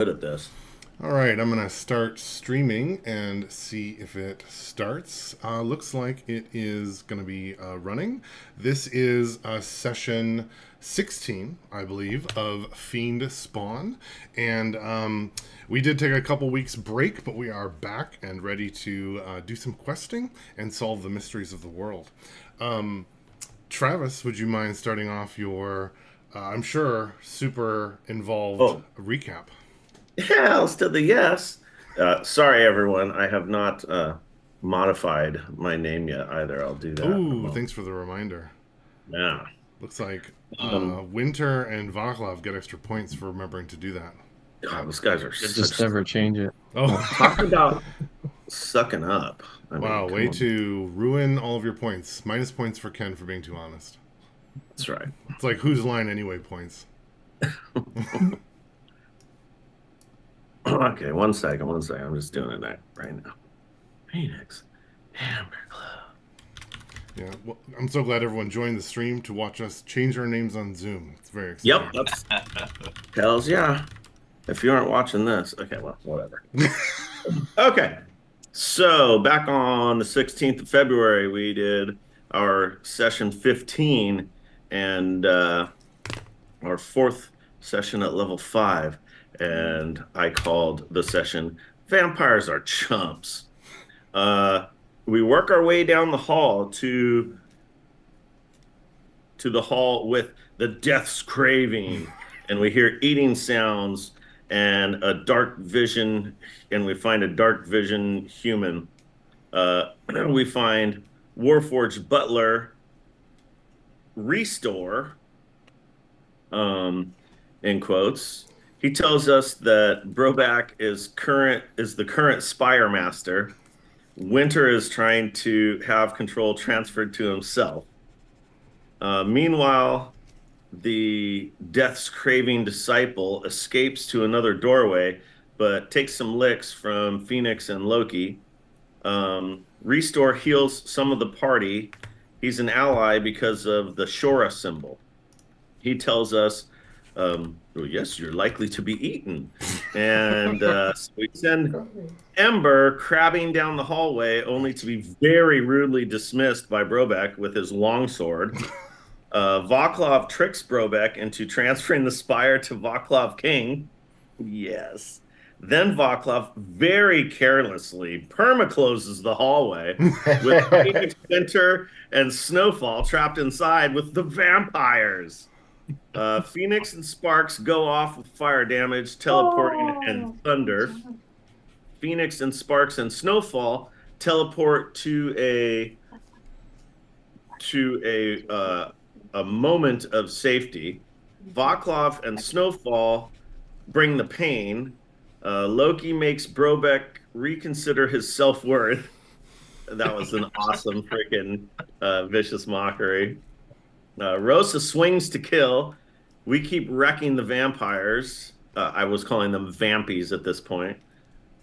Good at this. All right, I'm going to start streaming and see if it starts. Looks like it is going to be running. This is session 16, I believe, of Fiend Spawn. And we did take a couple weeks break, but we are back and ready to do some questing and solve the mysteries of the world. Travis, would you mind starting off your, I'm sure, super involved Oh, recap? yeah, let's do the yes. Sorry, everyone. I have not modified my name yet either. I'll do that in a Oh, moment. thanks for the reminder. Yeah. Looks like Um, Winter and Vaclav get extra points for remembering to do that. God, those guys are Could just such. never change it. Oh, Oh, Talk about sucking up. I mean, wow. come Way on. to ruin all of your points. Minus points for Ken for being too honest. That's right. It's like whose line anyway points. Okay, one second, one second. I'm just doing it right now. Phoenix, Amber Club. Yeah, well, I'm so glad everyone joined the stream to watch us change our names on Zoom. It's very Yep, exciting. that's hells yeah. If you aren't watching this, okay, well, whatever. Okay. So back on the 16th of February, we did our session 15 and our fourth session at level 5. And I called the session Vampires Are Chumps. Uh, we work our way down the hall to the hall with the Death's Craving, and we hear eating sounds and a dark vision, and we find a dark vision human. We find Warforged Butler Restore, um, in quotes. He tells us that Broback is the current Spire Master. Winter is trying to have control transferred to himself. Meanwhile, the Death's Craving disciple escapes to another doorway, but takes some licks from Phoenix and Loki. Restore heals some of the party. He's an ally because of the Shora symbol. He tells us, "Oh, yes, you're likely to be eaten." And so we send Ember crabbing down the hallway, only to be very rudely dismissed by Brobeck with his longsword. Vaclav tricks Brobeck into transferring the spire to Vaclav King. Yes. Then Vaclav very carelessly perma-closes the hallway with Phoenix Winter and Snowfall trapped inside with the vampires. Phoenix and Sparks go off with fire damage, teleporting, and thunder. Phoenix and Sparks and Snowfall teleport to a moment of safety. Vaclav and Snowfall bring the pain. Loki makes Brobeck reconsider his self worth. That was an awesome freaking vicious mockery. Rosa swings to kill. We keep wrecking the vampires. I was calling them vampies at this point.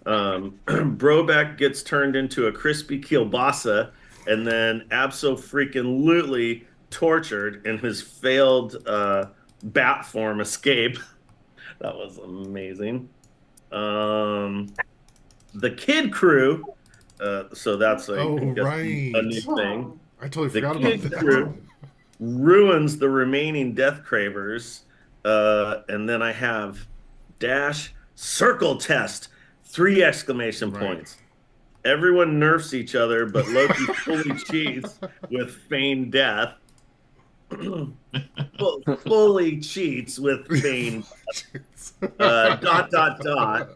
Brobeck gets turned into a crispy kielbasa and then abso-freaking-lutely tortured in his failed bat form escape. That was amazing. The Kid Crew, so that's Oh, a new right. thing. I totally The forgot about Kid that. Crew ruins the remaining Death Cravers. And then I have dash circle test, 3 exclamation Right. points. Everyone nerfs each other, but Loki fully cheats with feigned death. Fully cheats with feigned dot dot dot.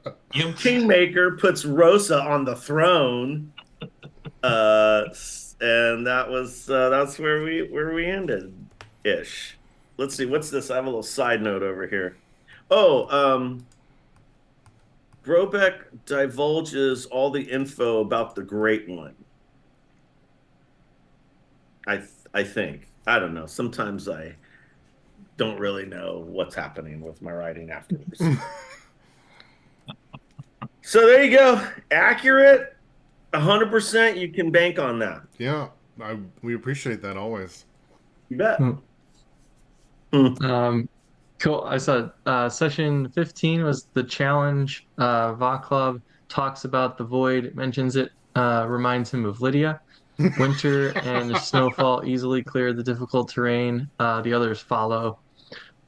Kingmaker puts Rosa on the throne, and that's where we ended ish. Let's see, what's this? I have a little side note over here. Oh, Brobeck divulges all the info about the Great One. I think. I don't know. Sometimes I don't really know what's happening with my writing afterwards. So there you go. Accurate, 100%. You can bank on that. Yeah, we appreciate that always. You bet. Hmm. Hmm. Um, Cool. I saw session 15 was the challenge. Vaclav talks about the void, mentions it, reminds him of Lydia. Winter and Snowfall easily clear the difficult terrain. The others follow.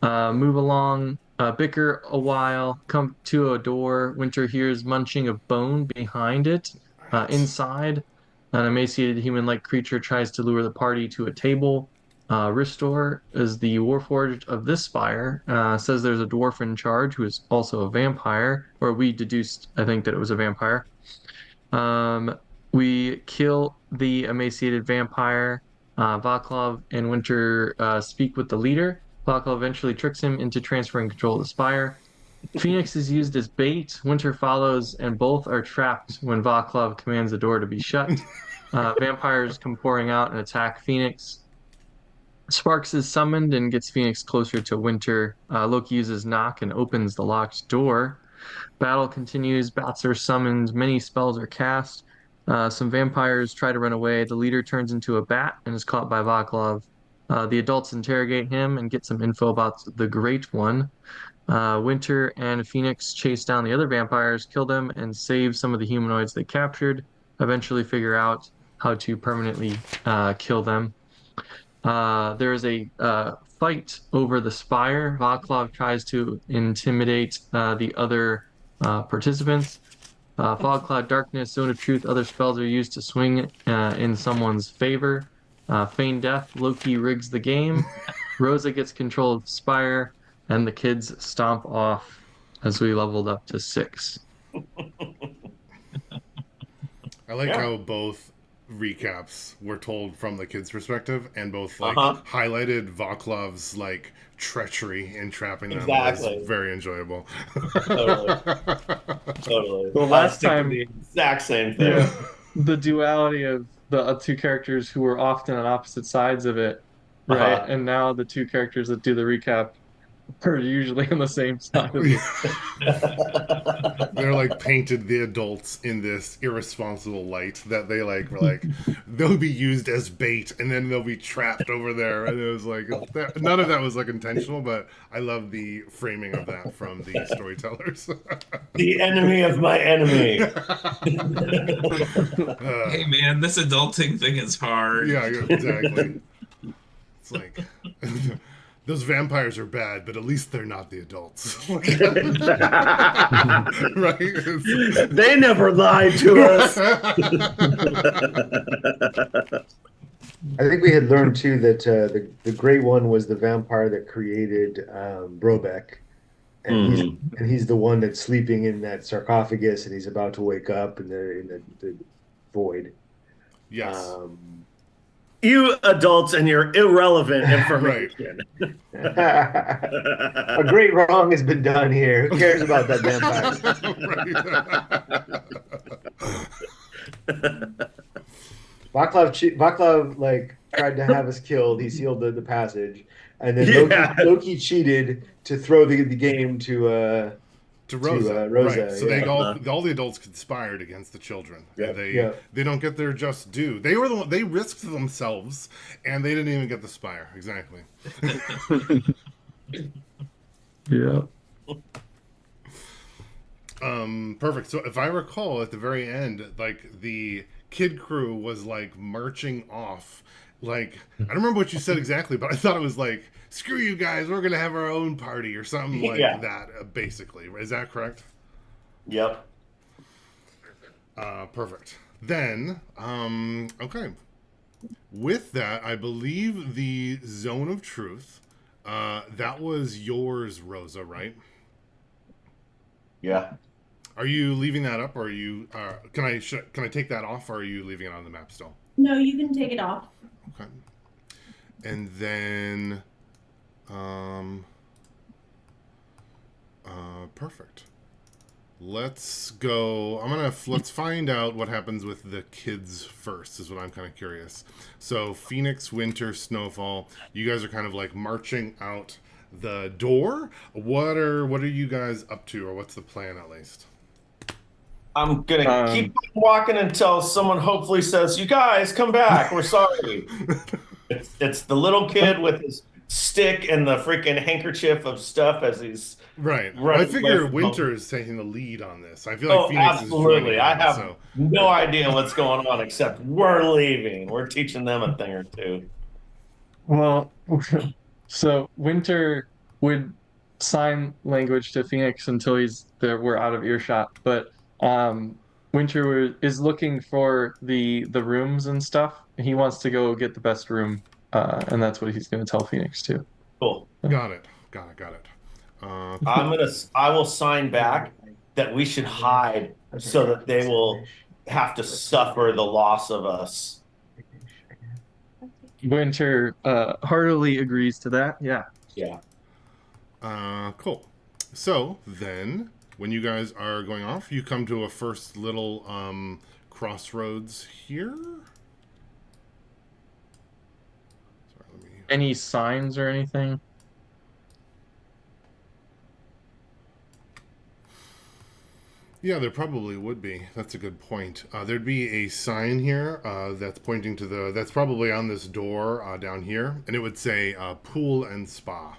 Move along, bicker a while, come to a door. Winter hears munching of bone behind it. Right. Inside, an emaciated human-like creature tries to lure the party to a table. Ristor is the warforged of this spire. Says there's a dwarf in charge who is also a vampire, or we deduced, I think, that it was a vampire. We kill the emaciated vampire. Vaclav and Winter speak with the leader. Vaclav eventually tricks him into transferring control of the spire. Phoenix is used as bait. Winter follows, and both are trapped when Vaclav commands the door to be shut. Vampires come pouring out and attack Phoenix. Sparks is summoned and gets Phoenix closer to Winter. Loki uses knock and opens the locked door. Battle continues. Bats are summoned. Many spells are cast. Some vampires try to run away. The leader turns into a bat and is caught by Vaclav. The adults interrogate him and get some info about the Great One. Winter and Phoenix chase down the other vampires, kill them, and save some of the humanoids they captured. Eventually, figure out how to permanently kill them. There is a fight over the spire. Vaclav tries to intimidate the other participants. Fog Cloud, Darkness, Zone of Truth, other spells are used to swing in someone's favor. Feign Death, Loki rigs the game. Rosa gets control of Spire, and the kids stomp off as we leveled up to 6. I like Yeah. how both recaps were told from the kid's perspective, and both like Uh-huh. highlighted Vaclav's like treachery in trapping them was Exactly. very enjoyable. Totally. Totally. Well, I was last thinking time, the exact same thing. yeah, the duality of the two characters who were often on opposite sides of it, right? Uh-huh. And now the two characters that do the recap are usually on the same side of it. They're like painted the adults in this irresponsible light that they like were like they'll be used as bait and then they'll be trapped over there, and it was like none of that was like intentional, but I love the framing of that from the storytellers. The enemy of my enemy. Hey man, this adulting thing is hard. Yeah, exactly. It's like those vampires are bad, but at least they're not the adults. Right? They never lied to us. I think we had learned too that the Great One was the vampire that created Brobeck, and he's the one that's sleeping in that sarcophagus, and he's about to wake up in the void. Yes. You adults and your irrelevant information. A great wrong has been done here. Who cares about that vampire? Vaclav like tried to have us killed. He sealed the passage, and then Loki cheated to throw the game to Rosa. Rosa. Right. So they all the adults conspired against the children. Yeah. They don't get their just due. They were they risked themselves, and they didn't even get the spire. Exactly. Yeah. Perfect. So if I recall, at the very end, like the kid crew was like marching off. Like I don't remember what you said exactly, but I thought it was like, "Screw you guys, we're gonna have our own party" or something like that. Basically, is that correct? Yep. Perfect. Then, okay. With that, I believe the Zone of Truth. That was yours, Rosa, right? Yeah. Are you leaving that up, or are you? Can I take that off, or are you leaving it on the map still? No, you can take it off. Okay. And then, perfect. Let's go. Let's find out what happens with the kids first. Is what I'm kind of curious. So Phoenix, Winter, Snowfall. You guys are kind of like marching out the door. What are you guys up to, or what's the plan at least? I'm gonna keep walking until someone hopefully says, "You guys, come back. We're sorry." It's the little kid with his stick and the freaking handkerchief of stuff as he's Right. Well, I running away figure from home. Winter is taking the lead on this. I feel like Oh, Phoenix is joining absolutely. I in. have So no idea what's going on except we're leaving. We're teaching them a thing or two. Well, so Winter would sign language to Phoenix until he's there. We're out of earshot, but um, is looking for the rooms and stuff. He wants to go get the best room, and that's what he's going to tell Phoenix too. Cool. got it. Got it. I will sign back that we should hide so that they will have to suffer the loss of us. Winter heartily agrees to that. Yeah. Yeah. Cool. So then, when you guys are going off, you come to a first little crossroads here. Sorry, let me. Any signs or anything? Yeah, there probably would be. That's a good point. There'd be a sign here that's pointing to that's probably on this door down here, and it would say pool and spa.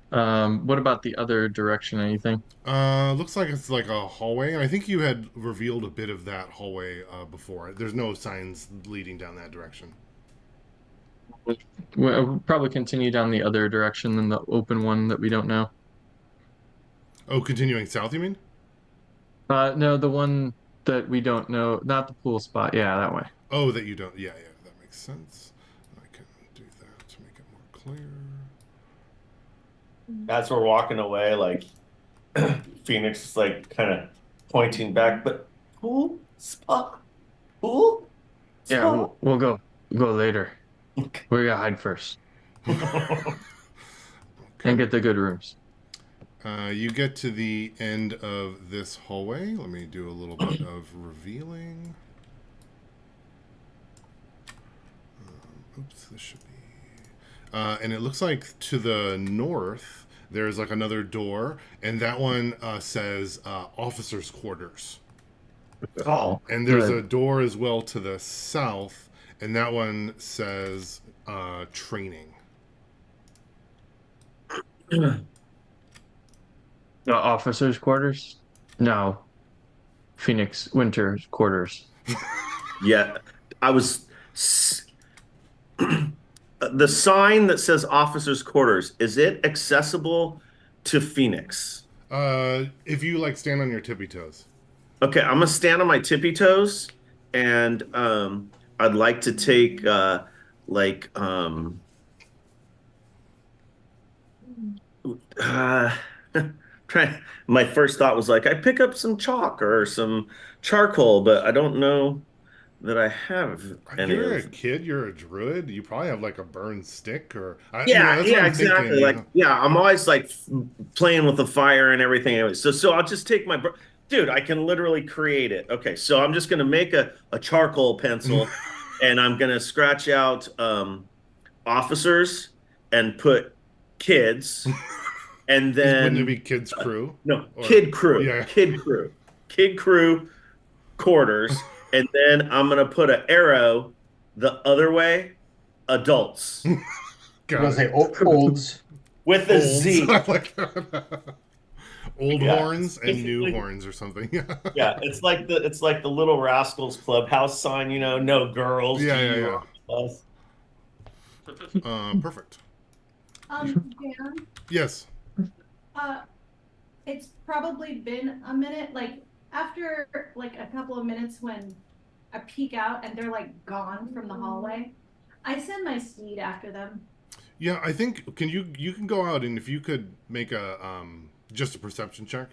What about the other direction? Anything? Looks like it's like a hallway, and I think you had revealed a bit of that hallway before. There's no signs leading down that direction. We'll probably continue down the other direction than the open one that we don't know. Oh, continuing south, you mean? No, the one that we don't know, not the pool spot. Yeah, that way. Oh, that you don't. Yeah, that makes sense. I can do that to make it more clear. As we're walking away, like Phoenix is like kind of pointing back, but pool, spa, pool, Yeah, spa. we'll go later. We gotta hide first and get the good rooms. You get to the end of this hallway. Let me do a little bit of revealing. Oops, this should be. And it looks like to the north, there's like another door, and that one says officers' quarters. Oh, And there's a door as well to the south, and that one says training. the officers' quarters? No, Phoenix Winter's quarters. Yeah, I was the sign that says officers' quarters, is it accessible to Phoenix? If you like stand on your tippy toes. Okay, I'm gonna stand on my tippy toes, and I'd like to take like uh, try. My first thought was like I pick up some chalk or some charcoal, but I don't know that I have any You're a of. kid. You're a druid. You probably have like a burned stick, or Yeah, that's what yeah, I'm exactly. thinking, Like, yeah, I'm always like playing with the fire and everything. Anyway, so I'll just take my dude. I can literally create it. Okay, so I'm just gonna make a charcoal pencil, and I'm gonna scratch out officers and put kids, and Wouldn't it then be kids' crew? no Or- kid crew, yeah. kid crew quarters, and then I'm gonna put an arrow the other way, adults. I'm Got gonna it. say olds. With a Olds. Z. I like that. Old Yeah, horns and new basically- horns or something. Yeah, it's like the Little Rascals Clubhouse sign, no girls. Yeah. G-U-R-S. Perfect. Dan, Yes. it's probably been a minute, like after like a couple of minutes when I peek out and they're like gone from the hallway, I send my steed after them. Yeah, I think you can go out, and if you could make a just a perception check.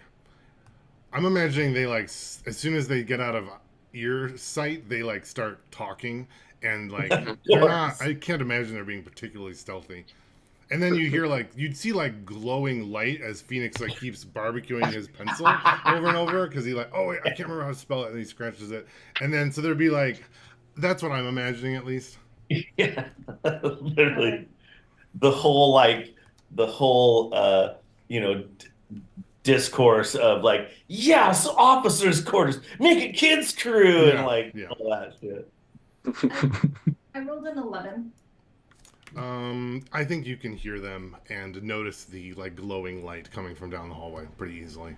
I'm imagining they like as soon as they get out of ear sight, they like start talking, and like they're not. I can't imagine they're being particularly stealthy. And then you hear like you'd see like glowing light as Phoenix like keeps barbecuing his pencil over and over because he like, oh wait, I can't remember how to spell it, and he scratches it, and then so there'd be like, that's what I'm imagining at least. Yeah, literally, the whole discourse of like, yes, officers' quarters, make it kids' crew, Yeah, and like yeah. all that shit. I rolled an 11. I think you can hear them and notice the like glowing light coming from down the hallway pretty easily.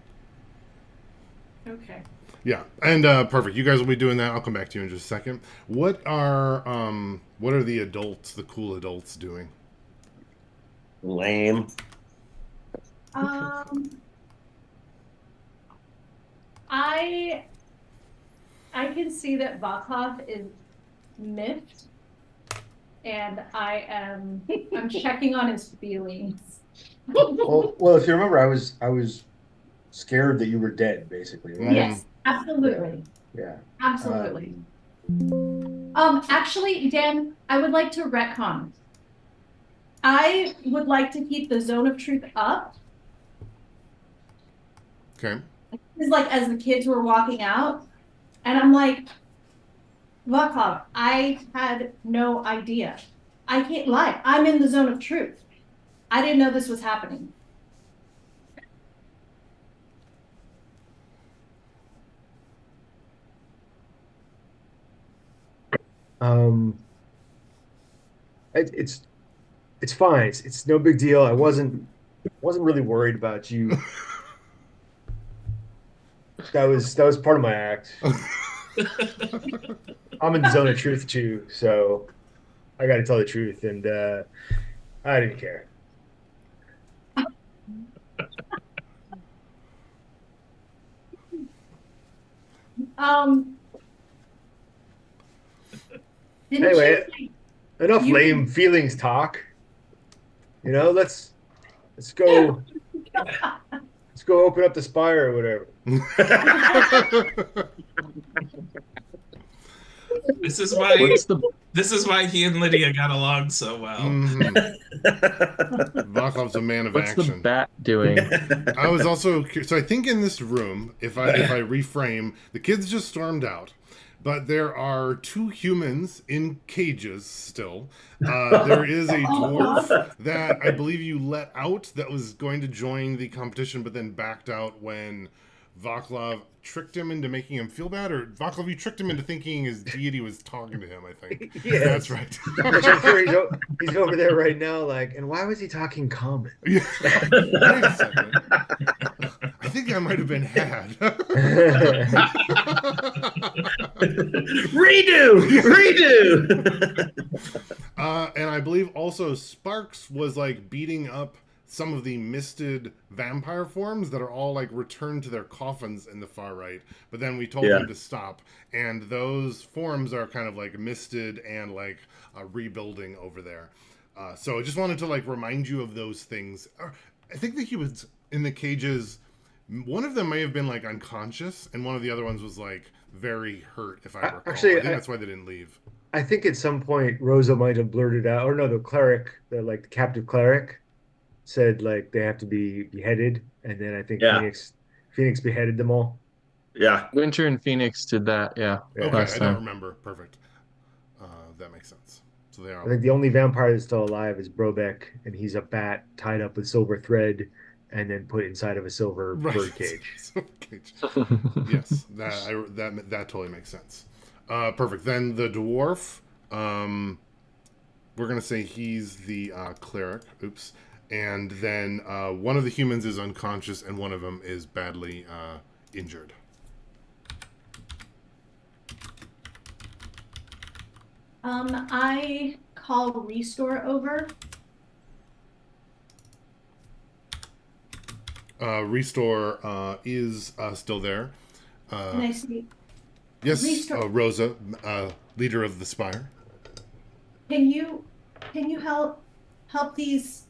Okay. Yeah, and perfect. You guys will be doing that. I'll come back to you in just a second. What are the adults, the cool adults, doing? Lame. Um, I can see that Vaclav is miffed, and I'm checking on his feelings. Well, if you remember, I was scared that you were dead, basically, right? Yes, absolutely. Yeah. Absolutely. Actually, Dan, I would like to retcon. I would like to keep the zone of truth up. Okay. It's like as the kids were walking out, and I'm like, Vaclav, I had no idea. I can't lie. I'm in the zone of truth. I didn't know this was happening. Um, it's it's fine. It's no big deal. I wasn't really worried about you. That was part of my act. I'm in the zone of truth too, so I got to tell the truth, and I didn't care. Um, didn't Anyway, you enough You- lame feelings talk. Let's go open up the spire or whatever. This is why What's the this is why he and Lydia got along so well. Vaclav's a man of what's the action. bat doing? I was also so I think in this room, if I reframe, the kids just stormed out, but there are two humans in cages still. There is a dwarf that I believe you let out that was going to join the competition, but then backed out when Vaclav tricked him into making him feel bad, or Vaclav, you tricked him into thinking his deity was talking to him, I think. Yes. That's right. Which I'm sure he's over there right now, like, and why was he talking common? Yeah. Wait a second. I think that might have been had. Redo! And I believe also Sparks was like beating up some of the misted vampire forms that are all like returned to their coffins in the far right. But then we told Yeah. them to stop. And those forms are kind of like misted and like rebuilding over there. So I just wanted to like remind you of those things. I think the humans in the cages, one of them may have been like unconscious, and one of the other ones was like very hurt, if I recall. Actually, I think that's why they didn't leave. I think at some point Rosa might have blurted out, or no, the cleric, the captive cleric, said like they have to be beheaded, and then I think Yeah. Phoenix beheaded them all. Yeah. Winter and Phoenix did that, yeah. Yeah. Okay, last I don't time. remember. Perfect. That makes sense. So they I are. think the only vampire that's still alive is Brobeck, and he's a bat tied up with silver thread and then put inside of a silver bird cage. So, cage. Yes, that totally makes sense. Perfect. Then the dwarf. We're gonna say he's the cleric. Oops. And then one of the humans is unconscious, and one of them is badly injured. I call Restore over. Restore is still there. And I say, Yes, Restore- Rosa, leader of the Spire. can you help these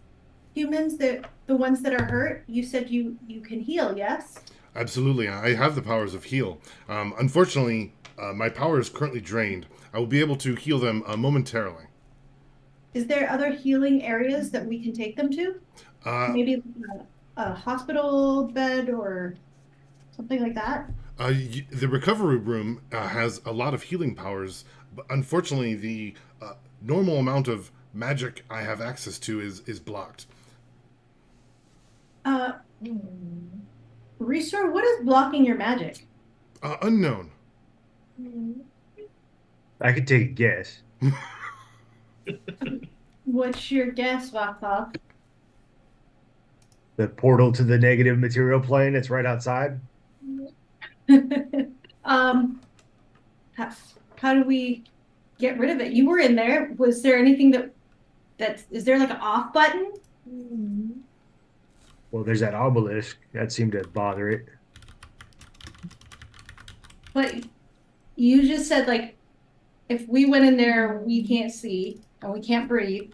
humans, the ones that are hurt? You said you can heal, yes? Absolutely, I have the powers of heal. Unfortunately, my power is currently drained. I will be able to heal them momentarily. Is there other healing areas that we can take them to? Maybe a hospital bed or something like that? The recovery room has a lot of healing powers, but unfortunately, the normal amount of magic I have access to is blocked. Restore, what is blocking your magic? Unknown. I could take a guess. What's your guess, Vaclav? The portal to the negative material plane. It's right outside. um, how, how do we get rid of it? You were in there. Was there anything is there like an off button? Well, there's that obelisk that seemed to bother it. But you just said like if we went in there, we can't see and we can't breathe.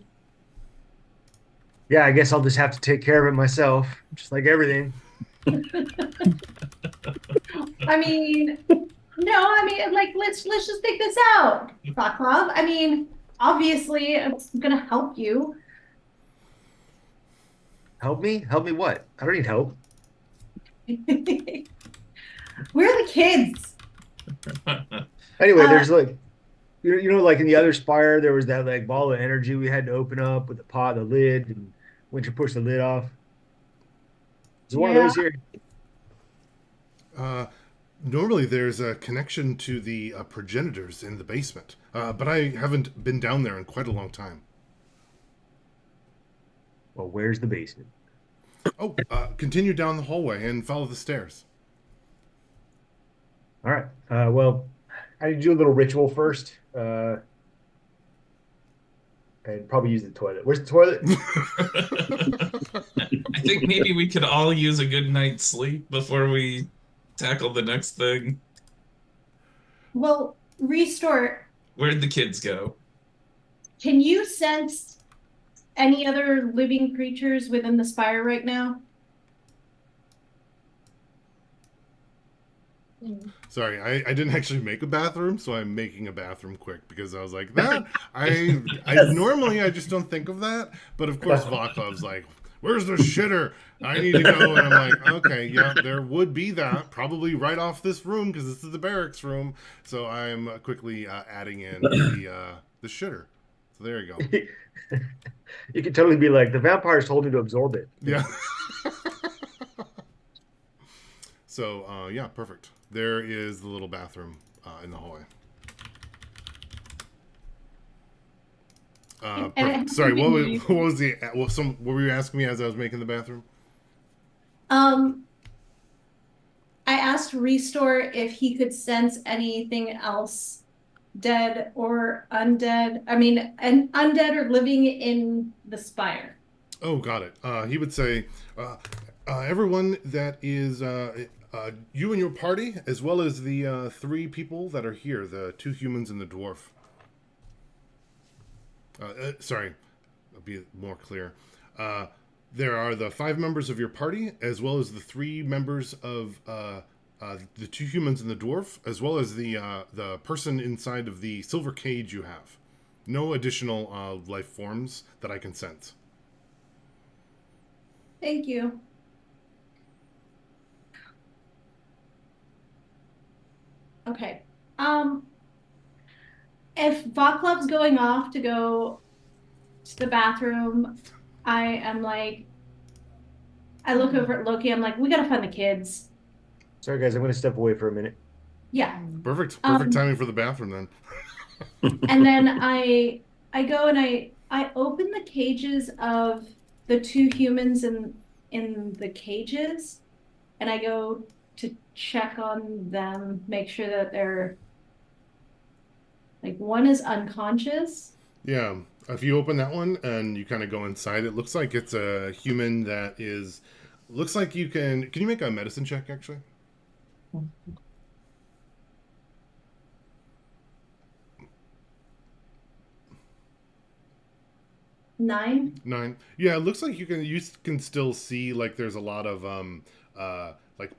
Yeah, I guess I'll just have to take care of it myself, just like everything. I mean, no, I mean, like let's just think this out, Vaclav. I mean, obviously, it's gonna help you. Help me? Help me what? I don't need help. We're the kids. Anyway, Uh, there's like like in the other spire, there was that like ball of energy we had to open up with the pot, the lid, and once you push the lid off. Is one of Yeah. those here? Normally, there's a connection to the progenitors in the basement, but I haven't been down there in quite a long time. Well, where's the basement? Oh, continue down the hallway and follow the stairs. All right. Well, I need to do a little ritual first. And probably use the toilet. Where's the toilet? I think maybe we could all use a good night's sleep before we tackle the next thing. Well, Restore, Where'd the kids go? can you sense any other living creatures within the spire right now? Sorry, I didn't actually make a bathroom, so I'm making a bathroom quick because I was like, that I normally I just don't think of that, but of course Vaclav's like, where's the shitter? I need to go, and I'm like, okay, yeah, there would be that probably right off this room because this is the barracks room. So I'm quickly adding in the shitter. So there you go. You could totally be like, the vampires told me to absorb it. Yeah. So yeah, perfect. There is the little bathroom in the hallway. Perfect. Sorry, what was the what were you asking me as I was making the bathroom? Um, I asked Restore if he could sense anything else, dead or undead. I mean, an undead or living in the spire. Oh, got it. He would say, everyone that is you and your party, as well as the 3 people that are here, the 2 humans and the dwarf. Sorry, I'll be more clear. There are the 5 members of your party, as well as the 3 members of the 2 humans and the dwarf, as well as the person inside of the silver cage you have. No additional life forms that I can sense. Thank you. Okay. If Vaclav's going off to go to the bathroom, I am like, I look over at Loki. I'm like, we gotta find the kids. Sorry, guys, I'm going to step away for a minute. Yeah. Perfect timing for the bathroom then. And then I go and I open the cages of the 2 humans in the cages, and I go to check on them, make sure that they're like one is unconscious. Yeah, if you open that one and you kind of go inside, it looks like it's a human that is. Looks like you can. Can you make a medicine check actually? Nine. 9. Yeah, it looks like you can still see like there's a lot of like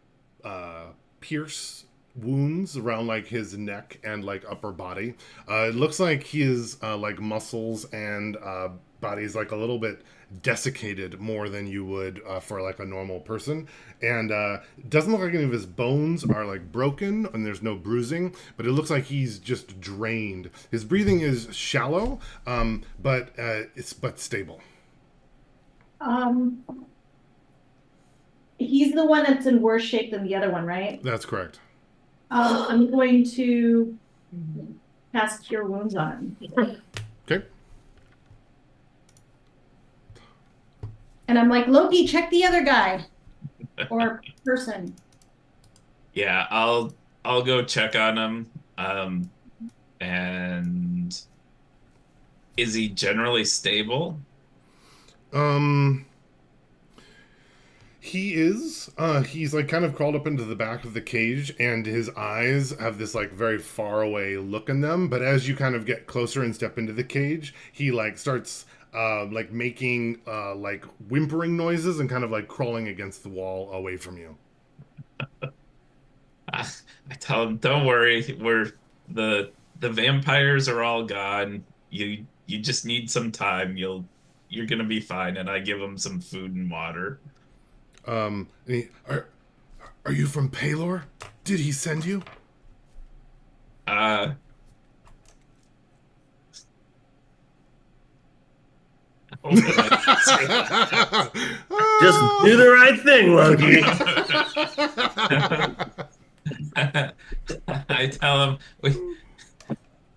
pierce wounds around like his neck and like upper body. It looks like his like muscles and body is like a little bit desiccated more than you would for like a normal person, and it doesn't look like any of his bones are like broken and there's no bruising, but it looks like he's just drained. His breathing is shallow, but it's stable. He's the one that's in worse shape than the other one, right? That's correct. I'm going to cast Cure Wounds on him. Okay. And I'm like, Loki, check the other guy or person. Yeah, I'll go check on him. And is he generally stable? Um, he is. He's like kind of crawled up into the back of the cage, and his eyes have this like very far away look in them. But as you kind of get closer and step into the cage, he like starts like making like whimpering noises and kind of like crawling against the wall away from you. I tell him, don't worry, the vampires are all gone. You just need some time. You're gonna be fine. And I give him some food and water. Are you from Palor? Did he send you? Uh, Just do the right thing, Loki. I tell him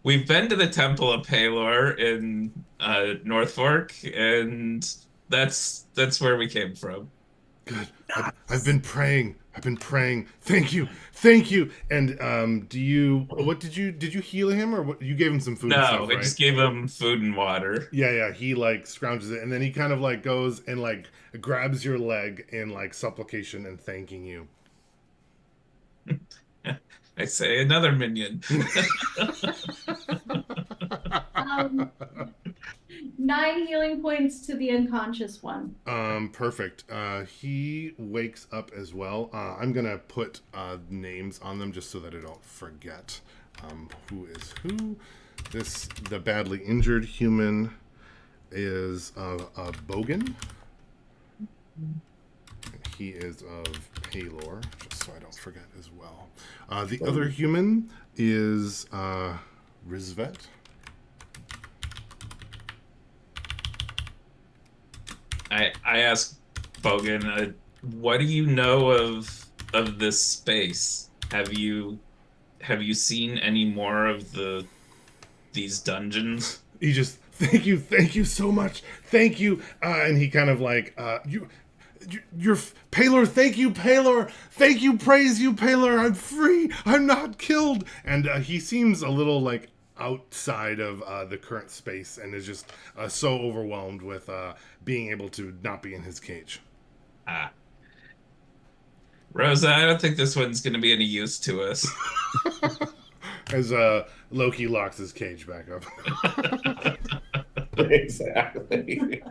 we've been to the Temple of Palor in North Fork, and that's where we came from. Good. I've been praying. I've been praying. Thank you. Thank you. And what did you heal him, or what? You gave him some food and No, stuff, we right? just gave him food and water. Yeah. He like scrounges it, and then he kind of like goes and like grabs your leg in like supplication and thanking you. I say another minion. 9 healing points to the unconscious one. Perfect. He wakes up as well. I'm gonna put names on them just so that I don't forget who is who. The badly injured human is Bogan. He is of Palor, just so I don't forget as well. The other human is Rizvet. I asked Bogan, what do you know of this space? Have you seen any more of these dungeons? He just thank you so much, thank you, and he kind of like you're Palor, thank you, Palor, thank you, praise you, Palor, I'm free, I'm not killed, and he seems a little like outside of the current space and is just so overwhelmed with being able to not be in his cage. Ah, Rosa, I don't think this one's going to be any use to us. As Loki locks his cage back up. Exactly.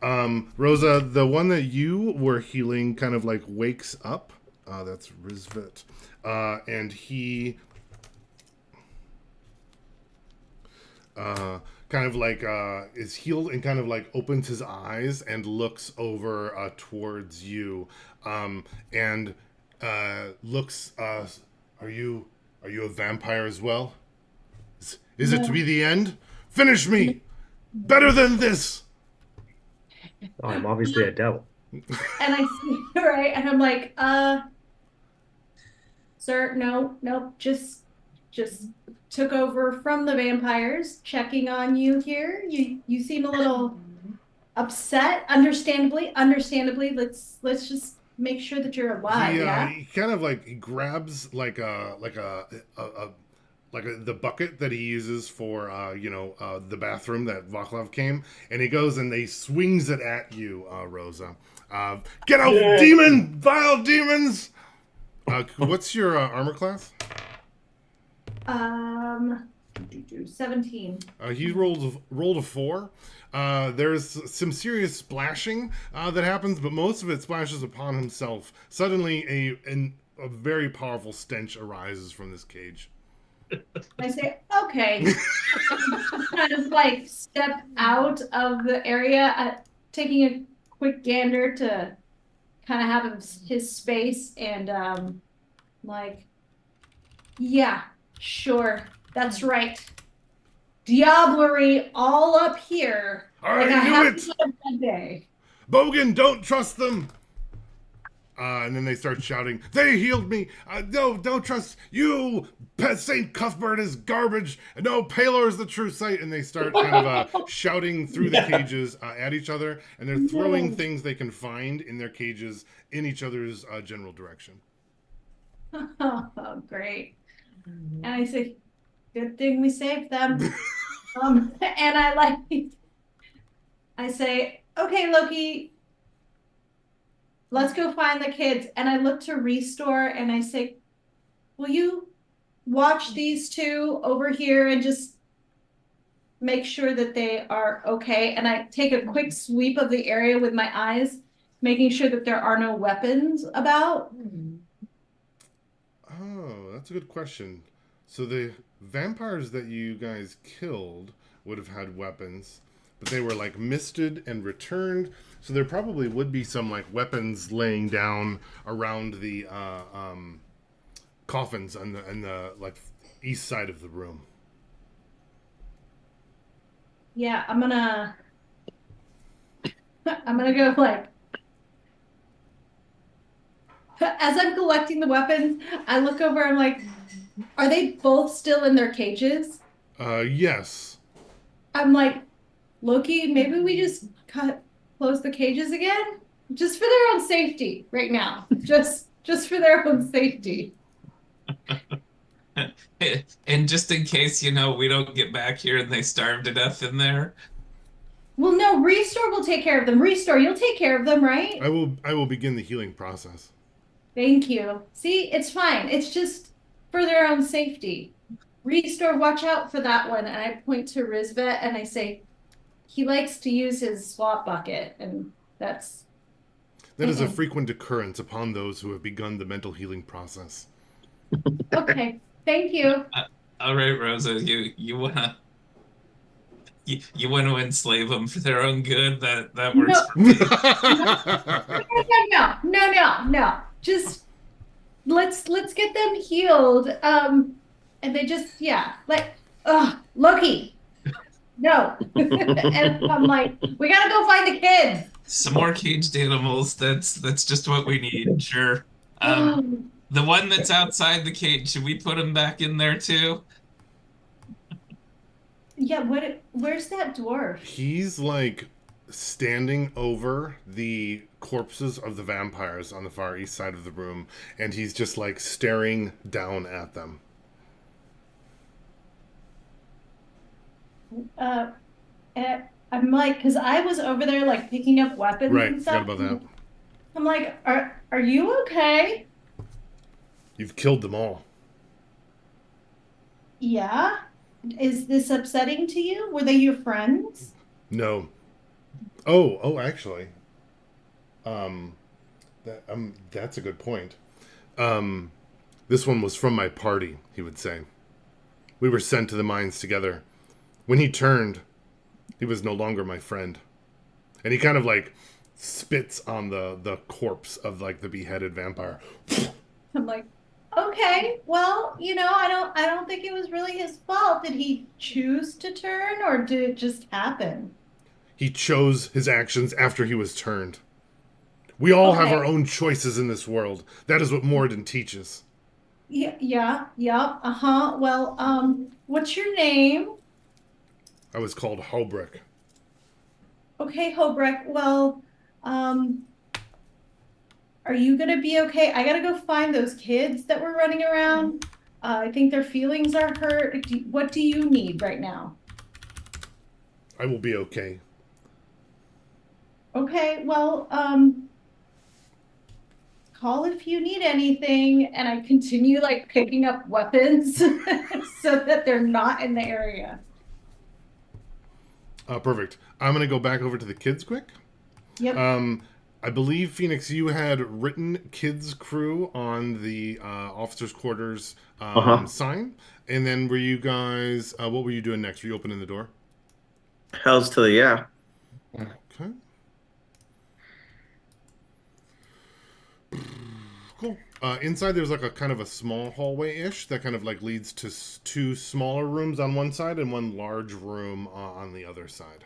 Rosa, the one that you were healing kind of like wakes up. That's Rizvet. And he kind of like is healed and kind of like opens his eyes and looks over towards you. And looks, are you a vampire as well? Is it to be the end? Finish me! Better than this! Oh, I'm obviously a devil. And I see, right, and I'm like, sir, no, just took over from the vampires, checking on you here. You seem a little upset, understandably. Let's just make sure that you're alive. Yeah. He kind of like he grabs like the bucket that he uses for the bathroom that Vaclav came, and he goes and he swings it at you, Rosa. Get out, demon, vile demons! What's your armor class? 17. He rolled a 4. There's some serious splashing that happens, but most of it splashes upon himself. Suddenly, a very powerful stench arises from this cage. I say, okay. Kind of like step out of the area, taking a quick gander to kind of have his space, and like, yeah, sure, that's right. Diablerie all up here. I knew it! One day. Bogan, don't trust them! And then they start shouting, "They healed me! No, don't trust you! St. Cuthbert is garbage! No, Palor is the true sight!" And they start kind of shouting through the cages at each other, and they're throwing things they can find in their cages in each other's general direction. Oh, great. And I say, good thing we saved them. And I say, okay, Loki, let's go find the kids. And I look to Restore and I say, will you watch these two over here and just make sure that they are okay? And I take a quick sweep of the area with my eyes, making sure that there are no weapons about. Oh, that's a good question. So the vampires that you guys killed would have had weapons, but they were like misted and returned. So there probably would be some like weapons laying down around the coffins on the like east side of the room. Yeah, I'm gonna go like, as I'm collecting the weapons, I look over, I'm like, are they both still in their cages? Yes. I'm like, Loki, maybe we just close the cages again? Just for their own safety right now. Just for their own safety. And just in case, we don't get back here and they starve to death in there. Well, no, Restore will take care of them. Restore, you'll take care of them, right? I will begin the healing process. Thank you. See, it's fine. It's just for their own safety. Restore, watch out for that one. And I point to Rizvet and I say, he likes to use his swap bucket, and that is a frequent occurrence upon those who have begun the mental healing process. Okay, thank you. All right, Rosa, you wanna enslave them for their own good? That works for me. No. Just let's get them healed. And they just Loki. No. And I'm like, we gotta go find the kids. Some more caged animals. That's just what we need. Sure. The one that's outside the cage, should we put him back in there too? Yeah, where's that dwarf? He's like standing over the corpses of the vampires on the far east side of the room, and he's just like staring down at them. I'm like, because I was over there like picking up weapons Right, and stuff. forgot about that. I'm like, are you okay? You've killed them all. Yeah. Is this upsetting to you? Were they your friends? No. Oh, actually. That's a good point. This one was from my party, he would say. We were sent to the mines together. When he turned, he was no longer my friend. And he kind of like spits on the corpse of like the beheaded vampire. I'm like, okay, well, I don't think it was really his fault. Did he choose to turn or did it just happen? He chose his actions after he was turned. We all have our own choices in this world. That is what Moradin teaches. Yeah. Well, what's your name? I was called Holbrook. Okay, Hobrecht. Well, are you gonna be okay? I gotta go find those kids that were running around. I think their feelings are hurt. What do you need right now? I will be okay. Okay, well, call if you need anything, and I continue like picking up weapons so that they're not in the area. Perfect. I'm going to go back over to the kids quick. Yep. I believe, Phoenix, you had written kids crew on the officers' quarters sign. And then were you guys, what were you doing next? Were you opening the door? Hells to the yeah. Okay. Cool. Inside there's like a kind of a small hallway-ish that kind of like leads to two smaller rooms on one side and one large room on the other side.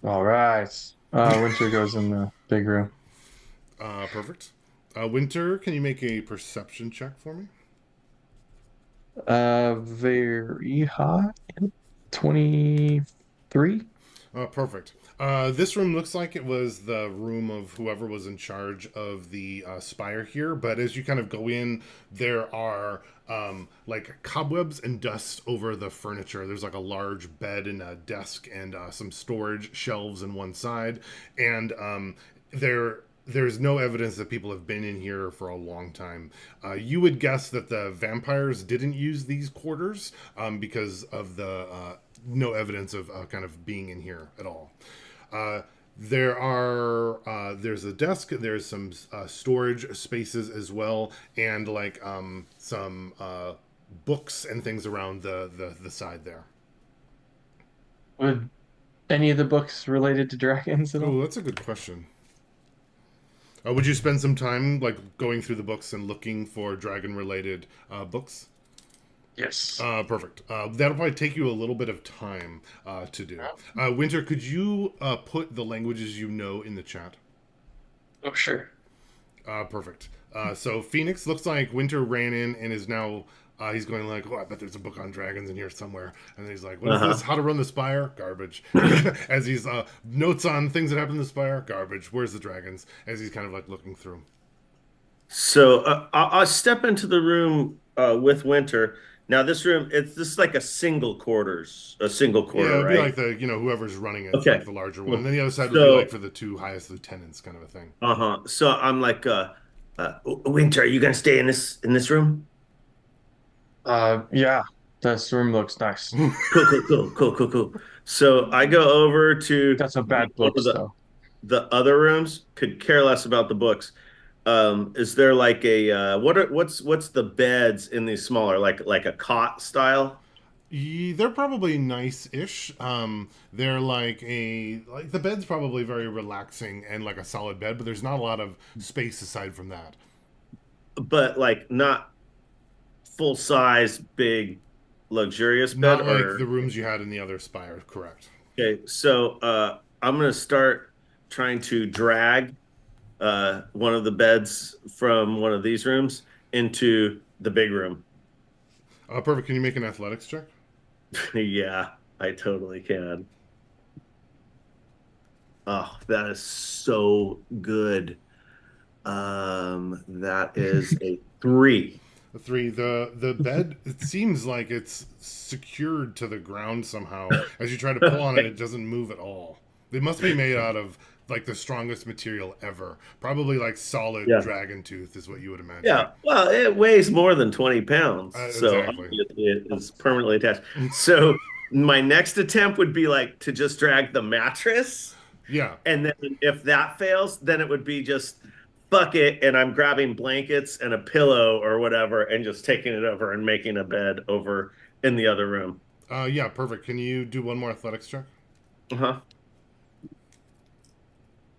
All right. Winter goes in the big room. Perfect. Winter, can you make a perception check for me? Very high. 23. Perfect. This room looks like it was the room of whoever was in charge of the spire here, but as you kind of go in, there are like cobwebs and dust over the furniture. There's like a large bed and a desk and some storage shelves in one side, and there's no evidence that people have been in here for a long time. You would guess that the vampires didn't use these quarters because of the no evidence of kind of being in here at all. There's a desk, there's some storage spaces as well, and like some books and things around the side there. Would any of the books related to dragons at all? Oh, that's a good question. Would you spend some time like going through the books and looking for dragon related books? Yes. Perfect. That'll probably take you a little bit of time to do. Winter, could you put the languages you know in the chat? Oh, sure. Perfect. So Phoenix looks like Winter ran in and is now he's going like, oh, I bet there's a book on dragons in here somewhere. And he's like, what is this? How to run the spire? Garbage. As he's notes on things that happen in the spire? Garbage. Where's the dragons? As he's kind of like looking through. So I'll step into the room with Winter. Now this room, this is like a single quarter, Yeah, it'd right? be like the whoever's running it, Okay. like the larger one. And then the other side would be like for the two highest lieutenants, kind of a thing. So I'm like, Winter, are you gonna stay in this room? Yeah, this room looks nice. Cool. So I go over to Got some bad one of books though. the other rooms. Could care less about the books. Is there like a what's the beds in these smaller, like a cot style? They're probably nice-ish. They're like the bed's probably very relaxing and like a solid bed, but there's not a lot of space aside from that. But like not full size, big, luxurious bed, Not like or the rooms you had in the other spire, correct? okay. So I'm gonna start trying to drag one of the beds from one of these rooms into the big room. Perfect. Can you make an athletics check? Yeah, I totally can. Oh, that is so good. That is a 3. A 3. The bed, it seems like it's secured to the ground somehow. As you try to pull on it, it doesn't move at all. They must be made out of like the strongest material ever. Probably like solid dragon tooth is what you would imagine. Yeah, well, it weighs more than 20 pounds, so exactly. it is permanently attached. So my next attempt would be like to just drag the mattress. Yeah. And then if that fails, then it would be just fuck it, and I'm grabbing blankets and a pillow or whatever and just taking it over and making a bed over in the other room. Yeah, perfect. Can you do one more athletics check? Uh-huh.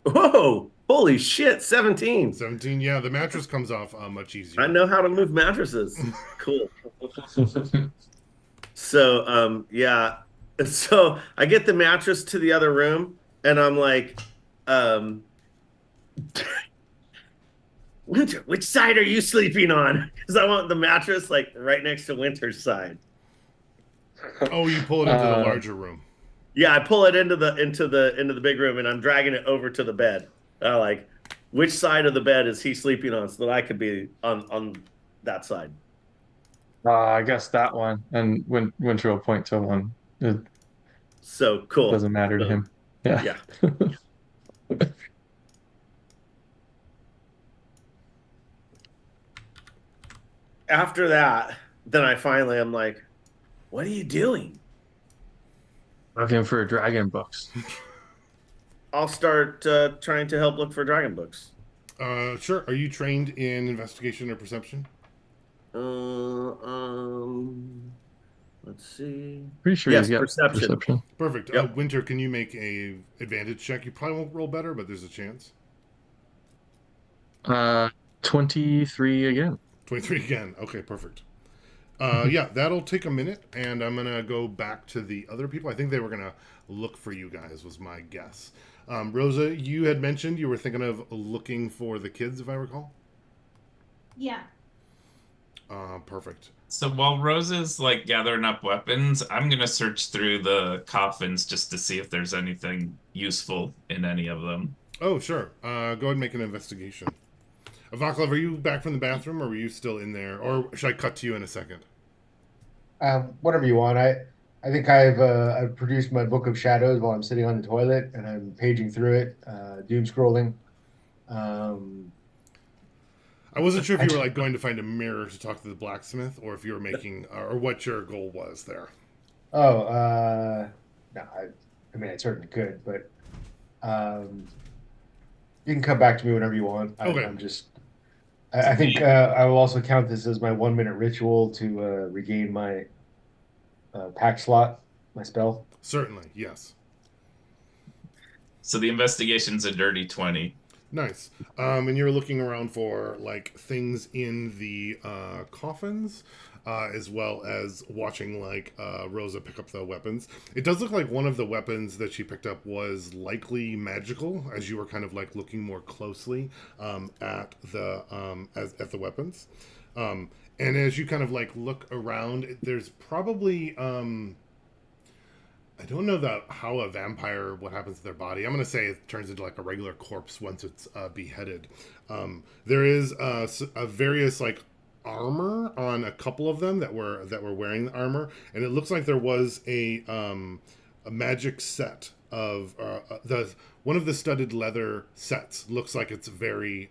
Whoa! Holy shit! 17. 17. Yeah, the mattress comes off much easier. I know how to move mattresses. Cool. So yeah. So I get the mattress to the other room, and I'm like, Winter, which side are you sleeping on? Because I want the mattress like right next to Winter's side. Oh, you pull it into the larger room. Yeah, I pull it into the big room, and I'm dragging it over to the bed. Like, which side of the bed is he sleeping on, so that I could be on that side? I guess that one, and Winter will point to one. It So cool. doesn't matter to him. Yeah. After that, then I'm like, what are you doing? Looking for dragon books. I'll start trying to help look for dragon books. Sure. Are you trained in investigation or perception? Let's see. Pretty sure Yes, he's got perception. Perfect. Yep. Winter, can you make a advantage check? You probably won't roll better, but there's a chance. 23 again. 23 again. Okay, perfect. Yeah, that'll take a minute, and I'm gonna go back to the other people. I think they were gonna look for you guys, was my guess. Rosa, you had mentioned you were thinking of looking for the kids, if I recall. Yeah. Perfect. So while Rosa's like gathering up weapons, I'm gonna search through the coffins just to see if there's anything useful in any of them. Oh, sure. Go ahead and make an investigation. Vaclav, are you back from the bathroom, or were you still in there? Or should I cut to you in a second? Whatever you want. I think I've produced my book of shadows while I'm sitting on the toilet and I'm paging through it, doom scrolling. Um, I wasn't sure if I, you were like going to find a mirror to talk to the blacksmith, or if you were making, or what your goal was there. oh, no, I mean I certainly could, but um, you can come back to me whenever you want. Okay. I'm just. To I think me, I will also count this as my 1 minute ritual to regain my pack slot, my spell. Certainly, yes. so the investigation's a dirty 20. Nice. And you're looking around for like things in the coffins, as well as watching like Rosa pick up the weapons. It does look like one of the weapons that she picked up was likely magical, as you were kind of like looking more closely at the at the weapons. And as you kind of like look around, there's probably I don't know that how a vampire what happens to their body. I'm gonna say it turns into like a regular corpse once it's beheaded. There is a various like armor on a couple of them that were wearing the armor, and it looks like there was a magic set of the one of the studded leather sets. Looks like it's very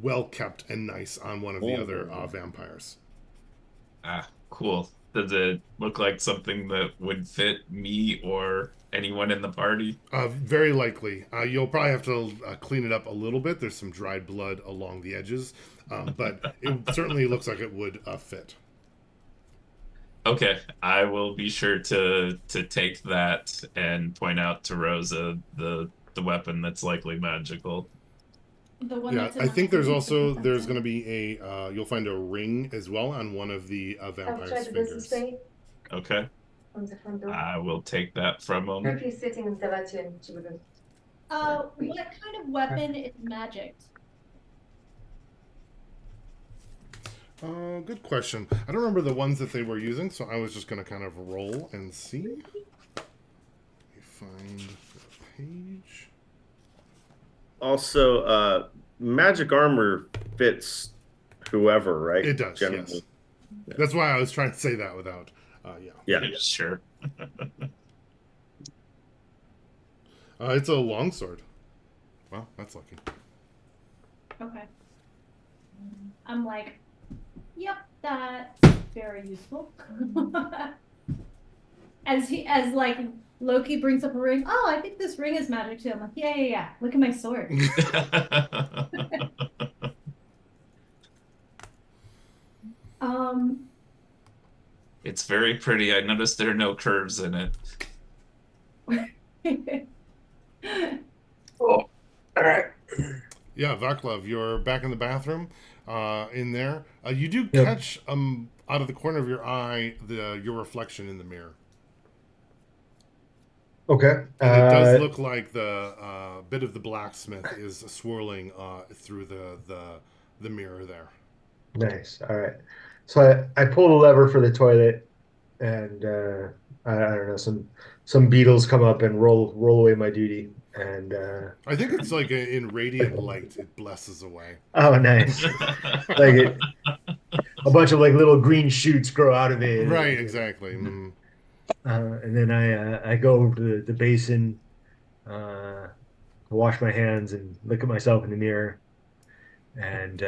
well kept and nice on one of the other vampires. Ah, cool. Does it look like something that would fit me or anyone in the party? Very likely. You'll probably have to clean it up a little bit. There's some dried blood along the edges, but it certainly looks like it would fit. Okay, I will be sure to take that and point out to Rosa the weapon that's likely magical. The one Yeah, that's in I my think there's computer also system. there's going to be you'll find a ring as well on one of the vampire's fingers. Okay, From the front door. I will take that from him. He's sitting in the latrine. She wouldn't. What kind of weapon is magic? Good question. I don't remember the ones that they were using, so I was just going to kind of roll and see. Let me find the page. Also, magic armor fits whoever, right? It does, Generally. yes. That's why I was trying to say that without, yeah. Yeah. Sure. It's a longsword. Wow, that's lucky. Okay. I'm like, yep, that's very useful. As like Loki brings up a ring. Oh, I think this ring is magic too. I'm like, yeah. Look at my sword. Um, It's very pretty. I noticed there are no curves in it. Oh, all right. Yeah, Vaclav, you're back in the bathroom. In there, you do Yep. catch out of the corner of your eye your reflection in the mirror, Okay. and it does look like the bit of the blacksmith is swirling through the mirror there. Nice. All right. So I pull the lever for the toilet, and I don't know, some beetles come up and roll away my duty, and I think it's like in radiant light, it blesses away. oh, nice. Like it, a bunch of like little green shoots grow out of it. Right, exactly. Mm. And then I go over to the basin, wash my hands and look at myself in the mirror, and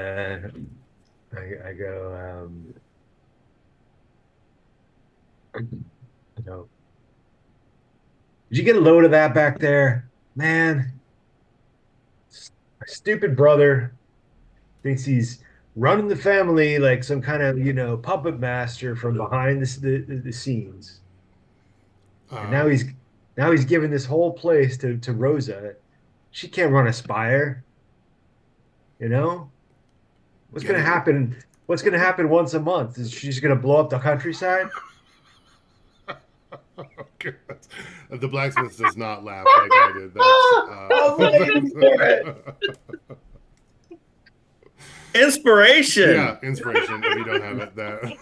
I go, you know, did you get a load of that back there, man? My stupid brother thinks he's running the family like some kind of puppet master from behind the scenes. And now he's giving this whole place to Rosa. She can't run a spire. You know? What's Yeah. gonna happen? What's gonna happen once a month? Is she just gonna blow up the countryside? Okay. The blacksmith does not laugh like I did. I was waiting for it. Inspiration. Yeah, inspiration. If you don't have it, that.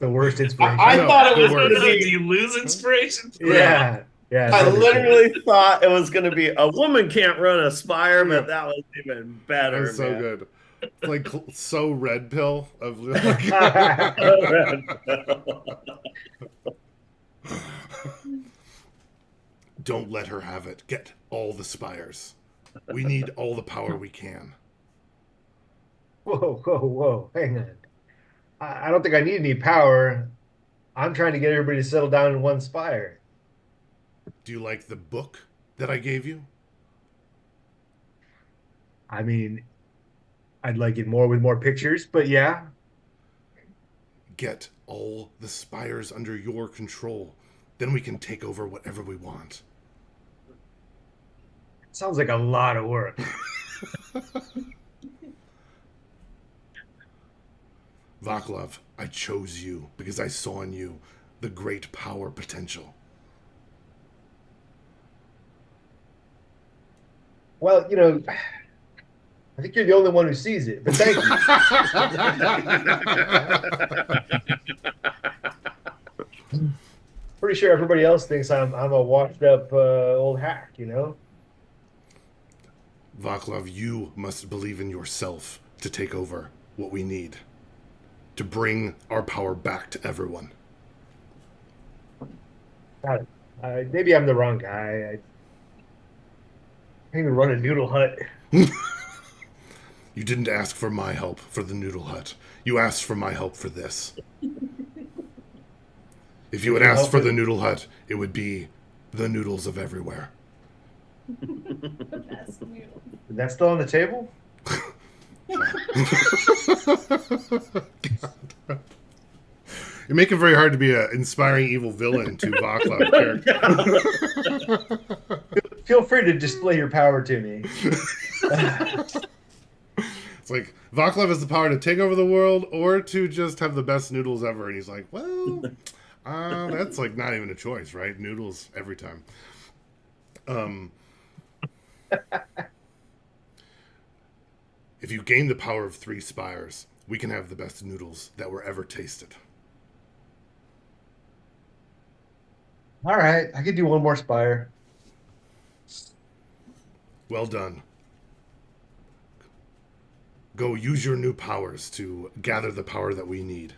The worst inspiration. I No, thought it the was worst. going to Do be. you lose inspiration? Yeah. Yeah. I probably. literally thought it was going to be a woman can't run a spire, but that was even That better, was so man. good. It's like so red pill of Don't let her have it. Get all the spires. We need all the power we can. Whoa, whoa, whoa. Hang on. I don't think I need any power. I'm trying to get everybody to settle down in one spire. Do you like the book that I gave you? I mean, I'd like it more with more pictures, but yeah. Get all the spires under your control. Then we can take over whatever we want. Sounds like a lot of work. Vaclav, I chose you because I saw in you the great power potential. Well, I think you're the only one who sees it, but thank you. Pretty sure everybody else thinks I'm a washed up old hack, Vaclav, you must believe in yourself to take over what we need, to bring our power back to everyone. God, maybe I'm the wrong guy. I can't even run a noodle hut. You didn't ask for my help for the noodle hut. You asked for my help for this. If you had asked for the noodle hut, it would be the noodles of everywhere. That's new. Is that still on the table? You make it very hard to be an inspiring evil villain to Vaclav character. Feel free to display your power to me. It's like Vaclav has the power to take over the world or to just have the best noodles ever. And he's like, well, that's like not even a choice, right? Noodles every time. If you gain the power of 3 spires, we can have the best noodles that were ever tasted. All right, I could do one more spire. Well done. Go use your new powers to gather the power that we need.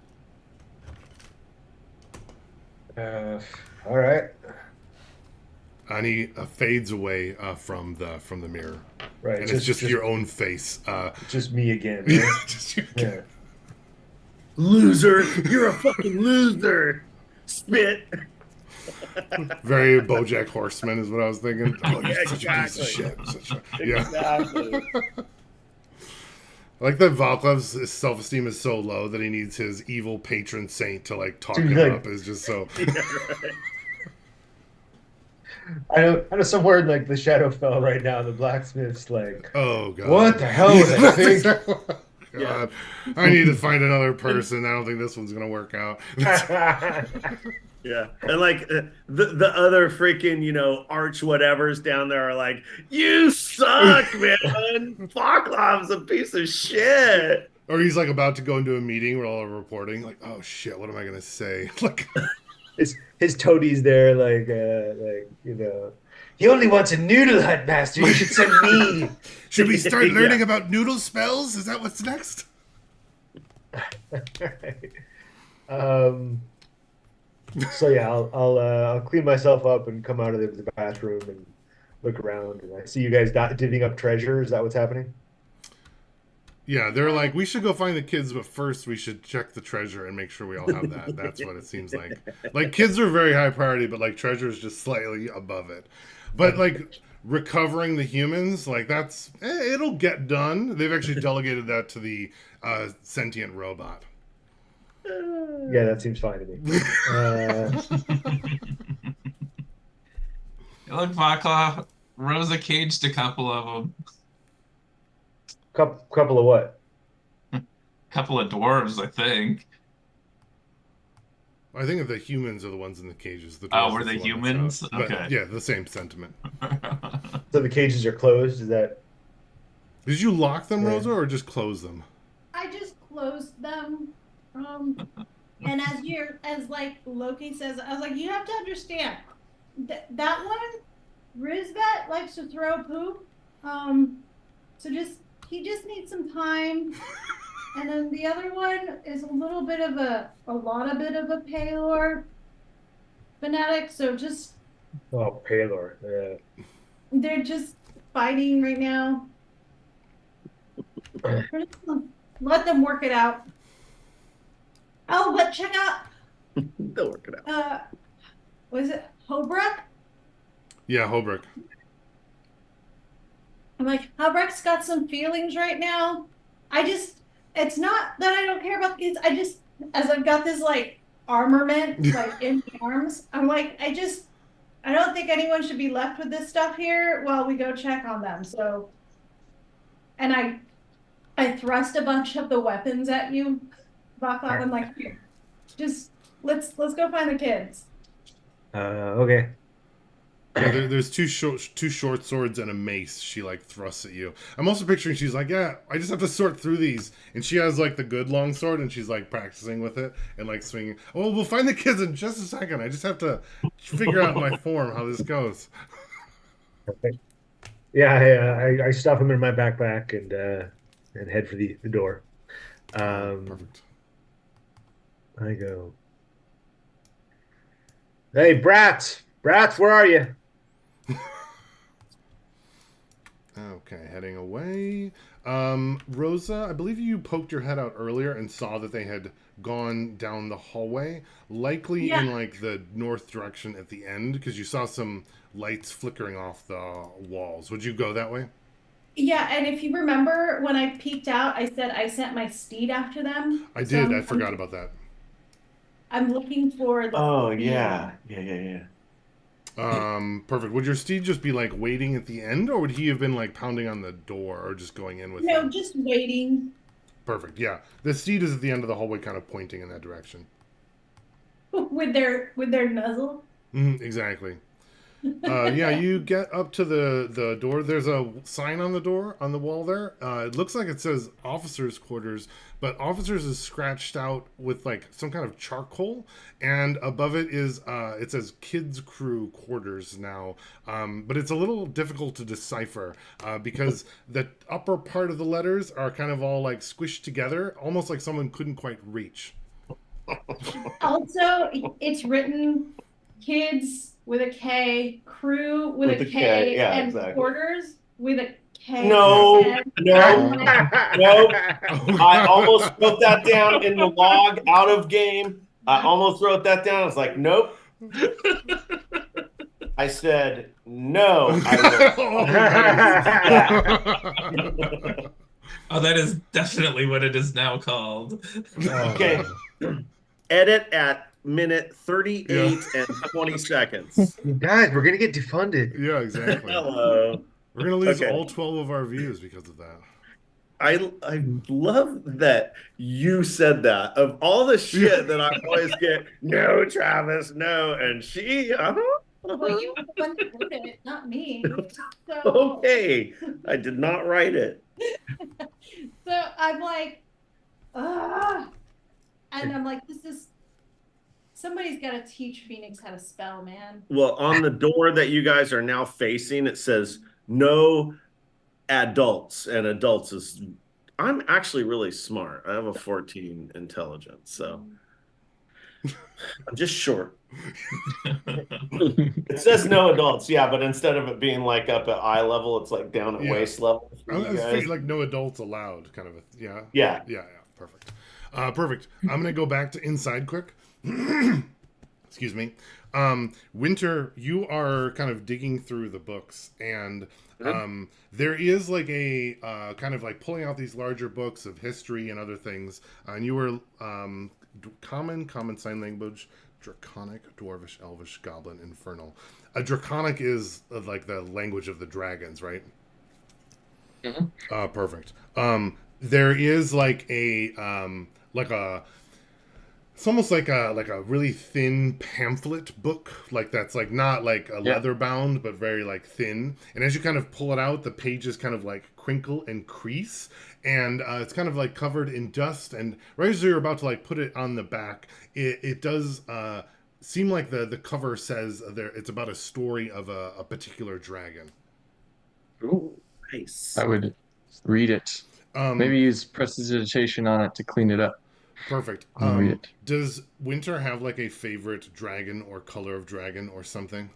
All right. Ani fades away from the mirror, Right. and it's just your own face. Just me again. Right? Just you. Yeah. Loser. You're a fucking loser. Spit. Very BoJack Horseman is what I was thinking. Oh, you're such a piece of Exactly. shit. Yeah. Exactly. I like that Vaclav's self-esteem is so low that he needs his evil patron saint to like talk Dude, him like- up. Is just so. Yeah, right. I know somewhere in like the Shadowfell right now, the blacksmith's like, Oh god. what the hell would I think? God. I need to find another person. I don't think this one's gonna work out. Yeah, and like the other freaking arch whatevers down there are like, you suck, man. Vaclav's a piece of shit. Or he's like about to go into a meeting where all are reporting, like, oh shit, what am I gonna say? Like, his toadie's there, he only wants a noodle hut, master. You should send me. should we start Yeah. learning about noodle spells? Is that what's next? So yeah, I'll clean myself up and come out of the bathroom and look around. And I see you guys divvying up treasure. Is that what's happening? Yeah, they're like, we should go find the kids, but first we should check the treasure and make sure we all have that. That's what it seems like. Like, kids are very high priority, but like treasure is just slightly above it. But like recovering the humans, like it'll get done. They've actually delegated that to the sentient robot. Yeah, that seems fine to me. Look, Vaclav, Rosa caged a couple of them. Couple of what? Couple of dwarves, I think. I think the humans are the ones in the cages. The Oh, dwarves were is they the one that's humans? out. But Okay. yeah, the same sentiment. So the cages are closed. Is that? Did you lock them, Yeah. Rosa, or just close them? I just closed them. And as like Loki says, I was like, you have to understand that one, Rizvet likes to throw poop. So he just needs some time. And then the other one is a little bit of a bit of a Paylor fanatic. So just Oh, Paylor. Yeah. they're just fighting right now. We're just gonna let them work it out. Oh, but check out They'll work it out. was it Hobrook? Yeah, Holbrook. I'm like, Hobrook's got some feelings right now. It's not that I don't care about the kids. As I've got this like armament like in my arms, I'm like, I don't think anyone should be left with this stuff here while we go check on them. So, and I thrust a bunch of the weapons at you, Vaclav. I'm like, here, just let's go find the kids. Okay. Yeah, there's two short swords and a mace. She like thrusts at you. I'm also picturing she's like, yeah, I just have to sort through these, and she has like the good long sword, and she's like practicing with it and like swinging. Oh, we'll find the kids in just a second. I just have to figure out my form how this goes. Yeah, I stuff them in my backpack and head for the door. Perfect. I go. Hey, brats, where are you? Okay, heading away. Rosa, I believe you poked your head out earlier and saw that they had gone down the hallway, likely in like the north direction at the end, because you saw some lights flickering off the walls. Would you go that way? Yeah, and if you remember when I peeked out, I said I sent my steed after them. I So did. I forgot about that. I'm looking for the. Oh yeah. Perfect. Would your steed just be like waiting at the end, or would he have been like pounding on the door, or just going in with No, them? just waiting. Perfect. Yeah, the steed is at the end of the hallway, kind of pointing in that direction. with their nuzzle. Exactly. Yeah, you get up to the door. There's a sign on the door on the wall there. It looks like it says officers' quarters, but officers is scratched out with like some kind of charcoal, and above it is it says kids crew quarters now. But it's a little difficult to decipher because the upper part of the letters are kind of all like squished together, almost like someone couldn't quite reach. Also, it's written kids with a K, crew with a K, yeah, and exactly. quarters with a K. No, and- no. Nope. Oh, I almost wrote that down in the log out of game. I almost wrote that down. I was like, nope. I said no. Oh, that is definitely what it is now called. Okay. Edit at minute 38 and 20 seconds. You guys, we're gonna get defunded. Yeah, exactly. Hello. We're gonna lose Okay. all 12 of our views because of that. I love that you said that. Of all the shit that I always get, no, Travis, no, and she, Well, you were the one that wrote it, not me. So, okay, I did not write it. so I'm like, ah, and I'm like, somebody's got to teach Phoenix how to spell, man. Well, on the door that you guys are now facing, it says no adults, and adults is. I'm actually really smart. I have a 14 intelligence, so I'm just short. It says no adults, yeah, but instead of it being like up at eye level, it's like down at waist level. For I you was guys. thinking like no adults allowed, kind of a Yeah. yeah, perfect. Perfect. I'm gonna go back to inside quick. Excuse me. Winter, you are kind of digging through the books, and there is like a kind of like pulling out these larger books of history and other things, and you were common sign language, draconic, dwarvish, elvish, goblin, infernal. A draconic is like the language of the dragons, right? Mhm. Perfect. There is like a It's almost like a really thin pamphlet book, like that's like not like a Yeah. leather bound, but very like thin. And as you kind of pull it out, the pages kind of like crinkle and crease, and it's kind of like covered in dust. And right as you're about to like put it on the back, it does seem like the cover says there it's about a story of a particular dragon. Ooh, nice. I would read it. Um, Maybe use prestidigitation on it to clean it up Perfect. and read it. Does Winter have like a favorite dragon or color of dragon or something?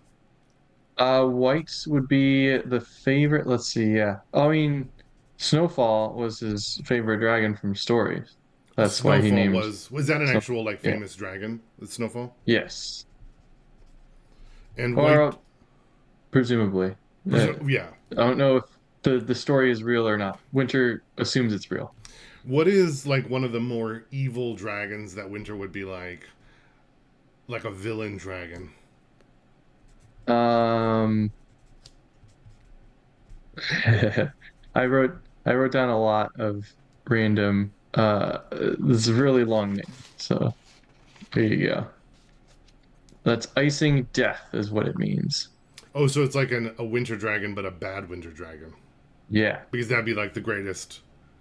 White would be the favorite. Let's see, yeah. I mean, Snowfall was his favorite dragon from stories. That's why he Snowfall named. was that an So, actual like yeah. famous dragon? The Snowfall Yes. and Or white. presumably. Uh, Yeah. I don't know if the story is real or not. Winter assumes it's real. What is like one of the more evil dragons that Winter would be like a villain dragon? Um, I wrote down a lot of random. This is a really long name, so there you go. That's icing death is what it means. Oh, so it's like a winter dragon, but a bad winter dragon. Yeah. Because that'd be like the greatest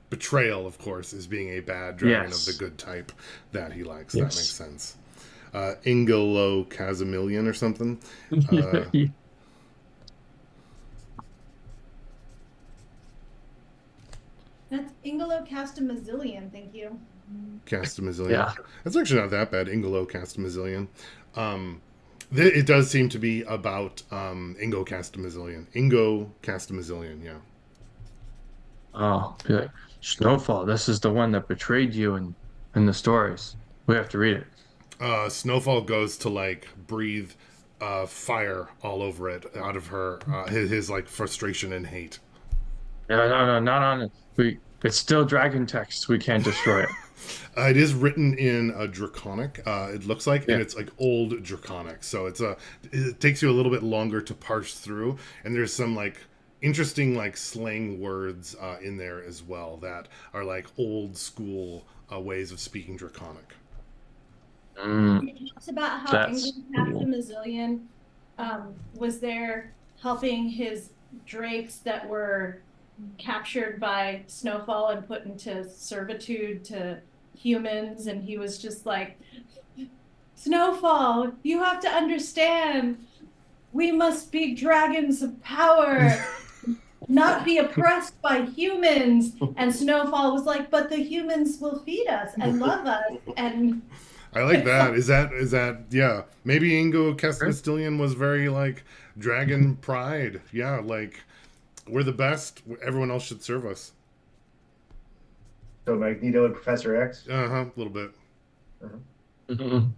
betrayal, of course, is being a bad dragon of the Yes. good type that he likes. Yes. That makes sense. Ingelo Casamillion or something. Uh, That's Ingelo Castamazillion, thank you. Castamazillion. Yeah. That's actually not that bad. Ingelo Castamazillion. It does seem to be about Ingo Castamazillion. Ingo Castamazillion, yeah. Oh, be like, Snowfall, this is the one that betrayed you in the stories. We have to read it. Snowfall goes to like breathe fire all over it out of her his like frustration and hate. No, no, no, not on it. It's still dragon text. We can't destroy it. It is written in a draconic. It looks like, Yeah. and it's like old draconic. So it takes you a little bit longer to parse through, and there's some like interesting like slang words in there as well that are like old school ways of speaking draconic. Mm, It talks about how that's Ingelo cool. Castamazillion was there helping his drakes that were captured by Snowfall and put into servitude to humans, and he was just like, Snowfall, you have to understand, we must be dragons of power, not be oppressed by humans. And Snowfall was like, but the humans will feed us and love us. And I like that. Is that yeah? Maybe Ingo Castamillion was very like dragon pride. Yeah, like we're the best. Everyone else should serve us. So Magneto and Professor X. A little bit. Mhm.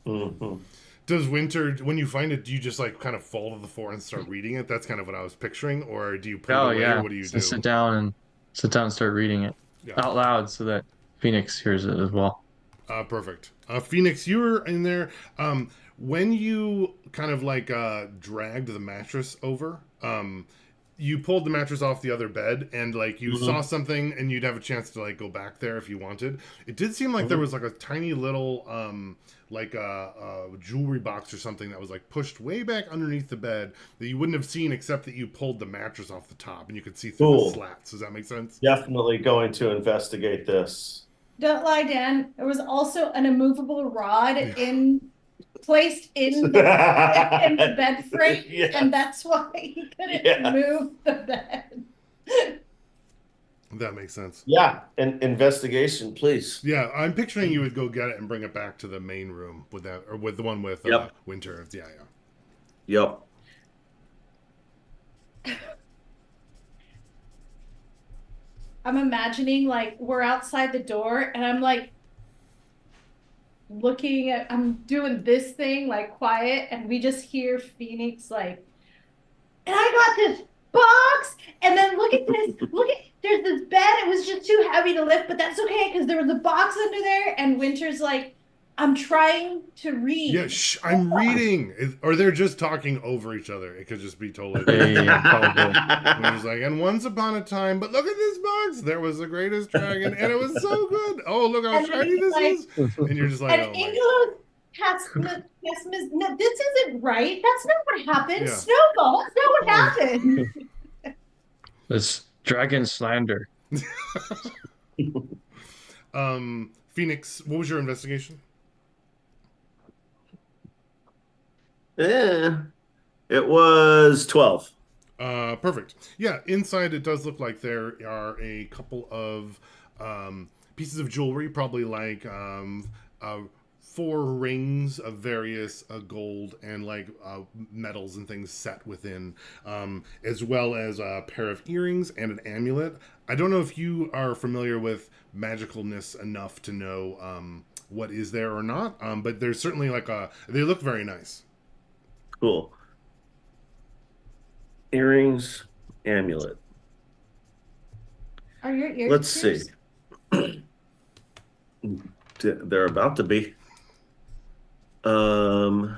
Mhm. Does Winter, when you find it, do you just like kind of fall to the floor and start reading it? That's kind of what I was picturing, or do you put Oh it away, yeah. or what do you So do? sit down and start reading it Yeah, out loud so that Phoenix hears it as well. perfect. Phoenix, you were in there. When you kind of like dragged the mattress over, you pulled the mattress off the other bed and like you saw something and you'd have a chance to like go back there if you wanted. It did seem like there was like a tiny little like a jewelry box or something that was like pushed way back underneath the bed that you wouldn't have seen except that you pulled the mattress off the top and you could see through Cool. the slats. Does that make sense? Definitely going to investigate this. don't lie, Dan. There was also an immovable rod placed in the bed frame, Yeah. and that's why he couldn't Yeah. move the bed. That makes sense. Yeah, an investigation, please. Yeah, I'm picturing you would go get it and bring it back to the main room with that, or with the one with Yep. Winter. Yeah, yeah. Yep. I'm imagining like we're outside the door, and I'm like looking at, I'm doing this thing like quiet, and we just hear Phoenix like, and I got this box, and then look at this, there's this bed. It was just too heavy to lift, but that's okay because there was a box under there. And Winter's like, I'm trying to read. Yeah, I'm reading. Or they're just talking over each other. It could just be totally. Yeah, probably. And he's like, and once upon a time, but look at this box. There was the greatest dragon, and it was so good. Oh, look how And shiny this like- is. And you're just like, And oh my. Angelo no, this isn't right. That's not what happened. Yeah. Snowball, that's not what happened. It's dragon slander. Phoenix, what was your investigation? It was 12. Perfect. Yeah, inside it does look like there are a couple of pieces of jewelry, probably like 4 rings of various gold and like metals and things set within, as well as a pair of earrings and an amulet. I don't know if you are familiar with magicalness enough to know what is there or not, but there's certainly like they look very nice. Cool. Earrings, amulet. Are your ears Let's see. pierced? They're about to be. My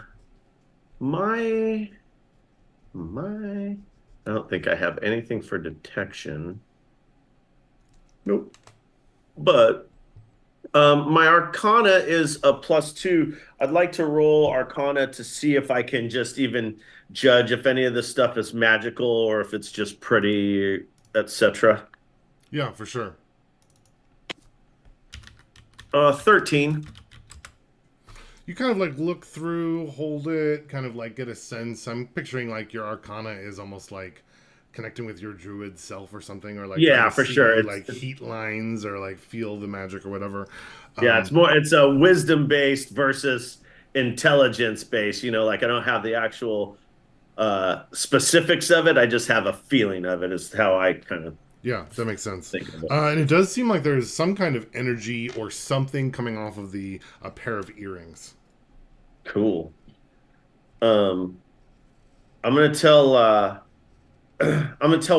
I don't think I have anything for detection. Nope. But my Arcana is a +2. I'd like to roll Arcana to see if I can just even judge if any of this stuff is magical or if it's just pretty, etc. Yeah, for sure. 13. You kind of like look through, hold it, kind of like get a sense. I'm picturing like your Arcana is almost like connecting with your druid self or something, or like Yeah, trying to for see, sure. like heat lines or like feel the magic or whatever. Yeah, it's a wisdom based versus intelligence based. Like I don't have the actual specifics of it. I just have a feeling of it. Is how I kind of Yeah, that makes sense. think of it. And it does seem like there's some kind of energy or something coming off of the a pair of earrings. Cool. I'm gonna tell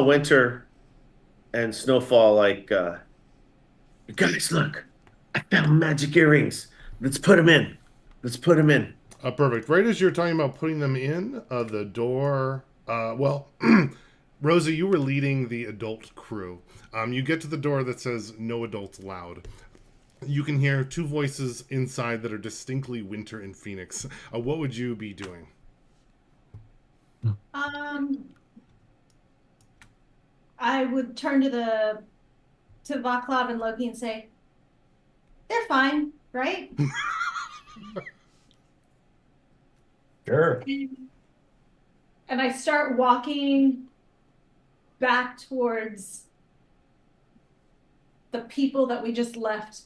Winter and Snowfall like, guys, look, I found magic earrings. Let's put them in. Perfect. Right as you're talking about putting them in, the door. Well, Rosa, you were leading the adult crew. You get to the door that says "No adults allowed." You can hear 2 voices inside that are distinctly Winter and Phoenix. What would you be doing? I would turn to Vaclav and Loki and say, "They're fine, right?" Sure. And I start walking back towards the people that we just left.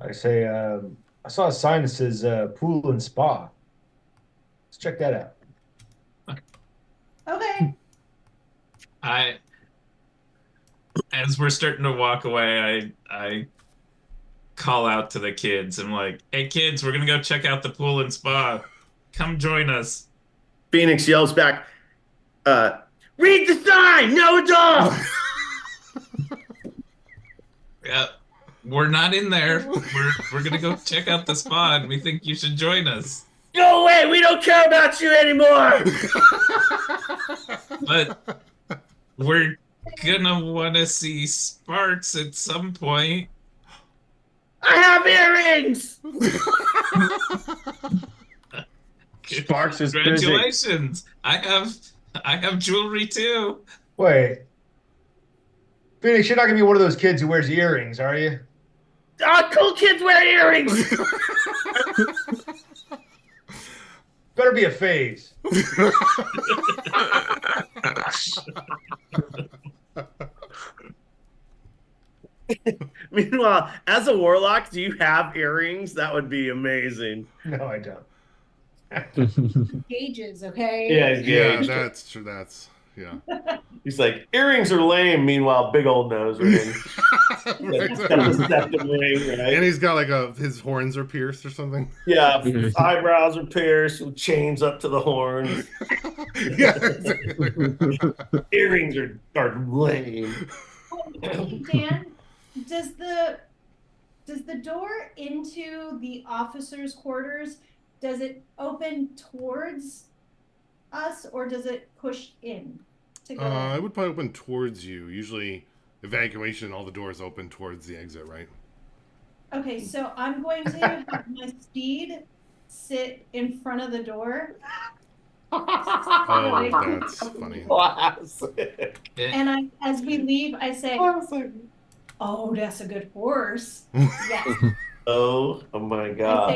I say, I saw a sign that says pool and spa. Let's check that out. Okay. As we're starting to walk away, I call out to the kids. I'm like, "Hey kids, we're gonna go check out the pool and spa. Come join us." Phoenix yells back, "Read the sign, no adults!" Yeah, we're not in there. We're gonna go check out the spa, and we think you should join us. Go away, we don't care about you anymore. But we're gonna want to see Sparks at some point. I have earrings. Sparks is busy. Congratulations! I have jewelry too. Wait. Phoenix, you're not gonna be one of those kids who wears earrings, are you? Cool kids wear earrings. Better be a phase. Meanwhile, as a warlock, do you have earrings? That would be amazing. No, I don't. Gauges, okay? Yeah, that's true. That's yeah. He's like, earrings are lame. Meanwhile, big old nose ring. Right. Deceptive ring, right? And he's got like his horns are pierced or something. Yeah, his eyebrows are pierced with chains up to the horns. Yeah, exactly. Earrings are lame. Dan, does the Does the door into the officers' quarters, does it open towards us or does it push in to go It in? would probably open towards you. Usually, evacuation, all the doors open towards the exit, right? Okay, so I'm going to have my steed sit in front of the door. Oh, that's funny. Classic. And as we leave, I say, "Oh, that's a good horse." Yes, Oh my I God.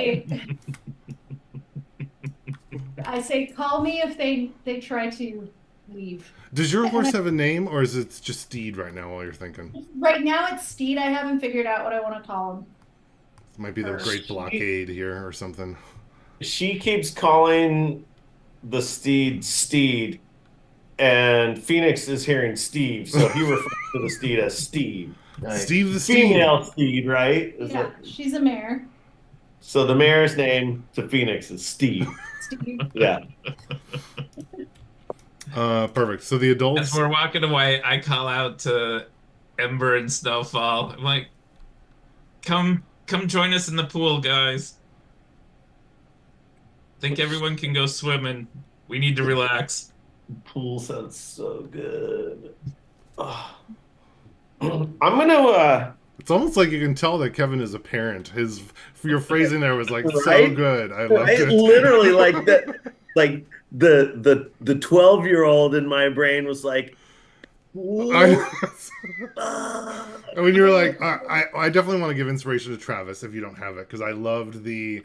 say, call me if they try to leave. Does your And horse have a name, or is it just Steed right now while you're thinking? right now it's Steed. I haven't figured out what I want to call him. This might be the Or Great Blockade here or something. She keeps calling the steed Steed, and Phoenix is hearing Steve, so he refers to the steed as Steve. Nice. Steve the Steed. Female steed, right? yeah, she's a mare. So the mare's name to Phoenix is Steve. Steve. Yeah. Perfect. So the adults. As we're walking away, I call out to Ember and Snowfall. I'm like, come join us in the pool, guys. Think everyone can go swimming. We need to relax. Pool sounds so good. Oh. I'm gonna It's almost like you can tell that Kevin is a parent. Your phrasing there was like so Right? good. I loved right? it. Literally like that, like the 12-year-old in my brain was like, I, "Ah." and when you're like, I definitely want to give inspiration to Travis if you don't have it because I loved the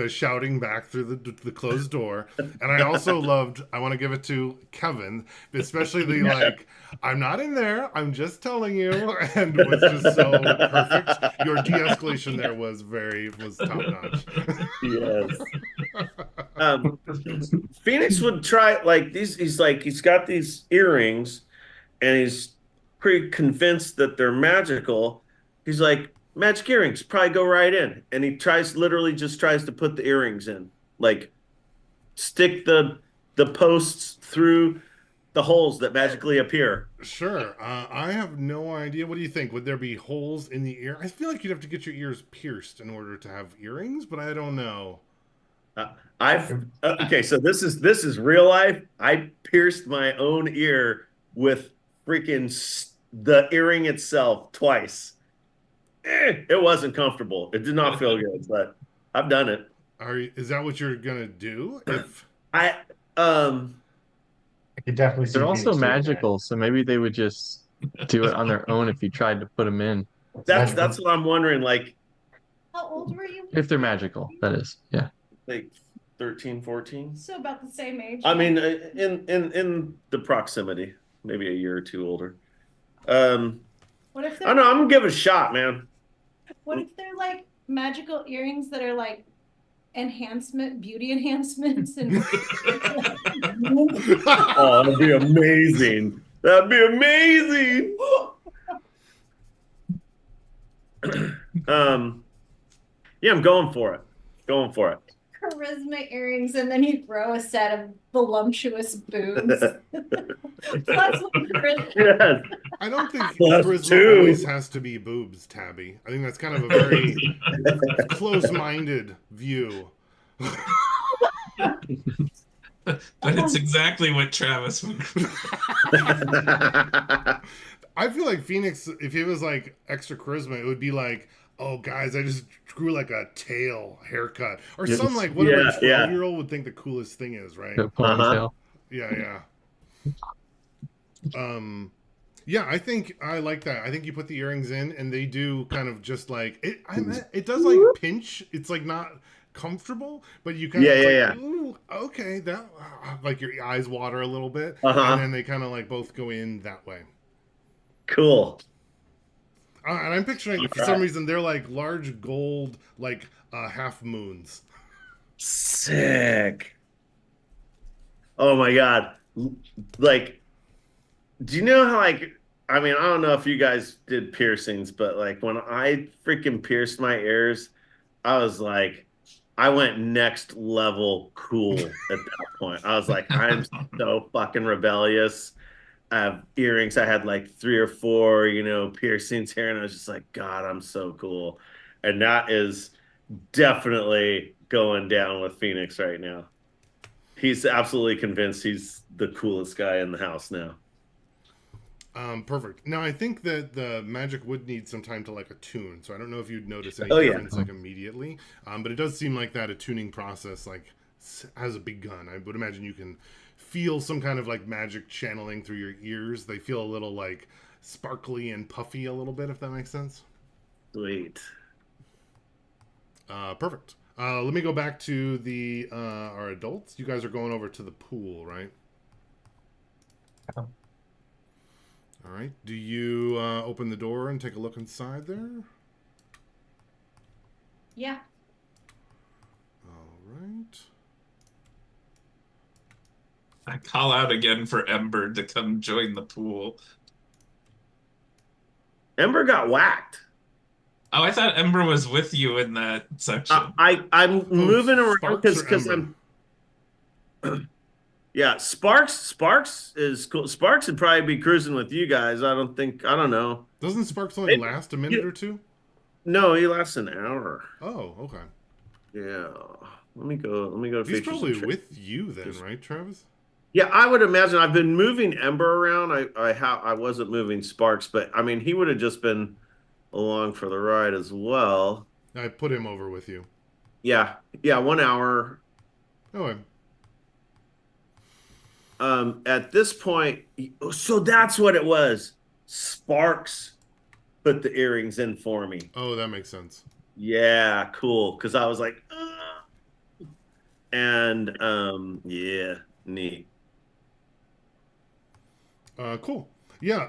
shouting back through the closed door, and I also loved. I want to give it to Kevin, especially the like. I'm not in there. I'm just telling you, and was just so perfect. Your de-escalation there was top notch. Yes. Phoenix would try like these. He's got these earrings, and he's pretty convinced that they're magical. He's like, magic earrings probably go right in, and he literally just tries to put the earrings in, like stick the posts through the holes that magically appear. Sure. I have no idea. What do you think? Would there be holes in the ear? I feel like you'd have to get your ears pierced in order to have earrings, but I don't know. Okay, so this is real life. I pierced my own ear with freaking the earring itself twice. It wasn't comfortable. It did not feel good, but I've done it. Is that what you're gonna do? If I um I could definitely see They're also Phoenix doing that. magical, so maybe they would just do it on their own if you tried to put them in. that's what I'm wondering. Like How old were you? If they're magical, that is. Yeah. 13, 14. So about the same age. I mean, in the proximity, maybe a year or two older. What if I they're don't know. I'm gonna give it a shot, man. what if they're like magical earrings that are like beauty enhancements and Oh, that'd be amazing. That'd be amazing. Yeah, I'm going for it. Going for it. charisma earrings, and then you throw a set of voluptuous boobs. Plus charisma. Yes. I don't think Plus charisma two. always has to be boobs, Tabby. I think that's kind of a very close-minded view. But it's exactly what Travis would. I feel like Phoenix, if it was like extra charisma, it would be like, oh, guys, I just grew like a tail haircut. Or some like whatever Yeah, yeah. 12-year-old would think the coolest thing is, right? The ponytail. Yeah. Yeah, I think I like that. I think you put the earrings in and they do kind of just like it. It does like pinch. It's like not comfortable, but you kind of Yeah. ooh, okay, that like your eyes water a little bit, Uh-huh. and then they kind of like both go in that way. Cool. And I'm picturing for some reason they're like large gold like half moons. Sick. Oh my God. Like, do you know how I mean, I don't know if you guys did piercings, but like when I freaking pierced my ears, I was like, I went next level cool at that point. I was like, I'm so fucking rebellious. I have earrings. I had like 3 or 4, piercings here, and I was just like, God, I'm so cool. And that is definitely going down with Phoenix right now. He's absolutely convinced he's the coolest guy in the house now. Perfect. Now I think that the magic would need some time to like attune, so I don't know if you'd notice any Oh yeah. difference like immediately. But it does seem like that attuning process like has begun. I would imagine you can feel some kind of like magic channeling through your ears. They feel a little like sparkly and puffy a little bit, if that makes sense. Sweet. Perfect. Let me go back to the our adults. You guys are going over to the pool, right? All right. Do you open the door and take a look inside there? Yeah. All right. I call out again for Ember to come join the pool. Ember got whacked. Oh, I thought Ember was with you in that section. I'm moving around Sparks or because Ember? I'm yeah, Sparks is cool. Sparks would probably be cruising with you guys. I don't know. Doesn't Sparks only Maybe- last a minute or two? No, he lasts an hour. Oh, okay. Yeah. Let me go to He's features probably and with you then, Just- right, Travis? Yeah, I would imagine. I've been moving Ember around. I wasn't moving Sparks, but I mean he would have just been along for the ride as well. I put him over with you. Yeah. Yeah, 1 hour. Okay. At this point, so that's what it was. Sparks put the earrings in for me. Oh, that makes sense. Yeah, cool. Because I was like, and yeah, neat. Cool. Yeah,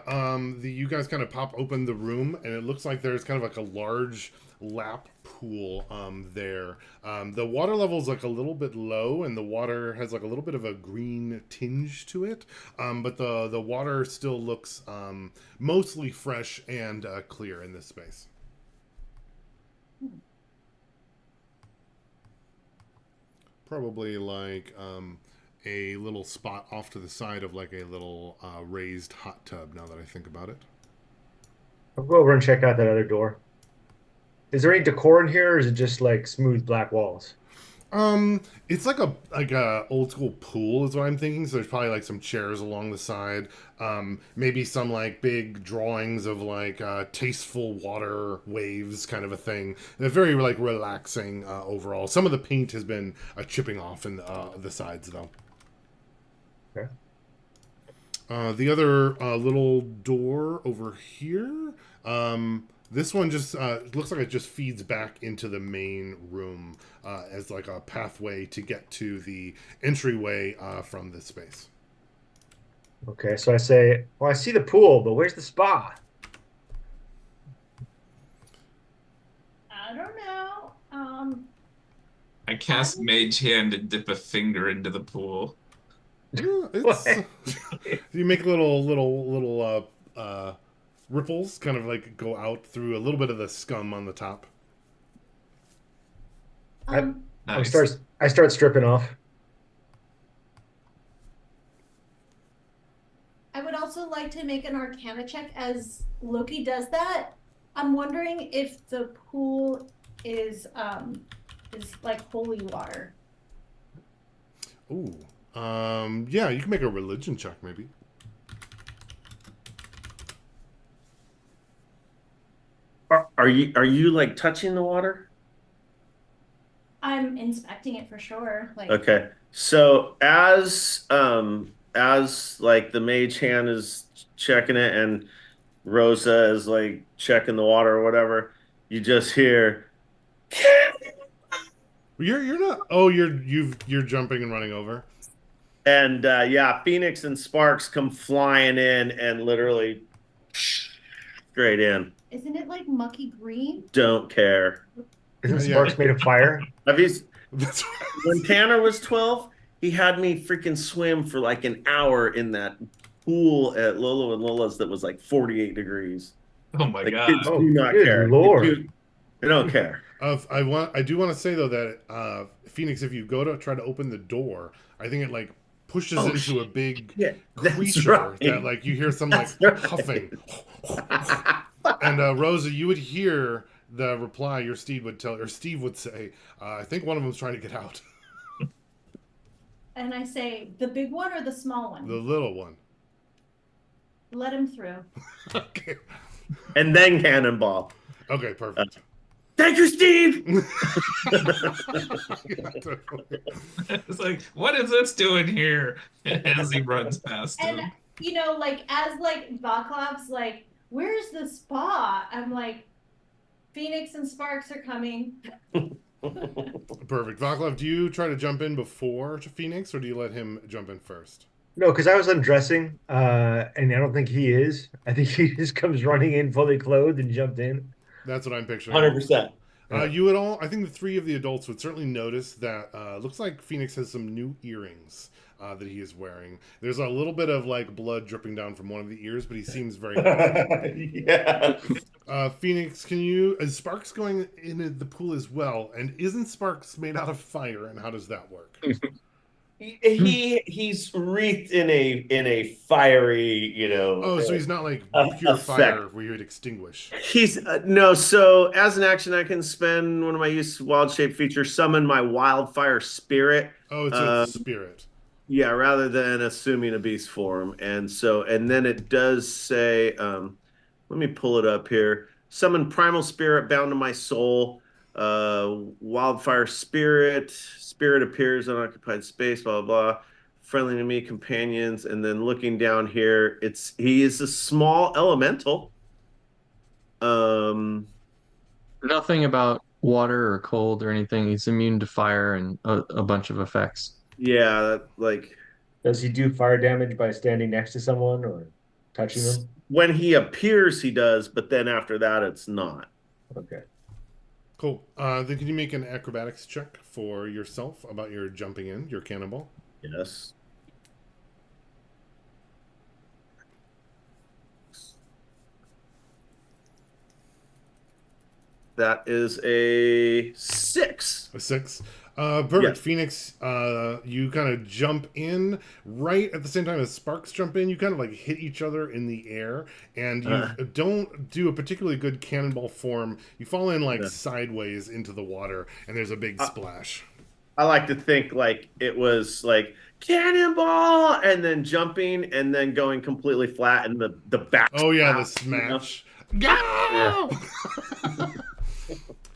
you guys kind of pop open the room, and it looks like there's kind of like a large lap pool there. The water level is like a little bit low, and the water has like a little bit of a green tinge to it, but the water still looks mostly fresh and clear in this space. Probably like a little spot off to the side of like a little raised hot tub, now that I think about it. I'll go over and check out that other door. Is there any decor in here, or is it just like smooth black walls? It's like a old school pool is what I'm thinking. So there's probably like some chairs along the side. Maybe some like big drawings of like tasteful water waves kind of a thing. They're very like relaxing overall. Some of the paint has been chipping off in the sides though. Okay. The other little door over here. This one just looks like it just feeds back into the main room as like a pathway to get to the entryway from this space. Okay, so I say, well, I see the pool, but where's the spa? I don't know. I cast Mage Hand and dip a finger into the pool. Yeah, it's, you make little ripples kind of like go out through a little bit of the scum on the top. Nice. I start stripping off. I would also like to make an Arcana check as Loki does that. I'm wondering if the pool is like holy water. Ooh. Yeah, you can make a religion check maybe. Are you like touching the water? I'm inspecting it for sure. Like Okay. So as like the mage hand is checking it and Rosa is like checking the water or whatever, you just hear You're not. Oh, you're jumping and running over. and yeah, Phoenix and Sparks come flying in and literally straight in. isn't it like mucky green? Don't care. Isn't Yeah. Sparks made of fire? Have you That's when Tanner was 12, he had me freaking swim for like an hour in that pool at Lolo and Lola's that was like 48 degrees. Oh my Like, god. kids Oh, do not good care. Lord. They don't care. I do want to say though that Phoenix, if you go to try to open the door, I think it like pushes Oh, into a big Yeah, that's creature right. that like you hear some like That's right. huffing. And Rosa, you would hear the reply, your Steve would tell, or Steve would say, I think one of them's trying to get out. And I say, the big one or the small one? The little one. Let him through. Okay. And then cannonball. Okay, perfect. Thank you, Steve. Yeah, totally. It's like, what is this doing here? As he runs past And him. like as like Vaclav's like, where's the spa? I'm like, Phoenix and Sparks are coming. Perfect. Vaclav, do you try to jump in before Phoenix, or do you let him jump in first? No, because I was undressing, and I don't think he is. I think he just comes running in fully clothed and jumped in. That's what I'm picturing. 100%. You would all, I think the three of the adults would certainly notice that looks like Phoenix has some new earrings that he is wearing. There's a little bit of like blood dripping down from one of the ears, but he seems very happy. Yeah. Phoenix, is Sparks going into the pool as well? And isn't Sparks made out of fire? And how does that work? He's wreathed in a fiery, Oh, so he's not like pure effect. fire where you would extinguish. He's no. So as an action, I can spend one of my use wild shape features, summon my wildfire spirit. Oh, it's a spirit. Yeah, rather than assuming a beast form. And then it does say, let me pull it up here. Summon primal spirit bound to my soul. Wildfire spirit. Spirit appears on occupied space, blah, blah, blah. Friendly to me, companions. And then looking down here, he is a small elemental. Nothing about water or cold or anything. He's immune to fire and a bunch of effects. Yeah, Does he do fire damage by standing next to someone or touching them? when he appears, he does, but then after that, it's not. Okay. Cool. Then can you make an acrobatics check for yourself about your jumping in, your cannonball? Yes. That is a 6. A 6. Perfect. Yeah. Phoenix, you kind of jump in right at the same time as Sparks jump in. You kind of like hit each other in the air, and you don't do a particularly good cannonball form. You fall in like sideways into the water, and there's a big splash. I like to think like it was like cannonball and then jumping and then going completely flat and the back. Oh yeah, the smash. Go!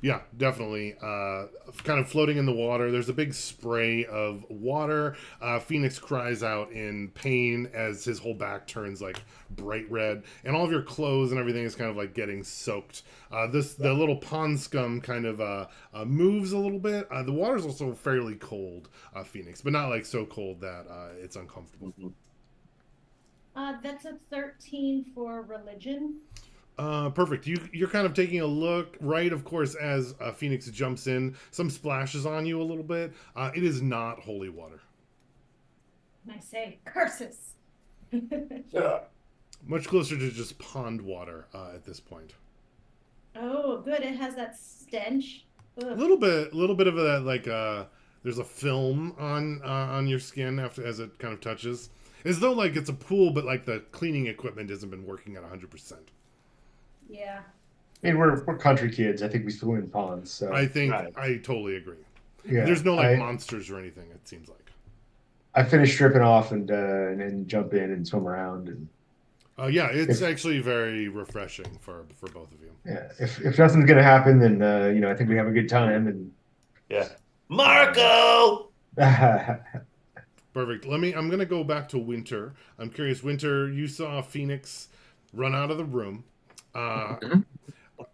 Yeah, definitely. Kind of floating in the water. There's a big spray of water. Phoenix cries out in pain as his whole back turns like bright red, and all of your clothes and everything is kind of like getting soaked. The little pond scum kind of moves a little bit. The water's also fairly cold, Phoenix, but not like so cold that it's uncomfortable. That's a 13 for religion. Perfect. You're kind of taking a look, right? Of course, as Phoenix jumps in, some splashes on you a little bit. It is not holy water. And I say, curses. Much closer to just pond water at this point. Oh, good. It has that stench. A little bit of that, like there's a film on your skin as it kind of touches, as though like it's a pool, but like the cleaning equipment hasn't been working at 100%. Yeah. I mean, we're country kids. I think we swim in ponds. So I think I totally agree. yeah, There's no like monsters or anything. It seems like. I finished stripping off and then jump in and swim around and. Yeah, it's actually very refreshing for both of you. Yeah, if nothing's gonna happen, then I think we have a good time and. Yeah. Marco. Perfect. I'm gonna go back to Winter. I'm curious, Winter, you saw Phoenix run out of the room.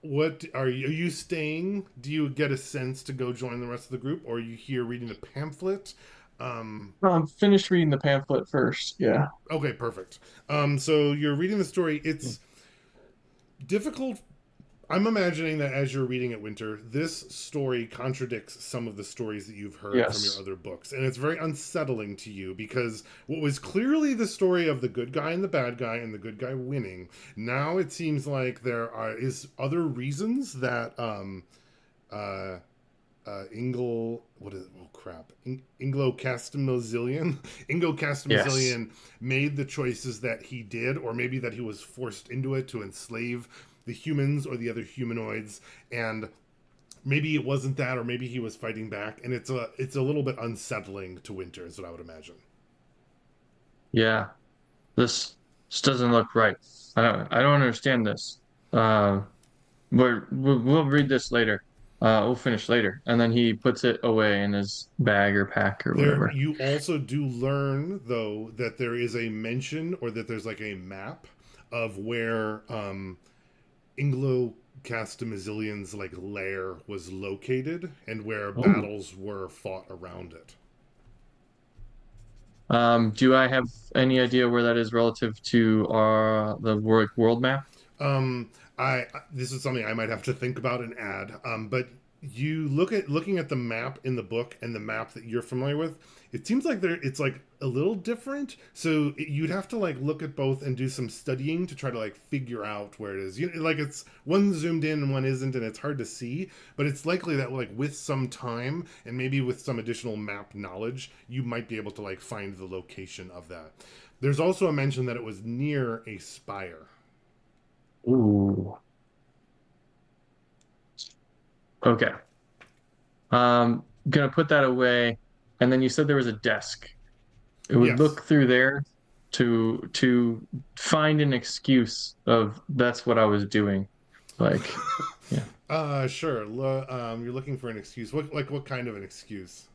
What are you staying? Do you get a sense to go join the rest of the group, or are you here reading the pamphlet? I'm finished reading the pamphlet first. Yeah. Okay, perfect. So you're reading the story. It's difficult. I'm imagining that as you're reading it, Winter, this story contradicts some of the stories that you've heard from your other books. And it's very unsettling to you because what was clearly the story of the good guy and the bad guy and the good guy winning, now it seems like there is other reasons that Ingo Castamazillion made the choices that he did, or maybe that he was forced into it to enslave the humans or the other humanoids, and maybe it wasn't that, or maybe he was fighting back, and it's a little bit unsettling to Winter, is what I would imagine. Yeah, this this doesn't look right. I don't understand this. Uh, we'll read this later. We'll finish later. And then he puts it away in his bag or pack or There, whatever. you also do learn though that there is a mention, or that there's like a map of where Inglo Castamazilian's like lair was located, and where Oh. battles were fought around it. Do I have any idea where that is relative to the world map? Um, this is something I might have to think about and add. But you looking at the map in the book and the map that you're familiar with, it seems like it's like a little different. So you'd have to like look at both and do some studying to try to like figure out where it is. Like it's one zoomed in and one isn't, and it's hard to see. But it's likely that like with some time and maybe with some additional map knowledge, you might be able to like find the location of that. There's also a mention that it was near a spire. Ooh. Okay. Gonna put that away. And then you said there was a desk. It would Yes. look through there to find an excuse of that's what I was doing. Like, yeah. Sure. You're looking for an excuse. What kind of an excuse?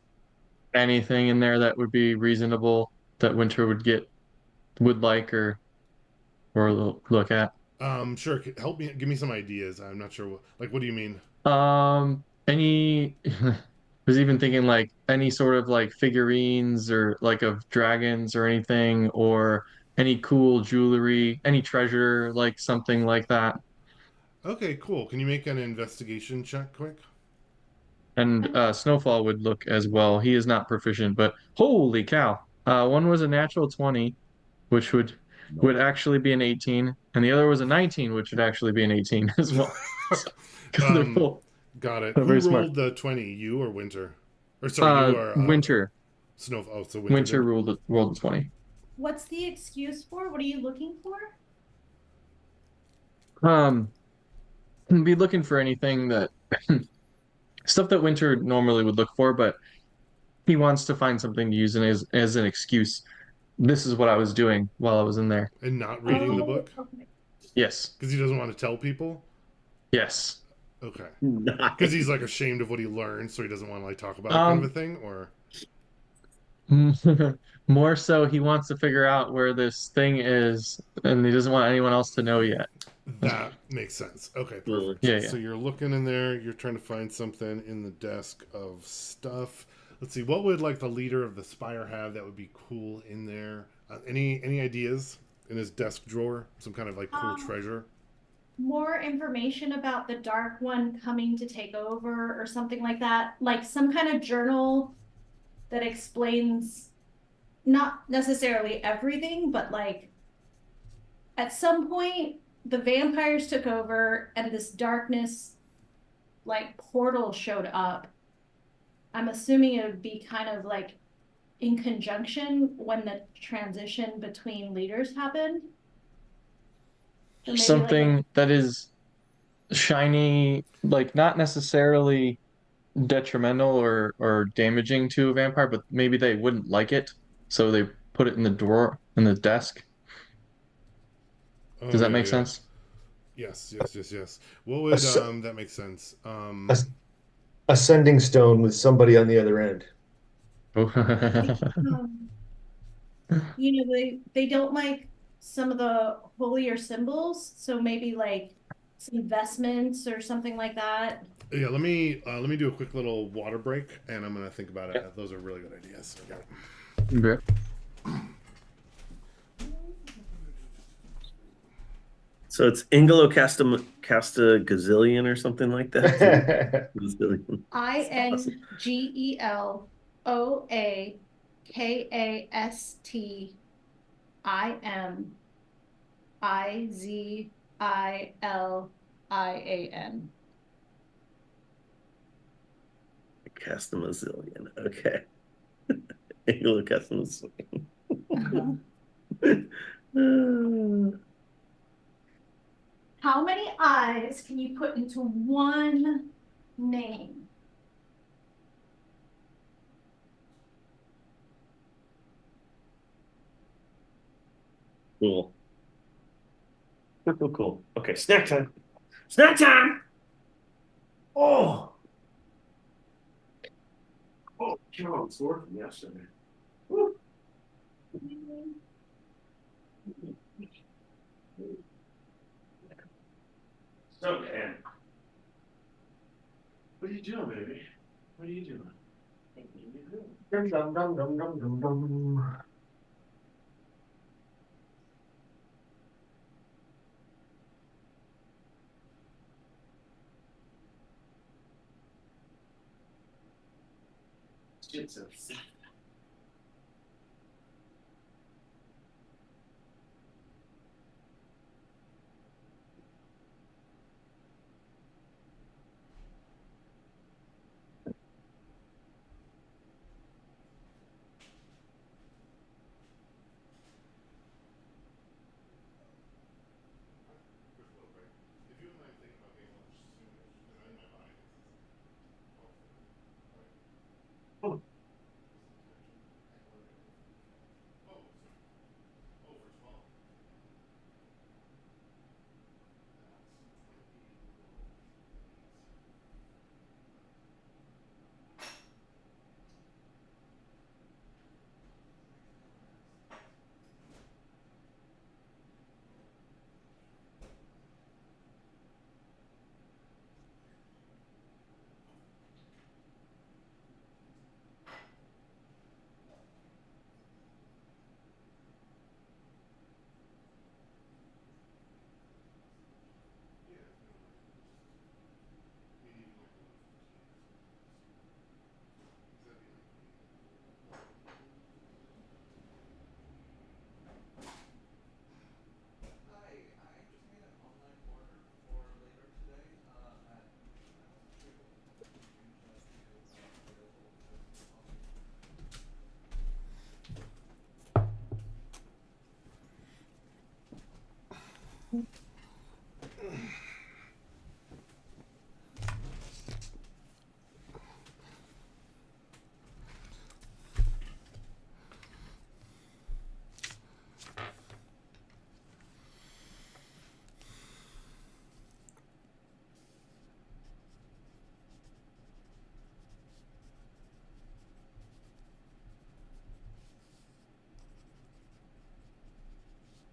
Anything in there that would be reasonable that Winter would like or look at. Sure. Help me. Give me some ideas. I'm not sure. What do you mean? Any I was even thinking like any sort of like figurines or like of dragons or anything, or any cool jewelry, any treasure, like something like that. Okay, cool. Can you make an investigation check, quick? And Snowfall would look as well. He is not proficient, but holy cow. One was a natural 20, which would actually be an 18, and the other was a 19, which would actually be an 18 as well. So, because they're um, both got it. they're Who very smart. rolled the 20? You or Winter? Or sorry, you or Winter. Snow. Oh, so Winter Winter did. rolled 20. What's the excuse for? What are you looking for? Um, be looking for anything that stuff that Winter normally would look for, but he wants to find something to use as an excuse. This is what I was doing while I was in there. And not reading the Oh, book okay. Yes. because he doesn't want to tell people. Yes. Okay. Because he's Nice. like ashamed of what he learned, so he doesn't want to like talk about it, kind of a Um, thing. Or more so he wants to figure out where this thing is, and he doesn't want anyone else to know yet. that makes sense. Okay, Mm. perfect. Yeah, So yeah. you're looking in there. You're trying to find something in the desk of stuff. Let's see. What would like the leader of the Spire have that would be cool in there? Any ideas in his desk drawer? Some kind of like cool Um, treasure. More information about the Dark One coming to take over or something like that. Like some kind of journal that explains not necessarily everything, but like at some point the vampires took over and this darkness like portal showed up. I'm assuming it would be kind of like in conjunction when the transition between leaders happened. So maybe like a Something that is shiny, like not necessarily detrimental or damaging to a vampire, but maybe they wouldn't like it, so they put it in the drawer in the desk. Does Oh that yeah, make yeah. sense? Yes. What would Ass- that make sense? ass- Ascending stone with somebody on the other end. um, they don't like some of the holier symbols, so maybe like some investments or something like that. Yeah, let me do a quick little water break, and I'm gonna think about it. Those are really good ideas. I got it. Yeah. So it's Ingelo Casta Gazillion or something like that. Gazillion. IngloKastilian. Castamazillion. Okay. Ingelo Castamazillion. How many eyes can you put into one name? Cool. Cool. Okay, snack time. Snack time. Oh, I'm sore from yesterday. Woo. So, man, what are you doing, baby? What are you doing? Dum, dum, dum, dum, dum, dum, dum. Shit's upset.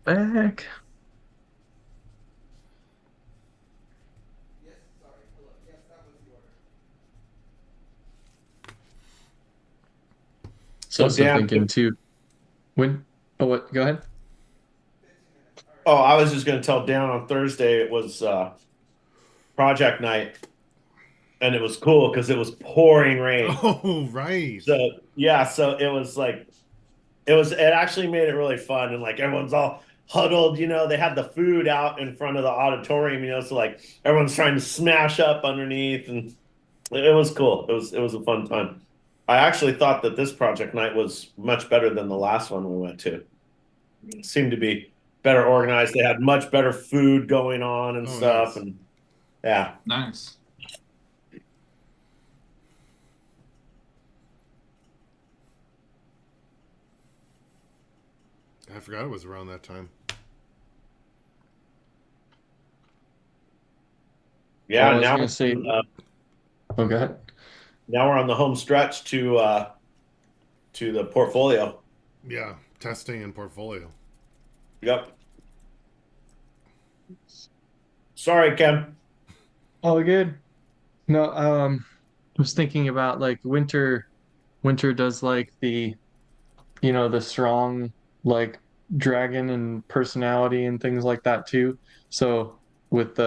Back. So, Also Dan, thinking too. When? Oh, what? Go ahead. oh, I was just going to tell Dan on Thursday it was project night, and it was cool because it was pouring rain. Oh, right. So yeah, so it was like it actually made it really fun, and like everyone's all huddled. They had the food out in front of the auditorium. So like everyone's trying to smash up underneath, and it was cool. It was a fun time. I actually thought that this project night was much better than the last one we went to. It seemed to be better organized. They had much better food going on and Oh, stuff, nice. and yeah. Nice. I forgot it was around that time. Oh, Yeah, I was now gonna say. Oh, go ahead. now we're on the home stretch to the portfolio. Yeah, testing and portfolio. Yep. Sorry, Ken. Oh, good. No, I was thinking about like winter. Winter does like the strong like dragon and personality and things like that too. So with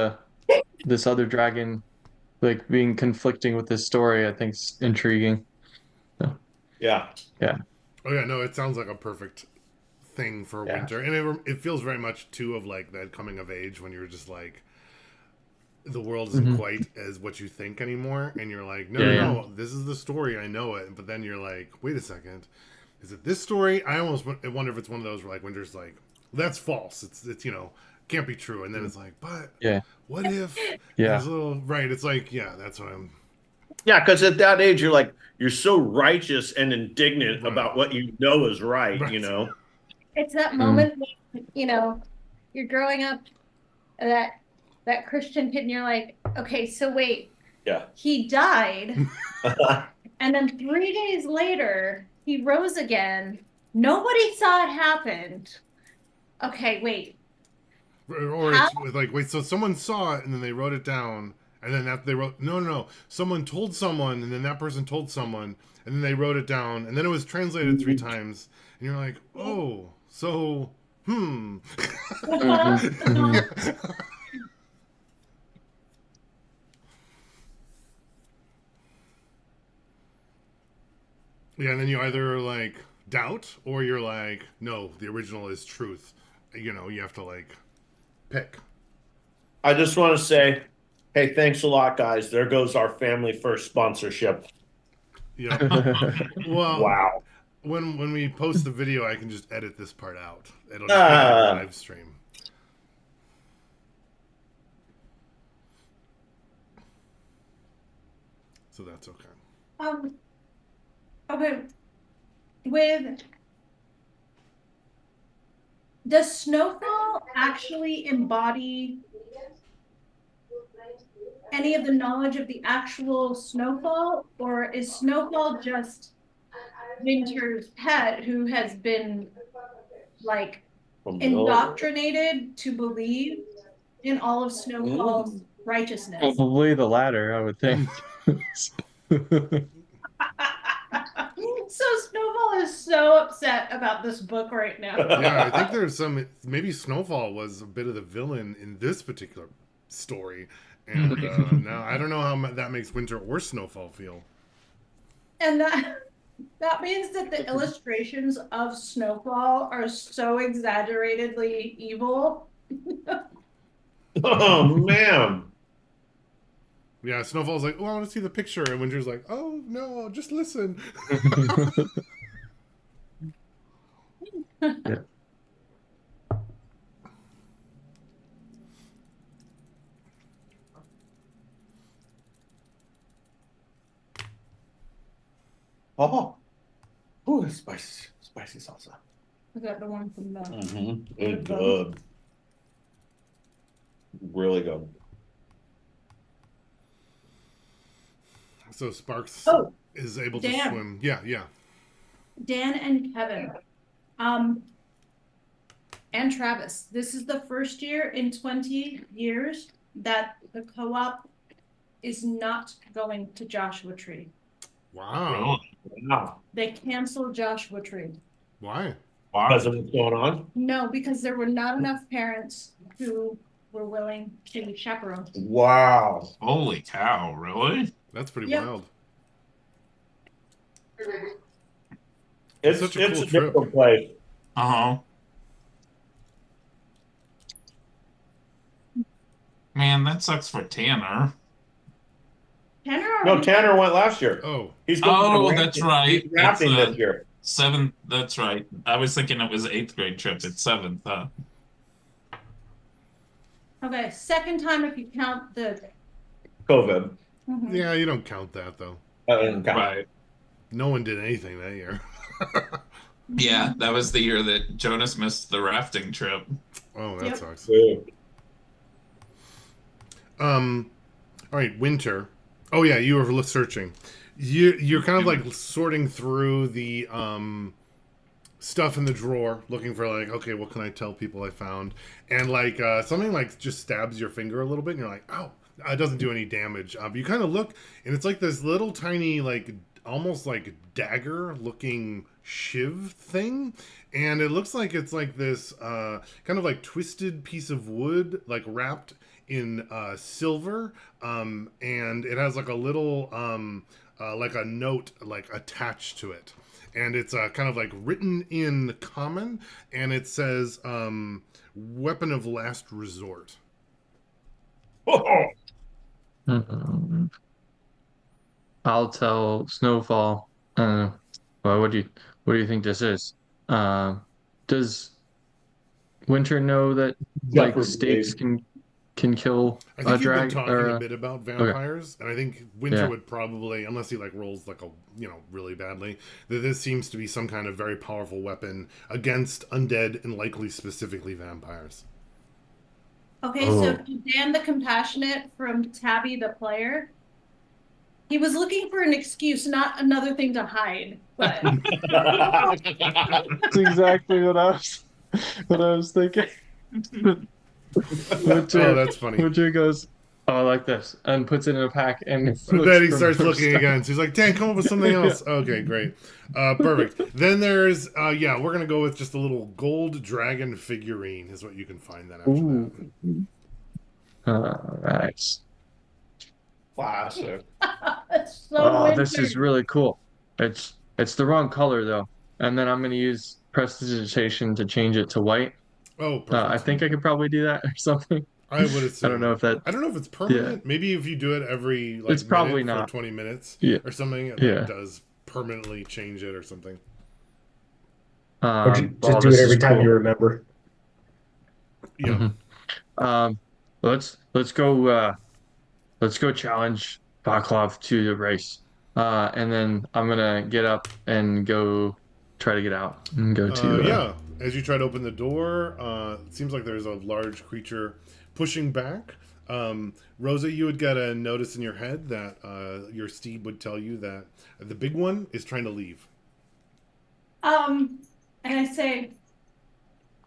this other dragon like being conflicting with this story, I think it's intriguing. So, Yeah. yeah. Oh yeah, no, it sounds like a perfect thing for Yeah. winter, and it feels very much too of like that coming of age when you're just like the world isn't Hmm. quite as what you think anymore, and you're like, no, Yeah, no, yeah. no, this is the story, I know it, but then you're like, wait a second, is it this story? I almost wonder if it's one of those where like winter's like that's false. It's can't be true. And then it's like, but Yeah. what if Yeah. there's a little right? It's like, yeah, that's what I'm. Yeah, because at that age, you're so righteous and indignant Right. about what you know is right, Right. It's that Mm. moment when, you're growing up, that that Christian kid, and you're like, okay, so wait, Yeah. he died, and then 3 days later, he rose again. Nobody saw it happen. Okay, wait. Or How? it's like, wait, so someone saw it and then they wrote it down, and then that they wrote, no, no, no, someone told someone, and then that person told someone, and then they wrote it down, and then it was translated 3 times, and you're like, oh, so, hmm. Mhm. Yeah, and then you either like doubt or you're like, no, the original is truth. You have to like pick. I just want to say, hey, thanks a lot, guys. There goes our family first sponsorship. Yep. Well, Wow. when we post the video, I can just edit this part out. It'll just be in the Ah. live stream. So that's okay. Um, okay, with does snowfall actually embody any of the knowledge of the actual snowfall, or is snowfall just Winter's pet who has been like indoctrinated to believe in all of Snowfall's righteousness? Probably the latter, I would think. So Snowball is so upset about this book right now. Yeah, I think there's some. Maybe Snowfall was a bit of the villain in this particular story, and now I don't know how that makes Winter or Snowfall feel. And that means that the illustrations of Snowfall are so exaggeratedly evil. Oh man. Yeah, Snowfall's like, oh, I want to see the picture, and Winter's like, oh no, just listen. Yeah. Oh. Ooh, spicy salsa. I got the one from the. Mm-hmm. It's good. Really good. So Sparks Oh, is able to Dan. swim. Yeah, yeah. Dan and Kevin. And Travis. This is the first year in 20 years that the co-op is not going to Joshua Tree. Wow. Wow. They canceled Joshua Tree. Why? Because of what's going on? No, because there were not enough parents who were willing to chaperone. Wow. Holy cow, really? That's pretty Yep. wild. It's such a cool a trip. different place. Uh-huh. Man, that sucks for Tanner. Tanner No, already- Tanner went last year. Oh, He's going Oh, to that's right. He's rafting It's, this year. 7th, that's right. I was thinking it was 8th grade trip. It's 7th, huh? Okay, second time if you count the. COVID. Mhm. yeah, you don't count that though. That doesn't count. Right. No one did anything that year. Yeah, that was the year that Jonas missed the rafting trip. Oh, that Yep. sucks. Ooh. All right, Winter. Oh yeah, you were searching. You're kind of like sorting through the stuff in the drawer, looking for like, okay, what can I tell people I found? And like something like just stabs your finger a little bit, and you're like, ow. It doesn't do any damage. But you kind of look, and it's like this little tiny, like almost like dagger-looking shiv thing, and it looks like it's like this kind of like twisted piece of wood, like wrapped in silver, and it has like a little like a note like attached to it, and it's kind of like written in common, and it says "Weapon of Last Resort." Oh. Mhm. I'll tell Snowfall. Well, what do you think this is? Does Winter know that like Jeopardy, stakes baby. can kill I a think you've been drag talking or a bit about okay, vampires, and I think Winter yeah. would probably, unless he like rolls like a really badly, that this seems to be some kind of very powerful weapon against undead and likely specifically vampires. Okay, so Oh. Dan the Compassionate from Tabby the player, he was looking for an excuse, not another thing to hide. But That's exactly what I was thinking. Oh, Winter that's funny. Winter goes, oh, I like this, and puts it in a pack and And looks then he for starts more looking stuff. again. So he's like, "Dan, come up with something Yeah. else." Okay, great, perfect. Then there's yeah, we're gonna go with just a little gold dragon figurine is what you can find then after Ooh. that. Right. Classic. it's so Oh, winter. this is really cool. It's the wrong color though. And then I'm gonna use prestidigitation to change it to white. Oh, I perfect. think I could probably do that or something. I would I don't know assume. if that, I don't know if it's yeah, permanent. Maybe if you do it every it's like probably minute for not. 20 minutes Yeah, or something, it like yeah. does permanently change it or something. Or just Oh, do it this is every time you cool. remember. Yeah. Um, let's go. Let's go challenge Vaklov to the race. And then I'm gonna get up and go try to get out and go to. Yeah. As you try to open the door, it seems like there's a large creature pushing back. Rosa, you would get a notice in your head that your steed would tell you that the big one is trying to leave. And I say,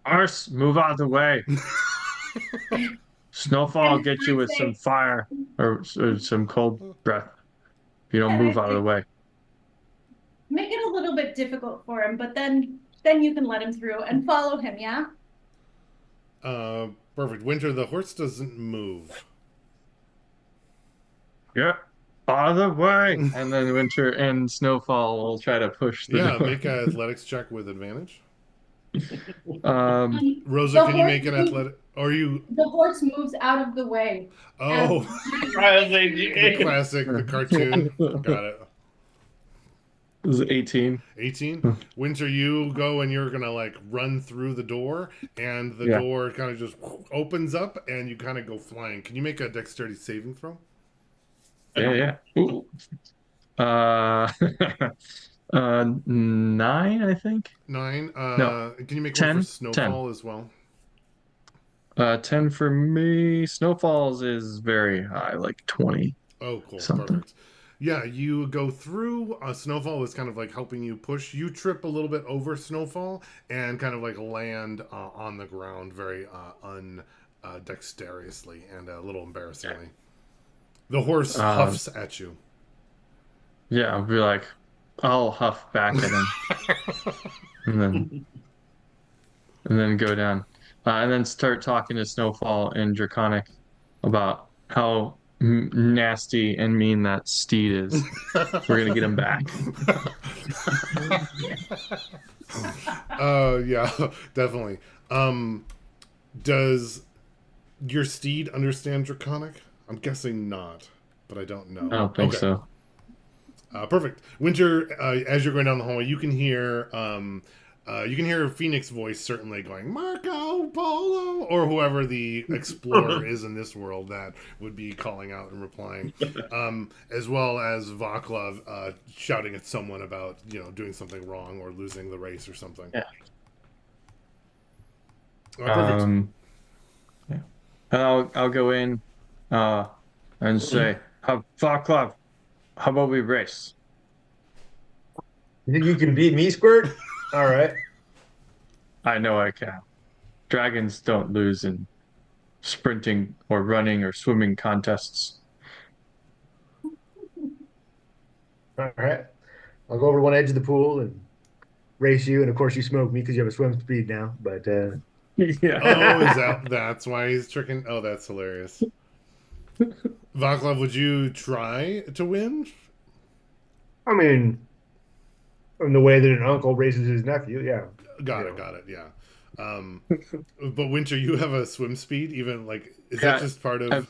Arse, move out of the way. Snowfall will and get you I with say, some fire or some cold breath if you don't and I move out of the say, way. make it a little bit difficult for him, but then you can let him through and follow him, yeah? Perfect. Winter, the horse doesn't move. Yeah, out of the way. And then Winter and Snowfall will try to push the Yeah, door. make an athletics check with advantage. Rosa, The can you horse make an moves- athletic? Or you? The horse moves out of the way. Oh, the classic, the cartoon. Got it. Is it 18? 18. Winter, you go and you're gonna like run through the door, and the Yeah. door kind of just opens up, and you kind of go flying. Can you make a dexterity saving throw? Yeah. Ooh. 9, I think. 9. No, Can you make 10. one for 10. snowfall as well? 10 for me. Snowfalls is very high, like 20 Oh, cool. something. Perfect. Yeah, you go through. Snowfall is kind of like helping you push. You trip a little bit over Snowfall and kind of like land on the ground very undexterously and a little embarrassingly. The horse huffs at you. Yeah, I'll be like, I'll huff back at him, and then go down, and then start talking to Snowfall and Draconic about how nasty and mean that steed is. We're gonna get him back. Yeah, definitely. Does your steed understand Draconic? I'm guessing not, but I don't know. I don't think Okay. so. Perfect. Winter, as you're going down the hallway, you can hear Phoenix's voice certainly going Marco Polo or whoever the explorer is in this world that would be calling out and replying, as well as Vaklov shouting at someone about doing something wrong or losing the race or something. Yeah. Perfect. Yeah. And I'll go in, and say, Vaklov, how about we race? You think you can beat me, Squirt? All right. I know I can. Dragons don't lose in sprinting or running or swimming contests. All right. I'll go over to one edge of the pool and race you, and of course you smoke me because you have a swim speed now. But Yeah. That's why he's tricking? Oh, that's hilarious. Vaklov, would you try to win? I mean, from the way that an uncle races his nephew, yeah. Got it. Yeah. But Winter, you have a swim speed. Even like, is that just part of?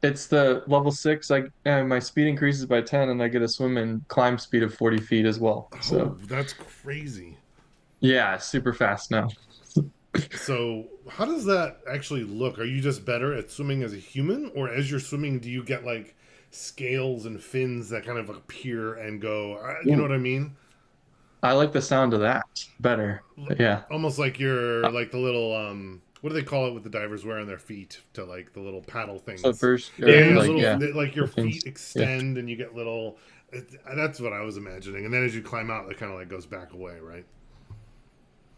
It's the level 6. My speed increases by 10, and I get a swim and climb speed of 40 feet as well. So that's crazy. yeah, super fast now. So, how does that actually look? Are you just better at swimming as a human, or as you're swimming, do you get like scales and fins that kind of appear and go? You know Ooh, what I mean? I like the sound of that better. Yeah. Almost like you're Uh, like the little what do they call it with the divers wear on their feet to like the little paddle things? Flippers or Yeah, like little yeah, like your the fins. feet Yeah. extend and you get little. That's what I was imagining. And then as you climb out, it kind of like goes back away, right?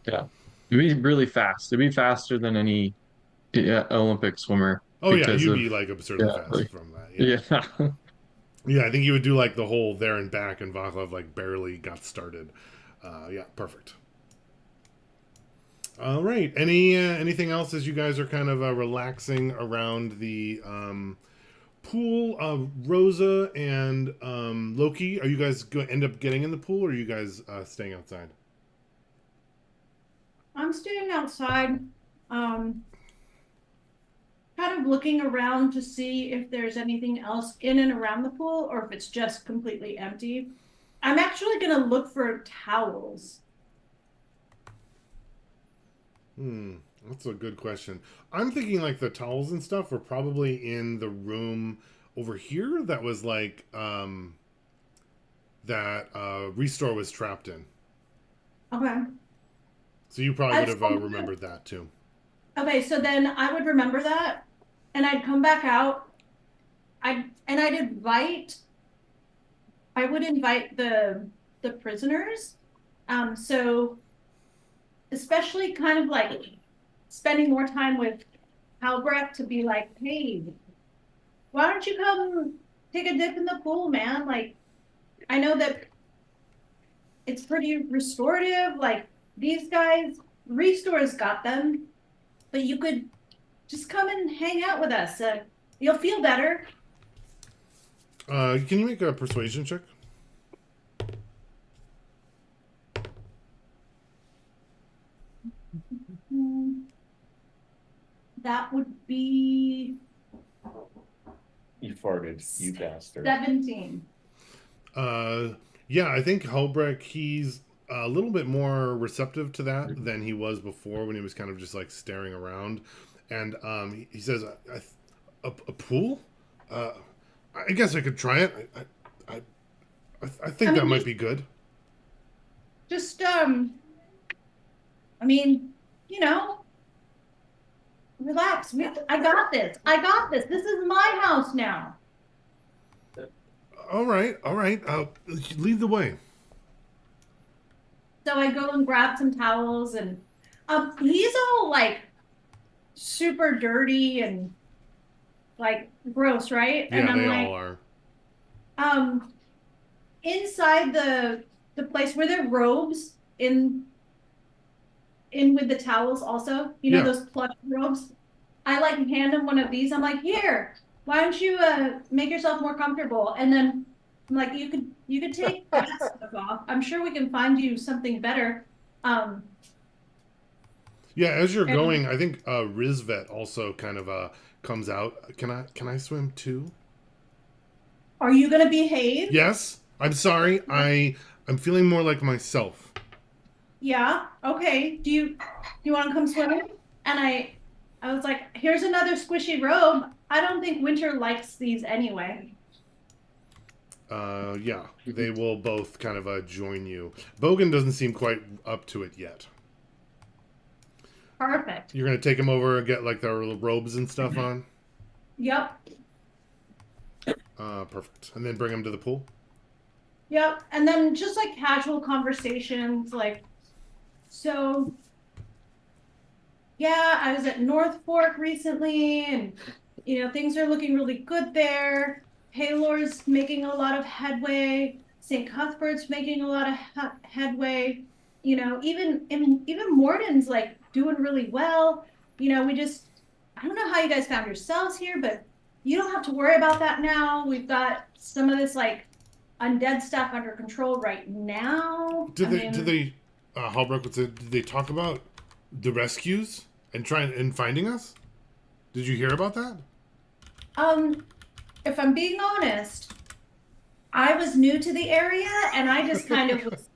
Yeah. It'd be really fast. It'd be faster than any Olympic swimmer Oh yeah, because you'd of be like absurdly yeah, fast like from that. Yeah, yeah. yeah. I think you would do like the whole there and back, and Vaclav like barely got started. Yeah, perfect. All right. Anything else as you guys are kind of relaxing around the pool? Rosa and Loki, are you guys going to end up getting in the pool, or are you guys staying outside? I'm staying outside, um, kind of looking around to see if there's anything else in and around the pool or if it's just completely empty. I'm actually gonna look for towels. Hmm, that's a good question. I'm thinking like the towels and stuff were probably in the room over here that was like that Restore was trapped in. Okay. So you probably would I'd have still do it. remembered that too. Okay, so then I would remember that and I'd come back out. I'd invite I would invite the prisoners. So especially kind of like spending more time with Halbrecht to be like, hey, why don't you come take a dip in the pool, man? Like, I know that it's pretty restorative. Like these guys, Restore's got them, but you could just come and hang out with us. You'll feel better. Can you make a persuasion check? That would be You farted, you bastard. 17. Uh, yeah, I think Helbrecht, he's a little bit more receptive to that than he was before when he was kind of just like staring around. And he says, a pool? Uh, I guess I could try it. I I think that mean, might be good. just I mean, you know, relax. I got this. I got this. This is my house now. All right, all right. Lead the way. So I go and grab some towels and he's all like super dirty and like gross, right? And Yeah, I'm they like, all are. um, inside the place where there robes in with the towels also, you know, Yeah. those plush robes. I like hand him one of these. I'm like, here, why don't you make yourself more comfortable? And then I'm like, you could take that stuff off. I'm sure we can find you something better. Um, Yeah, as you're and going, I think Rizvet also kind of comes out. Can I swim too? are you gonna behave? Yes. I'm sorry. I'm feeling more like myself. Yeah. Okay. Do you want to come swimming? And I was like, here's another squishy robe. I don't think Winter likes these anyway. Yeah, they will both kind of join you. Bogan doesn't seem quite up to it yet. Perfect. You're gonna take him over and get like their robes and stuff on. Yep. Perfect. And then bring him to the pool. Yep. And then just like casual conversations, like, so yeah, I was at North Fork recently and things are looking really good there. Paylor's making a lot of headway. St. Cuthbert's making a lot of headway. Even Morton's like doing really well. We just, I don't know how you guys found yourselves here, but you don't have to worry about that now. We've got some of this like undead stuff under control right now. Did they Halbrook would say, did they talk about the rescues and trying and finding us? Did you hear about that? If I'm being honest, I was new to the area and I just kind of was,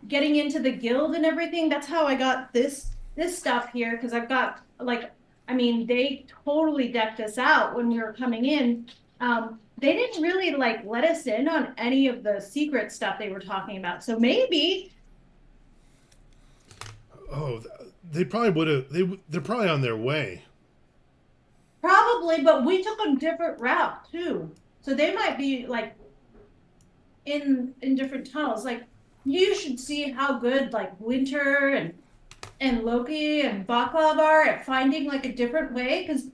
getting into the guild and everything. That's how I got this this stuff here because I've got like, I mean, they totally decked us out when we were coming in. They didn't really like let us in on any of the secret stuff they were talking about. So maybe Oh, they probably would have. They're probably on their way. probably, but we took a different route too. So they might be like in different tunnels. Like you should see how good like Winter and Loki and Vaclav are at finding like a different way. Because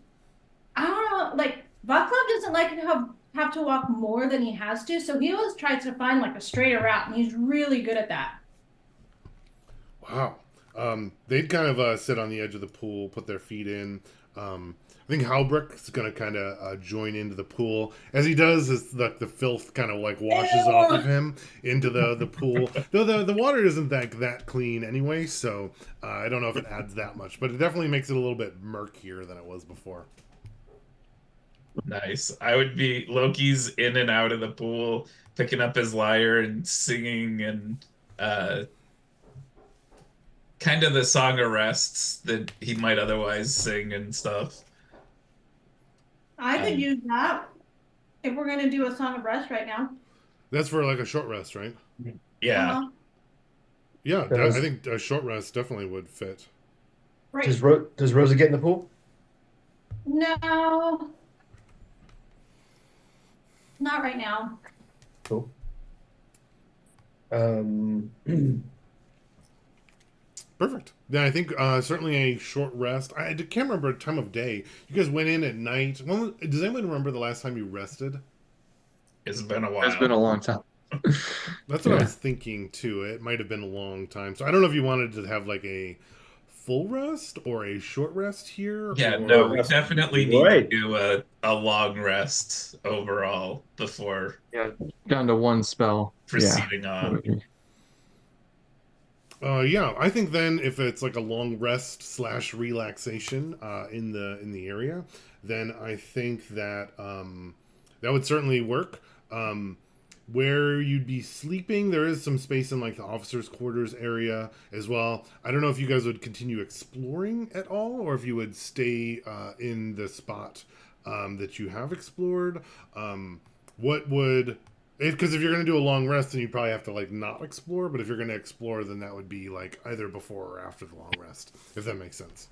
I don't know, like Vaclav doesn't like to have to walk more than he has to, so he always tries to find like a straighter route, and he's really good at that. Wow. They'd kind of sit on the edge of the pool, put their feet in. I think Halbrick's going to kind of join into the pool. As he does, is the filth kind of like washes off of him into the pool. Though the water isn't that clean anyway, so I don't know if it adds that much, but it definitely makes it a little bit murkier than it was before. Nice. I would be Loki's in and out of the pool, picking up his lyre and singing and kind of the song of rests that he might otherwise sing and stuff. I could use that if we're gonna do a song of rest right now. That's for like a short rest, right? Yeah. Yeah, I think a short rest definitely would fit. Right. Does Rosa get in the pool? No. Not right now. Cool. Perfect. Then I think certainly a short rest. I can't remember time of day. You guys went in at night. Does anyone remember the last time you rested? It's been a while. It's been a long time. That's what I was thinking too. It might have been a long time. So I don't know if you wanted to have like a full rest or a short rest here. Yeah, or... no, we definitely need to do a long rest overall before down to one spell. Proceeding on. Yeah, I think then if it's like a long rest / relaxation in the area, then I think that that would certainly work. Where you'd be sleeping, there is some space in like the officers' quarters area as well. I don't know if you guys would continue exploring at all, or if you would stay in the spot that you have explored. What would Because if you're going to do a long rest, then you probably have to like not explore. But if you're going to explore, then that would be like either before or after the long rest, if that makes sense.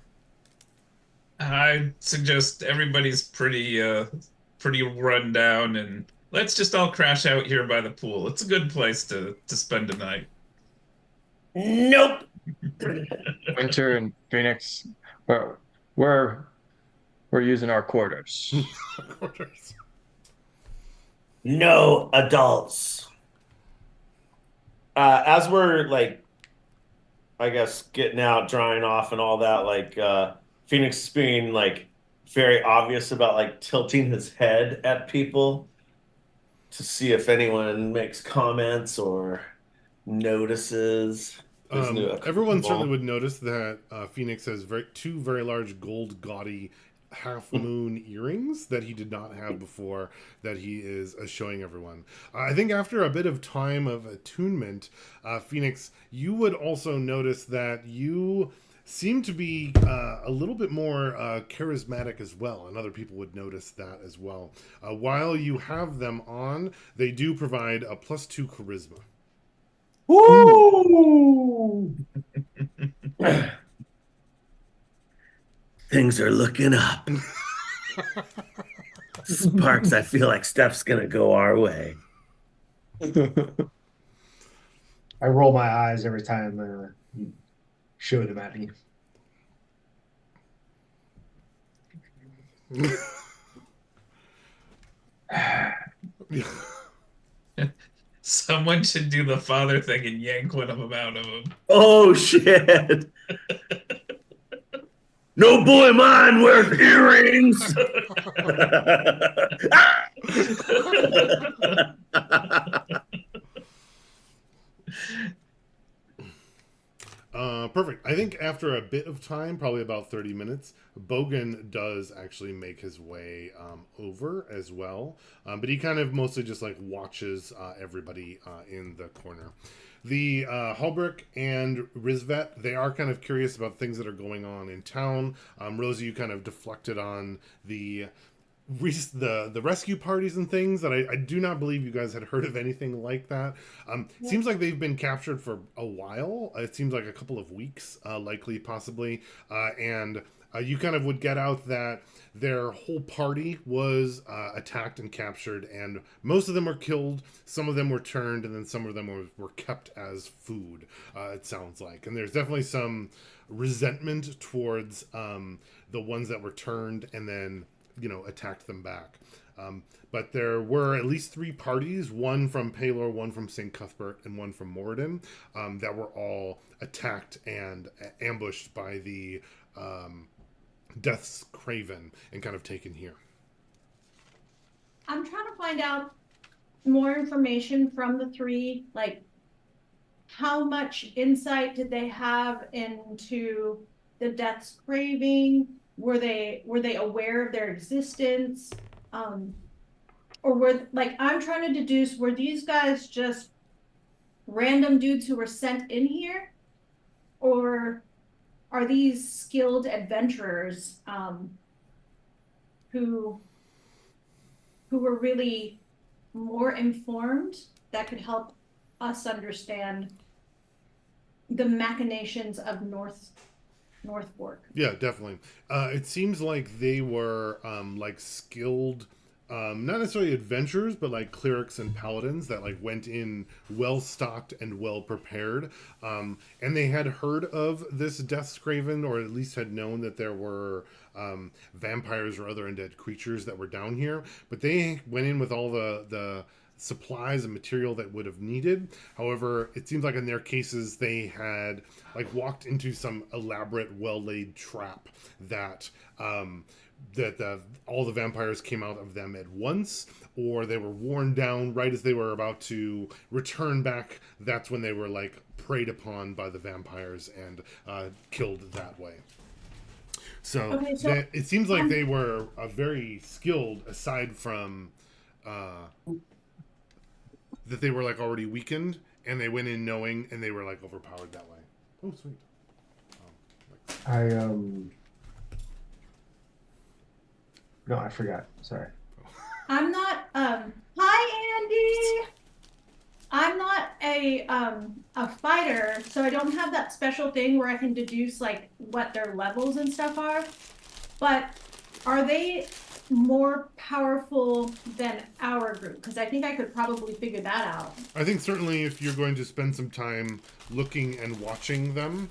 I suggest everybody's pretty run down, and let's just all crash out here by the pool. It's a good place to spend a night. Nope. Winter and Phoenix, we're using our quarters. Quarters. No adults. As we're like, I guess, getting out, drying off, and all that, like Phoenix is being like very obvious about like tilting his head at people to see if anyone makes comments or notices. Everyone certainly would notice that Phoenix has two very large gold gaudy half moon earrings that he did not have before, that he is showing everyone. I think after a bit of time of attunement, Phoenix, you would also notice that you seem to be a little bit more charismatic as well, and other people would notice that as well. While you have them on, they do provide a +2 charisma. Woo! Things are looking up. Sparks, I feel like stuff's gonna go our way. I roll my eyes every time you show them at me. Someone should do the father thing and yank one of them out of him. Oh shit! No boy mine wears earrings. Perfect. I think after a bit of time, probably about 30 minutes, Bogan does actually make his way over as well. But he kind of mostly just like watches everybody in the corner. The Hulbrick and Rizvet, they are kind of curious about things that are going on in town. Rosie, you kind of deflected on the rescue parties and things that I do not believe you guys had heard of anything like that. Seems like they've been captured for a while. It seems like a couple of weeks, likely, possibly. And you kind of would get out that their whole party was attacked and captured, and most of them were killed. Some of them were turned, and then some of them were kept as food, it sounds like. And there's definitely some resentment towards the ones that were turned and then attacked them back. But there were at least 3 parties, one from Palor, one from St. Cuthbert, and one from Moradin, that were all attacked and ambushed by the Death's Craven and kind of taken here. I'm trying to find out more information from the 3, like how much insight did they have into the Death's Craving? Were they aware of their existence? Or were, like, I'm trying to deduce, were these guys just random dudes who were sent in here? Or are these skilled adventurers who were really more informed that could help us understand the machinations of North Fork? Yeah, definitely. It seems like they were like skilled, not necessarily adventurers, but like clerics and paladins that like went in well stocked and well prepared. And they had heard of this Death's Craven, or at least had known that there were vampires or other undead creatures that were down here. But they went in with all the supplies and material that would have needed. However, it seems like in their cases they had like walked into some elaborate, well-laid trap that all the vampires came out of them at once, or they were worn down right as they were about to return back. That's when they were like preyed upon by the vampires and killed that way. So, it seems like they were very skilled, aside from that they were like already weakened, and they went in knowing, and they were like overpowered that way. Oh, sweet. No, I forgot. Sorry. I'm not. Hi, Andy. I'm not a fighter, so I don't have that special thing where I can deduce like what their levels and stuff are. But are they more powerful than our group? Because I think I could probably figure that out. I think certainly if you're going to spend some time looking and watching them,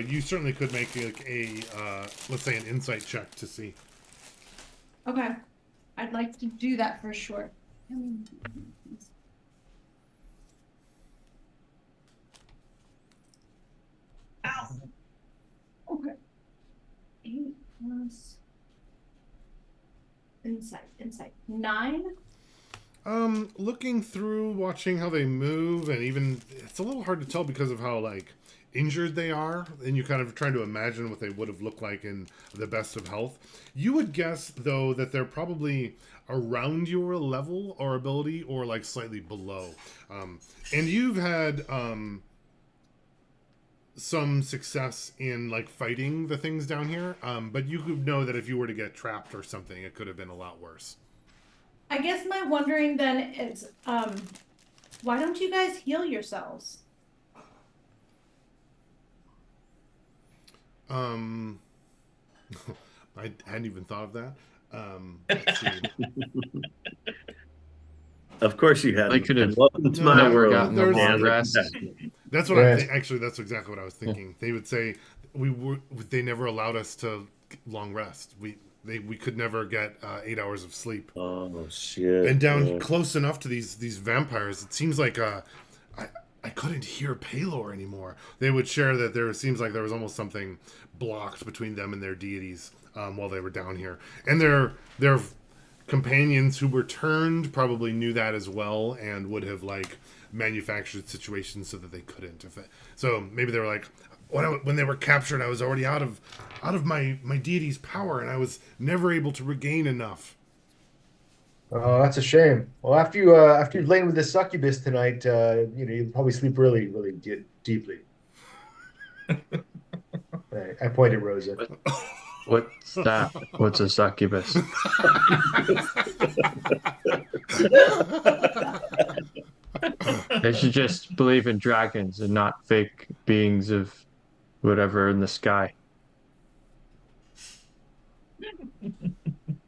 you certainly could make like let's say an insight check to see. Okay, I'd like to do that for sure. Ow. Okay. 8 plus insight 9. Looking through, watching how they move, and even it's a little hard to tell because of how like injured they are, and you kind of trying to imagine what they would have looked like in the best of health. You would guess though that they're probably around your level or ability, or like slightly below. And you've had some success in like fighting the things down here, but you could know that if you were to get trapped or something, it could have been a lot worse. I guess my wondering then is, why don't you guys heal yourselves? I hadn't even thought of that. Let's see. Of course you hadn't. They could have Welcome to my never world. gotten the long And- rest. That's what I think. Actually, that's exactly what I was thinking. They would say they never allowed us to long rest. We could never get 8 hours of sleep. Oh shit! And down close enough to these vampires, it seems like I couldn't hear Palor anymore. They would share that there seems like there was almost something blocked between them and their deities while they were down here, and their companions who were turned probably knew that as well and would have like manufactured situations so that they couldn't. So maybe they were like, when they were captured, I was already out of my deity's power, and I was never able to regain enough. Oh, that's a shame. Well, after you've lain with this succubus tonight, you'll probably sleep really deeply. I point at Rosa. What's that? What's a succubus? They should just believe in dragons and not fake beings of whatever in the sky.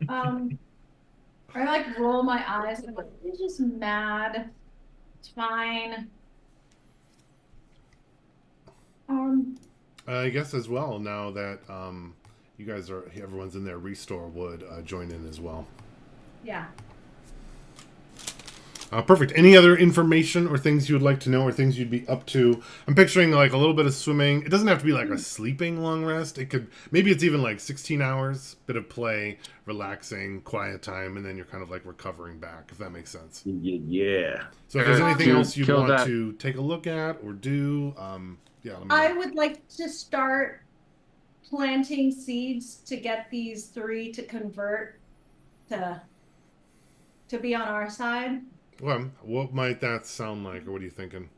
I like roll my eyes and I'm like, he's just mad. It's fine. I guess as well, now that you guys everyone's in there, Restore would join in as well. Yeah. Perfect. Any other information or things you would like to know or things you'd be up to? I'm picturing like a little bit of swimming. It doesn't have to be like a sleeping long rest. It could, maybe it's even like 16 hours, bit of play, relaxing, quiet time, and then you're kind of like recovering back, if that makes sense. Yeah. So if there's anything else you'd want that. to take a look at or do, yeah, let me know. I would like to start planting seeds to get these 3 to convert to be on our side. Well, what might that sound like, or what are you thinking?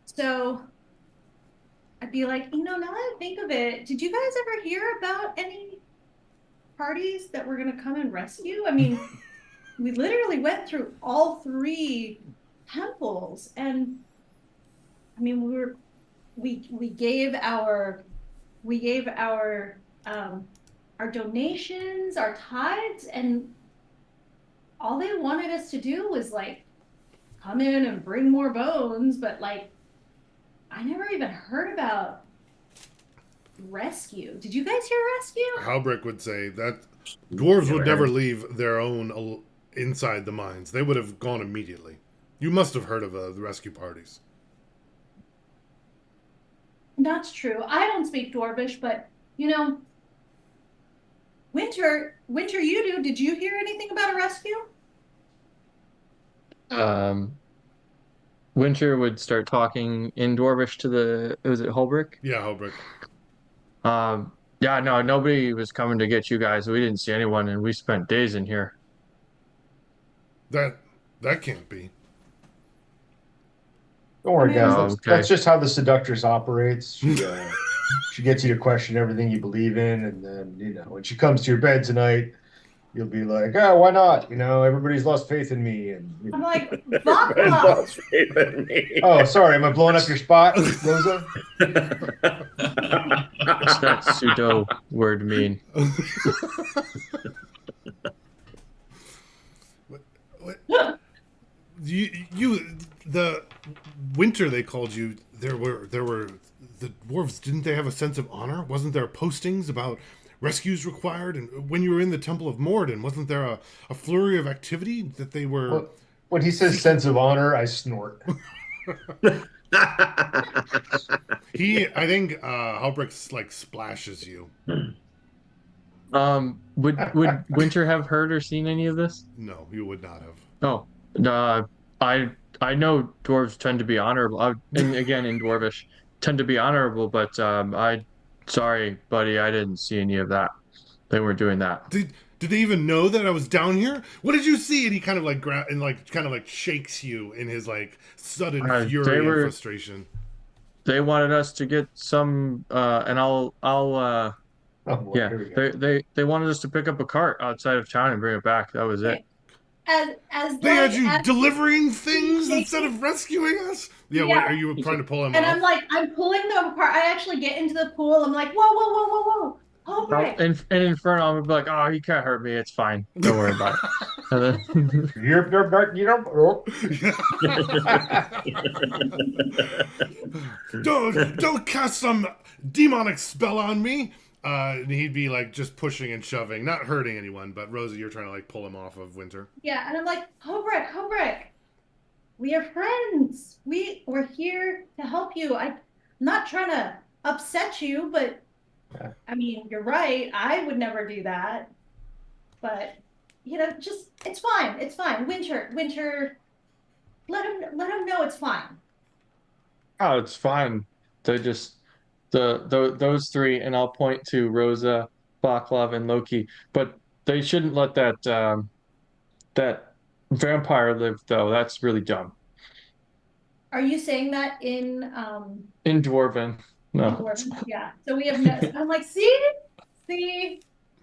So I'd be like, now that I think of it, did you guys ever hear about any parties that were going to come and rescue? I mean, we literally went through all 3 temples, and I mean, we gave our donations, our tithes, and all they wanted us to do was like come in and bring more bones, but like I never even heard about rescue. Did you guys hear rescue? Halbrick would say that dwarves would never leave their own inside the mines. They would have gone immediately. You must have heard of the rescue parties. That's true. I don't speak Dwarvish, but Winter, you do. Did you hear anything about a rescue? Winter would start talking in Dwarvish to was it Holbrick? Yeah, Halbrick. Yeah, no, nobody was coming to get you guys. We didn't see anyone, and we spent days in here. That can't be. Don't worry, guys. Oh, That's, okay. that's just how the seductress operates. She gets you to question everything you believe in, and then when she comes to your bed tonight, you'll be like, "Oh, why not? Everybody's lost faith in me." And I'm like, Everybody Vodka. lost faith in me. oh, sorry, am I blowing up your spot, Rosa? What's that pseudo word mean? What? The Winter they called you. There were the dwarves. Didn't they have a sense of honor? Wasn't there postings about rescues required? And when you were in the Temple of Morden, wasn't there a flurry of activity that they were? Well, when he says sense of honor, I snort. I think Halbrick like splashes you. Would Winter have heard or seen any of this? No, you would not have. Oh, I know dwarves tend to be honorable. And again, in Dwarvish, tend to be honorable. But sorry, buddy, I didn't see any of that. They weren't doing that. Did they even know that I was down here? What did you see? And he kind of like kind of like shakes you in his like sudden fury and frustration. They wanted us to get some, and I'll Oh, boy, yeah. here we go. They wanted us to pick up a cart outside of town and bring it back. That was it. They had you delivering things instead of rescuing us? Yeah, Yeah. What, are you trying to pull him And off? I'm like, I'm pulling them apart. I actually get into the pool. I'm like, whoa. Hold right. And Inferno would be like, "Oh, he can't hurt me. It's fine. Don't worry about it." And then, Don't cast some demonic spell on me. And he'd be like just pushing and shoving, not hurting anyone. But Rosie, you're trying to like pull him off of Winter. Yeah, and I'm like, Hobrick, we are friends. We're here to help you. I'm not trying to upset you, but I mean, you're right. I would never do that. But just it's fine. It's fine. Winter, let him know it's fine. oh, it's fine. They just those three, and I'll point to Rosa, Baclav, and Loki. But they shouldn't let that vampire live, though. That's really dumb. Are you saying that In Dwarven, in no. Dwarven? Yeah. So we have no. I'm like, see,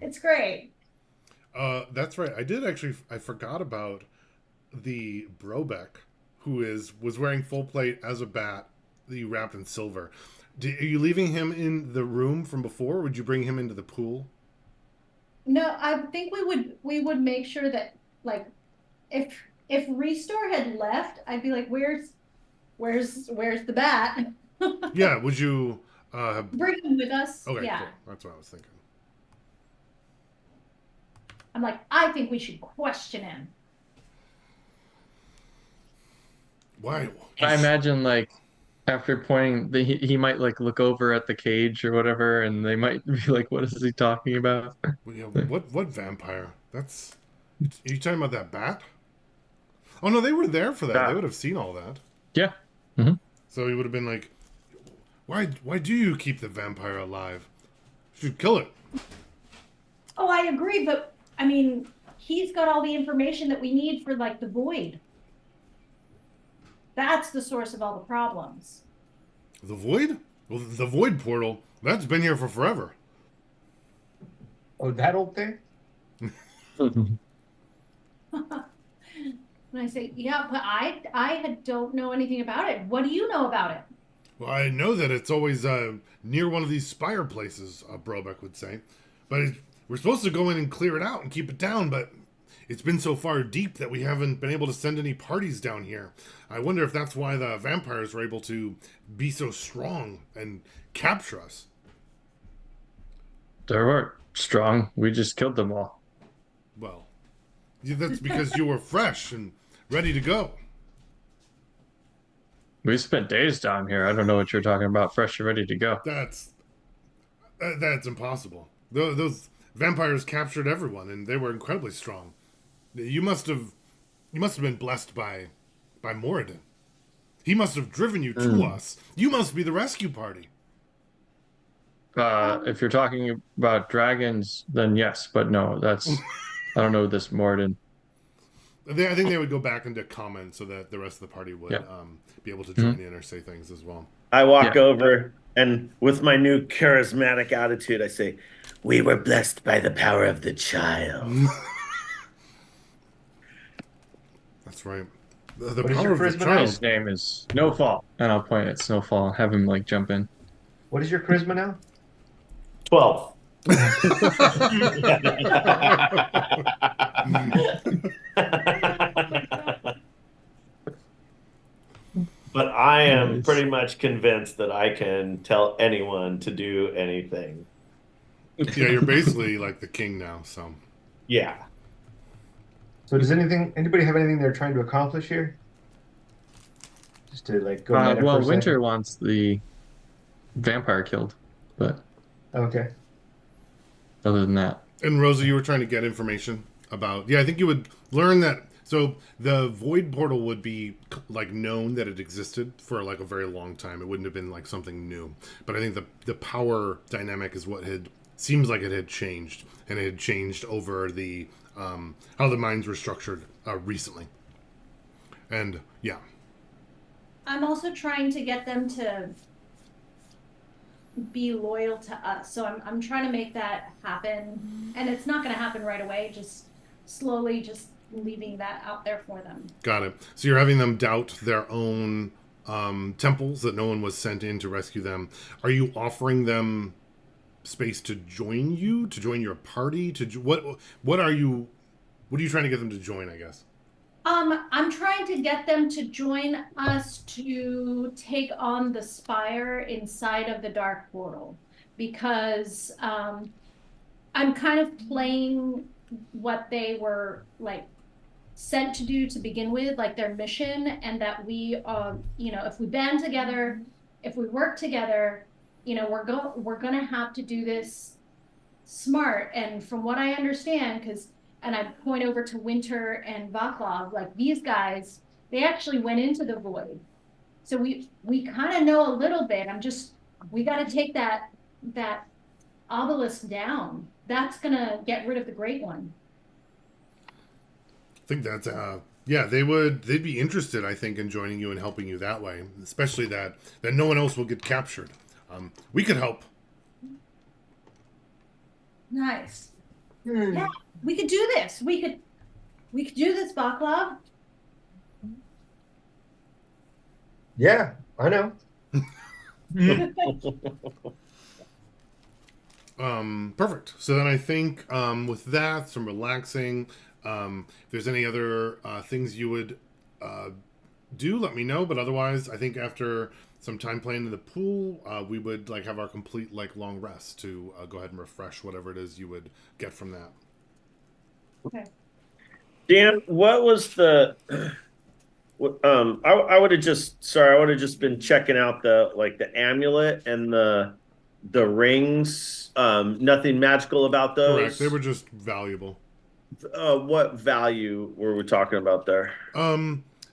it's great. That's right. I forgot about the Brobeck, who was wearing full plate as a bat, that you wrapped in silver. Are you leaving him in the room from before? Or would you bring him into the pool? No, I think we would make sure that like if Restore had left, I'd be like, where's the bat? Yeah. Would you? Bring him with us. Okay. Yeah. Cool. That's what I was thinking. I'm like, I think we should question him. Why? I imagine like after pointing, he might like look over at the cage or whatever, and they might be like, "What is he talking about?" Well, yeah, what vampire? That's. Are you talking about that bat? Oh no, they were there for that. They Yeah. would have seen all that. Yeah. Hmm. So he would have been like, "Why do you keep the vampire alive? You should kill it." Oh, I agree, but I mean, he's got all the information that we need for like the void. That's the source of all the problems. The void? Well, the void portal. That's been here for forever. Oh, that old thing? And I say, yeah, but I don't know anything about it. What do you know about it? Well, I know that it's always near one of these spire places. Brobeck would say, but we're supposed to go in and clear it out and keep it down, but it's been so far deep that we haven't been able to send any parties down here. I wonder if that's why the vampires were able to be so strong and capture us. They weren't strong. We just killed them all. Well, yeah, that's because you were fresh and ready to go. We spent days down here. I don't know what you're talking about. Fresh and ready to go. That's impossible. Those vampires captured everyone, and they were incredibly strong. You must have been blessed by Moradin. He must have driven you to us. You must be the rescue party. If you're talking about dragons, then yes, but no, that's I don't know this Morden. I think they would go back into comment so that the rest of the party would be able to join in or say things as well. I walk over and with my new charismatic attitude, I say, "We were blessed by the power of the child." That's right. The What is power your of the charisma child. His name is Snowfall, and I'll point at Snowfall and have him like jump in. What is your charisma now? 12. But I am pretty much convinced that I can tell anyone to do anything. Yeah, you're basically like the king now. So Yeah. So does anybody have anything they're trying to accomplish here? Just to like go meta Well, for a Winter second? wants the vampire killed, but Okay. other than that, And Rosa, you were trying to get information about. Yeah, I think you would learn that. So the void portal would be like known that it existed for like a very long time. It wouldn't have been like something new. But I think the power dynamic is what seems like it had changed, and it had changed over the how the mines were structured recently. And yeah, I'm also trying to get them to be loyal to us. So I'm trying to make that happen. And it's not going to happen right away, just slowly just leaving that out there for them. got it. So you're having them doubt their own temples, that no one was sent in to rescue them. Are you offering them space to join you, to join your party? What are you trying to get them to join, I guess? I'm trying to get them to join us to take on the spire inside of the dark portal, because I'm kind of playing what they were like sent to do to begin with, like their mission, and that we if we band together, if we work together, we're gonna have to do this smart. And from what I understand, and I point over to Winter and Vaclav, like these guys, they actually went into the void. So we kind of know a little bit. I'm just we got to take that obelisk down. That's gonna get rid of the great one. I think that's yeah, they'd be interested, I think, in joining you and helping you that way, especially that no one else will get captured. We could help. Nice. Yeah, we could do this. We could do this, Baklov. Yeah, I know. Perfect. So then I think with that, some relaxing. If there's any other things you would do, let me know. But otherwise, I think after some time playing in the pool, we would like have our complete like long rest to go ahead and refresh whatever it is you would get from that. Okay. Dan, what was the I would have just been checking out the amulet and the rings. Nothing magical about Correct. those. They were just valuable. What value were we talking about there?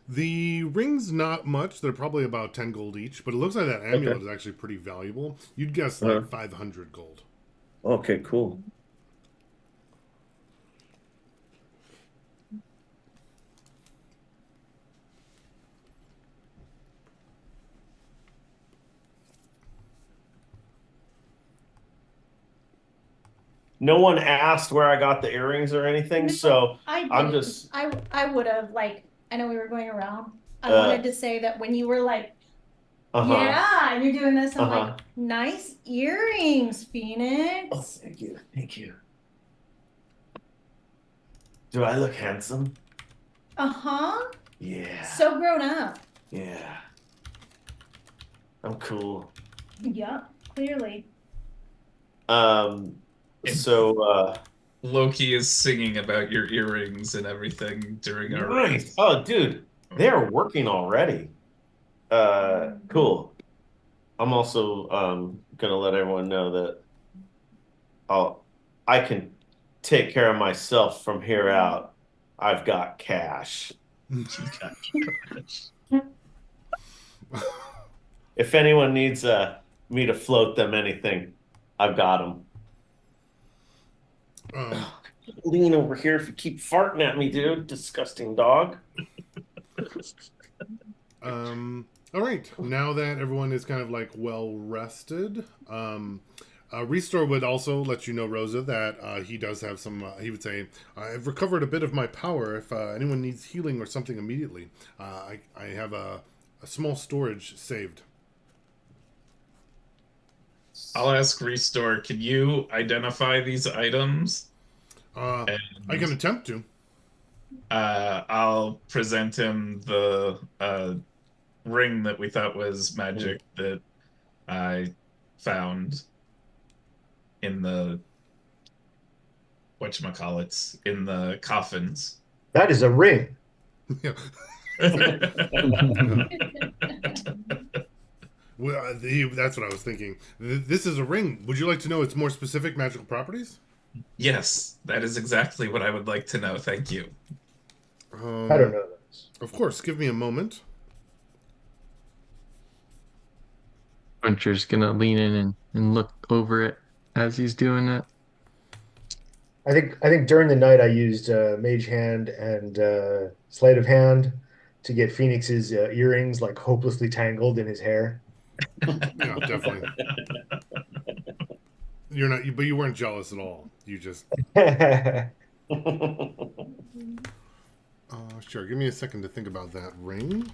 The rings not much. They're probably about 10 gold each, but it looks like that amulet is actually pretty valuable. You'd guess like 500 gold. Okay, cool. No one asked where I got the earrings or anything, so I'm just. I would have I know we were going around. I wanted to say that when you were like, yeah, and you're doing this, I'm like, nice earrings, Phoenix. Oh, thank you. Do I look handsome? Yeah. So grown up. Yeah. I'm cool. Yep, clearly. So Loki is singing about your earrings and everything during our nice. Oh, dude, they're working already. Cool. I'm also gonna let everyone know that I can take care of myself from here out. I've got cash. If anyone needs me to float them anything, I've got them. Lean over here if you keep farting at me, dude. Disgusting dog. All right. Now that everyone is kind of like well rested, Restore would also let you know, Rosa, that he does have some. He would say, "I've recovered a bit of my power. If anyone needs healing or something immediately, I have a small storage saved." I'll ask Restore, can you identify these items? I can attempt to. I'll present him the ring that we thought was magic that I found in the whatchamacallits, in the coffins. That is a ring. Yeah. Well, that's what I was thinking. This is a ring. Would you like to know its more specific magical properties? Yes, that is exactly what I would like to know. Thank you. I don't know this. Of course. Give me a moment. Hunter's gonna lean in and look over it as he's doing it. I think during the night I used Mage Hand and Sleight of Hand to get Phoenix's earrings like hopelessly tangled in his hair. Yeah, definitely. You're not, but you weren't jealous at all. You just. Sure. Give me a second to think about that ring.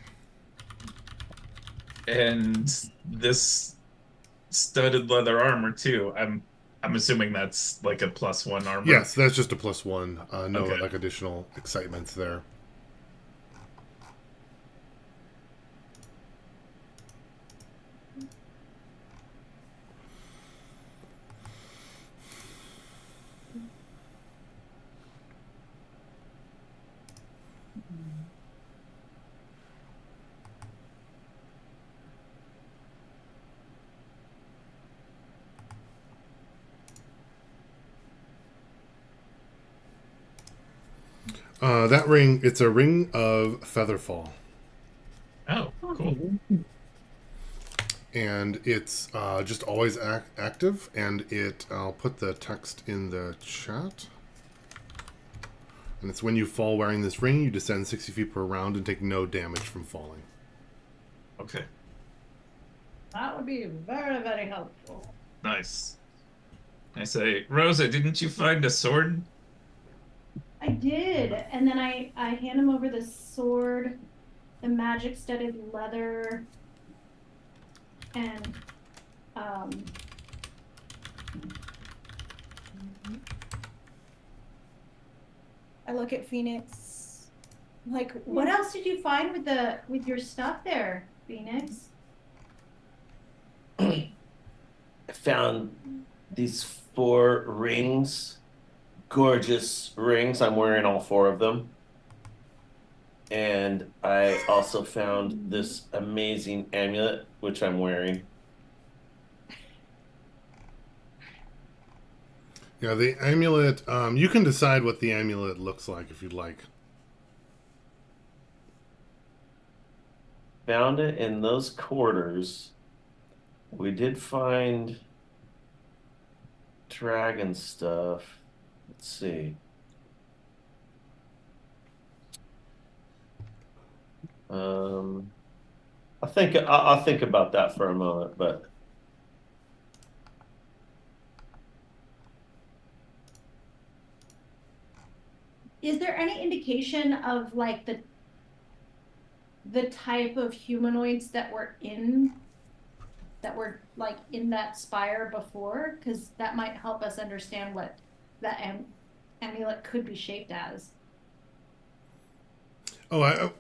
And this studded leather armor too. I'm assuming that's like a +1 armor. Yes, that's just a +1. No, Okay. like additional excitements there. That ring, it's a ring of Featherfall. Oh, cool. and it's just always active. And I'll put the text in the chat. And it's when you fall wearing this ring, you descend 60 feet per round and take no damage from falling. Okay. That would be very, very helpful. Nice. I say, Rosa, didn't you find a sword? I did, and then I hand him over the sword, the magic studded leather, and I look at Phoenix. Like, what else did you find with your stuff there, Phoenix? I found these 4 rings, gorgeous rings. I'm wearing all 4 of them. And I also found this amazing amulet, which I'm wearing. Yeah, the amulet, you can decide what the amulet looks like if you'd like. Found it in those quarters. We did find dragon stuff. Let's see. I'll think about that for a moment, but Is there any indication of like the type of humanoids that were like in that spire before? Because that might help us understand what that amulet could be shaped as.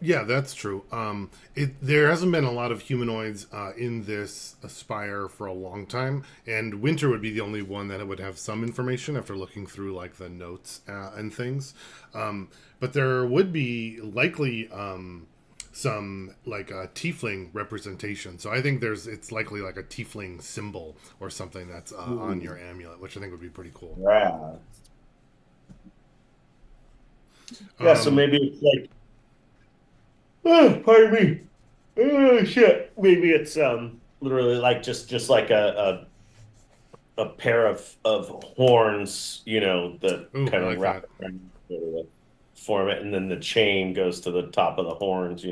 Yeah, that's true. There hasn't been a lot of humanoids in this Aspire for a long time, and Winter would be the only one that would have some information after looking through like the notes and things. But there would be likely some like a tiefling representation. So I think it's likely like a tiefling symbol or something that's on your amulet, which I think would be pretty cool. yeah. Yeah, so maybe it's like, oh, pardon me. Oh shit. Maybe it's literally like just like a pair of horns, that Ooh, kind I of like wrap that. around to form it, and then the chain goes to the top of the horns.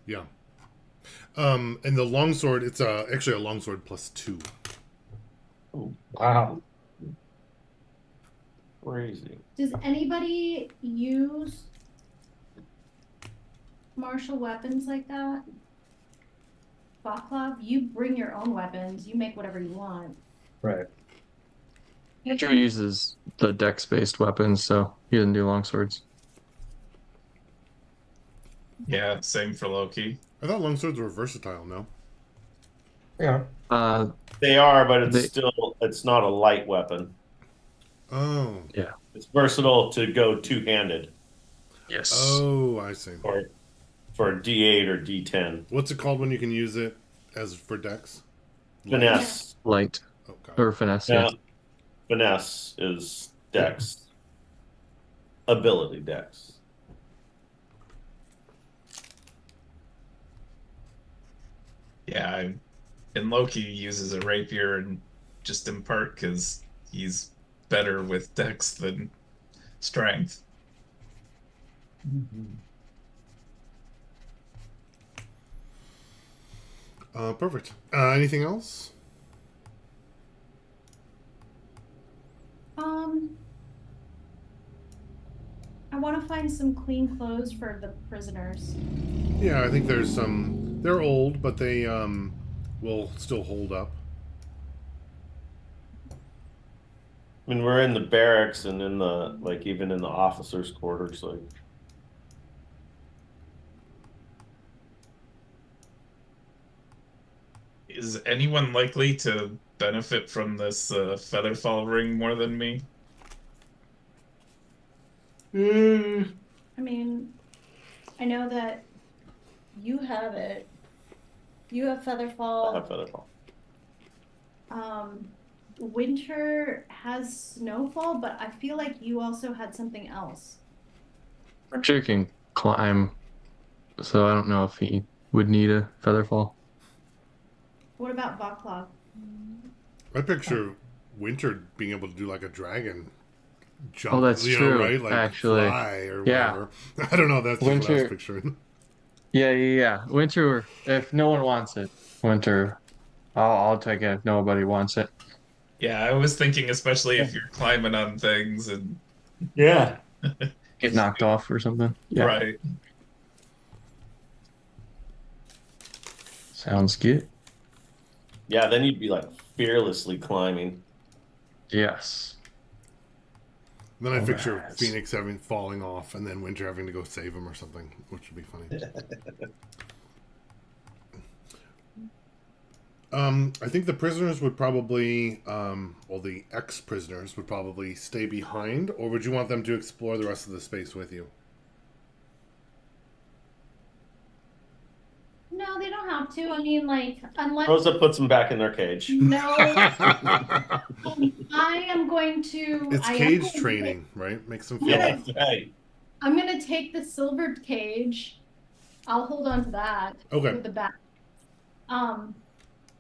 Yeah. And the longsword, it's actually a longsword +2. Wow. Crazy. Does anybody use martial weapons like that? Vaclav, you bring your own weapons. You make whatever you want. Right. Andrew uses the dex-based weapons, so he doesn't do longswords. Yeah, same for Loki. I thought longswords were versatile, no? Yeah. They are, but They- it's not a light weapon. Oh. Yeah. It's versatile to go two-handed Yes. Oh, I see. for a D8 or D10. What's it called when you can use it as for dex? Finesse. Light Oh, God. or finesse. Yeah. Yeah. Finesse is dex. Ability dex. Yeah, and Loki uses a rapier and just in part because he's better with dex than strength. Perfect. Anything else? I want to find some clean clothes for the prisoners. Yeah, I think there's some. They're old, but they will still hold up. I mean, we're in the barracks and in the even in the officers' quarters, Is anyone likely to benefit from this featherfall ring more than me? I mean, I know that you have it. You have Featherfall. I have Featherfall. Winter has Snowfall, but I feel like you also had something else. Archer can climb, so I don't know if he would need a featherfall. What about Vaclav? I picture Winter being able to do like a dragon Oh, jump, that's true, right? Like actually. fly or Yeah. whatever. I don't know. That's just what I was Winter. picturing. Yeah. Winter. If no one wants it, Winter. I'll take it if nobody wants it. Yeah, I was thinking, especially if you're climbing on things and Yeah. Get knocked off or something. Yeah. right. Sounds good. Yeah, then you'd be like fearlessly climbing. Yes. Then I All picture right. Phoenix having falling off, and then Winter having to go save him or something, which would be funny. I think the prisoners would probably, well, the ex-prisoners would probably stay behind, or would you want them to explore the rest of the space with you? No, they don't have to. I mean, like, unless Rosa puts them back in their cage. no, I am going to. It's I am cage going to training, right? Makes them feel. Yeah, that's right. I'm gonna take the silvered cage. I'll hold on to that Okay. with the back.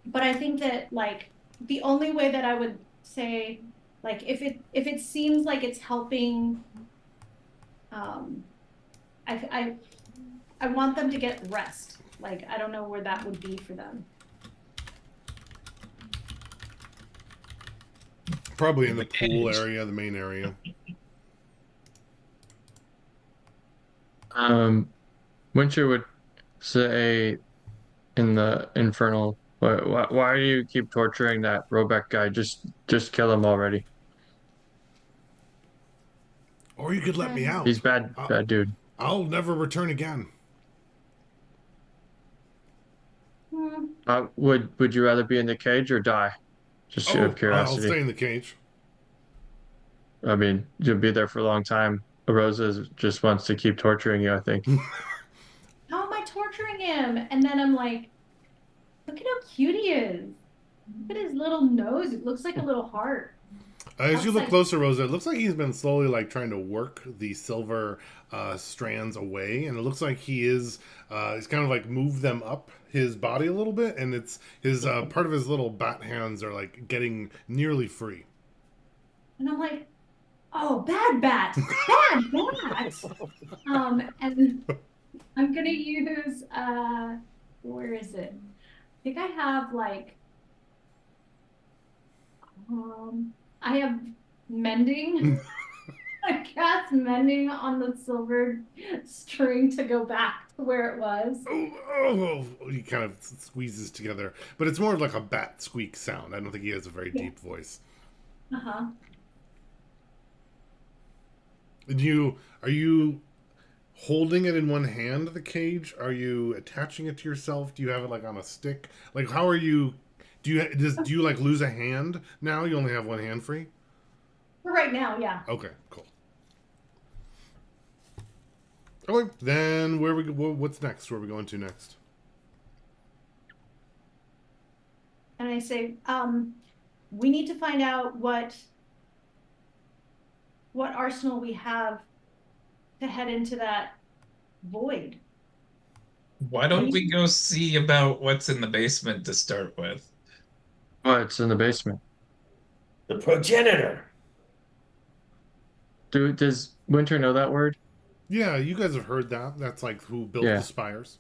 But I think that like the only way that I would say, like, if it seems like it's helping, um, I want them to get rest. Like, I don't know where that would be for them. Probably in the The pool cage. area, the main area. Winter would say in the infernal, why do you keep torturing that Robeck guy? Just kill him already. Or you could let me out. He's bad, bad dude. I'll never return again. Hmm. Would you rather be in the cage or die? Just out of I'll curiosity. stay in the cage. I mean, you'll be there for a long time. Rosa just wants to keep torturing you, I think. How am I torturing him? And then I'm like, look at how cute he is. Look at his little nose. It looks like a little heart. As you look Outside. closer, Rosa, it looks like he's been slowly like trying to work the silver strands away, and it looks like he's kind of like moved them up his body a little bit, and it's his part of his little bat hands are like getting nearly free. And I'm like, oh, bad bat, bad bat. And I'm gonna use where is it? I think I have like I have mending. I cast mending on the silver string to go back to where it was. He kind of squeezes together, but it's more of like a bat squeak sound. I don't think he has a very deep voice. Uh-huh. And are you holding it in one hand, the cage? Are you attaching it to yourself? Do you have it like on a stick? Like how are you? Do you like lose a hand now? You only have one hand free. For right now, yeah. Okay, cool. Okay, then what's next? Where are we going to next? And I say, we need to find out what arsenal we have to head into that void. Why don't we go see about what's in the basement to start with? Oh, it's in the basement. The progenitor. Does Winter know that word? Yeah, you guys have heard that. That's like who built Yeah. the spires.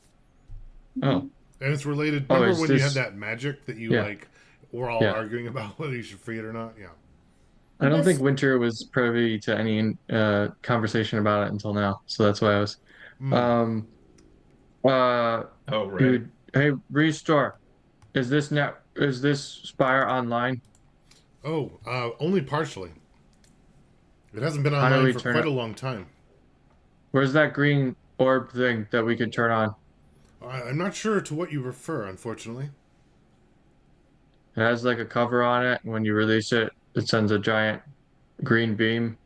Oh, And it's related. Oh, Remember is when you had this- that magic that you Yeah. like were all Yeah. arguing about whether you should free it or not? Yeah. I don't This- think Winter was privy to any conversation about it until now, so that's why I was. Mm. Oh, right. Dude, hey, Restore, is this Spire online? Only partially. It hasn't been How do online we for turn quite it? a long time. Where's that green orb thing that we could turn on? I'm not sure to what you refer, unfortunately. It has like a cover on it, and when you release it, it sends a giant green beam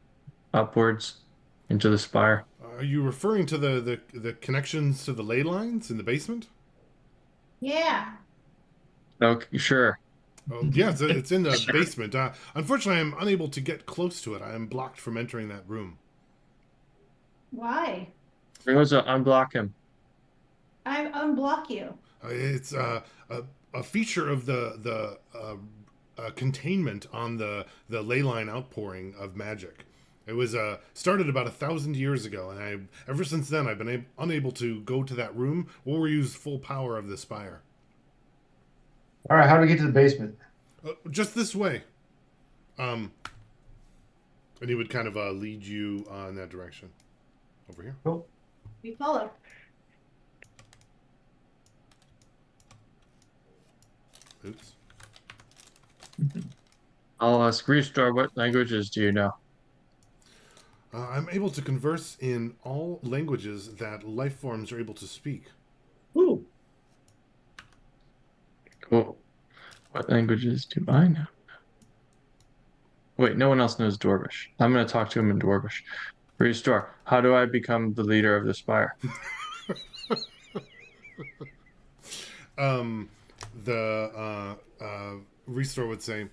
upwards into the spire. Are you referring to the connections to the ley lines in the basement? Yeah. Okay, sure. Oh, yeah, it's in the basement. Unfortunately, I'm unable to get close to it. I am blocked from entering that room. Why? Rosa, unblock him. I unblock you. It's a feature of the containment on the ley line outpouring of magic. It was started about 1,000 years ago, and ever since then I've been unable to go to that room or use full power of the spire. All right, how do we get to the basement? Just this way. And he would kind of lead you in that direction. Over here. Cool. We follow. Oops. I'll ask Restore, what languages do you know? I'm able to converse in all languages that life forms are able to speak. Ooh. Cool. What languages do I know? Wait, no one else knows Dwarvish. I'm going to talk to him in Dwarvish. Restore, how do I become the leader of the Spire? The Restore would say,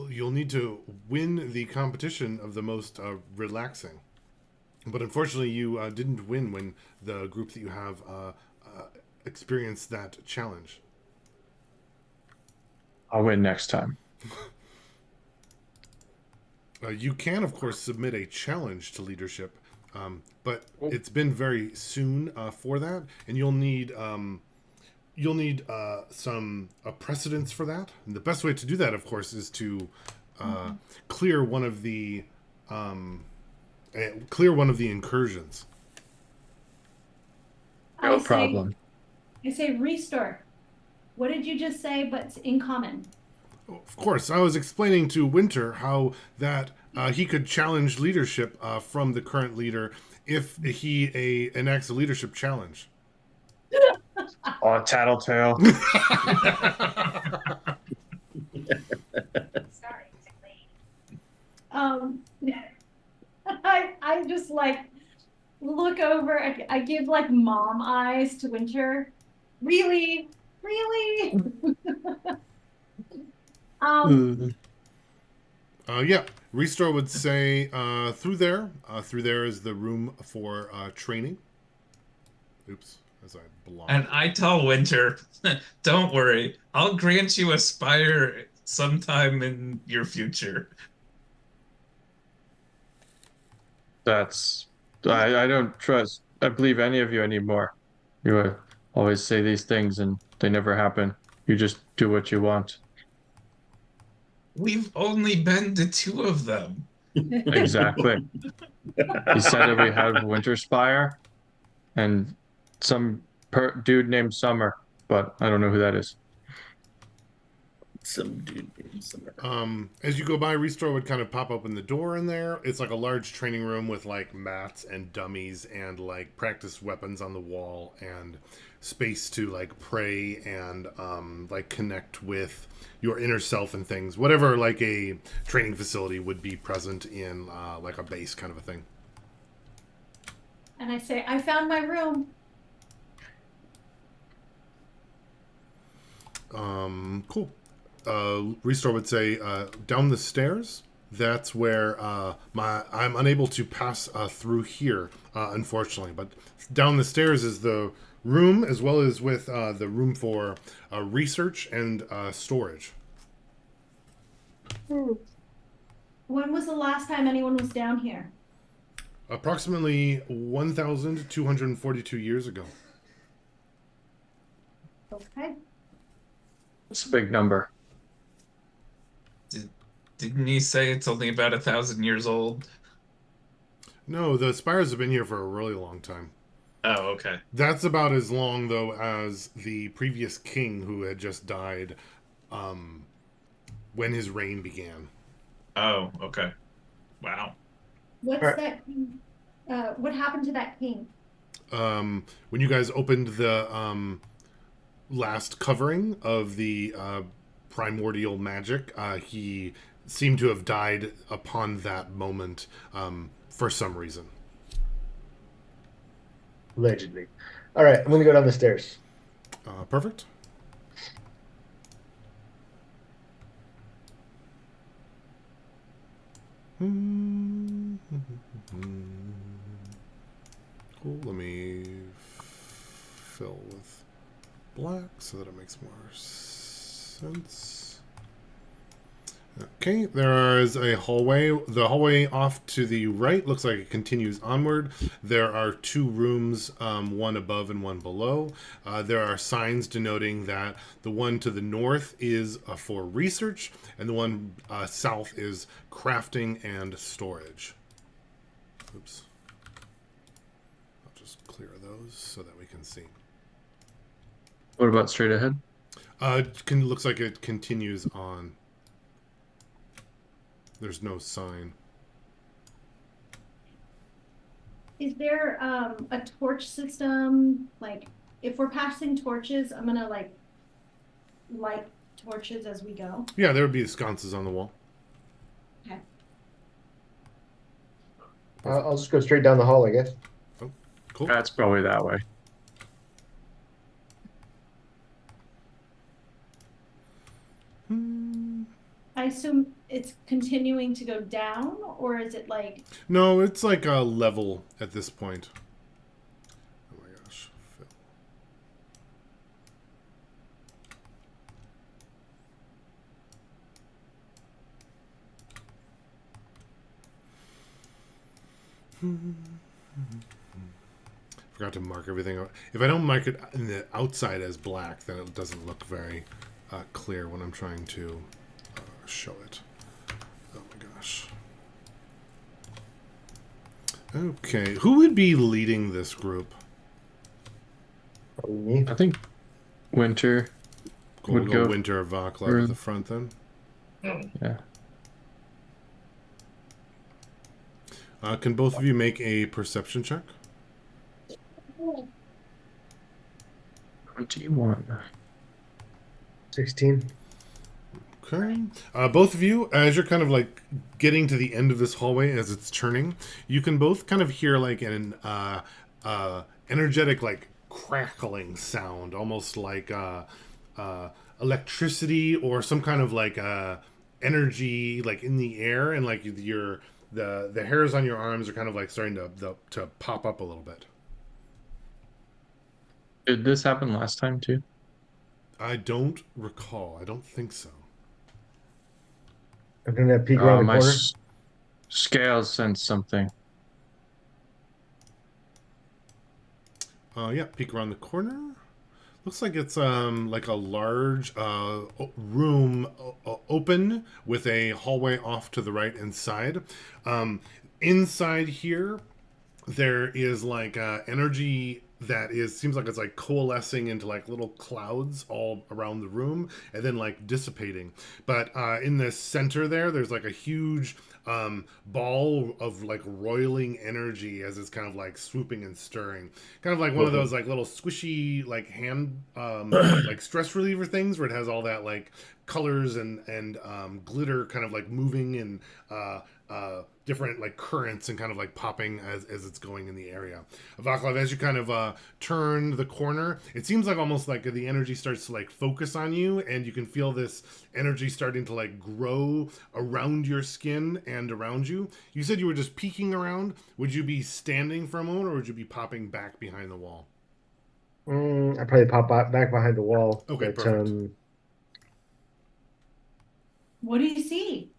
you'll need to win the competition of the most relaxing. But unfortunately, you didn't win when the group that you have experienced that challenge. I'll win next time. You can, of course, submit a challenge to leadership, but it's been very soon for that, and you'll need some precedence for that. And the best way to do that, of course, is to clear one of the incursions. No problem. I say restore. What did you just say? But in common. Of course, I was explaining to Winter how that he could challenge leadership from the current leader if he enacts a leadership challenge. Oh, tattletale. Sorry. I just like look over. I give like mom eyes to Winter. Really, really. Yeah, Restore would say through there. Through there is the room for training. Oops, as I belong. And I tell Winter, don't worry, I'll grant you a spire sometime in your future. I don't trust, I believe any of you anymore. You always say these things and they never happen. You just do what you want. We've only been to 2 of them. Exactly. He said that we had Winter Spire and some dude named Summer, but I don't know who that is. Some dude named Summer. As you go by, Restore would kind of pop open the door in there. It's like a large training room with like mats and dummies and like practice weapons on the wall and space to like pray and like connect with your inner self and things. Whatever like a training facility would be present in like a base kind of a thing. And I say, I found my room. Cool. Restore would say, down the stairs. That's where I'm unable to pass through here, unfortunately. But down the stairs is the room, as well as with the room for research and storage. When was the last time anyone was down here? Approximately 1,242 years ago. Okay. It's a big number. Didn't he say it's only about 1,000 years old? No, the spires have been here for a really long time. Oh, okay. That's about as long, though, as the previous king who had just died when his reign began. Oh, okay. Wow. What's Right. that? What happened to that king? When you guys opened the last covering of the primordial magic, he seemed to have died upon that moment for some reason. Allegedly. All right, I'm going to go down the stairs. Perfect. Cool. Let me fill with black so that it makes more sense. Okay, there is a hallway. The hallway off to the right looks like it continues onward. There are two rooms, one above and one below. There are signs denoting that the one to the north is for research, and the one south is crafting and storage. Oops. I'll just clear those so that we can see. What about straight ahead? Looks like it continues on. There's no sign. Is there a torch system? Like, if we're passing torches, I'm gonna like light torches as we go. Yeah, there would be sconces on the wall. Okay. I'll just go straight down the hall, I guess. Oh, cool. That's probably that way. I assume it's continuing to go down, or is it like? No, it's like a level at this point. Oh my gosh. Phil. Forgot to mark everything out. If I don't mark it in the outside as black, then it doesn't look very clear when I'm trying to show it. Oh my gosh. Okay, who would be leading this group? Probably me. I think Winter Cool, we'll would go go. Winter Vaclav at the front then. Yeah. Can both of you make a perception check? 21. 16. Okay. Both of you, as you're kind of like getting to the end of this hallway as it's turning, you can both kind of hear like an energetic, like crackling sound, almost like electricity or some kind of like energy, like in the air, and like the hairs on your arms are kind of like starting to pop up a little bit. Did this happen last time too? I don't recall. I don't think so. I'm gonna peek around the My corner. scales sense something. Yeah, peek around the corner. Looks like it's like a large room open with a hallway off to the right and side. Inside here, there is like energy that seems like it's like coalescing into like little clouds all around the room and then like dissipating. But in the center there's like a huge ball of like roiling energy as it's kind of like swooping and stirring, kind of like one of those like little squishy like hand like stress reliever things where it has all that like colors and glitter kind of like moving and different like currents and kind of like popping as it's going in the area. Vaclav, as you kind of turn the corner, it seems like almost like the energy starts to like focus on you, and you can feel this energy starting to like grow around your skin and around you. You said you were just peeking around. Would you be standing for a moment, or would you be popping back behind the wall? I probably pop back behind the wall. Okay, but, perfect. What do you see?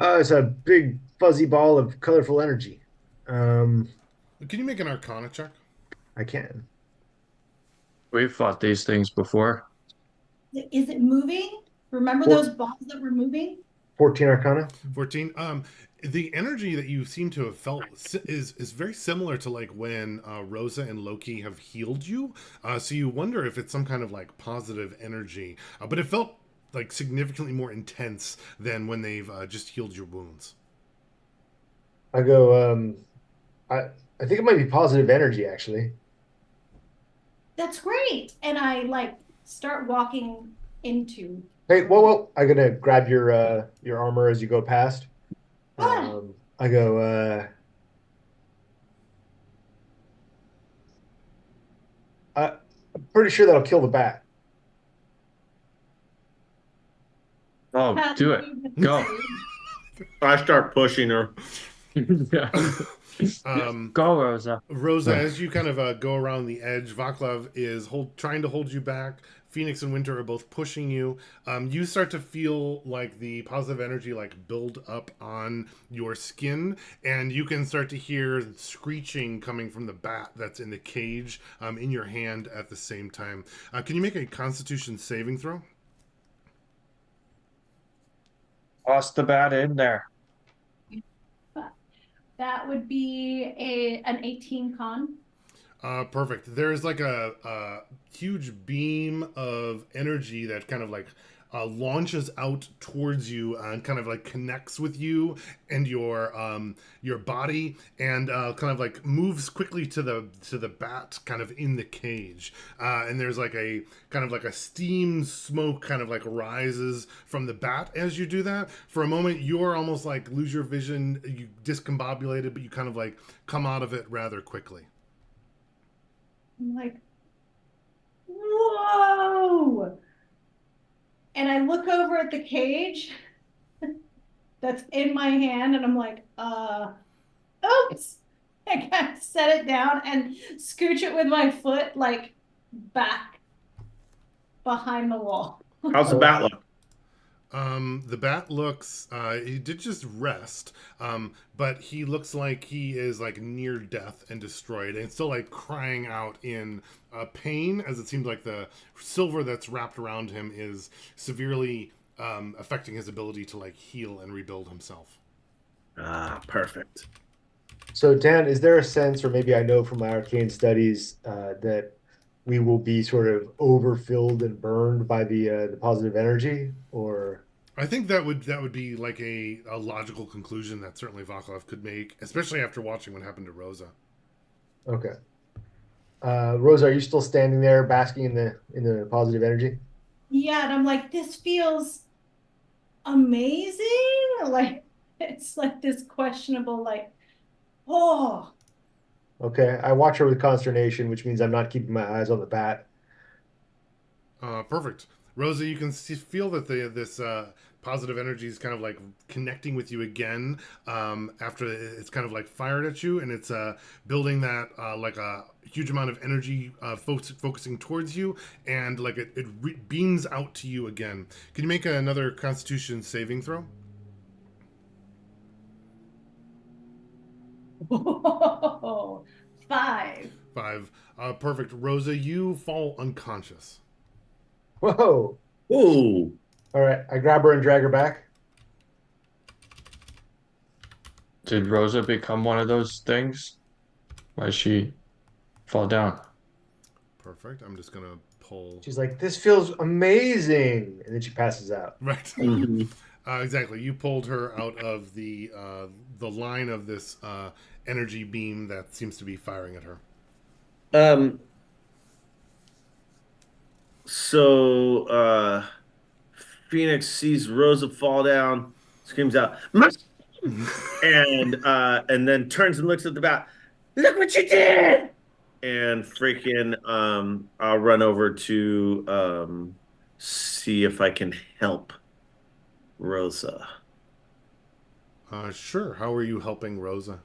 It's a big fuzzy ball of colorful energy. Can you make an Arcana check? I can. We've fought these things before. Is it moving? Remember Four- those balls that were moving? 14 Arcana. 14. The energy that you seem to have felt is very similar to like when Rosa and Loki have healed you. So you wonder if it's some kind of like positive energy. But it felt like significantly more intense than when they've just healed your wounds. I go, I think it might be positive energy, actually. That's great. And I like start walking into. Hey, whoa. I'm gonna grab your armor as you go past. I go, I'm pretty sure that'll kill the bat. Oh, do it. Go. I start pushing her. Yeah. Go, Rosa. Rosa, as you kind of go around the edge, Vaclav is trying to hold you back. Phoenix and Winter are both pushing you. You start to feel like the positive energy like build up on your skin, and you can start to hear screeching coming from the bat that's in the cage in your hand at the same time. Can you make a Constitution saving throw? Toss the bat in there. That would be an 18 con. Perfect. There's like a huge beam of energy that kind of like launches out towards you and kind of like connects with you and your body and kind of like moves quickly to the bat kind of in the cage. And there's like a kind of like a steam smoke kind of like rises from the bat as you do that. For a moment, you're almost like lose your vision, you discombobulated, but you kind of like come out of it rather quickly. I'm like, whoa! And I look over at the cage that's in my hand, and I'm like, oops. I kind of set it down and scooch it with my foot, like, back behind the wall. How's the bat look? The bat looks, he did just rest, but he looks like he is like near death and destroyed and still like crying out in pain, as it seems like the silver that's wrapped around him is severely affecting his ability to like heal and rebuild himself. Ah, perfect. So, Dan, is there a sense, or maybe I know from my arcane studies, that we will be sort of overfilled and burned by the positive energy, or I think that would be like a logical conclusion that certainly Vaclav could make, especially after watching what happened to Rosa. okay. Rosa, are you still standing there basking in the positive energy? Yeah, and I'm like, this feels amazing. Like, it's like this questionable, like, oh. Okay. I watch her with consternation, which means I'm not keeping my eyes on the bat. Perfect. Rosa, you can feel that this positive energy is kind of like connecting with you again after it's kind of like fired at you, and it's building that like a huge amount of energy focusing towards you, and like it beams out to you again. Can you make another Constitution saving throw? Whoa. 5. 5. Perfect. Rosa, you fall unconscious. Whoa. Ooh. All right. I grab her and drag her back. Did Rosa become one of those things? Why did she fall down? Perfect. I'm just gonna pull. She's like, this feels amazing. And then she passes out. Right. Mhm. Exactly. You pulled her out of the line of this energy beam that seems to be firing at her. So Phoenix sees Rosa fall down, screams out, "Must-" and then turns and looks at the bat. Look what you did! And freaking I'll run over to see if I can help Rosa. Sure. How are you helping Rosa?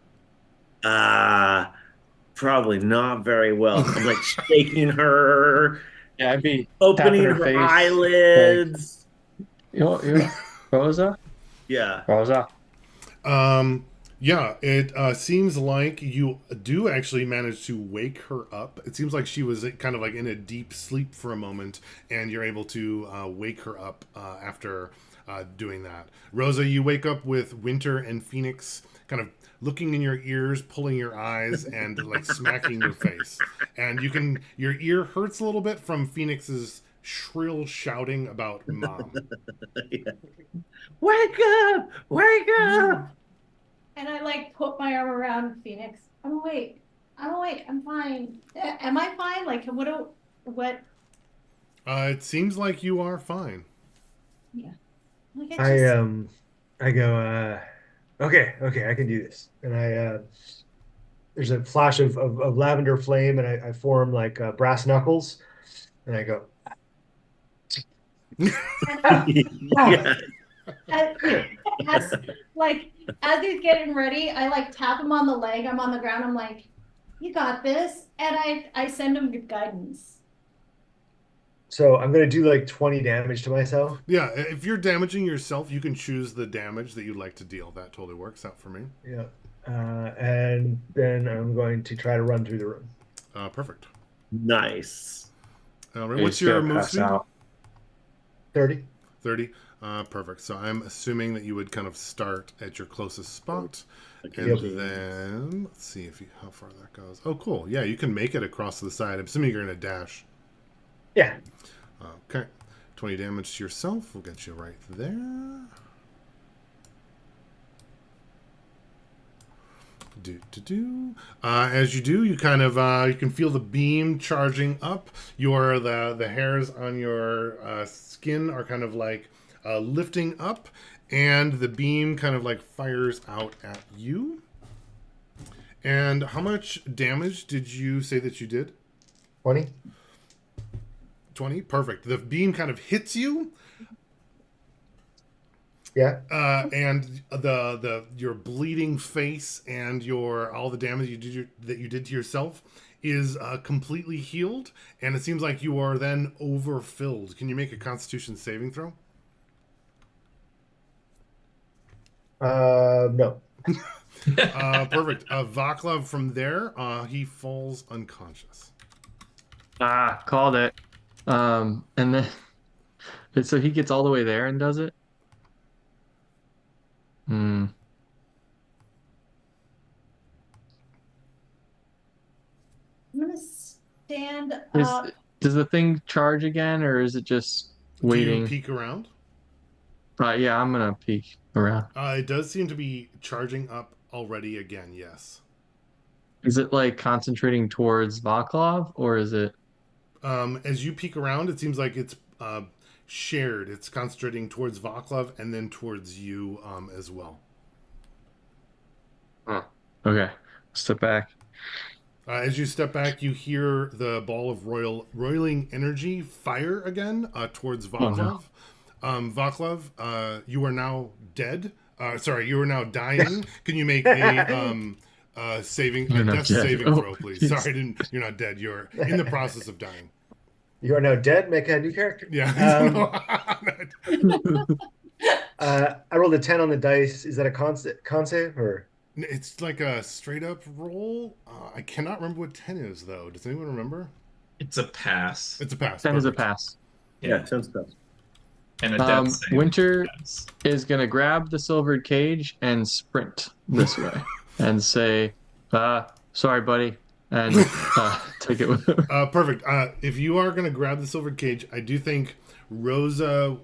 Probably not very well. I'm like shaking her, Yeah, I'd be opening tapping her her face, eyelids. You Rosa? Yeah. Rosa? Yeah, it seems like you do actually manage to wake her up. It seems like she was kind of like in a deep sleep for a moment, and you're able to wake her up after doing that. Rosa, you wake up with Winter and Phoenix kind of looking in your ears, pulling your eyes, and like smacking your face. And your ear hurts a little bit from Phoenix's shrill shouting about mom. Yeah. Wake up! Wake up! And I like put my arm around Phoenix. I'm awake. I'm fine. Am I fine? Like, what? It seems like you are fine. Yeah. Like, I go, okay, I can do this. And there's a flash of lavender flame, and I form like brass knuckles, and I go, Yeah. as like as he's getting ready, I like tap him on the leg. I'm on the ground. I'm like, "You got this," and I send him good guidance. So I'm gonna do like 20 damage to myself. Yeah, if you're damaging yourself, you can choose the damage that you'd like to deal. That totally works out for me. Yeah. And then I'm going to try to run through the room. Perfect. Nice. All right, You're what's just gonna your move pass speed? out. 30. 30. Perfect. So I'm assuming that you would kind of start at your closest spot. Okay. And Yep. then let's see if you how far that goes. Oh, cool. Yeah, you can make it across to the side. I'm assuming you're going to dash. Yeah. Okay. 20 damage to yourself. We'll get you right there. As you do, you kind of you can feel the beam charging up. The hairs on your skin are kind of like lifting up, and the beam kind of like fires out at you. And how much damage did you say that you did? 20. 20. Perfect. The beam kind of hits you. Yeah. And your bleeding face and all the damage that you did to yourself is completely healed, and it seems like you are then overfilled. Can you make a Constitution saving throw? No. Perfect. Vaclav from there, he falls unconscious. Called it. And then so he gets all the way there and does it. Hmm. I'm gonna stand Is up. does the thing charge again, or is it just Do waiting? you peek around? Yeah, I'm gonna peek around. It does seem to be charging up already again, yes. Is it like concentrating towards Vaclav, or is it? As you peek around, it seems like it's shared. It's concentrating towards Vaclav and then towards you as well. Huh. Okay, step back. As you step back, you hear the ball of roiling energy fire again towards Vaclav. Oh, no. Vaclav, you are now dead. Sorry, you are now dying. Can you make a You're not death dead. saving Oh, throw, please? geez. Sorry, you're not dead. You're in the process of dying. You are now dead. Make a new character. Yeah. I rolled a 10 on the dice. Is that a con save or? It's like a straight up roll. I cannot remember what 10 is, though. Does anyone remember? It's a pass. It's a pass. 10 is a Perfect. pass. Yeah, 10's best. And a death save. Winter Pass. is gonna grab the silvered cage and sprint this way and say, sorry, buddy, and take it with him. Perfect. If you are going to grab the silver cage, I do think Rosa.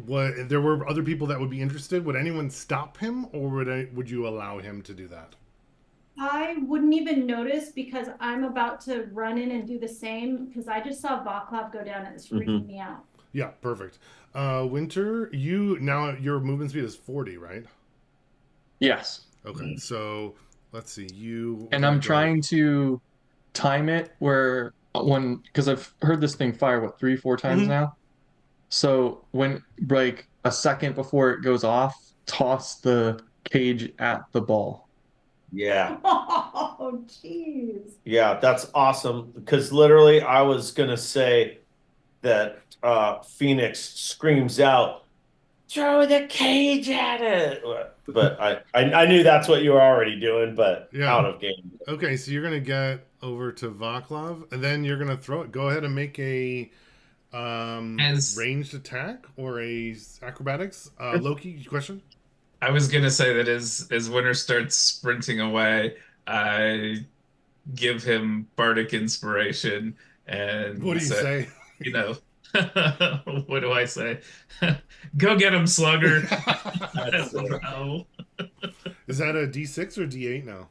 There were other people that would be interested. Would anyone stop him, or would you allow him to do that? I wouldn't even notice because I'm about to run in and do the same because I just saw Vaclav go down and it's freaking me out. Yeah, perfect. Winter, your movement speed is 40, right? Yes. Okay, so let's see. And I'm trying to time it because I've heard this thing fire 3-4 times now. So when like a second before it goes off, toss the cage at the ball. Yeah. Oh, jeez. Yeah, that's awesome. Because literally, I was gonna say that Phoenix screams out, "Throw the cage at it!" But I knew that's what you were already doing, but out of game. Okay, so you're gonna get over to Vaclav, and then you're gonna throw it. Go ahead and make a ranged attack or a acrobatics. Loki, question? I was gonna say that as Winter starts sprinting away, I give him bardic inspiration and What do you say? You know, what do I say? Go get him, Slugger. I don't know. Is that a D6 or D8 now?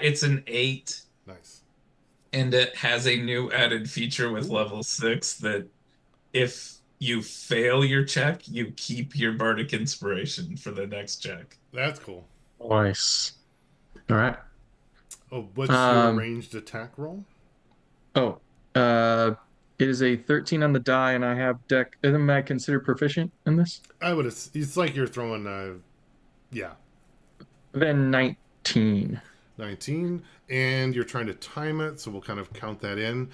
It's an 8. Nice. And it has a new added feature with level 6 that if you fail your check, you keep your bardic inspiration for the next check. That's cool. Nice. All right. Oh, what's your ranged attack roll? Oh, it is a 13 on the die, and I have deck. Am I considered proficient in this? It's like you're throwing Yeah. Then 19. 19, and you're trying to time it, so we'll kind of count that in.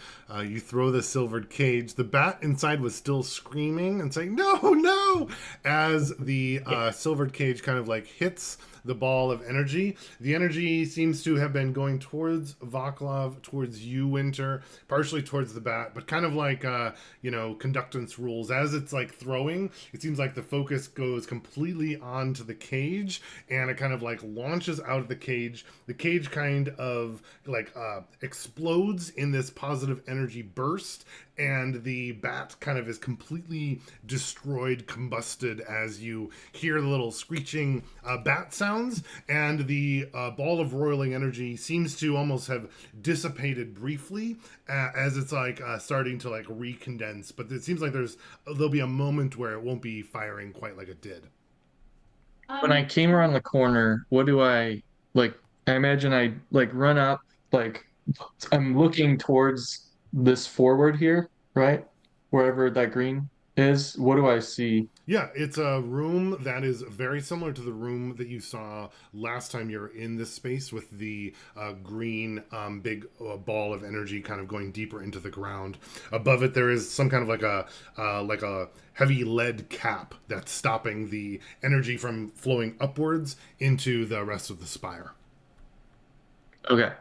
You throw the silvered cage. The bat inside was still screaming and saying, "No, no!" As the silvered cage kind of like hits the ball of energy. The energy seems to have been going towards Vaclav, towards you, Winter, partially towards the bat, but kind of like, conductance rules. As it's like throwing, it seems like the focus goes completely onto the cage, and it kind of like launches out of the cage. The cage kind of like explodes in this positive energy burst, and the bat kind of is completely destroyed, combusted, as you hear the little screeching bat sounds, and the ball of roiling energy seems to almost have dissipated briefly as it's like starting to like recondense. But it seems like there'll be a moment where it won't be firing quite like it did. When I came around the corner, what do I like? I imagine I like run up, like I'm looking towards this forward here, right? Wherever that green is. What do I see? Yeah, it's a room that is very similar to the room that you saw last time you were in this space, with the green big ball of energy kind of going deeper into the ground. Above it, there is some kind of like a heavy lead cap that's stopping the energy from flowing upwards into the rest of the spire. Okay.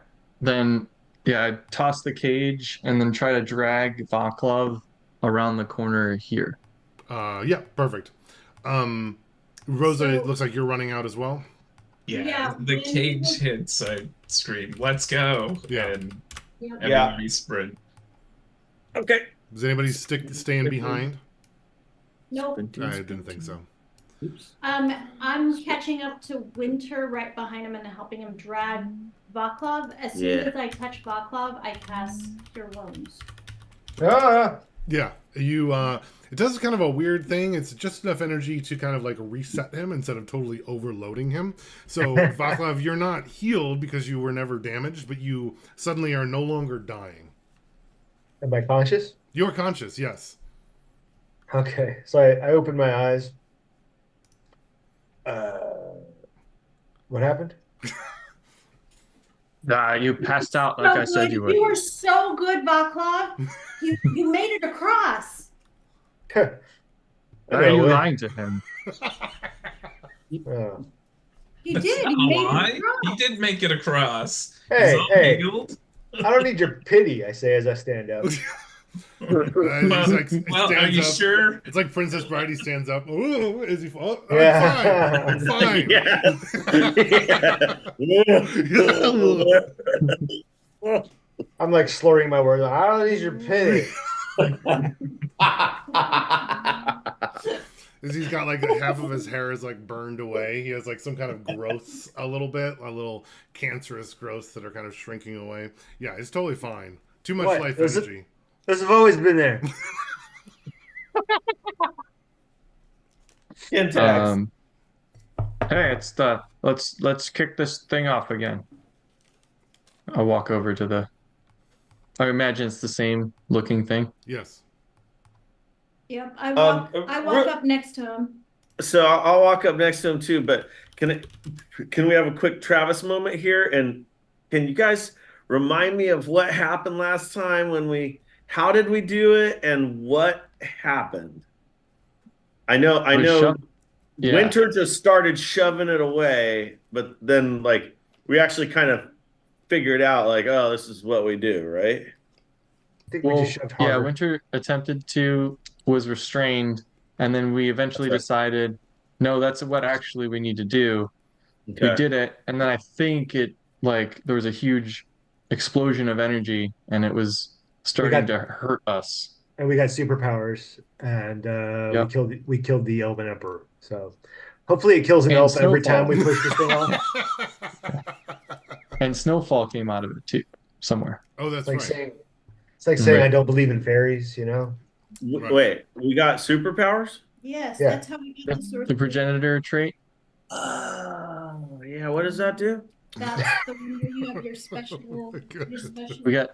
Then, yeah, I toss the cage and then try to drag Vaclav around the corner here. Yeah, perfect. Rosa, So- it looks like you're running out as well. Yeah, Yeah, the when- cage hits, I scream, "Let's go!" Yeah. And Yeah. everybody sprint. Okay. Is anybody staying behind? Nope. I didn't think so. Oops. I'm catching up to Winter right behind him and helping him drag Vaclav. As soon Yeah. as I touch Vaclav, I cast Cure Wounds. Ah, Yeah, you it does kind of a weird thing. It's just enough energy to kind of like reset him instead of totally overloading him. So Vaclav, you're not healed because you were never damaged, but you suddenly are no longer dying. am I conscious? You're conscious, yes. Okay, so I open my eyes. What happened? You passed out like I said you would. You were so good, Vaclav. You made it across. Why are you lying to him? Oh. You That's did. not You a made lie. it He across. did make it across. Hey, He's all hey. healed. I don't need your pity, I say as I stand up. He's like, Well, are stands you up. sure? It's like Princess Bride. He stands up. Oh, is he? Oh, Yeah. I'm fine. I'm fine. Yeah. I'm like slurring my words. I don't need your pity. Is he's got like half of his hair is like burned away. He has like some kind of growths a little cancerous growths that are kind of shrinking away. Yeah, it's totally fine. Too much What? life Is it- energy. Those have always been there. Syntax. Hey, it's the let's kick this thing off again. I'll walk over to the. I imagine it's the same looking thing. Yes. Yep. I walk Ru- up next to him. So I'll walk up next to him too, but can we have a quick Travis moment here? And can you guys remind me of what happened last time how did we do it and what happened? I know Yeah. Winter just started shoving it away, but then like we actually kind of figured out like, oh, this is what we do, right? I think we Well, just shoved yeah, harder. Winter was restrained, and then we eventually That's decided, no, that's what actually we need to do. We Okay. did it, and then I think there was a huge explosion of energy, and it was starting to hurt us. And we got superpowers, and Yep. we killed the Elven Emperor. So hopefully it kills an And elf every Snowfall. time we push this thing off. And Snowfall came out of it too, somewhere. Oh, that's Like right. saying, it's like saying Right. I don't believe in fairies, you know? Right. Wait, we got superpowers? Yes, Yeah. that's how we get the source. The progenitor trait. Oh, yeah. What does that do? That's the one where you have your special. God. Your special. We got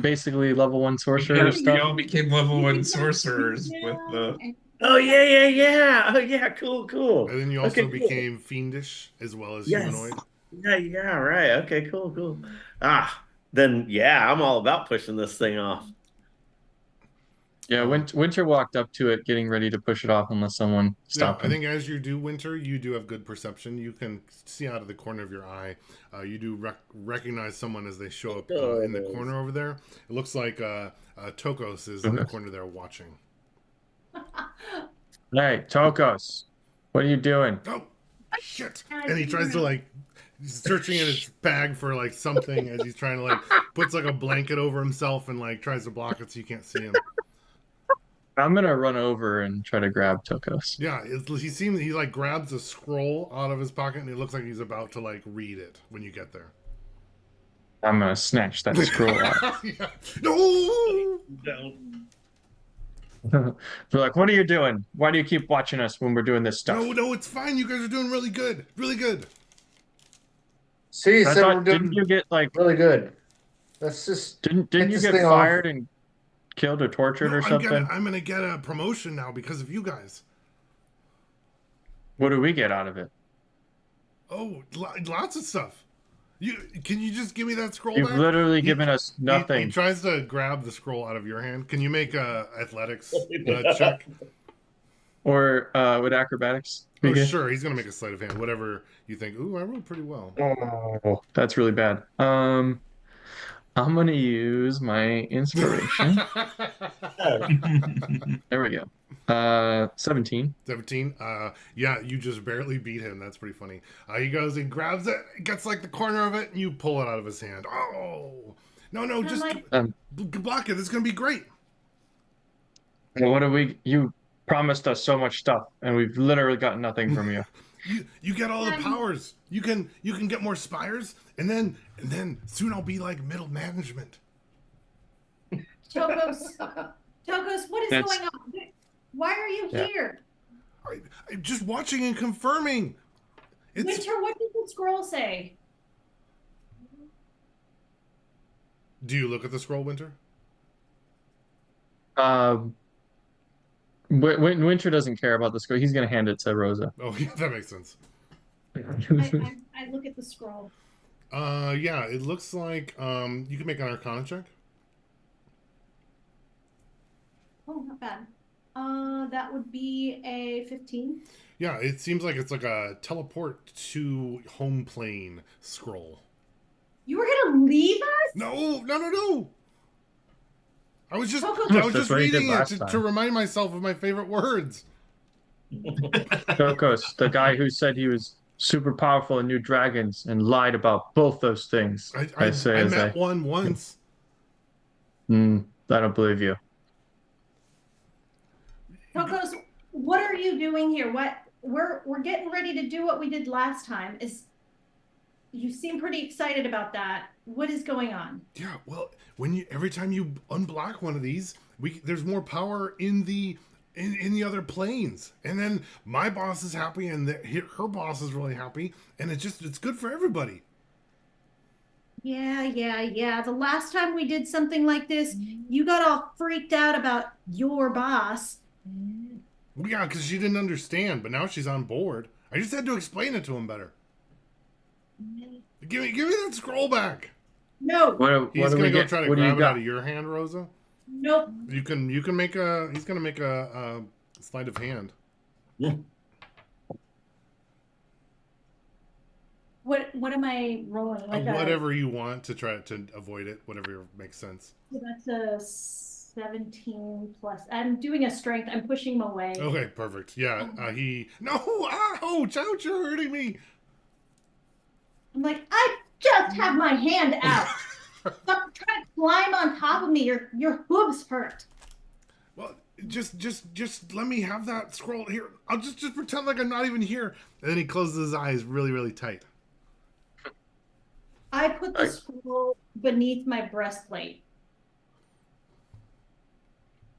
basically level 1 sorcerer Yeah, we stuff. all became level 1 sorcerers with the. Oh yeah, yeah, yeah. Oh yeah, cool, cool. And then you Okay, also cool. became fiendish as well as Yes. humanoid. Yeah, yeah, right. Okay, cool, cool. Ah, then yeah, I'm all about pushing this thing off. Yeah, Um, Winter walked up to it, getting ready to push it off unless someone yeah, stopped I him. think as you do winter, you do have good perception. You can see out of the corner of your eye. You do recognize someone as they show up in the Oh. corner over there. It looks like Tokos is in the All corner there watching. right, Tokos, what are you doing? Oh, shit! And I And he tries to like he's searching in his bag for like something as he's trying to like puts like a blanket over himself and like tries to block it so you can't see him. I'm gonna run over and try to grab Tokos. Yeah, he like grabs a scroll out of his pocket and it looks like he's about to like read it when you get there. I'm gonna snatch that scroll out. Yeah. No. Don't. They're like, "What are you doing? Why do you keep watching us when we're doing this stuff?" No, it's fine. You guys are doing really good. Really good. See, you I said we're thought, didn't doing you get like, really good. Let's just didn't get you this get thing off. fired and killed or tortured No, or something? I'm gonna get a promotion now because of you guys. What do we get out of it? Oh, lots of stuff. Can you just give me that scroll You've back? literally He, given us he nothing. tries to grab the scroll out of your hand. Can you make a athletics check? Or would acrobatics be Oh, good? sure. He's gonna make a sleight of hand. Whatever you think. Ooh, I rolled pretty well. Oh, that's really bad. I'm gonna use my inspiration. There we go. 17. 17. Yeah, you just barely beat him. That's pretty funny. He goes and grabs it, gets like the corner of it, and you pull it out of his hand. Oh, no, I'm just like, block it. It's gonna be great. Well, what do we? You promised us so much stuff, and we've literally got nothing from you. You get all the I'm powers. You can get more spires, and then soon I'll be like middle management. Tokos. Tokos, what is That's going on? Why are you yeah. here? I'm just watching and confirming. It's Winter, what does the scroll say? Do you look at the scroll, Winter? Um, Winter doesn't care about the score. He's gonna hand it to Rosa. Oh, yeah, that makes sense. I look at the scroll. Yeah, it looks like you can make an Arcana check. Oh, not bad. That would be a 15. Yeah, it seems like it's like a teleport to home plane scroll. You were gonna leave us? No. I was just Coco- I was That's just what he did reading it last to time. remind myself of my favorite words. Dokos, the guy who said he was super powerful and knew dragons and lied about both those things. I say I as met one once. I don't believe you. Tokos, what are you doing here? What we're getting ready to do what we did last time. Is you seem pretty excited about that. What is going on? Yeah, well, every time you unblock one of these, there's more power in the other planes, and then my boss is happy, and her boss is really happy, and it's good for everybody. Yeah. The last time we did something like this, you got all freaked out about your boss. Well, yeah, because she didn't understand, but now she's on board. I just had to explain it to him better. Give me that scroll back. No, What He's do gonna we go get? try to What do you grab it out got? of your hand, Rosa. nope. You can make a. He's gonna make a sleight of hand. What am I rolling? Like Whatever you want to try to avoid it. Whatever makes sense. that's a 17 plus. I'm doing a strength. I'm pushing him away. Okay, perfect. Yeah, he. No, ouch, you're hurting me. I'm like, I just have my hand out. Stop trying to climb on top of me. Your hooves hurt. Well, just let me have that scroll here. I'll just pretend like I'm not even here. And then he closes his eyes really, really tight. I put the scroll beneath my breastplate.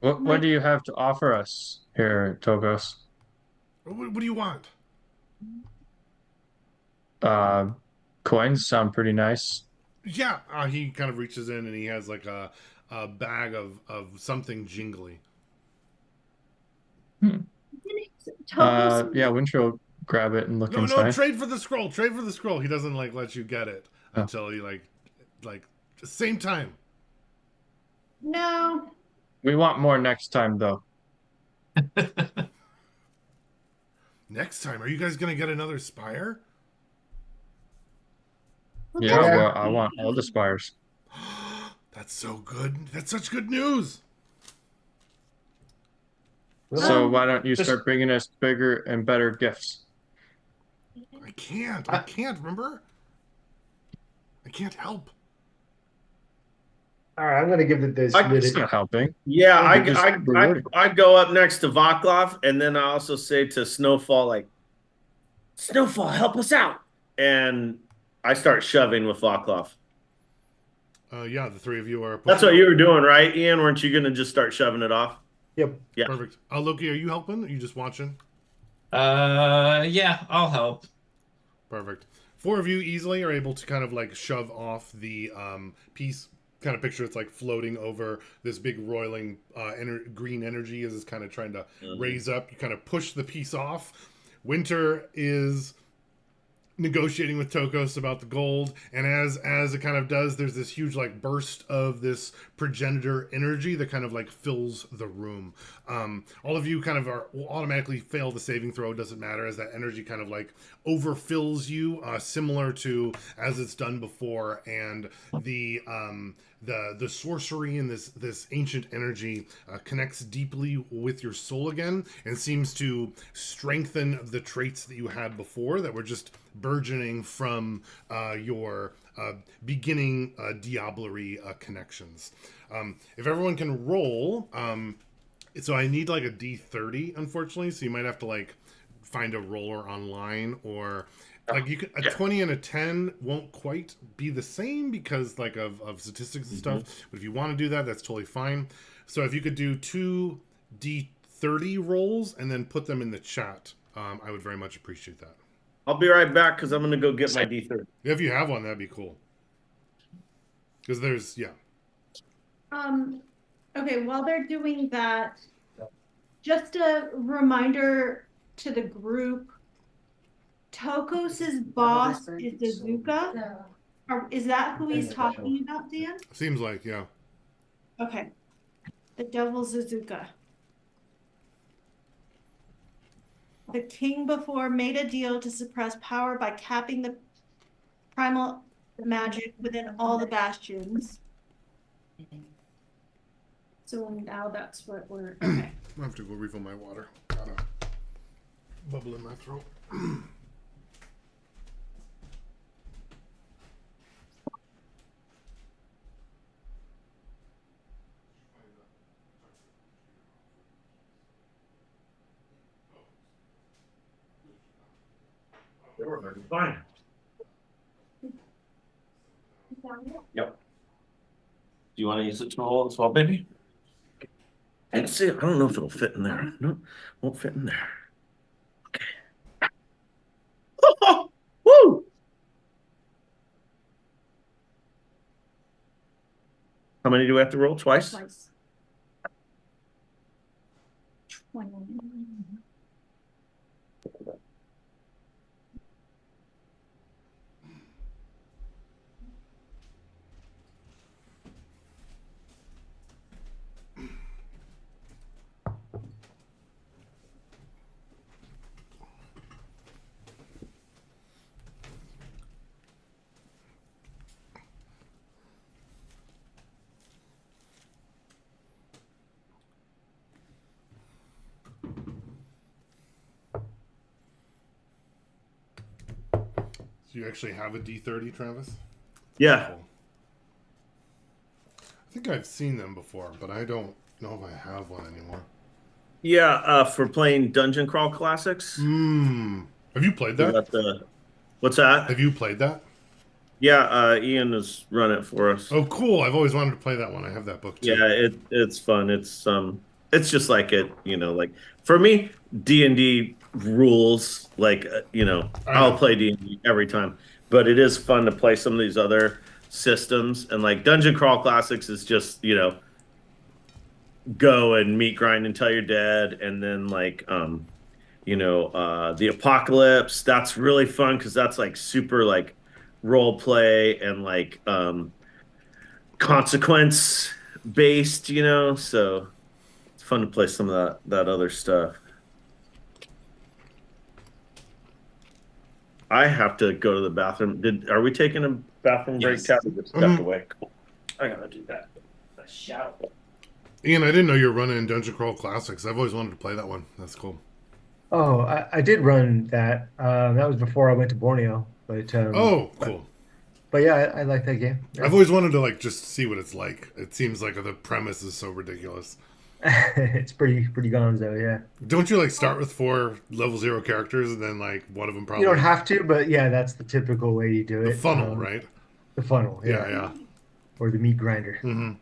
What do you have to offer us here, Tokos? What do you want? Coins sound pretty nice. Yeah, he kind of reaches in and he has like a bag of something jingly. Yeah, Winter will grab it and look No, inside. trade for the scroll. Trade for the scroll. He doesn't like let you get it Oh. until you like same time. No. We want more next time, though. Next time, are you guys gonna get another spire? Yeah, Yeah. well, I want all the spires. That's so good. That's such good news. So why don't you Just- start bringing us bigger and better gifts? I can't. I can't. Remember? I can't help. All right, I'm going to give this I- lid. It's not helping. Yeah, Yeah, just rewarding. I go up next to Vaclav, and then I also say to Snowfall, like, Snowfall, help us out. And I start shoving with Vaclav. Yeah, the three of you are. That's what you were doing, right, Ian? Weren't you going to just start shoving it off? Yep. Yeah. Perfect. Loki, are you helping? Are you just watching? Yeah, I'll help. Perfect. Four of you easily are able to kind of like shove off the piece. Kind of picture it's like floating over this big roiling green energy as it's kind of trying to raise up. You kind of push the piece off. Winter is negotiating with Tokos about the gold, and as it kind of does, there's this huge like burst of this progenitor energy that kind of like fills the room. All of you kind of will automatically fail the saving throw. It doesn't matter, as that energy kind of like overfills you, similar to as it's done before, and the sorcery in this ancient energy connects deeply with your soul again and seems to strengthen the traits that you had before that were just burgeoning from your beginning diablerie connections. If everyone can roll, so I need like a D30, unfortunately, so you might have to like find a roller online, or like you could a 20 and a 10 won't quite be the same because like of statistics and stuff, but if you want to do that, that's totally fine. So if you could do 2 D30 rolls and then put them in the chat, I would very much appreciate that. I'll be right back because I'm going to go get my D30. If you have one, that'd be cool. Because there's, Okay, while they're doing that, just a reminder to the group, Tokos's boss is Azuka. Is that who he's talking about, Dan? Seems like, yeah. Okay. The devil's Azuka. The king before made a deal to suppress power by capping the primal magic within all the bastions. So now that's what we're okay. I have to go refill my water. Got a bubble in my throat. Fine. Yep. Do you want to use it to roll as well, baby? And see, I don't know if it'll fit in there. No, won't fit in there. Okay. Oh, woo! How many do we have to roll? Twice? Twice. 20. So you actually have a D30, Travis? Yeah. Cool. I think I've seen them before, but I don't know if I have one anymore. Yeah, for playing Dungeon Crawl Classics. Have you played We that? got what's that? Have you played that? Yeah, Ian has run it for us. Oh, cool. I've always wanted to play that one. I have that book too. Yeah, it's fun. It's just like it, like for me, D&D rules, like I'll play D&D every time, but it is fun to play some of these other systems, and like Dungeon Crawl Classics is just, go and meat grind until you're dead, and then like the apocalypse. That's really fun because that's like super like role play and like consequence based, so it's fun to play some of that other stuff. I have to go to the bathroom. Are we taking a bathroom break? Yes. Tabby just stepped away. Cool. I gotta do that. A shout. Ian, I didn't know you were running Dungeon Crawl Classics. I've always wanted to play that one. That's cool. Oh, I did run that. That was before I went to Borneo. But Oh, cool. but yeah, I like that game. Yeah. I've always wanted to like just see what it's like. It seems like the premise is so ridiculous. It's pretty gonzo, yeah. Don't you like start with 4 level 0 characters and then like one of them probably You don't have to, but yeah, that's the typical way you do the it. funnel, right? The funnel, Yeah, yeah. yeah. Or the meat grinder. Mm-hmm.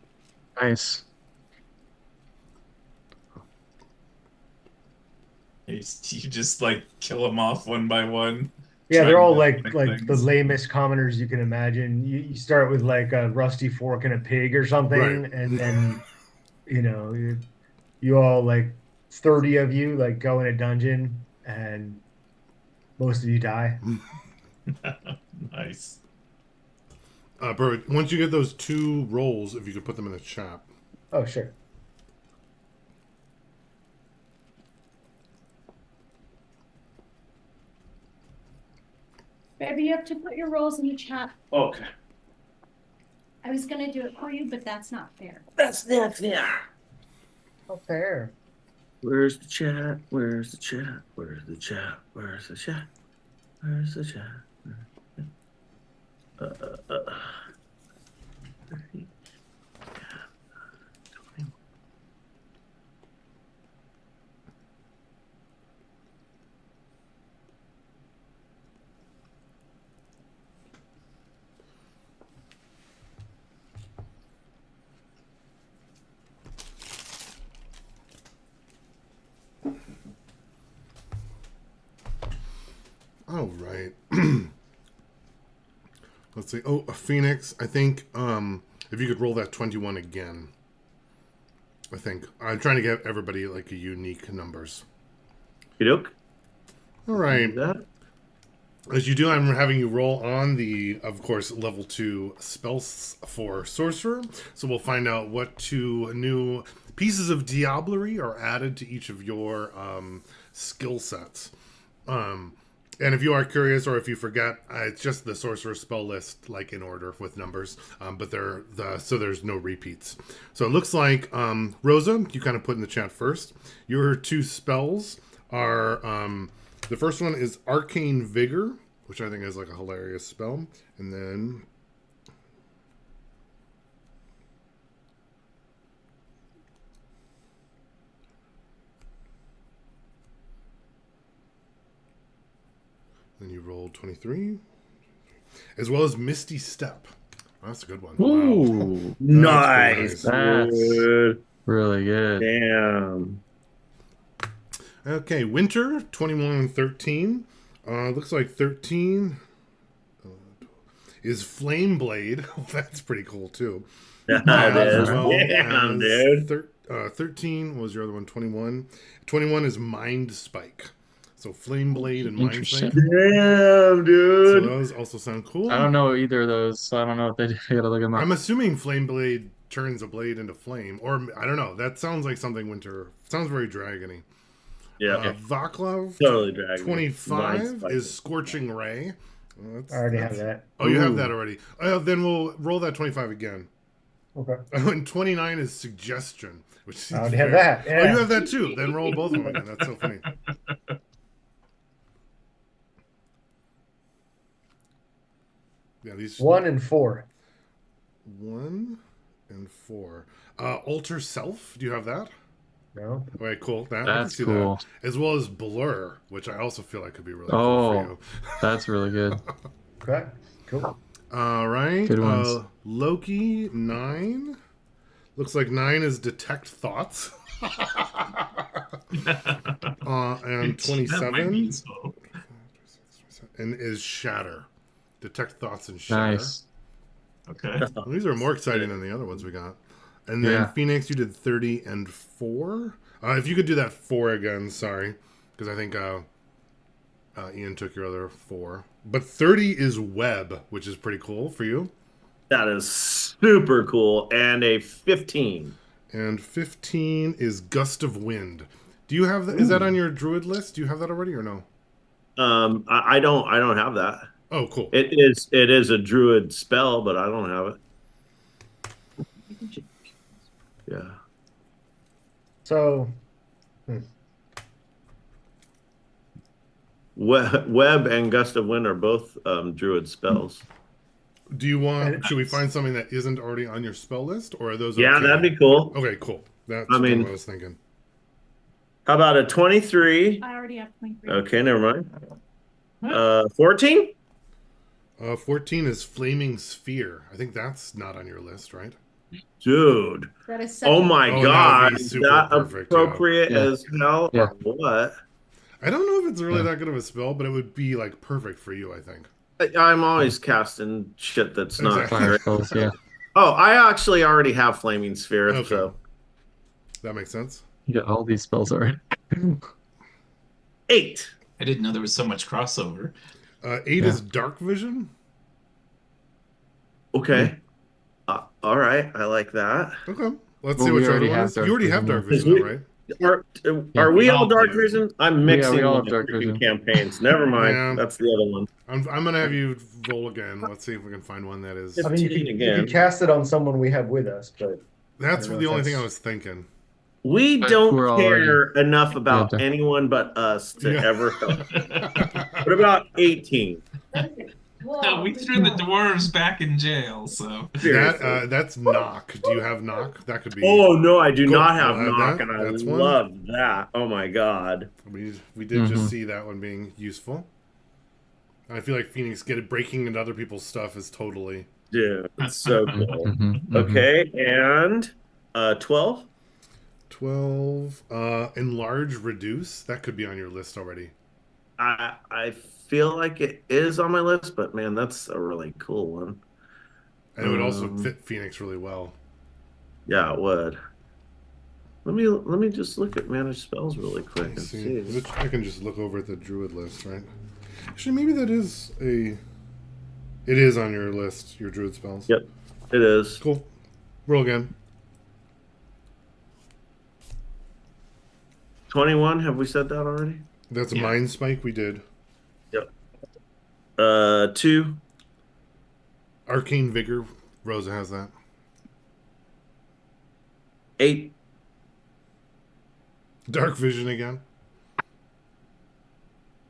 Nice. You just like kill them off one by one. Yeah, Try they're all and like make the things. lamest commoners you can imagine. You start with like a rusty fork and a pig or something, Right. and then you all like 30 of you like go in a dungeon, and most of you die. Nice. Perfect. Once you get those 2 rolls, if you could put them in the chat. Oh, sure. Baby, you have to put your rolls in the chat. Okay. I was gonna do it for you, but that's not fair. That's not fair. Oh, fair. Where's the chat? Where's the chat? Where's the chat? Where's the chat? Where's the chat? Uh, uh, uh. Oh, right. Let's see. Oh, a Phoenix. I think if you could roll that 21 again. I think. I'm trying to get everybody like a unique numbers. Okey-doke. All right. That. As you do, I'm having you roll on the, of course, level 2 spells for Sorcerer. So we'll find out what 2 new pieces of Diablerie are added to each of your skill sets. And if you are curious or if you forget, it's just the Sorcerer spell list, like in order with numbers. But so there's no repeats. So it looks like, Rosa, you kind of put in the chat first. Your 2 spells are... the first one is Arcane Vigor, which I think is like a hilarious spell. And then... then you rolled 23. As well as Misty Step. Oh, that's a good one. Ooh, Wow. Nice. That's dude. really good. Damn. Okay, Winter, 21 and 13. Looks like 13 is Flame Blade. Oh, that's pretty cool, too. Yeah, it As is. well Damn, as dude. 13 was your other one, 21. 21 is Mind Spike. So Flame Blade and Mind Interesting. Spike. Damn, So dude. those also sound cool. I don't know either of those, so I don't know if they do. I gotta look them up. I'm assuming Flame Blade turns a blade into flame. Or, I don't know. That sounds like something Winter... Sounds very dragony. Yeah. Vaclav, Totally dragged me. 25 Mine's is Scorching Ray. Well, I already have that. Oh, you have Ooh. that already. Then we'll roll that 25 again. Okay. And 29 is Suggestion, which I seems already have fair. that. Oh, Yeah. you have that too. Then roll both of them again. That's so funny. Yeah, these 1 and 4. 1 and 4. Alter Self. Do you have that? No. All right, cool. I can That's see cool. that. As well as Blur, which I also feel like could be really cool Oh, for you. that's really good. Okay. Cool. All right. Good ones. Loki, 9. Looks like 9 is Detect Thoughts. And That might be 27 useful. and is Shatter. Detect Thoughts and Shatter. Nice. Okay. Well, these are more exciting than the other ones we got. And then Yeah. Phoenix, you did 30 and 4. If you could do that 4 again, sorry. Because I think Ian took your other 4. But 30 is web, which is pretty cool for you. That is super cool. And a 15. And 15 is gust of wind. Do you have that? Is that on your druid list? Do you have that already or no? I don't have that. Oh, cool. It is a druid spell, but I don't have it. Yeah. So Web and gust of wind are both druid spells. Do you want? Should we find something that isn't already on your spell list, or are those? Yeah, okay? that'd be cool. Okay, cool. That's I mean- what I was thinking. How about a 23? I already have 23. Okay, never mind. 14? 14 is flaming sphere. I think that's not on your list, right? Dude. That is such Oh a- my Oh, that God. would be Is super that perfect, appropriate yeah. as hell Yeah. or what? I don't know if it's really Yeah. that good of a spell, but it would be like perfect for you, I think. I'm always casting shit that's not. Exactly. Fire spells, yeah. Oh, I actually already have flaming sphere, Okay. so That makes sense. You got all these spells already. 8. I didn't know there was so much crossover. 8 Yeah. is dark vision. Okay. All right, I like that. Okay. Let's Well, see we what your already other one have is. dark You already have vision, dark yeah. vision, though, right? Are we we all all dark do. vision? I'm mixing we all my have dark freaking vision. campaigns. Never mind. Yeah. That's the other one. I'm gonna have you roll again. Let's see if we can find one that is. I mean, you 15 could again. cast it on someone we have with us, but That's I don't know the if only thing I that's- was thinking. We But don't we're care enough about Yeah. anyone but us to Yeah. ever help. What about 18? No, we threw the dwarves back in jail, so Seriously. That's knock. Do you have knock? That could be. Oh no, I do Cool. not have We'll have knock, that. and I That's one. love that. Oh my God. We did just Mhm. see that one being useful. I feel like Phoenix breaking into other people's stuff is totally Dude, it's so cool. Mhm, mhm. Okay, and 12? 12. Enlarge, reduce. That could be on your list already. I feel like it is on my list, but man, that's a really cool one. And it would also Um, fit Phoenix really well. Yeah, it would. Let me just look at manage spells really quick and Let's see. see. I can just look over at the druid list, right? Actually, maybe that is a. It is on your list, your druid spells. Yep, it is. Cool. Roll again. 21, have we said that already? That's a Yeah. mind spike we did. 2, Arcane vigor. Rosa has that. 8, Dark vision again.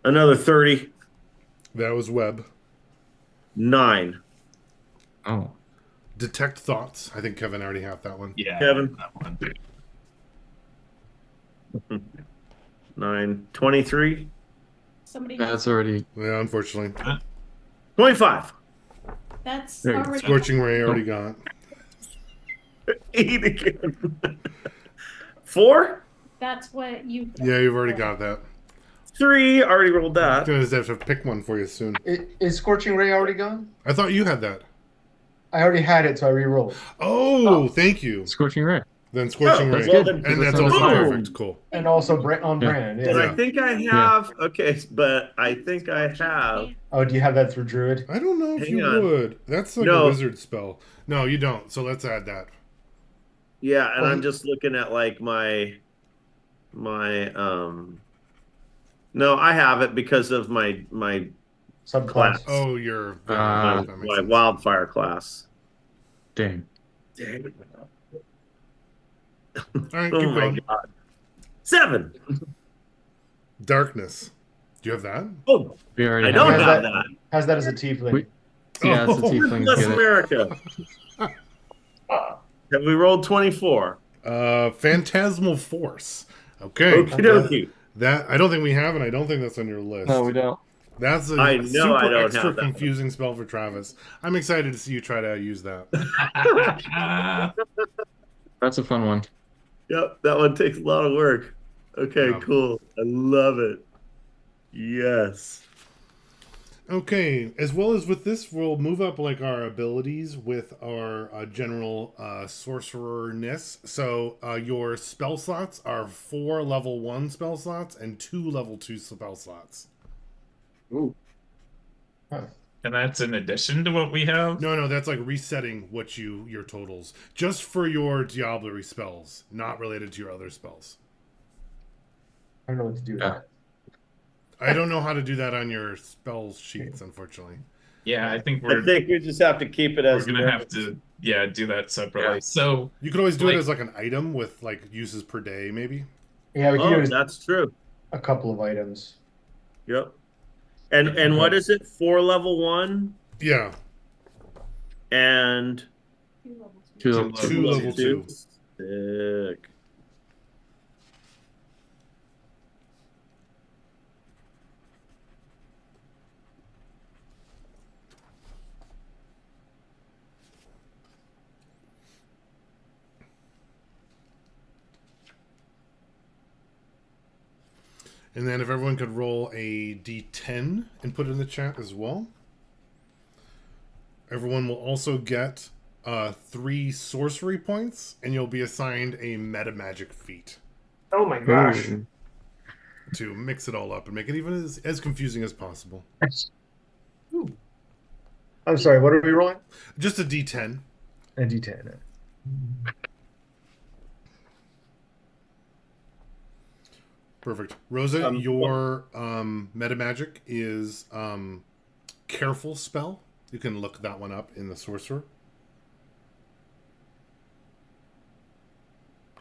another 30, That was web. 9. Oh. Detect thoughts. I think Kevin already had that one. yeah, Kevin. that one. 9, 23, Somebody That's already. Yeah, unfortunately. 25, that's There you go. already Scorching ray already got. 8 again. 4, that's what you Yeah, you've already got that. 3, already rolled I'm that. gonna just have to pick one for you soon. Is Scorching Ray already gone? I thought you had that. I already had it, so I re-rolled. Oh, thank you. Scorching ray. Then scorching that's ray, good. and That's that's not also bad. perfect. Cool. And also on Yeah. brand. And Yeah. I think I have, okay, but I think I have. Oh, do you have that through Druid? I don't know if Hang you on. would. That's like No. a wizard spell. No, you don't. So let's add that. Yeah, and Well, I'm he- just looking at like my no, I have it because of my Subclass. Class. Oh, you're. Ah. that makes my sense. wildfire class. Dang. Dang. All right, Oh keep my going. God. 7. Darkness. Do you have that? Oh, We already I have don't Has it. have that- that. How's that as a tiefling? We- Yeah, it's a Oh. tiefling. Bless Get it. America. Have we rolled 24? Phantasmal force. Okay. Okie dokie. That I don't think we have, and I don't think that's on your list. No, we don't. That's a I know super I don't extra have that. confusing spell for Travis. I'm excited to see you try to use that. That's a fun one. Yep, that one takes a lot of work. Okay, Yeah. cool. I love it. Yes. Okay, as well as with this, we'll move up like our abilities with our general sorcererness. So your spell slots are 4 level 1 spell slots and 2 level 2 spell slots. Ooh. Huh. And that's in addition to what we have? No, that's like resetting what your totals just for your Diablerie spells, not related to your other spells. I don't know what to do with Yeah. that. I don't know how to do that on your spell sheets, unfortunately. Yeah, I think I think we just have to keep it we're as gonna have notes. to do that separately. Yeah. So You could always do Like- it as like an item with like uses per day, maybe. Yeah, we can do Oh, it as that's true. a couple of items. Yep. And what is it? 4 level 1 Yeah, and 2 Two level level 2 level 2. Sick. And then if everyone could roll a d10 and put it in the chat as well. Everyone will also get 3 sorcery points, and you'll be assigned a meta magic feat Oh my gosh. Ooh. to mix it all up and make it even as confusing as possible. I'm sorry, what are we rolling? Just a d10. A D10. Perfect. Rosa, Um, your meta magic is careful spell. You can look that one up in the sorcerer.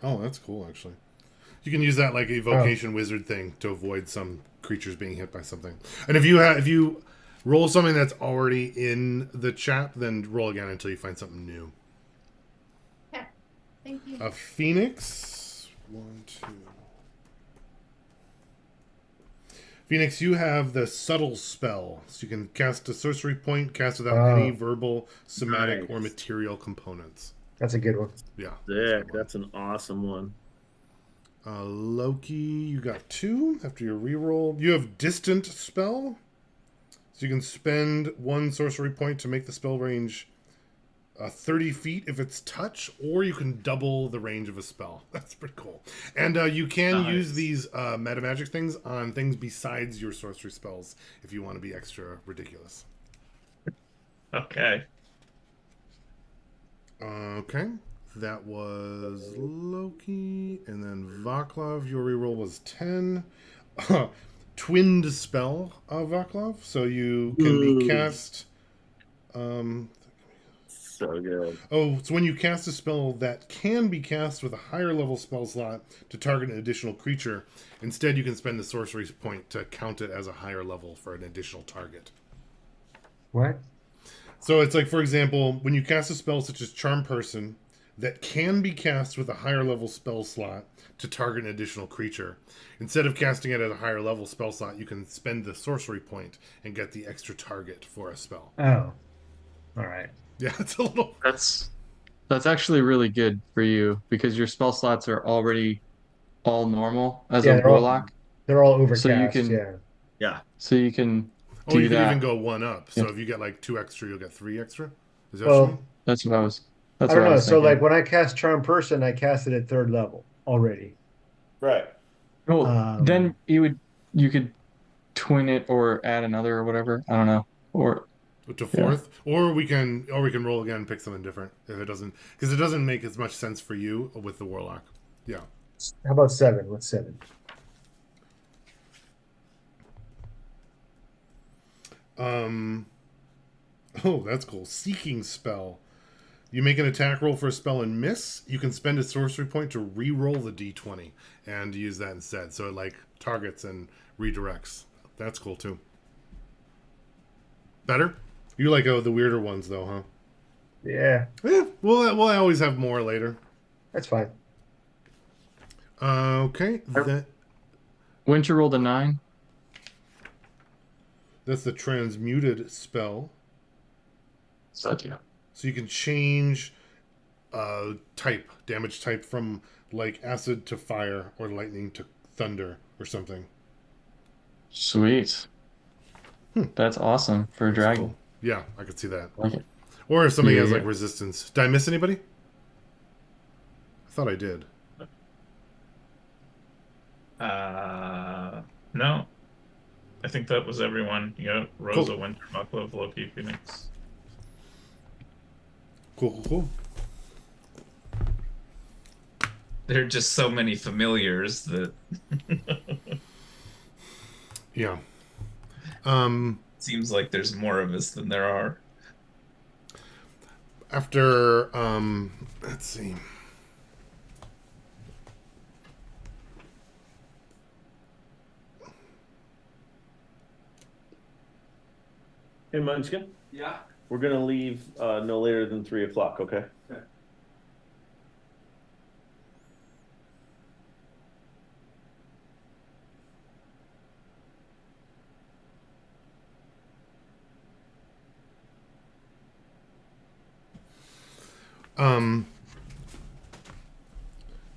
Oh, that's cool, actually. You can use that like evocation wizard thing to avoid some creatures being hit by something. And if you roll something that's already in the chat, then roll again until you find something new. Thank you. A phoenix. 1, 2. Phoenix, you have the subtle spell, so you can cast a sorcery point, cast without any verbal, somatic, or Nice. material components. That's a good one. Yeah. Sick. That's an awesome one. Loki, you got 2 after your reroll. You have distant spell, so you can spend 1 sorcery point to make the spell range 30 feet if it's touch, or you can double the range of a spell. That's pretty cool. And you can Nice. use these meta magic things on things besides your sorcery spells if you want to be extra ridiculous. Okay. Okay. That was Loki. And then Vaclav, your reroll was 10. Twinned spell of Vaclav. So you can be cast. So good. Oh, so when you cast a spell that can be cast with a higher level spell slot to target an additional creature, instead you can spend the sorcery point to count it as a higher level for an additional target. What? So it's like, for example, when you cast a spell such as Charm Person that can be cast with a higher level spell slot to target an additional creature, instead of casting it at a higher level spell slot, you can spend the sorcery point and get the extra target for a spell. Oh. All right. Yeah, it's a little. That's actually really good for you because your spell slots are already all normal as Yeah, a they're all- warlock. They're all overcast, So you can- yeah. Yeah. So you can Oh, do you can that. even go 1 up. So Yeah. if you get like 2 extra, you'll get 3 extra. Is that Well, what you mean? That's what I was. That's I don't what I know. was So thinking. like when I cast Charm Person, I cast it at 3rd level already. Right. Well, then you could twin it or add another or whatever. I don't know. Or To 4th, or we can roll again and pick something different if it doesn't, because it doesn't make as much sense for you with the warlock. Yeah. How about 7? What's 7? Oh, that's cool. Seeking spell. You make an attack roll for a spell and miss. You can spend a sorcery point to re-roll the d20 and use that instead. So it like targets and redirects. That's cool too. Better? You like the weirder ones though, huh? Yeah, Yeah. We'll always have more later. that's fine. Okay. Winter rolled a 9. That's the transmuted spell. So yeah. So you can change damage type from like acid to fire or lightning to thunder or something. Sweet. That's awesome for a That's dragon. cool. Yeah, I could see that. I like it. Or if something Yeah, has like yeah. resistance. Did I miss anybody? I thought I did. No, I think that was everyone. Yeah, Cool. Rosa, Winter, Bucklove, Loki, Phoenix. Cool. There are just so many familiars that Yeah. Um, seems like there's more of us than there are. after, let's see. Hey, Munchkin, Yeah. we're gonna leave no later than 3 o'clock. Okay. Um,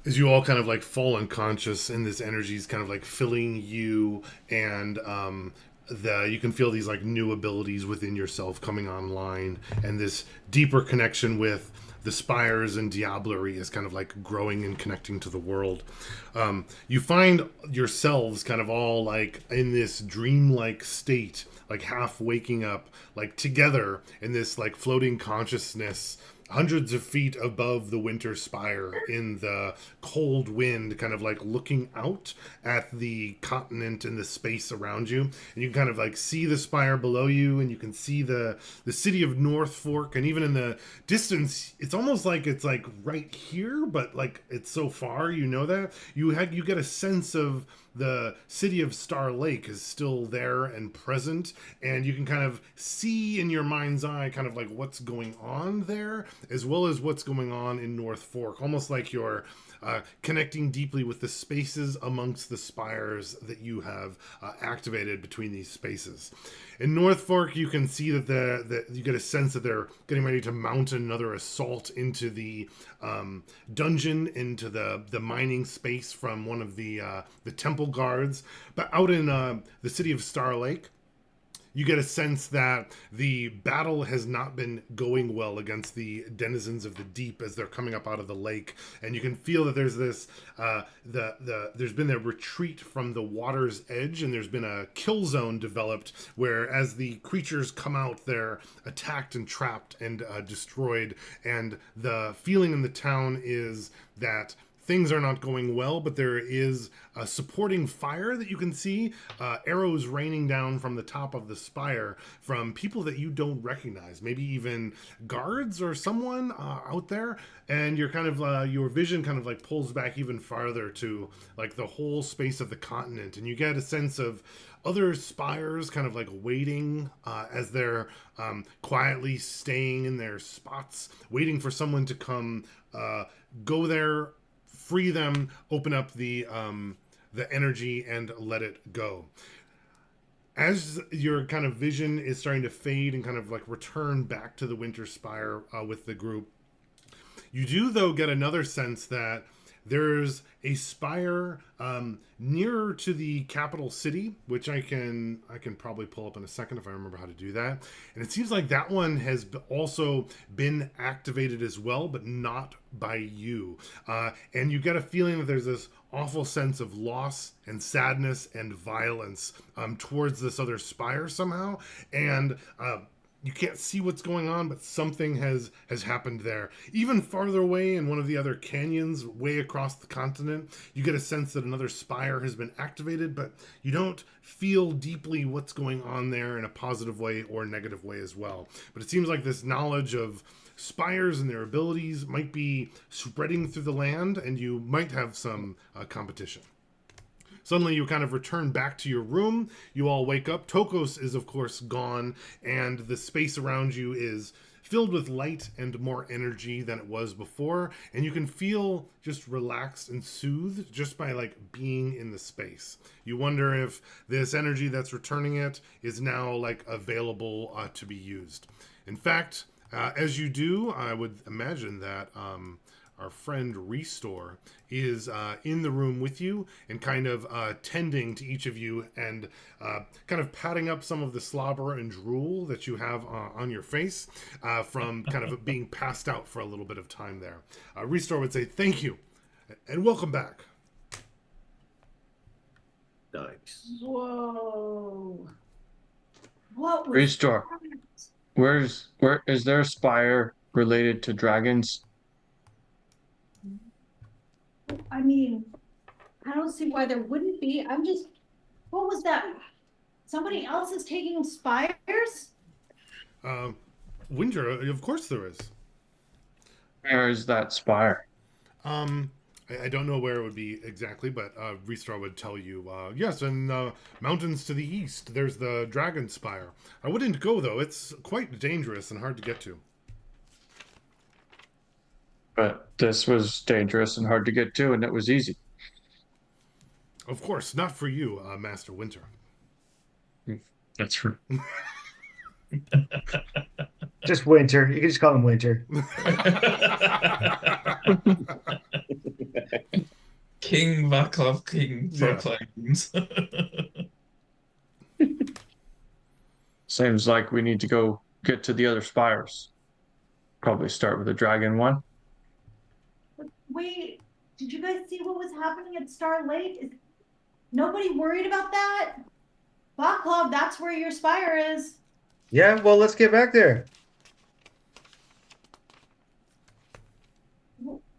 as you all kind of like fall unconscious and this energy is kind of like filling you and you can feel these like new abilities within yourself coming online and this deeper connection with the spires and diablerie is kind of like growing and connecting to the world. You find yourselves kind of all like in this dreamlike state, like half waking up, like together in this like floating consciousness hundreds of feet above the winter spire in the cold wind, kind of like looking out at the continent and the space around you. And you can kind of like see the spire below you, and you can see the city of North Fork, and even in the distance, it's almost like it's like right here, but like it's so far, you know that you get a sense of the city of Star Lake is still there and present, and you can kind of see in your mind's eye kind of like what's going on there, as well as what's going on in North Fork, almost like you're connecting deeply with the spaces amongst the spires that you have activated between these spaces. In North Fork, you can see that you get a sense that they're getting ready to mount another assault into the dungeon, into the mining space from one of the temple guards. But out in the city of Star Lake, you get a sense that the battle has not been going well against the denizens of the deep as they're coming up out of the lake, and you can feel that there's this there's been a retreat from the water's edge, and there's been a kill zone developed where as the creatures come out, they're attacked and trapped and destroyed, and the feeling in the town is that things are not going well, but there is a supporting fire that you can see, arrows raining down from the top of the spire from people that you don't recognize, maybe even guards or someone out there. And you're kind of your vision kind of like pulls back even farther to like the whole space of the continent, and you get a sense of other spires kind of like waiting as they're quietly staying in their spots, waiting for someone to come go there, free them, open up the energy, and let it go. As your kind of vision is starting to fade and kind of like return back to the Winter Spire with the group, you do though get another sense that there's a spire nearer to the capital city, which I can probably pull up in a second if I remember how to do that. And it seems like that one has also been activated as well, but not by you. And you get a feeling that there's this awful sense of loss and sadness and violence towards this other spire somehow. And you can't see what's going on, but something has happened there. Even farther away in one of the other canyons, way across the continent, you get a sense that another spire has been activated, but you don't feel deeply what's going on there in a positive way or a negative way as well. But it seems like this knowledge of spires and their abilities might be spreading through the land, and you might have some competition. Suddenly you kind of return back to your room. You all wake up. Tokos is, of course, gone, and the space around you is filled with light and more energy than it was before, and you can feel just relaxed and soothed just by like being in the space. You wonder if this energy that's returning it is now like available to be used. In fact, as you do, I would imagine that our friend Restore is in the room with you and kind of tending to each of you and kind of patting up some of the slobber and drool that you have on your face from kind of being passed out for a little bit of time there. Restore would say, "Thank you and welcome back." Nice. Whoa. What was Restore. Where is there a spire related to dragons? I mean, I don't see why there wouldn't be. What was that? Somebody else is taking spires? Winter, of course there is. Where is that spire? I don't know where it would be exactly, but Restore would tell you, yes, in mountains to the east, there's the Dragon Spire. I wouldn't go, though. It's quite dangerous and hard to get to. But this was dangerous and hard to get to, and it was easy. Of course, not for you, Master Winter. That's true. Just Winter. You can just call him Winter. King Vaclav King Yeah. proclaims. Seems like we need to go get to the other spires. Probably start with the dragon one. Wait, did you guys see what was happening at Star Lake? Is nobody worried about that? Baclav, that's where your spire is. Yeah, well, let's get back there.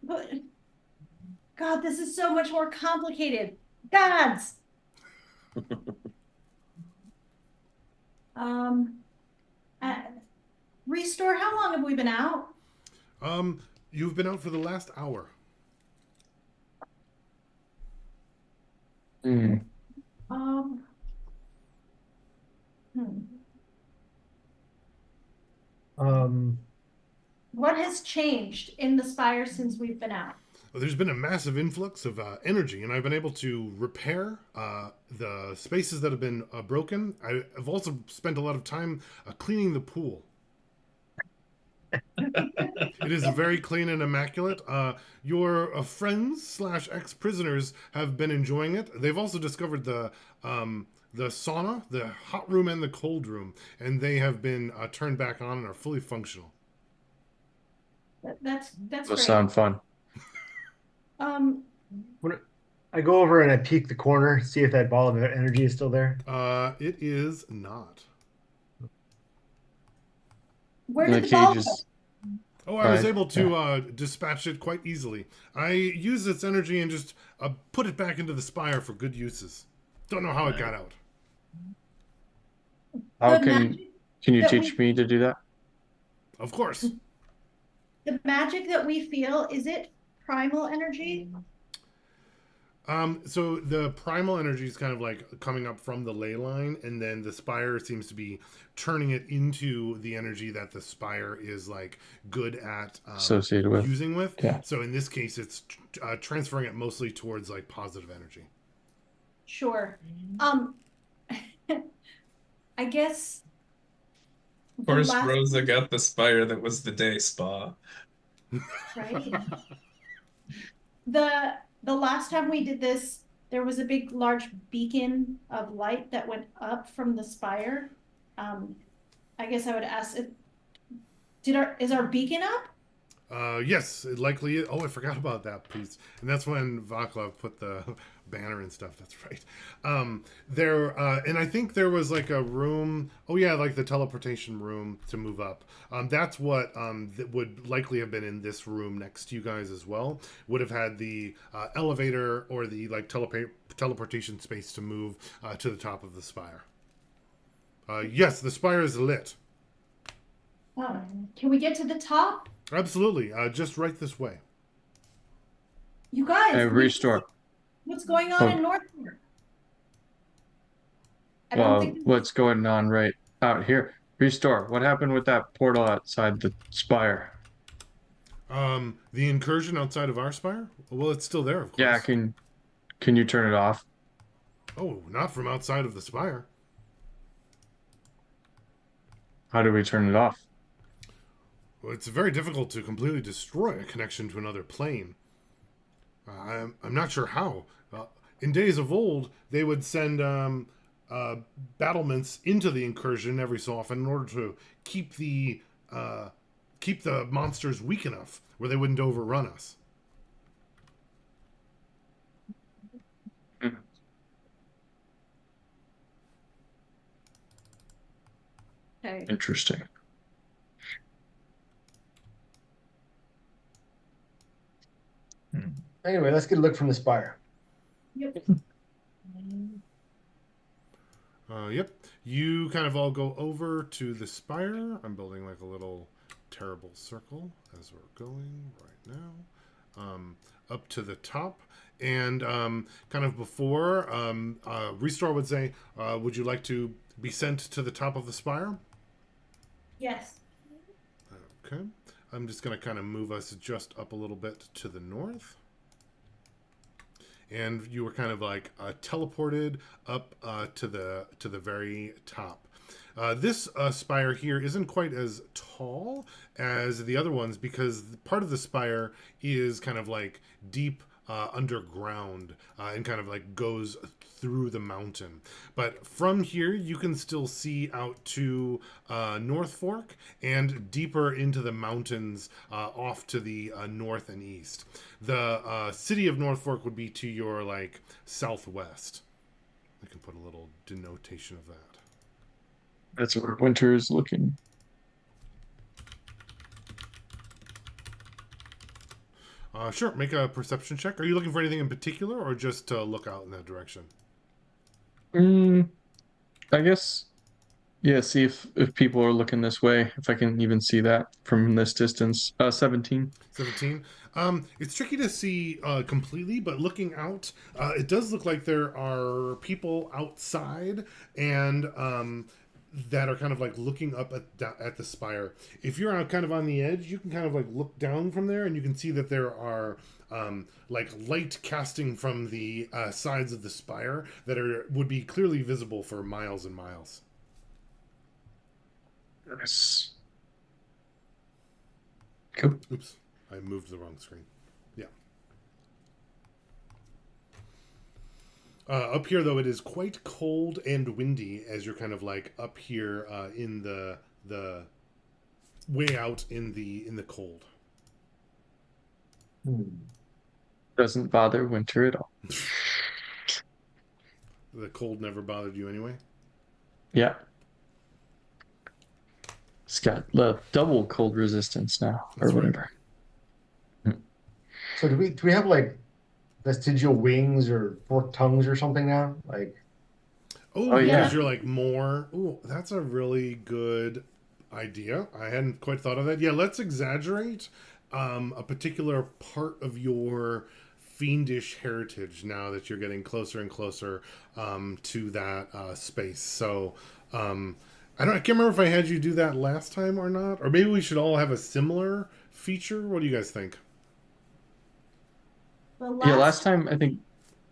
But God, this is so much more complicated. Gods. um, uh, Restore. How long have we been out? You've been out for the last hour. Hmm. Um. hmm. What has changed in the spire since we've been out? There's been a massive influx of energy, and I've been able to repair the spaces that have been broken. I've also spent a lot of time cleaning the pool. It is very clean and immaculate. Your friends slash ex-prisoners have been enjoying it. They've also discovered the sauna, the hot room, and the cold room, and they have been turned back on and are fully functional. That's That great. sound fun. When I go over and I peek the corner, see if that ball of energy is still there. It is not. Where The did the ball cage go? is. Oh, I was Right. able to dispatch it quite easily. I used its energy and just put it back into the spire for good uses. Don't know how it got out. How The can magic you that teach me to do that? Of course. The magic that we feel, is it primal energy? So the primal energy is kind of like coming up from the ley line, and then the spire seems to be turning it into the energy that the spire is like good at Associated with. using with. Yeah. So in this case, it's transferring it mostly towards like positive energy. Sure. I guess Of course, last- Rosa got the spire that was the day spa. right? The last time we did this, there was a big, large beacon of light that went up from the spire. I guess I would ask, is our beacon up? Yes, it likely is. Oh, I forgot about that piece. And that's when Vaclav put the banner and stuff. That's right. And I think there was like a room. Oh yeah, like the teleportation room to move up. That's what that would likely have been in this room next to you guys as well. Would have had the elevator or the like teleportation space to move to the top of the spire. Yes, the spire is lit. Oh, can we get to the top? Absolutely. Just right this way. You guys, And Restore. what's going on in Northport? I don't Well, think what's going on right out here? Restore. What happened with that portal outside the spire? The incursion outside of our spire? Well, it's still there, of course. Yeah, can you turn it off? Oh, not from outside of the spire. How do we turn it off? Well, it's very difficult to completely destroy a connection to another plane. I'm not sure how. In days of old, they would send battlements into the incursion every so often in order to keep the keep the monsters weak enough where they wouldn't overrun us. Okay. Interesting. Anyway, let's get a look from the spire. Yep. Yep. You kind of all go over to the spire. I'm building like a little terrible circle as we're going right now. Up to the top. And kind of before, Restore would say, would you like to be sent to the top of the spire? Yes. Okay. I'm just going to kind of move us just up a little bit to the north. And you were kind of like teleported up to the very top. This spire here isn't quite as tall as the other ones because part of the spire is kind of like deep underground and kind of like goes through the mountain. But from here, you can still see out to North Fork and deeper into the mountains off to the north and east. The city of North Fork would be to your like southwest. I can put a little denotation of that. That's where Winter is looking. Sure, make a perception check. Are you looking for anything in particular or just to look out in that direction? I guess, yeah, see if people are looking this way, if I can even see that from this distance. 17. 17. It's tricky to see completely, but looking out, it does look like there are people outside and that are kind of like looking up at the spire. If you're kind of on the edge, you can kind of like look down from there and you can see that there are like light casting from the sides of the spire that would be clearly visible for miles and miles. Yes. Cool. Oops, I moved the wrong screen. Yeah. Up here, though, it is quite cold and windy as you're kind of like up here in the way out in the cold. Doesn't bother Winter at all. The cold never bothered you anyway? Yeah. It's got the double cold resistance now, That's or whatever. right. So do we have like vestigial wings or forked tongues or something now? Like, Oh, yeah. because you're like more. Oh, that's a really good idea. I hadn't quite thought of that. Yeah, let's exaggerate a particular part of your fiendish heritage now that you're getting closer and closer to that space. So I can't remember if I had you do that last time or not, or maybe we should all have a similar feature. What do you guys think? Well, Yeah, last time I think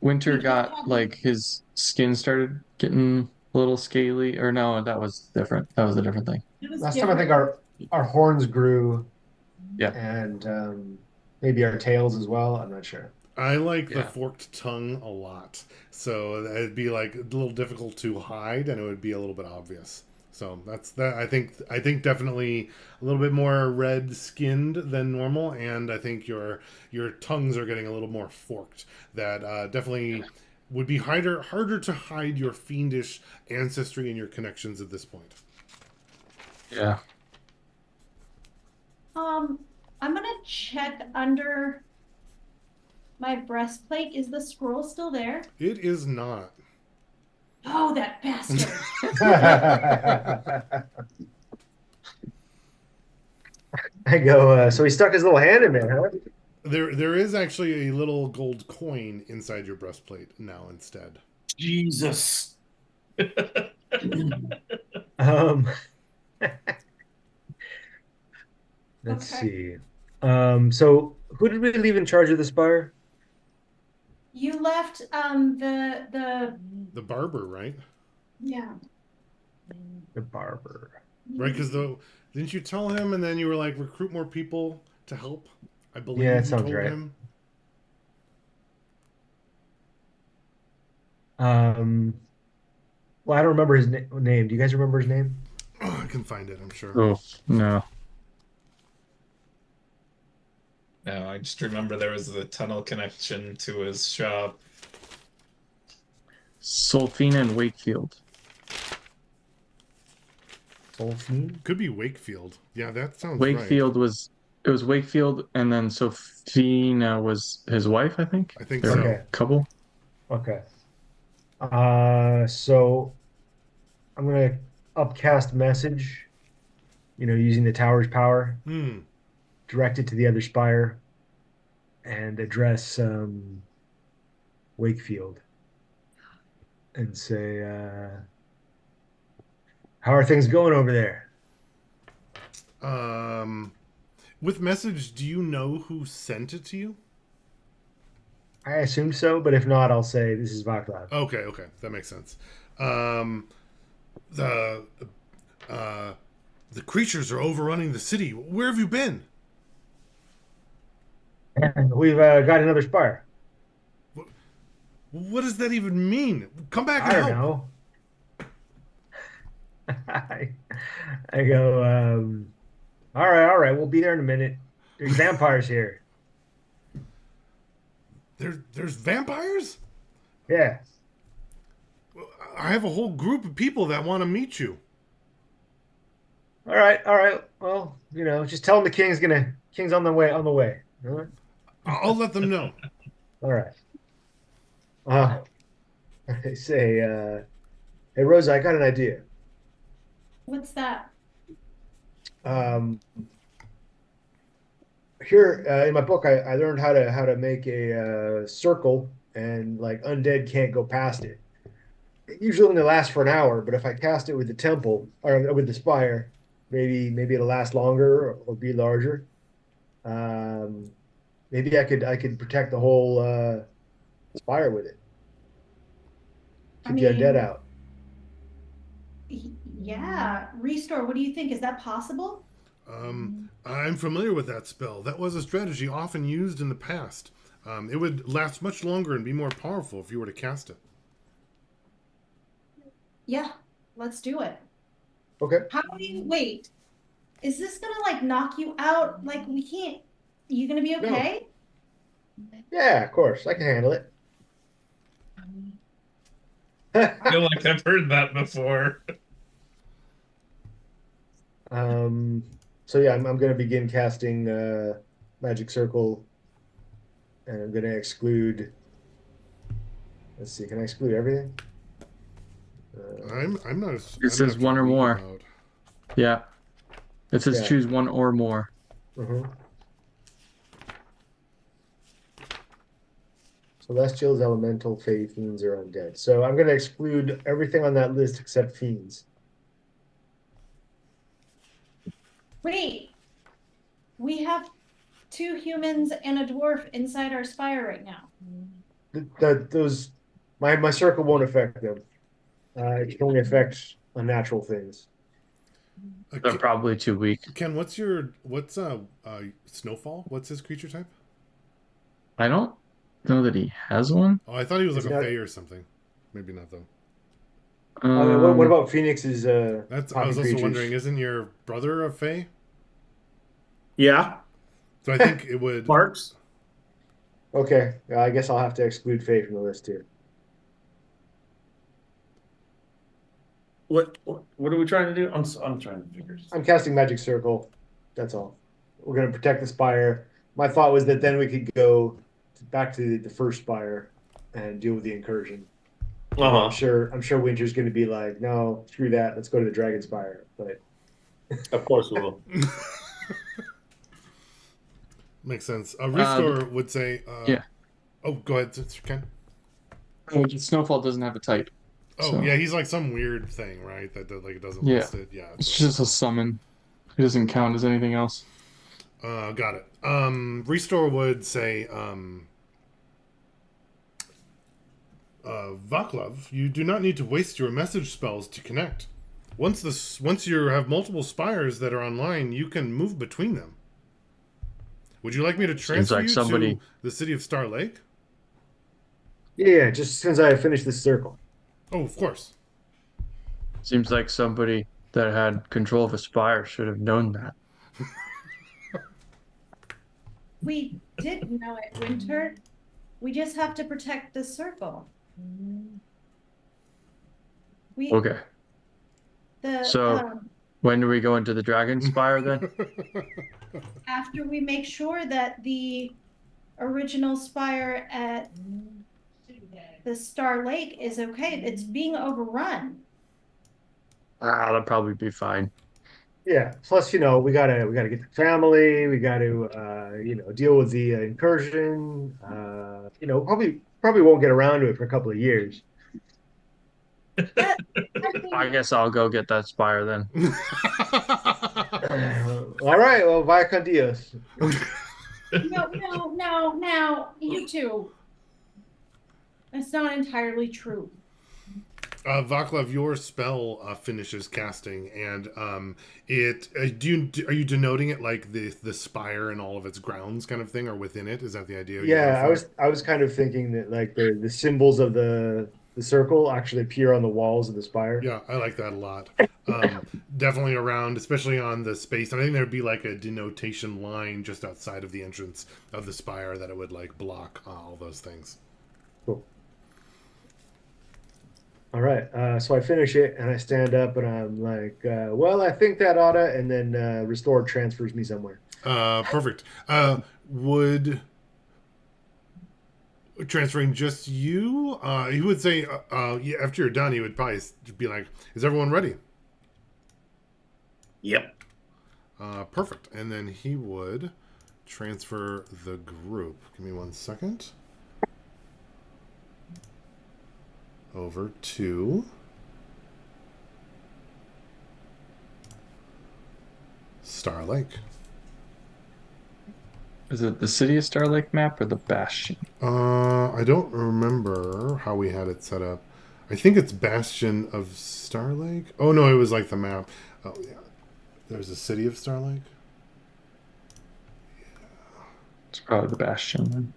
Winter We just got had- like his skin started getting a little scaly, or no, that was different. That was a different thing. it was last time I think different. our horns grew, Yeah. and maybe our tails as well. I'm not sure. I like the Yeah. forked tongue a lot, so it'd be like a little difficult to hide, and it would be a little bit obvious. So that's that. I think definitely a little bit more red skinned than normal, and I think your tongues are getting a little more forked. That definitely would be harder to hide your fiendish ancestry and your connections at this point. Yeah. I'm gonna check under my breastplate. Is the scroll still there? It is not. Oh, that bastard. I go, so he stuck his little hand in there, huh? There is actually a little gold coin inside your breastplate now instead. Jesus. Um, let's Okay. see. So who did we leave in charge of the spire? You left the The barber, right? yeah. The barber. Right, because Didn't you tell him, and then you were like, recruit more people to help? I believe Yeah, that you sounds told right. him. Well, I don't remember his name. Do you guys remember his name? Oh, I can find it, I'm sure. Oh, no. No, I just remember there was a tunnel connection to his shop. Solfina and Wakefield. Fiend? Could be Wakefield. Yeah, that sounds right. Wakefield was it was Wakefield, and then Sophina was his wife, I think. I think They so. were Okay. a couple. Okay. So I'm gonna upcast message, using the tower's power, Hmm. direct it to the other spire, and address Wakefield and say, how are things going over there? With message, do you know who sent it to you? I assume so, but if not, I'll say this is Vaclav. Okay, that makes sense. Um, the the creatures are overrunning the city. Where have you been? We've got another spire. What does that even mean? Come back and I don't help. know. I go, all right, we'll be there in a minute. There's vampires here. There's vampires? Yeah. I have a whole group of people that want to meet you. All right. Well, just tell him the king's on the way, on the way. All right. I'll let them know. All right. I say, hey Rosa, I got an idea. What's that? Um, Here in my book, I learned how to make a circle, and like undead can't go past it. It usually only lasts for an hour, but if I cast it with the temple or with the spire, maybe it'll last longer or be larger. Um, Maybe I could protect the whole spire with it. I Keep the undead mean, out. yeah. Restore, what do you think? Is that possible? I'm familiar with that spell. That was a strategy often used in the past. It would last much longer and be more powerful if you were to cast it. Yeah, let's do it. Okay. How do you wait? Is this gonna like knock you out? Like we can't. You gonna be No. okay? Yeah, of course. I can handle it. I feel like I've heard that before. So yeah, I'm going to begin casting magic circle, and I'm going to exclude. Let's see, can I exclude everything? I'm not. It says one or more. About... Yeah. It says Yeah. choose one or more. Uh-huh. Celestials, elemental, fey, fiends, or undead. So I'm going to exclude everything on that list except fiends. Wait. We have 2 humans and a dwarf inside our spire right now. Those my circle won't affect them. It can only affect unnatural things. They're probably too weak. Ken, what's Snowfall? What's his creature type? I don't know that he has one. Oh, I thought he was like Is a that- fae or something. Maybe not though. What about Phoenix's That's. I pocket was also creatures? wondering, isn't your brother a fae? Yeah, So I think it would. Parks. Okay, I guess I'll have to exclude Faye from the list too. What are we trying to do? I'm trying to figure. I'm casting Magic Circle. That's all. We're going to protect the spire. My thought was that then we could go back to the first spire and deal with the incursion. I'm sure Winter's going to be like, no, screw that. Let's go to the Dragon Spire. But Of course we will. Makes sense. Restore would say. Yeah. Oh, go ahead, Ken. Oh, Snowfall doesn't have a type. Oh, So- yeah, he's like some weird thing, right? That like doesn't Yeah. list it. Yeah. It's just a summon. It doesn't count as anything else. Got it. Restore would say, Vaclav, you do not need to waste your message spells to connect. once you have multiple spires that are online, you can move between them. Would you like me to Seems transfer like you somebody to the city of Star Lake? Yeah, just since I finished this circle. Oh, of course. seems like somebody that had control of a spire should have known that. We did know it, Winter. We just have to protect the circle. We Okay. the So when do we go into the Dragon Spire then? after we make sure that the original spire at the Star Lake is okay. It's being overrun. That'll probably be fine. Yeah. Plus, we gotta get the family. We got to, deal with the incursion. Probably won't get around to it for a couple of years. That, I think, I guess I'll go get that spire then. All right. Well, vaya con Dios. no, you two. That's not entirely true. Vaclav, your spell finishes casting, and are you denoting it like the spire and all of its grounds kind of thing, or within it? Is that the idea? Yeah, I was kind of thinking that like the symbols of the circle actually appear on the walls of the spire. Yeah, I like that a lot. Definitely around, especially on the space. And I think there'd be like a denotation line just outside of the entrance of the spire that it would like block all those things. Cool. All right. So I finish it and I stand up and I'm like, well, I think that oughta, and then restore transfers me somewhere. Perfect. Would transferring just you? He would say, yeah, after you're done, he would probably be like, "Is everyone ready?" Yep. Perfect. And then he would transfer the group. Give me 1 second. Over to Star Lake. Is it the City of Star Lake map or the Bastion? I don't remember how we had it set up. I think it's Bastion of Star Lake. Oh no, it was like the map. Oh yeah, there's a City of Star Lake. It's probably the Bastion then.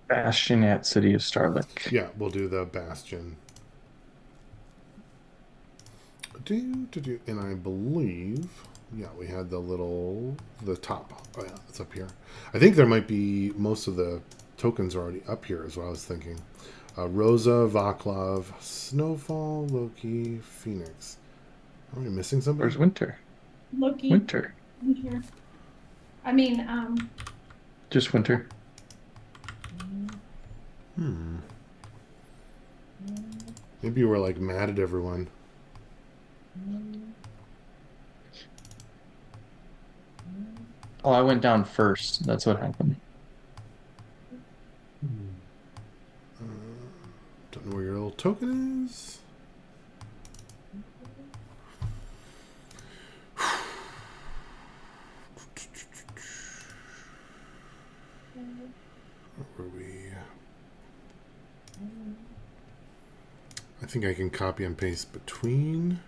Bastion at City of Star Lake. Yeah, we'll do the Bastion. And I believe, yeah, we had the top. Oh yeah, it's up here. I think there might be most of the tokens are already up here is what I was thinking. Rosa, Vaclav, Snowfall, Loki, Phoenix. Are we missing somebody? Where's Winter? Loki. Winter. I mean, Just Winter. Maybe you were like mad at everyone. Oh, I went down first. That's what happened. Don't know where your little token is. Where were we? I think I can copy and paste between.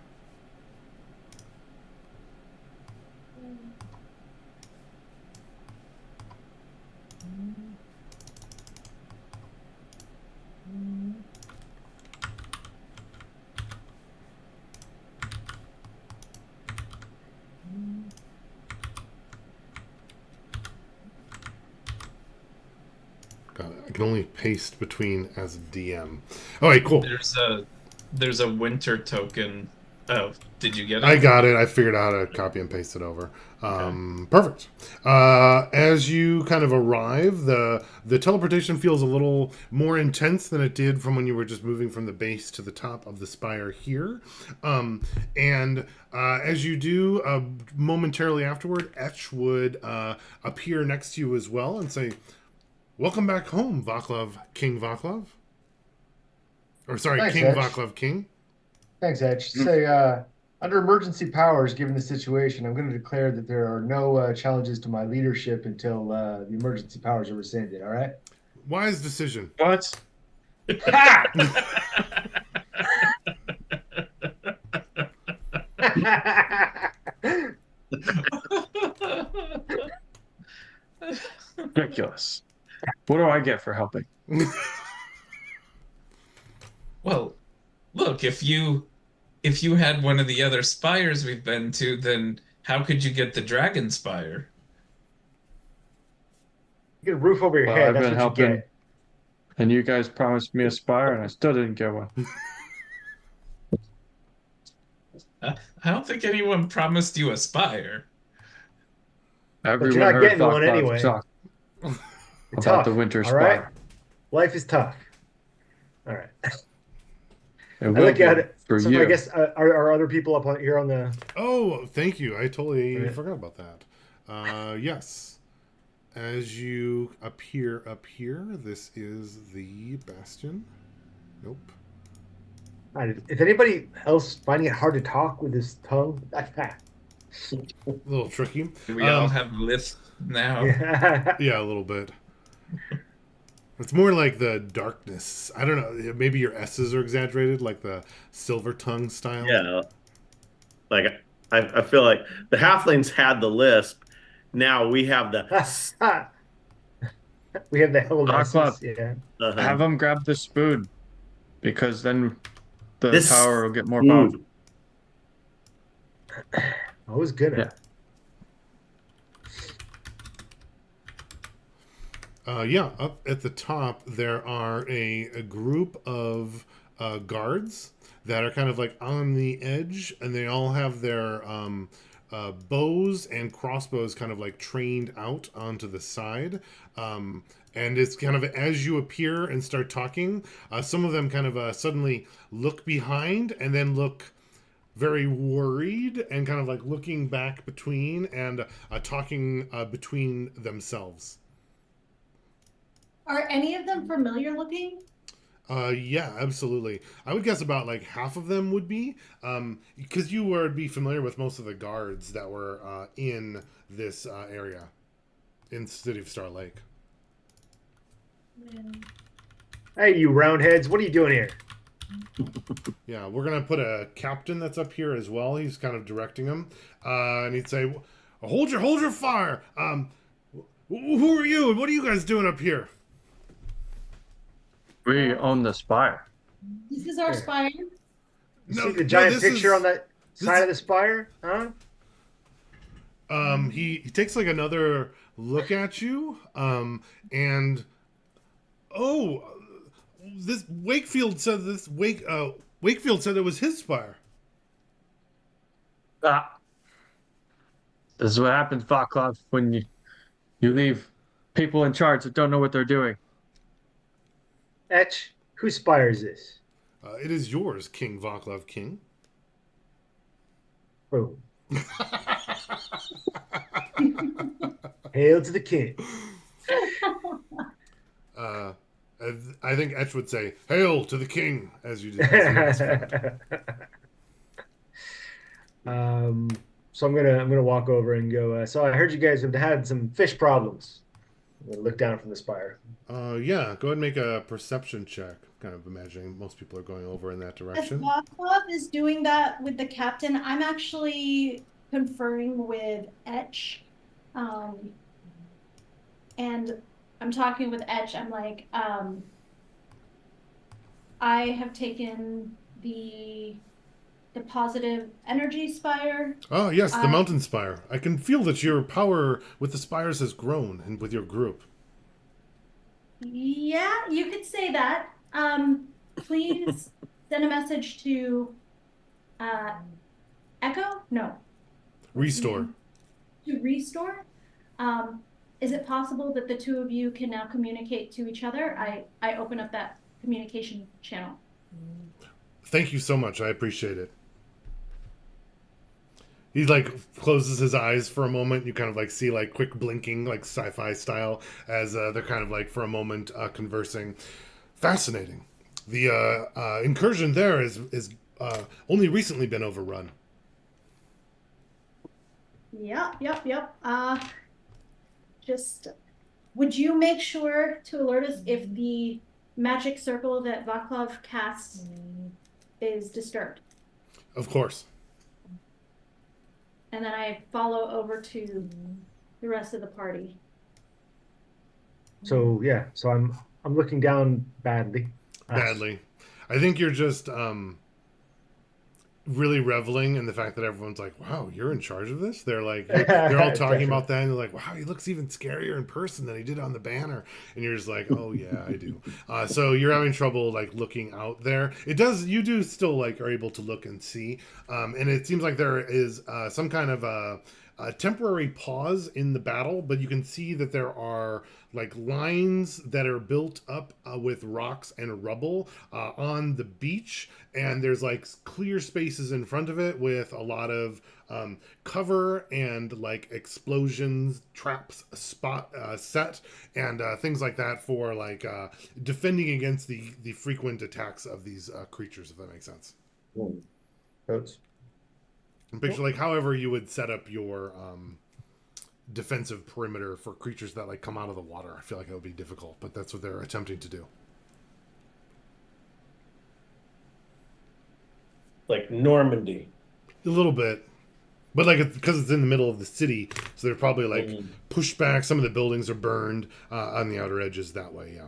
Got it. I can only paste between as a DM. All right, cool. There's a winter token. Oh, did you get it? I got it. I figured out how to copy and paste it over. Perfect. As you kind of arrive, the teleportation feels a little more intense than it did from when you were just moving from the base to the top of the spire here. And as you do, momentarily afterward, Etch would appear next to you as well and say, "Welcome back home, Vaclav, King Vaclav." Or sorry, Thanks, King Edge. Vaclav King. Thanks, Edge. Say, Under emergency powers, given the situation, I'm going to declare that there are no challenges to my leadership until the emergency powers are rescinded. All right? Wise decision. What? Ha! Ridiculous. What do I get for helping? Well, look, if you had one of the other spires we've been to, then how could you get the dragon spire? You get a roof over your Well, head. I've That's been what you helping, get. and you guys promised me a spire, and I still didn't get one. I don't think anyone promised you a spire. Everyone not heard getting one Falkloud anyway. talk It's about tough. the winter All right? spire. Life is tough. All right. It I will look be at it. for So you. I guess are other people up on here on the? Oh, thank you. I totally Right. forgot about that. Yes. As you appear up here, this is the bastion. Nope. If anybody else finding it hard to talk with his tongue, A little tricky. We all have lisps now. yeah. Yeah, a little bit. It's more like the darkness. I don't know. Maybe your S's are exaggerated, like the silver tongue style. Yeah. Like I feel like the halflings had the lisp. Now we have the We have the hell Aqua. Yeah. Have them grab the spoon, because then the This tower will get more spoon. powerful. I was good at Yeah. it. Yeah, up at the top, there are a group of guards that are kind of like on the edge, and they all have their bows and crossbows kind of like trained out onto the side. And it's kind of as you appear and start talking, some of them kind of suddenly look behind and then look very worried and kind of like looking back between and talking between themselves. Are any of them familiar looking? Yeah, absolutely. I would guess about like half of them would be, because you would be familiar with most of the guards that were in this area in City of Star Lake. Hey, you roundheads! What are you doing here? Yeah, we're gonna put a captain that's up here as well. He's kind of directing them, and he'd say, hold your fire. Who are you, and what are you guys doing up here?" We own the spire. This is our spire. You see the giant picture on that side is- of the spire? Huh? He takes like another look at you, and this Wakefield said Wakefield said it was his spire. Ah. This is what happens, Vaclav, when you leave people in charge that don't know what they're doing. Etch, whose spire is this? It is yours, King Vaclav King. Oh. Hail to the king. I think Etch would say, "Hail to the king," as you did. So I'm gonna walk over and go. So I heard you guys have had some fish problems. I'm gonna look down from the spire. Yeah, go ahead and make a perception check. Kind of imagining most people are going over in that As direction. Vaclav is doing that with the captain, I'm actually conferring with Etch. And I'm talking with Etch. I'm like, I have taken the positive energy spire. Oh, yes, the mountain spire. I can feel that your power with the spires has grown and with your group. Yeah, you could say that. Please send a message to Echo? No. Restore. To Restore. Is it possible that the two of you can now communicate to each other? I open up that communication channel. Thank you so much. I appreciate it. He like closes his eyes for a moment. You kind of like see like quick blinking, like sci-fi style, as they're kind of like for a moment conversing. Fascinating. The incursion there is only recently been overrun. Yep. Just would you make sure to alert us if the magic circle that Vaclav casts is disturbed? Of course. And then I follow over to the rest of the party. So yeah, so I'm looking down badly. Badly. I think you're just really reveling in the fact that everyone's like, "Wow, you're in charge of this." They're all talking Definitely. about that, and they're like, "Wow, he looks even scarier in person than he did on the banner." And you're just like, "Oh yeah, I do." So you're having trouble like looking out there. You do still like are able to look and see, and it seems like there is some kind of a temporary pause in the battle, but you can see that there are like lines that are built up with rocks and rubble on the beach, and there's like clear spaces in front of it with a lot of cover and like explosions traps spot set and things like that for like defending against the frequent attacks of these creatures, if that makes sense. Totes. And picture like however you would set up your defensive perimeter for creatures that like come out of the water. I feel like it would be difficult, but that's what they're attempting to do. Like Normandy. A little bit, but like because it's in the middle of the city, so they're probably like pushed back. Some of the buildings are burned on the outer edges that way. Yeah.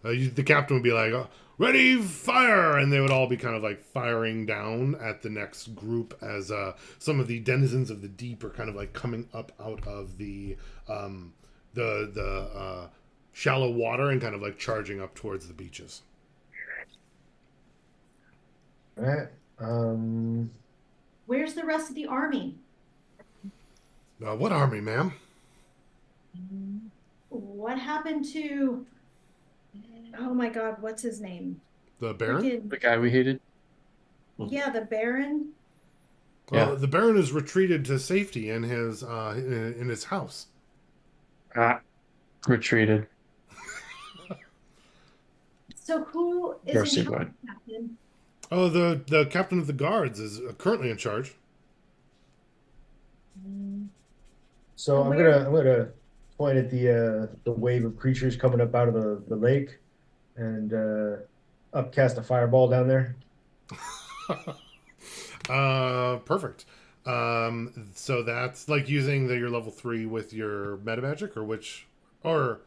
The captain would be like, "Ready, fire!" And they would all be kind of like firing down at the next group as some of the denizens of the deep are kind of like coming up out of the shallow water and kind of like charging up towards the beaches. All right. Where's the rest of the army? What army, ma'am? What happened to, oh my God, what's his name? The Baron? Freaking, The guy we hated. yeah, the Baron. Yeah. The Baron is retreated to safety in his house. Retreated. So who is Mercy in charge, God. Captain? Oh, the captain of the guards is currently in charge. So I'm gonna point at the wave of creatures coming up out of the lake, and upcast a fireball down there. Perfect. So that's like using your level 3 with your meta magic, or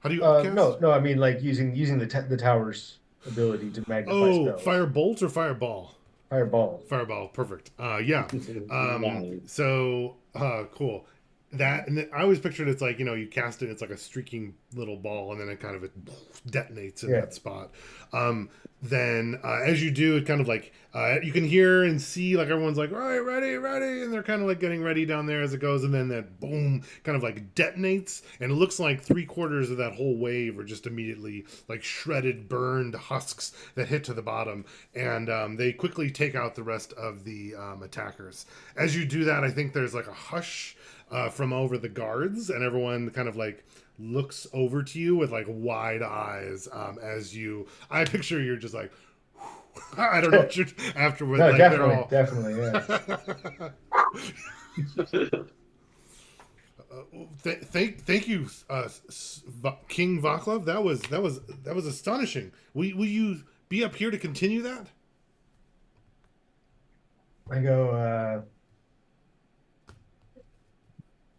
how do you upcast? No, I mean like using the tower's ability to magnify Oh, spells. fire bolt or fireball? Fireball. Fireball, perfect. Yeah. Nice. So cool. That and then I always pictured it's like you cast it, it's like a streaking little ball, and then it kind of detonates in Yeah. that spot. Then as you do, it kind of like you can hear and see like everyone's like right, ready, and they're kind of like getting ready down there as it goes, and then that boom kind of like detonates, and it looks like 3/4 of that whole wave are just immediately like shredded, burned husks that hit to the bottom, and they quickly take out the rest of the attackers. As you do that, I think there's like a hush from over the guards, and everyone kind of like looks over to you with like wide eyes I picture you're just like I don't know what you're afterward. No, like definitely, yeah. Thank you, King Vaclav. That was astonishing. Will you be up here to continue that? I go.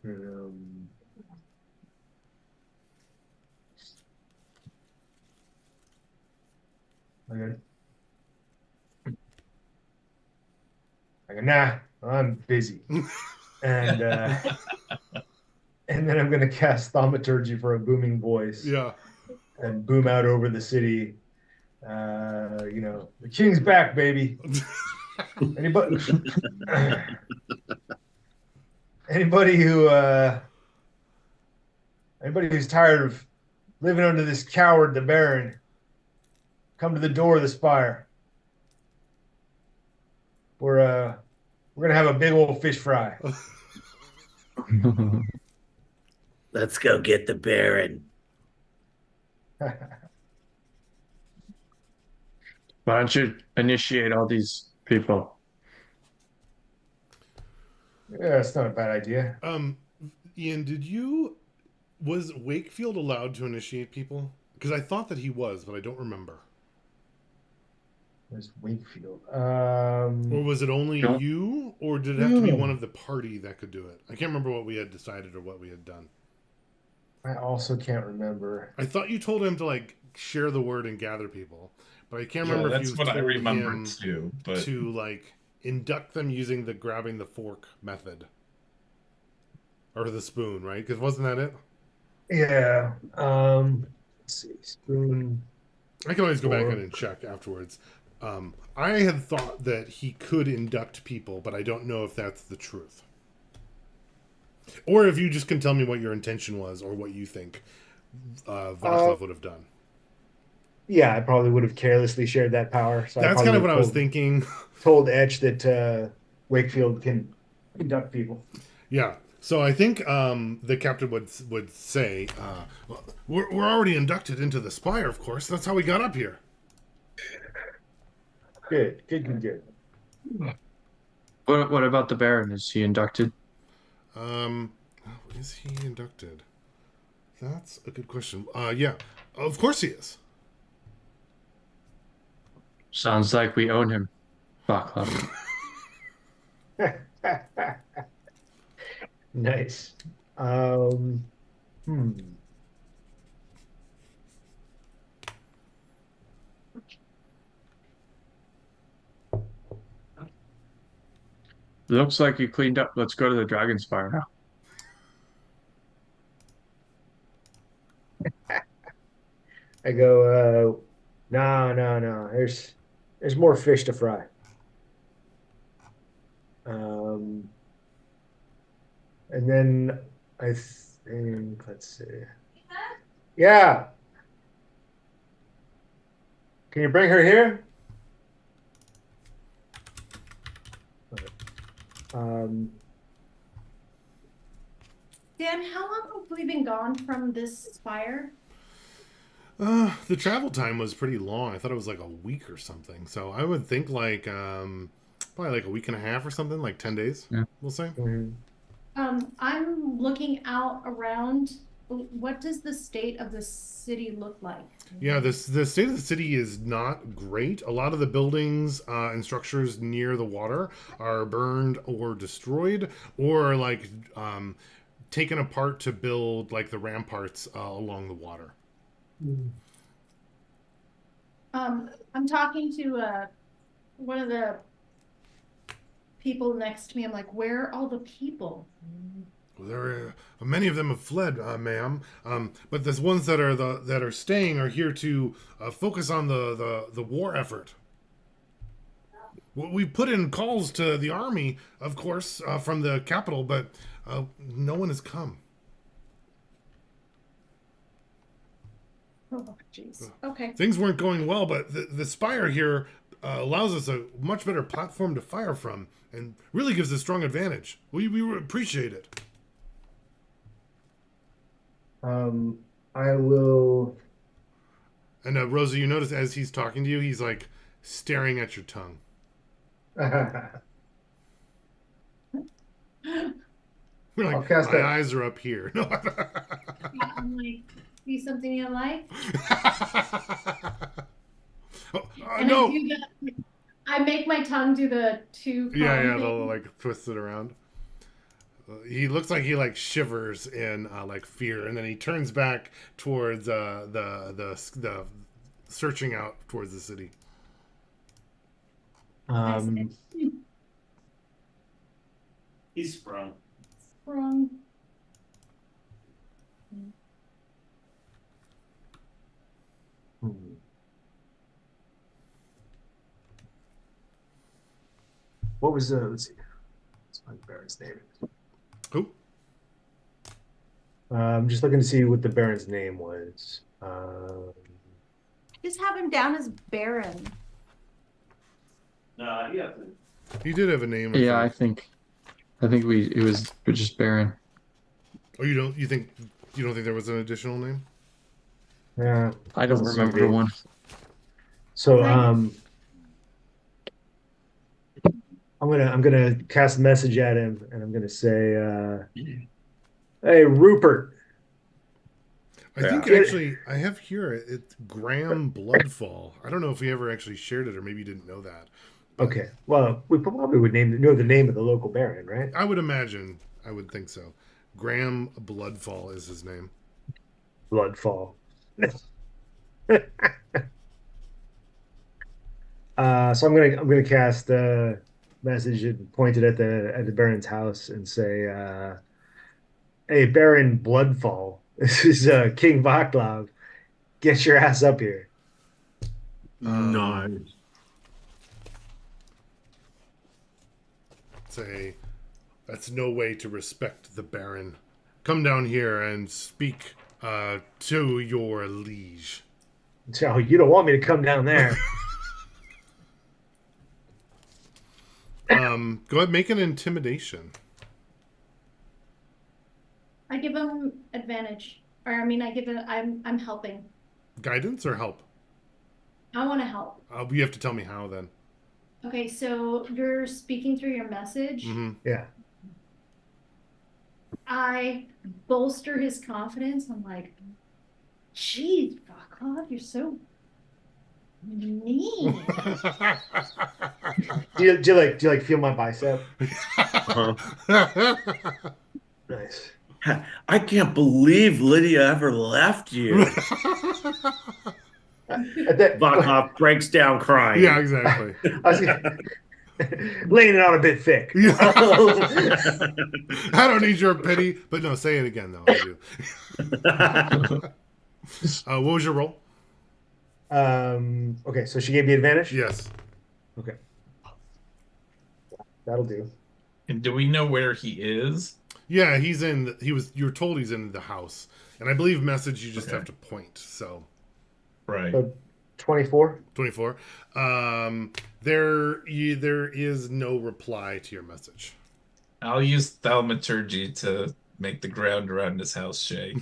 Um, I go. Nah, I'm busy, and and then I'm gonna cast thaumaturgy for a booming voice. Yeah. And boom out over the city. The king's back, baby. Anybody, anybody who's tired of living under this coward, the Baron, come to the door of the spire. We're gonna have a big old fish fry. Let's go get the Baron. Why don't you initiate all these people? Yeah, it's not a bad idea. Ian, was Wakefield allowed to initiate people? Because I thought that he was, but I don't remember. There's Wakefield. Or was it only Don't- you, or did it have to be one of the party that could do it? I can't remember what we had decided or what we had done. I also can't remember. I thought you told him to like share the word and gather people, but I can't remember if that's you what I told remember him too. But to like induct them using the grabbing the fork method or the spoon, right? Because wasn't that it? Yeah. Let's see. Spoon. I can always go back in Fork. and check afterwards. I had thought that he could induct people, but I don't know if that's the truth. Or if you just can tell me what your intention was or what you think Vaclav would have done. Yeah, I probably would have carelessly shared that power. So That's I kind probably of would what I have was thinking. told Etch that Wakefield can induct people. Yeah. So I think the captain would say, we're already inducted into the Spire, of course. That's how we got up here. Good. What about the Baron? Is he inducted? Is he inducted? That's a good question. Yeah, of course he is. Sounds like we own him, Vaclav. Nice. Um, hmm. Looks like you cleaned up. Let's go to the Dragon Spire now. I go, no. There's more fish to fry. And then I think, let's see. Yeah. Can you bring her here? Um, Dan, how long have we been gone from this spire? The travel time was pretty long. I thought it was like a week or something. So I would think like probably like a week and a half or something, like 10 days, Yeah. we'll say. mhm. I'm looking out around. What does the state of the city look like? Yeah, the state of the city is not great. A lot of the buildings and structures near the water are burned or destroyed, or like taken apart to build like the ramparts along the water. I'm talking to one of the people next to me. I'm like, where are all the people? Well, many of them have fled, ma'am. But the ones that are staying are here to focus on the war effort. Well, we put in calls to the army, of course, from the capital, but no one has come. Oh, jeez. Okay. Things weren't going well, but the spire here allows us a much better platform to fire from, and really gives a strong advantage. We appreciate it. I will. And Rosa, you notice as he's talking to you, he's like staring at your tongue. We're like, I'll cast my that. eyes are up here. No. Yeah, I'm like, see something you like? Oh, And no. I make my tongue do the two. Yeah, thing. they'll like twist it around. He looks like he like shivers in like fear, and then he turns back towards the searching out towards the city. He's sprung. Wrong. What was let's see. What's my Baron's name? Who? I'm just looking to see what the Baron's name was. Just have him down as Baron. Yeah. He did have a name. Yeah, I think it was just Baron. Oh, you don't think there was an additional name? Yeah, I don't doesn't remember seem to be. one. So I'm gonna cast a message at him, and I'm gonna say, "Hey, Rupert, I think get actually I have here it's Graham Bloodfall. I don't know if we ever actually shared it or maybe you didn't know that. But okay." Well, we probably would know the name of the local baron, right? I would imagine I would think so. Graham Bloodfall is his name. Bloodfall. So I'm gonna cast a message and point it at the baron's house and say, "Hey, Baron Bloodfall, this is King Vaclav. Get your ass up here." Um, Nice. Say that's no way to respect the Baron. Come down here and speak to your liege. So you don't want me to come down there. Go ahead, make an intimidation. I give him advantage. Or I mean I give it I'm helping. Guidance or help? I want to help. You have to tell me how then. Okay, so you're speaking through your message. Mm-hmm. Yeah. I bolster his confidence. I'm like, geez, Vaclav, you're so mean. Do you like feel my bicep? Uh-huh. Nice. I can't believe Lydia ever left you. Vaclav breaks down crying. Yeah, exactly. Laying it on a bit thick. Yeah. I don't need your pity, but no, say it again though. I do. What was your roll? Okay, so she gave me advantage? Yes. Okay. That'll do. And do we know where he is? Yeah, you were told he's in the house. And I believe message you just have to point. So Right. So 24? 24. There is no reply to your message. I'll use thaumaturgy to make the ground around his house shake.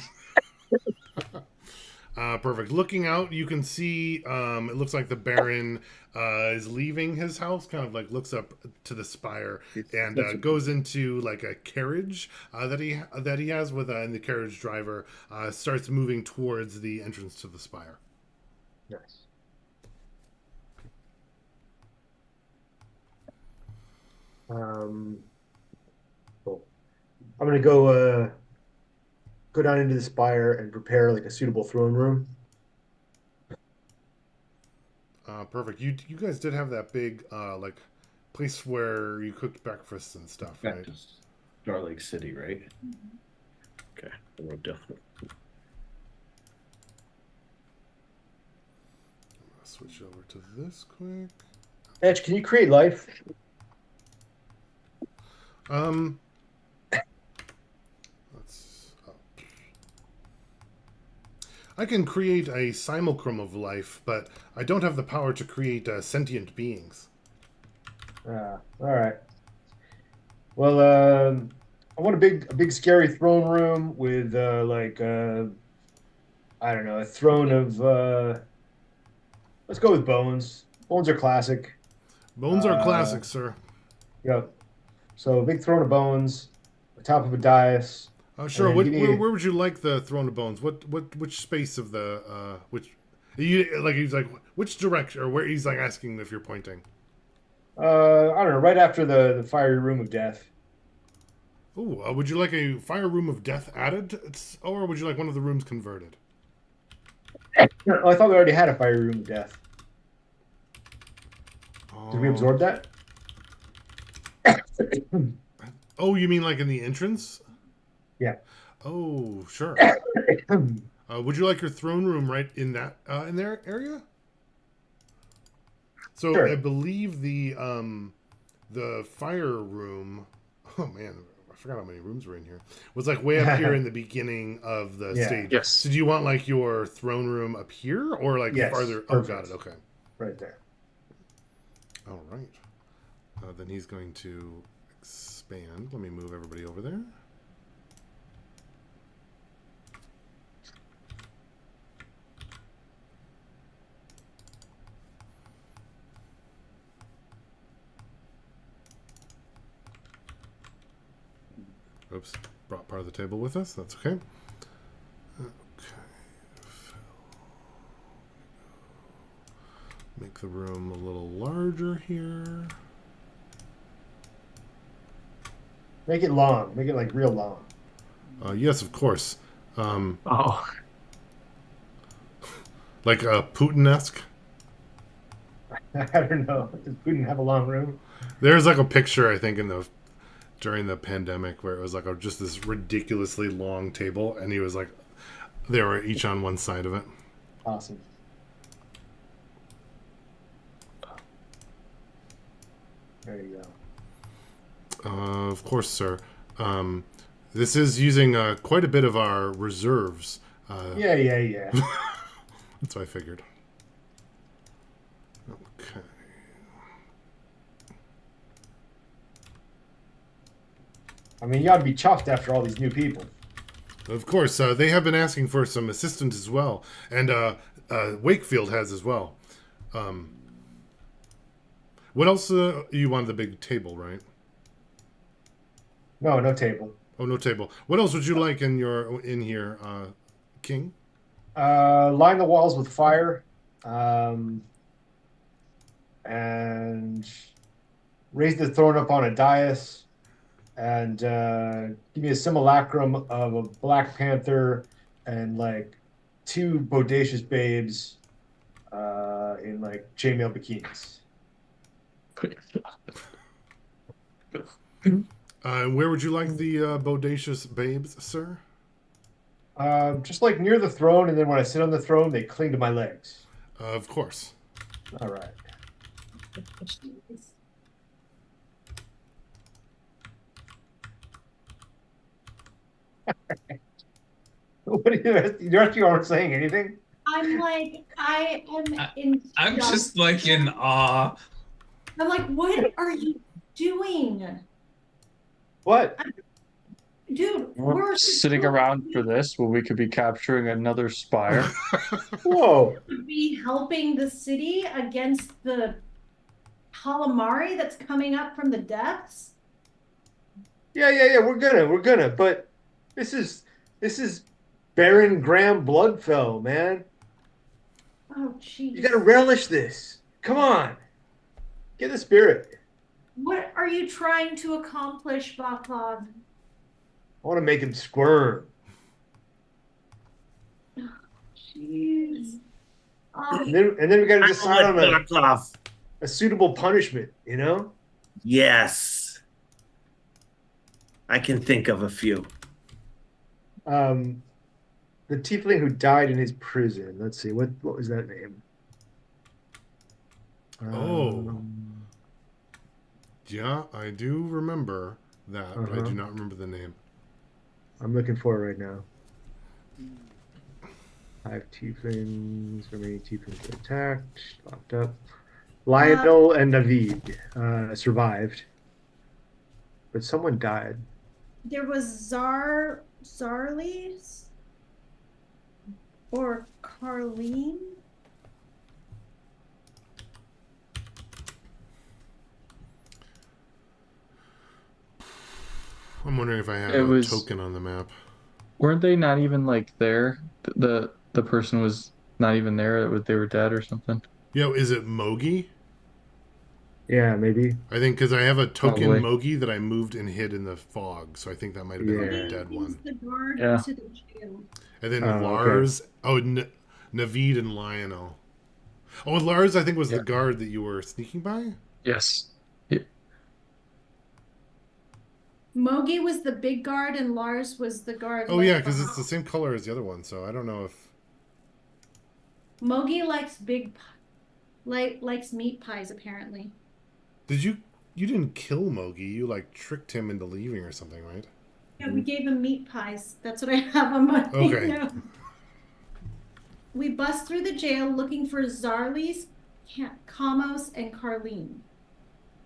Perfect. Looking out, you can see it looks like the Baron is leaving his house, kind of like looks up to the spire and goes into like a carriage that he has with and the carriage driver starts moving towards the entrance to the spire. Nice. Cool. I'm gonna go down into the spire and prepare like a suitable throne room. Perfect. You guys did have that big like place where you cooked breakfast and stuff, Back right? to Star Lake City, right? Okay, I wrote down. Switch over to this quick. Edge, can you create life? I can create a simulacrum of life, but I don't have the power to create sentient beings. All right. Well, I want a big scary throne room with I don't know, a throne of let's go with bones. Bones are classic. Bones are classic, sir. Yep. So a big throne of bones, the top of a dais. Sure. And then Where would you like the throne of bones? Which space of the he's like which direction or where he's like asking if you're pointing. I don't know, right after the fiery room of death. Ooh, would you like a fire room of death added, or would you like one of the rooms converted? Oh, I thought we already had a fiery room of death. Did we absorb that? Oh, you mean like in the entrance? Yeah. Oh, sure. Would you like your throne room right in that in their area? So Sure. I believe the fire room. Oh man, I forgot how many rooms were in here. Was like way up here in the beginning of the stage. Yes. So do you want like your throne room up here or like Yes, farther? perfect. Oh, got it. Okay. Right there. All right. Then he's going to expand. Let me move everybody over there. Oops, brought part of the table with us. That's okay. Okay. Make the room a little larger here. Make it long. Make it like real long. Yes, of course. Oh, Like Putin-esque. I don't know. Does Putin have a long room? There's like a picture I think during the pandemic where it was like just this ridiculously long table, and he was like, they were each on one side of it. Awesome. There you go. Of course, sir. This is using quite a bit of our reserves. Yeah. That's what I figured. Okay. I mean, you ought to be chuffed after all these new people. Of course, they have been asking for some assistance as well, and Wakefield has as well. What else? You wanted the big table, right? No table. Oh, no table. What else would you like in here, King? Line the walls with fire, and raise the throne up on a dais, and give me a simulacrum of a Black Panther and like 2 bodacious babes in like chainmail bikinis. Where would you like the bodacious babes, sir? Just like near the throne, and then when I sit on the throne, they cling to my legs. Of course. All right. What are you aren't saying anything? I'm like, I am in. I'm just like in awe. I'm like, what are you doing? What? Dude, we're sitting around for this when we could be capturing another spire. Whoa. be helping the city against the calamari that's coming up from the depths. Yeah. We're gonna. But this is Baron Graham Bloodfell, man. Oh, jeez. You gotta relish this. Come on. Get the spirit. What are you trying to accomplish, Vaclav? I want to make him squirm. Jeez. And then we got to decide on Off. a suitable punishment, you know? Yes. I can think of a few. The tiefling who died in his prison. Let's see, what was that name? Yeah, I do remember that, but I do not remember the name. I'm looking for it right now. 5 tieflings, remaining tieflings were attacked, locked up. Lionel and Navid survived, but someone died. There was Zarlis or Carlene. I'm wondering if I have a token on the map. Weren't they not even like there? The person was not even there. They were dead or something. Yo, is it Mogi? Yeah, maybe. I think because I have a token Probably. Mogi that I moved and hid in the fog, so I think that might have been the dead one. The guard Yeah. to the jail. And then Lars, Navid and Lionel. Oh, Lars, I think was the guard that you were sneaking by. Yes. Mogi was the big guard and Lars was the guard. Oh left yeah, because it's behind. the same color as the other one, so I don't know if. Mogi likes likes meat pies apparently. Did you didn't kill Mogi? You like tricked him into leaving or something, right? Yeah, we gave him meat pies. That's what I have on my Okay. note. We bust through the jail looking for Zarlis, Kamos, and Carlene.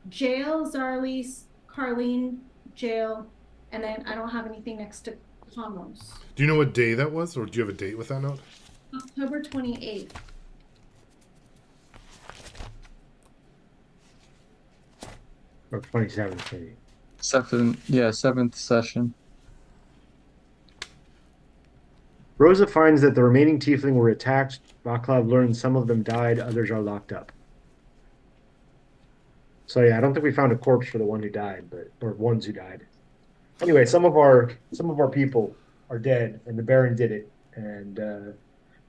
Jail, Zarlis, Carlene, jail, and then I don't have anything next to Kamos. Do you know what day that was, or do you have a date with that note? October 28th. Or 27th, maybe. Seventh session. Rosa finds that the remaining tiefling were attacked. Vaclav learns some of them died, others are locked up. So yeah, I don't think we found a corpse for the one who died, but or ones who died. Anyway, some of our people are dead, and the Baron did it, and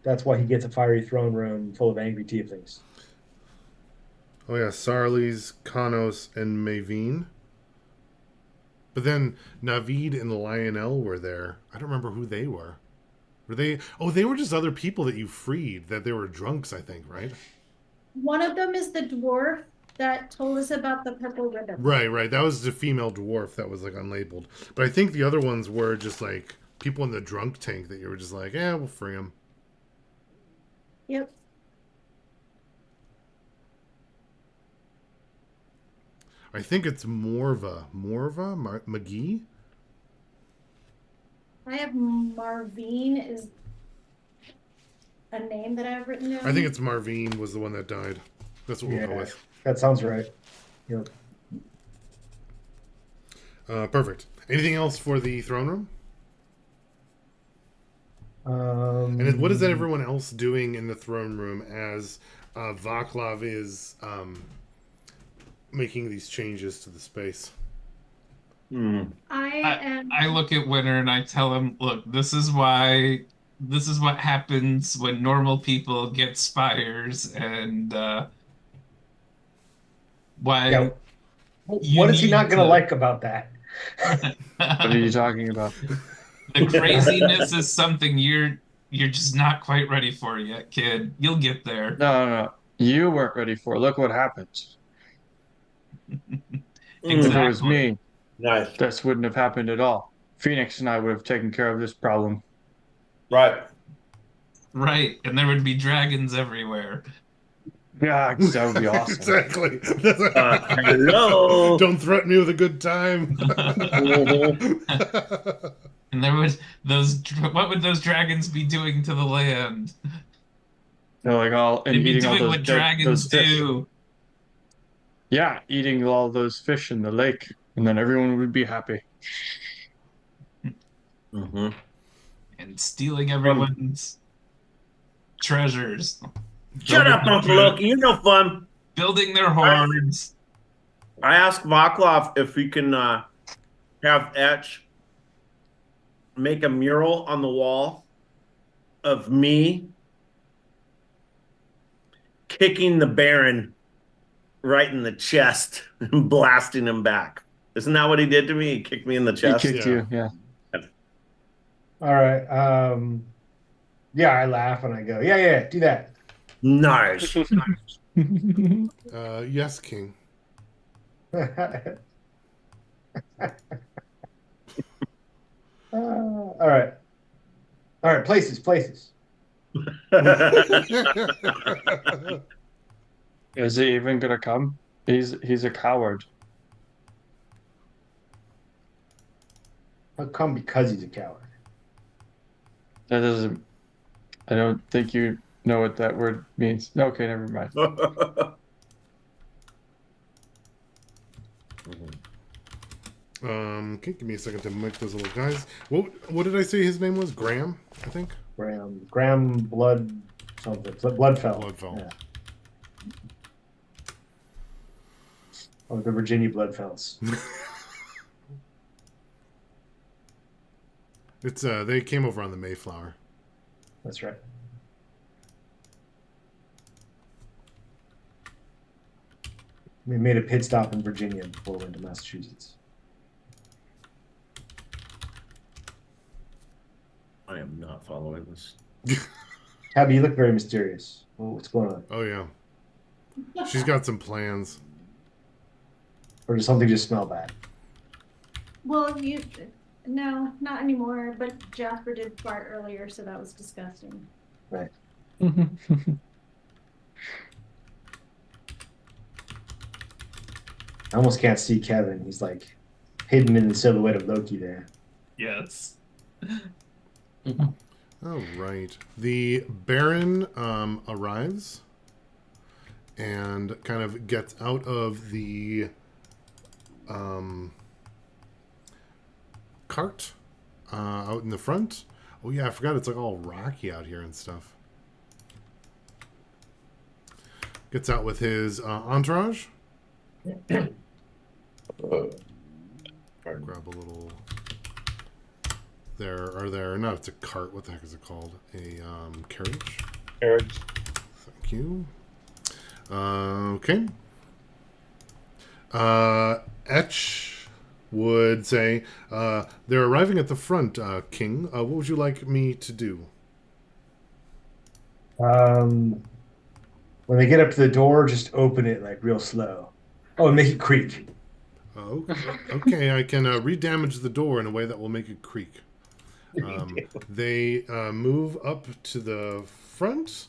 that's why he gets a fiery throne room full of angry tieflings. Oh yeah, Sarles, Kanos, and Mavine. But then Navid and Lionel were there. I don't remember who they were. Were they? Oh, they were just other people that you freed. That they were drunks, I think, right? One of them is the dwarf that told us about the purple ribbon. Right. That was the female dwarf that was like unlabeled. But I think the other ones were just like people in the drunk tank that you were just like, yeah, we'll free them. Yep. I think it's Morva, McGee. I have Marvine is a name that I've written down. I think it's Marvine was the one that died. That's what we'll go with. That sounds right. Yep. Perfect. Anything else for the throne room? And what is that everyone else doing in the throne room as Vaclav is making these changes to the space? I look at Winter and I tell him, look, this is what happens when normal people get spires, and why Yeah. What is he not going to like about that? What are you talking about? The craziness is something you're just not quite ready for yet, kid. You'll get there. No. You weren't ready for it. Look what happened. Exactly. If it was me, Nice. this wouldn't have happened at all. Phoenix and I would have taken care of this problem. Right. Right, and there would be dragons everywhere. Yeah, that would be awesome. Exactly. Hello. Don't threaten me with a good time. And what would those dragons be doing to the land? They're like all and They'd be eating all doing those what dragons those fish. do. Yeah, eating all those fish in the lake, and then everyone would be happy. Mm-hmm. And stealing everyone's treasures. Shut up, Uncle Loki. You're no fun. Building their hordes. I asked Vaclav if we can have Etch make a mural on the wall of me kicking the Baron right in the chest and blasting him back. Isn't that what he did to me? He kicked me in the He chest. kicked you, yeah. All right. Yeah, I laugh and I go, yeah, do that. Nice. Yes, King. All right. Places. Is he even gonna come? He's a coward. How come? Because he's a coward. That doesn't. I don't think you know what that word means. Okay, never mind. Okay, give me a second to make those little guys. What did I say his name was? Graham, I think. Graham Blood something. Bloodfell. Bloodfell. Yeah. Oh, the Virginia Bloodfells. It's they came over on the Mayflower. That's right. We made a pit stop in Virginia before we went to Massachusetts. I am not following this. Tabby, you look very mysterious. What's going on? Oh yeah, she's got some plans. Or does something just smell bad? Well, no, not anymore. But Jasper did fart earlier, so that was disgusting. Right. I almost can't see Kevin. He's like hidden in the silhouette of Loki there. Yes. All right. The Baron arrives and kind of gets out of the cart out in the front, Oh yeah, I forgot it's like all rocky out here and stuff. Gets out with his entourage. Uh, Grab a little. There. No, it's a cart. What the heck is it called? A carriage. Carriage. Thank you. Okay. Etch would say, they're arriving at the front, King. What would you like me to do? When they get up to the door, just open it like real slow. Oh, and make it creak. Oh, okay. I can re-damage the door in a way that will make it creak. They move up to the front,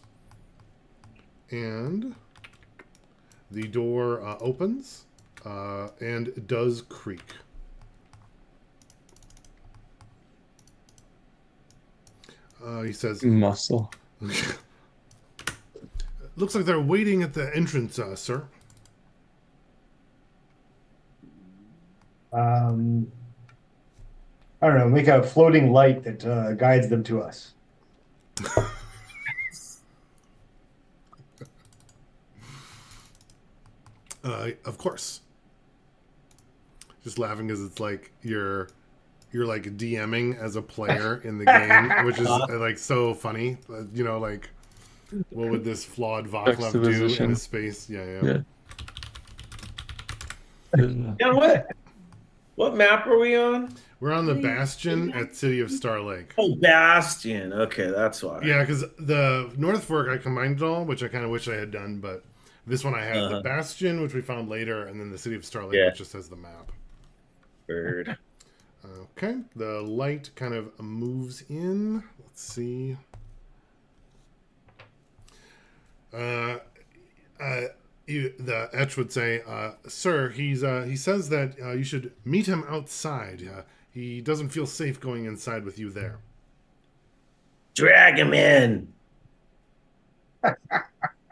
and the door opens, and it does creak. He says, Muscle. "Looks like they're waiting at the entrance, sir." I don't know, make a floating light that guides them to us. Of course. Just laughing because it's like you're like DMing as a player in the game, which is like so funny. You know, like what would this flawed Vaclav do in Juxtaposition. a space? Yeah. Yeah. Yeah, what map are we on? We're on the Bastion at City of Star Lake. Oh, Bastion. Okay, that's why. Yeah, because the North Fork I combined it all, which I kind of wish I had done, but this one I had the Bastion, which we found later, and then the City of Star Lake, which just has the map. Bird. Okay, the light kind of moves in. Let's see. The Etch would say, "Sir, he says that you should meet him outside. He doesn't feel safe going inside with you there." Drag him in.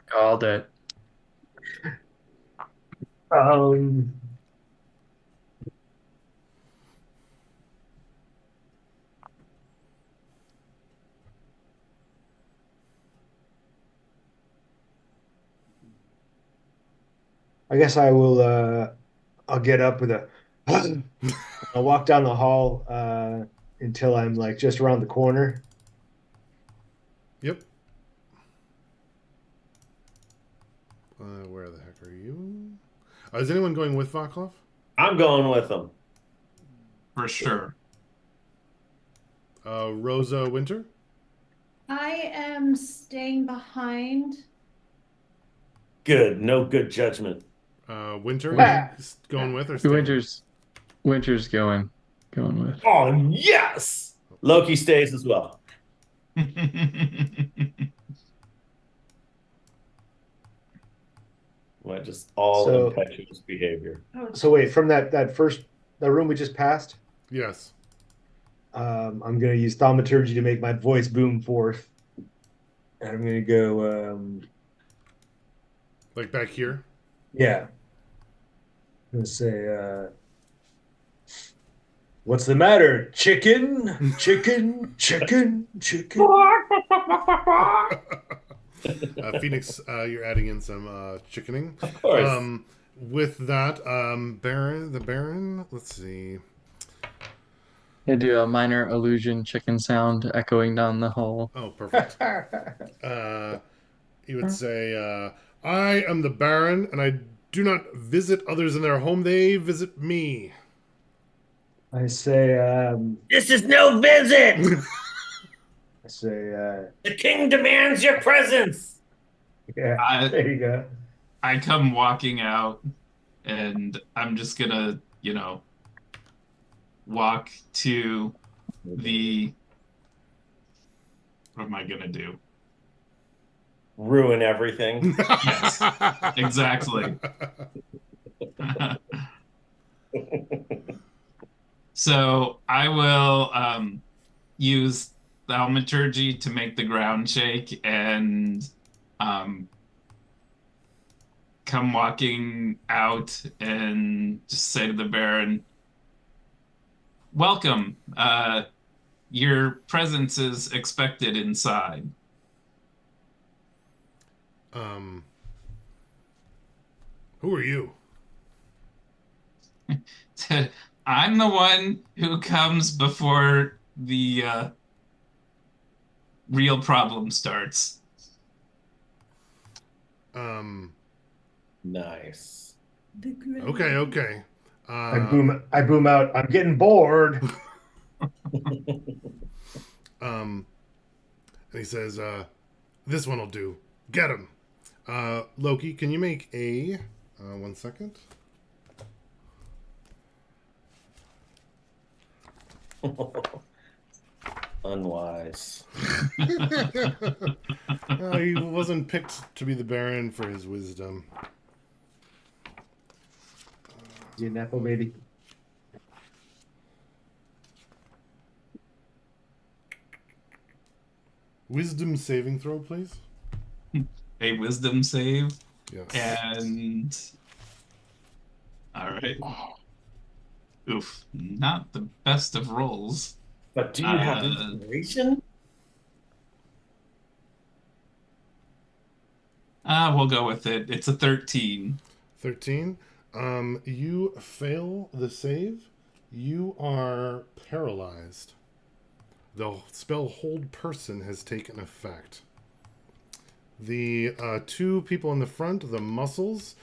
Called it. I guess I will. I'll get up with a. I'll walk down the hall until I'm like just around the corner. Yep. Where the heck are you? Is anyone going with Vaclav? I'm going with him. For sure. Rosa Winter? I am staying behind. Good. No good judgment. Winter? Ah. Going with or staying? Winter's going with. Oh, yes. Loki stays as well. What, just all So- impetuous behavior. So wait, from that room we just passed, Yes. I'm gonna use thaumaturgy to make my voice boom forth, and I'm gonna go. Like back here? Yeah. I'm gonna say, "What's the matter, chicken? Chicken? Chicken? Chicken?" Phoenix, you're adding in some chickening. Of course. With that, the Baron, let's see. I do a minor illusion chicken sound echoing down the hall. Oh, perfect. He would say, I am the Baron, and I do not visit others in their home. They visit me. I say, This is no visit. the king demands your presence. yeah, there you go. I come walking out, and I'm just gonna, walk to the. What am I gonna do? Ruin everything. Yes, exactly. So I will use thaumaturgy to make the ground shake and come walking out and just say to the Baron, "Welcome. your presence is expected inside. Who are you? I'm the one who comes before the real problem starts. Um, Nice. okay. I boom out. I'm getting bored. And he says, this one will do. Get him. Loki, can you make a, 1 second? Unwise. He wasn't picked to be the Baron for his wisdom. You Nepo baby. Wisdom saving throw, please. A wisdom save. Yes. And all right. Oof, not the best of rolls. But do you have inspiration? We'll go with it. It's a 13. 13. You fail the save. You are paralyzed. The spell Hold Person has taken effect. The two people in the front, the muscles,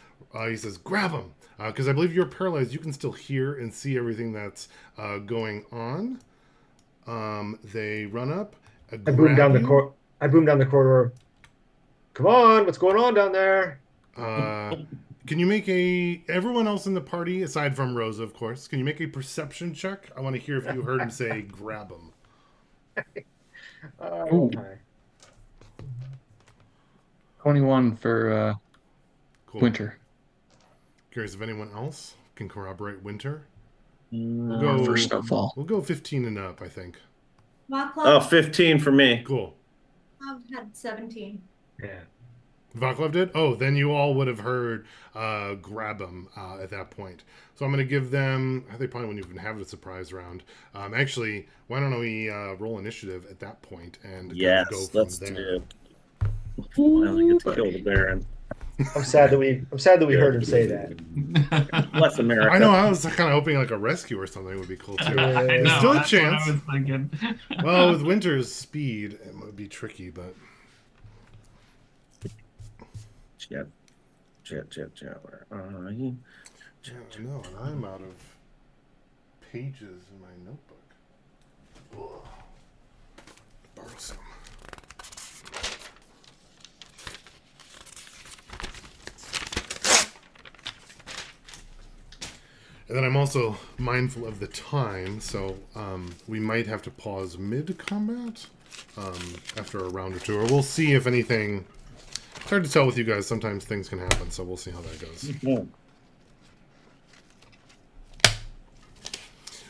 he says, grab them. Because I believe you're paralyzed. You can still hear and see everything that's going on. They run up. I boom down the corridor. Come on, what's going on down there? Can you make everyone else in the party, aside from Rosa, of course, can you make a perception check? I want to hear if you heard him say, grab him. Okay. 21 for Cool. Winter. Curious if anyone else can corroborate Winter. For Snowfall. We'll go 15 and up, I think. Oh, 15 for me. Cool. I've had 17. Yeah. Vaclav did? Oh, then you all would have heard grab them at that point. So I'm going to give them, they probably wouldn't even have a surprise round. Actually, why don't we roll initiative at that point and Yes, go from let's there. do it. Finally get to kill the Baron. I'm sad that we heard him say that. Bless America. I know, I was kind of hoping like a rescue or something would be cool too. Yeah. I There's know, still a that's chance. what I was thinking. Well, with Winter's speed, it would be tricky, but... Jet. Where are you? No, and I'm out of pages in my notebook. Ugh. Borrow some. And then I'm also mindful of the time, so we might have to pause mid-combat after a round or two, or we'll see if anything... It's hard to tell with you guys. Sometimes things can happen, so we'll see how that goes.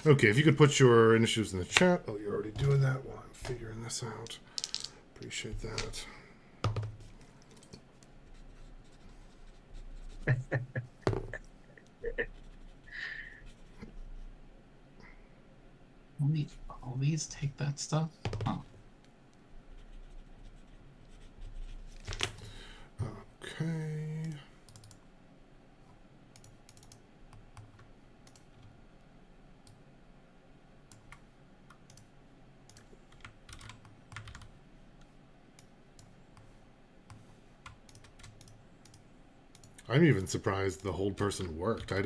Okay, if you could put your initiatives in the chat. Oh, you're already doing that while I'm figuring this out. Appreciate that. We always take that stuff? Huh. Okay. I'm even surprised the hold person worked. I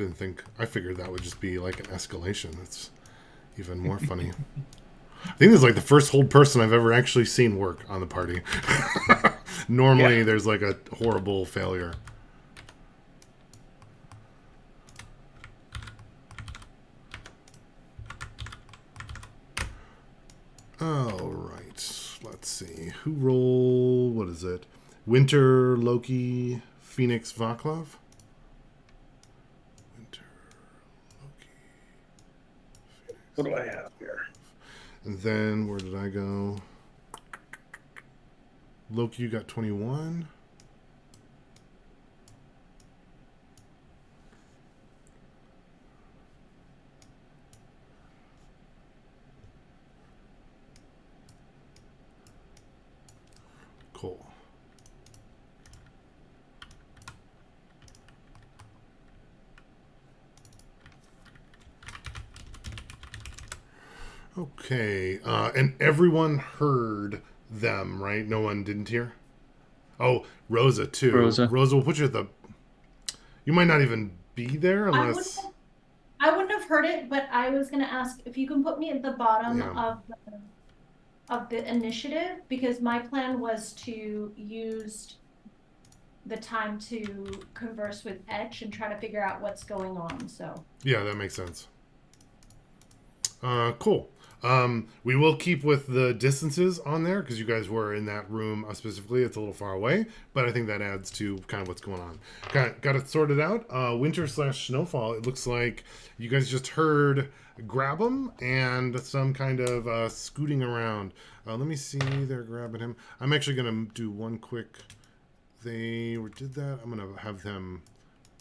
figured that would just be like an escalation. That's even more funny. I think this is like the first hold person I've ever actually seen work on the party. Normally there's like a horrible failure. All right. Let's see. Who roll? What is it? Winter, Loki, Phoenix, Vaclav? Winter, Loki, Phoenix. What do I have here? And then, where did I go? Loki, you got 21. Cool. Okay, and everyone heard them, right? No one didn't hear? Oh, Rosa, too. Rosa. Rosa will put you at the... You might not even be there I wouldn't unless... have, I wouldn't have heard it, but I was gonna ask if you can put me at the bottom Yeah. of the initiative, because my plan was to use the time to converse with Etch and try to figure out what's going on. So Yeah, that makes sense. Cool. We will keep with the distances on there because you guys were in that room specifically. It's a little far away, but I think that adds to kind of what's going on. Got it sorted out. Winter/snowfall. It looks like you guys just heard grab him and some kind of scooting around. Let me see. They're grabbing him. I'm actually gonna do one quick. They did that. I'm gonna have them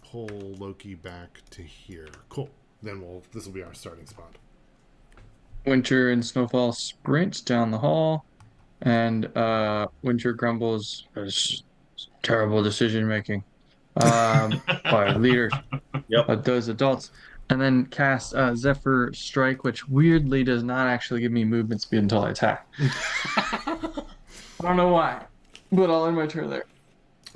pull Loki back to here. Cool. Then this will be our starting spot. Winter and Snowfall sprint down the hall, and Winter grumbles, "It's terrible decision making by leaders, Yep. those adults," and then cast Zephyr Strike, which weirdly does not actually give me movement speed until I attack. I don't know why, but I'll end my turn there.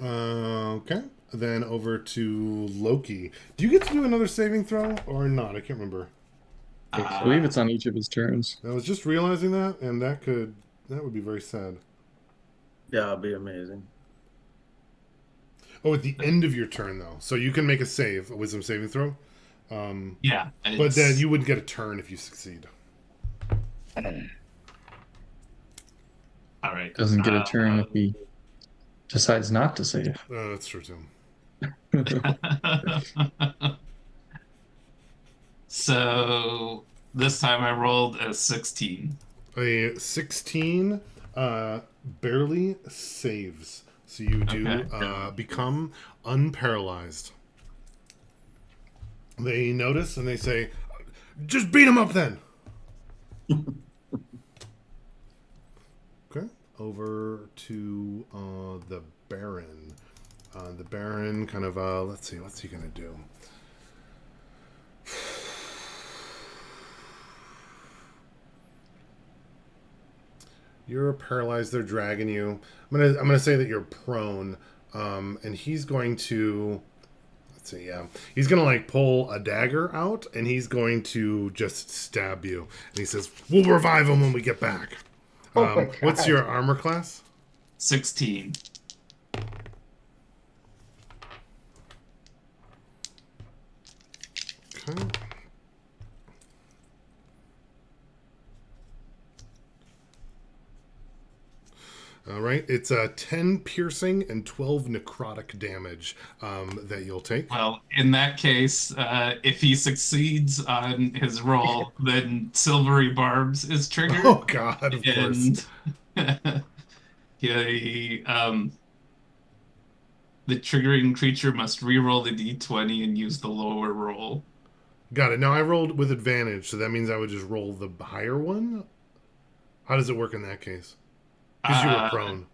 Okay. Then over to Loki. Do you get to do another saving throw or not? I can't remember. I believe it's on each of his turns. I was just realizing that, and that would be very sad. Yeah, it'd be amazing. Oh, at the end of your turn though, so you can make a wisdom saving throw. Yeah. But then you wouldn't get a turn if you succeed. All right. Doesn't get a turn if he decides not to save. That's true too. So this time I rolled a 16. A 16 barely saves. So you do become unparalyzed. They notice and they say, "Just beat him up then." Okay. Over to the Baron. The Baron kind of, let's see, what's he going to do? You're paralyzed. They're dragging you. I'm gonna say that you're prone, and he's going to. Let's see. Yeah, he's gonna like pull a dagger out, and he's going to just stab you. And he says, "We'll revive him when we get back." Oh my God. What's your armor class? 16. Okay. All right, it's 10 piercing and 12 necrotic damage that you'll take. Well, in that case, if he succeeds on his roll, then Silvery Barbs is triggered. Oh God, of course. And the triggering creature must re-roll the d20 and use the lower roll. Got it. Now I rolled with advantage, so that means I would just roll the higher one. How does it work in that case? Because you were prone.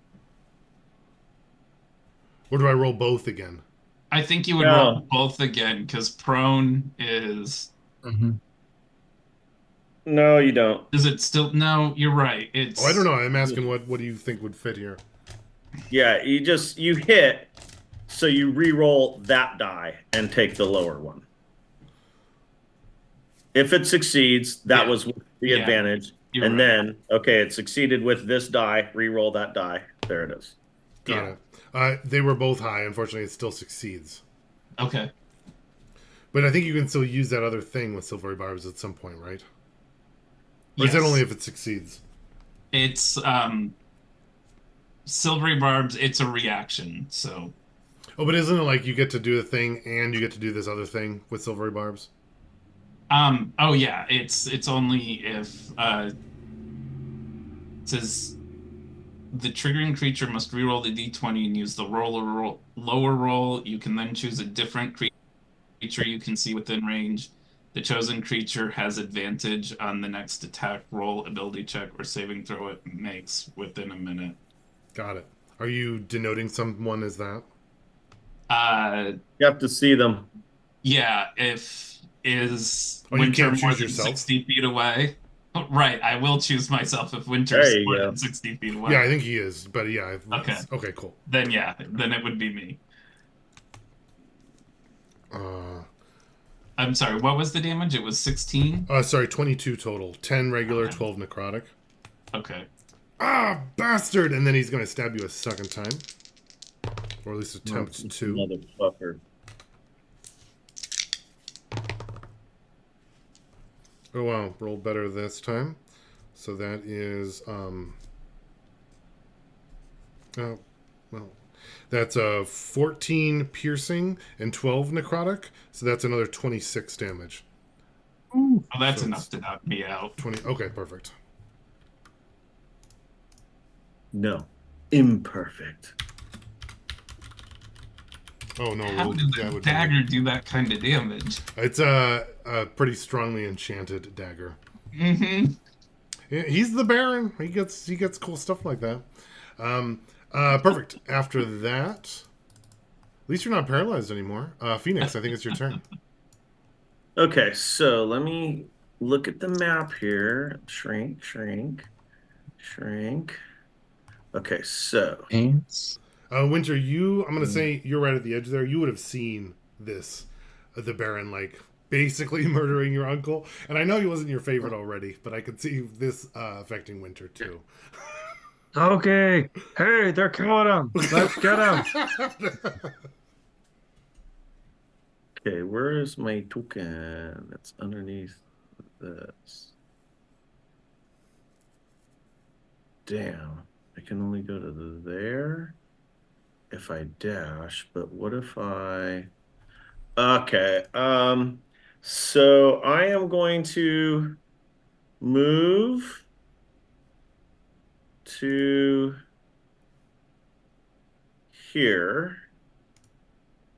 Or do I roll both again? I think you would roll both again, because prone is... No, you don't. Is it still... No, you're right. It's... Oh, I don't know. I'm asking what do you think would fit here? Yeah, you hit, so you re-roll that die and take the lower one. If it succeeds, that was with the advantage. And then, okay, it succeeded with this die, re-roll that die. There it is. Got it. They were both high. Unfortunately, it still succeeds. Okay. But I think you can still use that other thing with Silvery Barbs at some point, right? Or Yes. is that only if it succeeds? It's Silvery Barbs, it's a reaction, so... Oh, but isn't it like you get to do the thing and you get to do this other thing with Silvery Barbs? Oh yeah, it's only if it says the triggering creature must reroll the d20 and use the lower roll. You can then choose a different creature you can see within range. The chosen creature has advantage on the next attack roll, ability check, or saving throw it makes within a minute. Got it. Are you denoting someone as that? You have to see them. Yeah, if is Oh, you Winter can't more choose than yourself? 60 feet away? Right, I will choose myself if There Winter's you more go. than 60 feet Yeah, I away. think he is. But yeah, Okay, okay, cool. then yeah, then it would be me. Uh, I'm sorry, what was the damage? It was 16? sorry, 22 total. 10 regular, Okay. 12 necrotic. Okay. Ah, bastard! And then he's going to stab you a second time. Or at least attempt to. Motherfucker. Oh, wow. Rolled better this time. So that is, oh, well. That's 14 piercing and 12 necrotic. So that's another 26 damage. Well, that's So enough it's to knock me out. 20. Okay, perfect. No. Imperfect. Oh, no. How Well, did that the would dagger do that kind of damage? It's a pretty strongly enchanted dagger. Mm-hmm. He's the Baron. He gets cool stuff like that. Perfect. After that, at least you're not paralyzed anymore. Phoenix, I think it's your turn. Okay, so let me look at the map here. Shrink, shrink, shrink. Okay, so Ants. Winter, I'm gonna say you're right at the edge there. You would have seen this, the Baron like basically murdering your uncle, and I know he wasn't your favorite already, but I could see this affecting Winter too. Okay. Hey, they're killing him. Let's get him. okay, where is my token? That's underneath this. Damn, I can only go to there if I dash, but what if I okay, so I am going to move to here,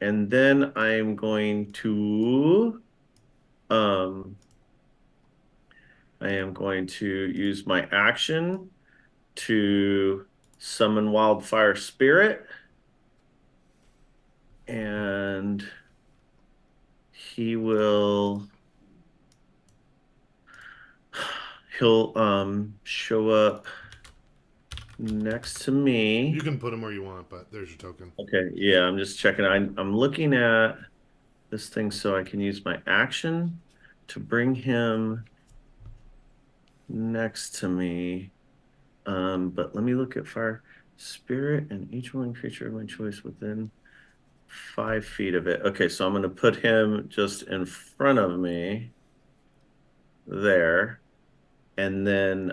and then I'm going to I am going to use my action to summon Wildfire Spirit, and he'll show up next to me. You can put him where you want, but there's your token. Okay, yeah, I'm just checking. I'm looking at this thing so I can use my action to bring him next to me. But let me look at Fire Spirit and each one creature of my choice within 5 feet of it. Okay, so I'm going to put him just in front of me there, and then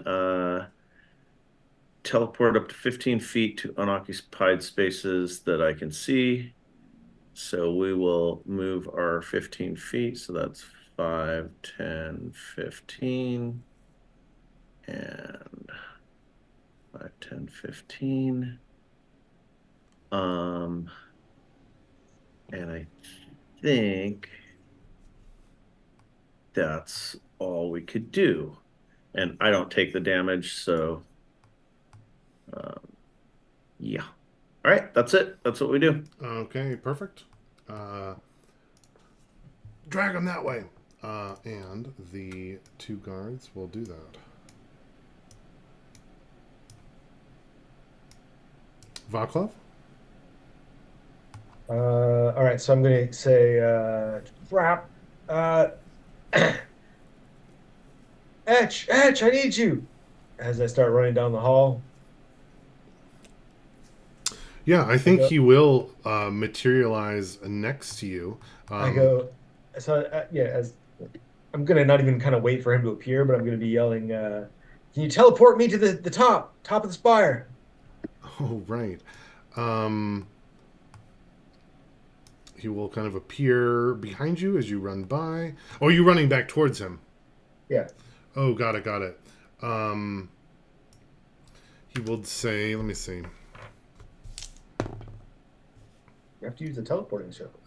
teleport up to 15 feet to unoccupied spaces that I can see. So we will move our 15 feet. So that's 5, 10, 15, and 5, 10, 15. And I think that's all we could do. And I don't take the damage, so yeah. All right, that's it. That's what we do. Okay, perfect. Drag him that way. And the 2 guards will do that. Vaclav? All right, so I'm going to say, crap. Etch, I need you. As I start running down the hall. Yeah, I think he will materialize next to you. I go, so as I'm going to not even kind of wait for him to appear, but I'm going to be yelling, can you teleport me to the top of the spire? Oh, right. He will kind of appear behind you as you run by. Oh, are you running back towards him? Yeah. Oh, got it. He will say, let me see. You have to use the teleporting circle.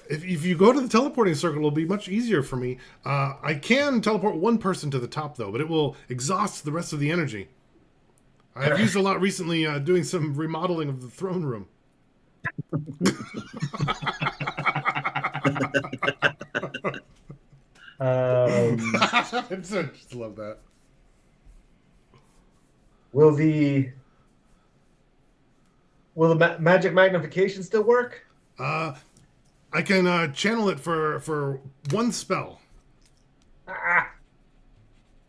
If you go to the teleporting circle, it'll be much easier for me. I can teleport one person to the top, though, but it will exhaust the rest of the energy. I've used a lot recently doing some remodeling of the throne room. I just love that. Will the magic magnification still work? I can channel it for one spell. Ah.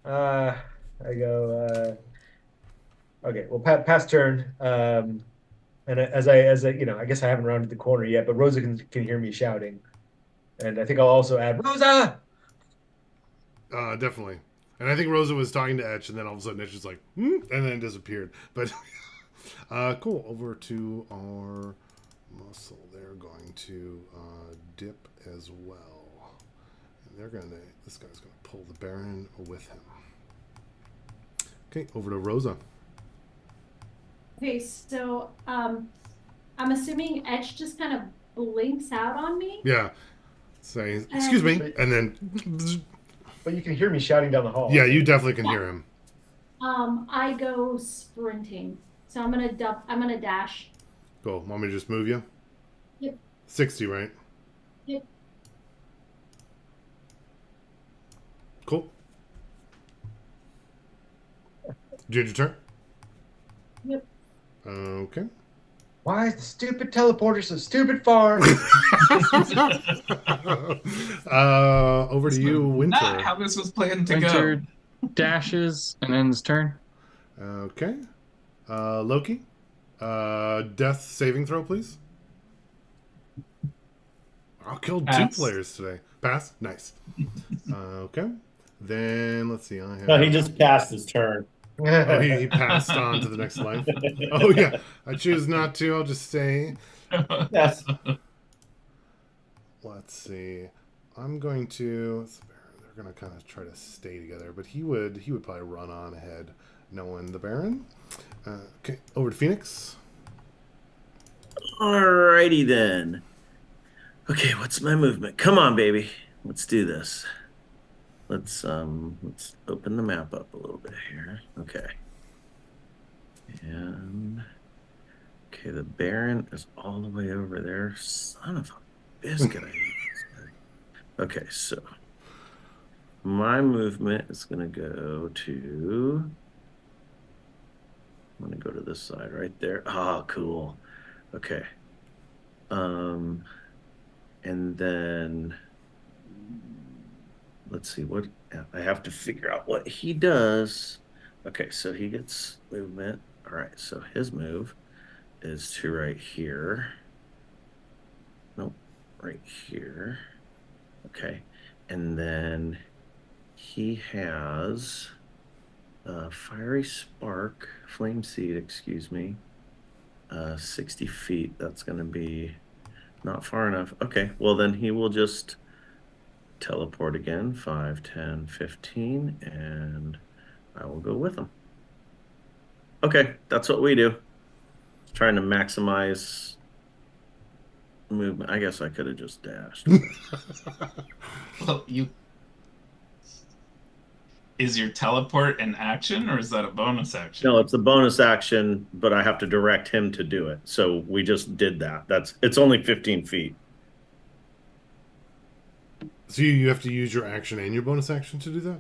I go. Okay, well, pass turn. And as I, I guess I haven't rounded the corner yet, but Rosa can hear me shouting, and I think I'll also add Rosa. Definitely. And I think Rosa was talking to Etch, and then all of a sudden Etch was like, and then disappeared. But cool. Over to our muscle. They're going to dip as well. And this guy's going to pull the Baron with him. Okay, over to Rosa. Okay, so I'm assuming Etch just kind of blinks out on me. Yeah. Say, excuse me, and then. But you can hear me shouting down the hall. Yeah, you definitely can hear him. I go sprinting, so I'm gonna dash. Cool. Want me to just move you? Yep. 60, right? Yep. Cool. Did your turn? Yep. Okay. Why is the stupid teleporter so stupid far? Over to you, Winter. Not how this was planned to Winter go. dashes and ends turn. Okay. Loki. Death saving throw, please. I'll kill Pass. 2 players today. Pass? Nice. Okay. Then, let's see. I have... No, he just passed his turn. Oh, he passed on to the next life. Oh, yeah. I choose not to. I'll just stay. Yes. Let's see. I'm going to... They're going to kind of try to stay together, but he would probably run on ahead, knowing the Baron. Okay, over to Phoenix. Alrighty then. Okay, what's my movement? Come on, baby. Let's do this. Let's open the map up a little bit here. Okay. And okay, the Baron is all the way over there. Son of a biscuit. Okay, so my movement is gonna go to I'm gonna go to this side right there. Oh, cool. Okay. And then let's see what I have to figure out what he does. Okay, so he gets movement. All right, so his move is to right here. Nope, right here. Okay, and then he has fiery spark, flame seed, excuse me. 60 feet. That's going to be not far enough. Okay, well then he will just teleport again, 5, 10, 15, and I will go with him. Okay, that's what we do. Trying to maximize movement. I guess I could have just dashed. Well, is your teleport an action or is that a bonus action? No, it's a bonus action, but I have to direct him to do it. So we just did that. It's only 15 feet. So you have to use your action and your bonus action to do that?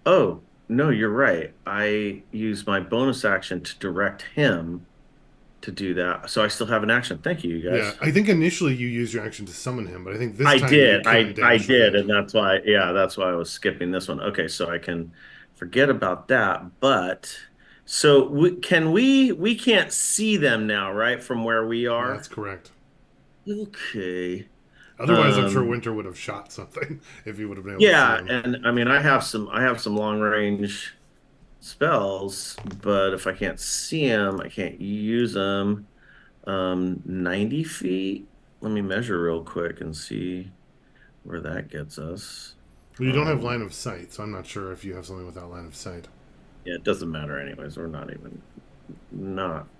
Oh, no, you're right. I use my bonus action to direct him to do that. So I still have an action. Thank you, guys. Yeah, I think initially you used your action to summon him, but I think this I time did. you I can dash did, with and that's why I was skipping this one. Okay, so I can forget about that. But so we can't see them now, right? From where we it. are. That's correct. Okay. Otherwise, I'm sure Winter would have shot something if he would have been able Yeah, to see him. and I mean I have some long range spells, but if I can't see them, I can't use them. 90 feet. Let me measure real quick and see where that gets us. Well, you don't have line of sight, so I'm not sure if you have something without line of sight. Yeah, it doesn't matter anyways. We're not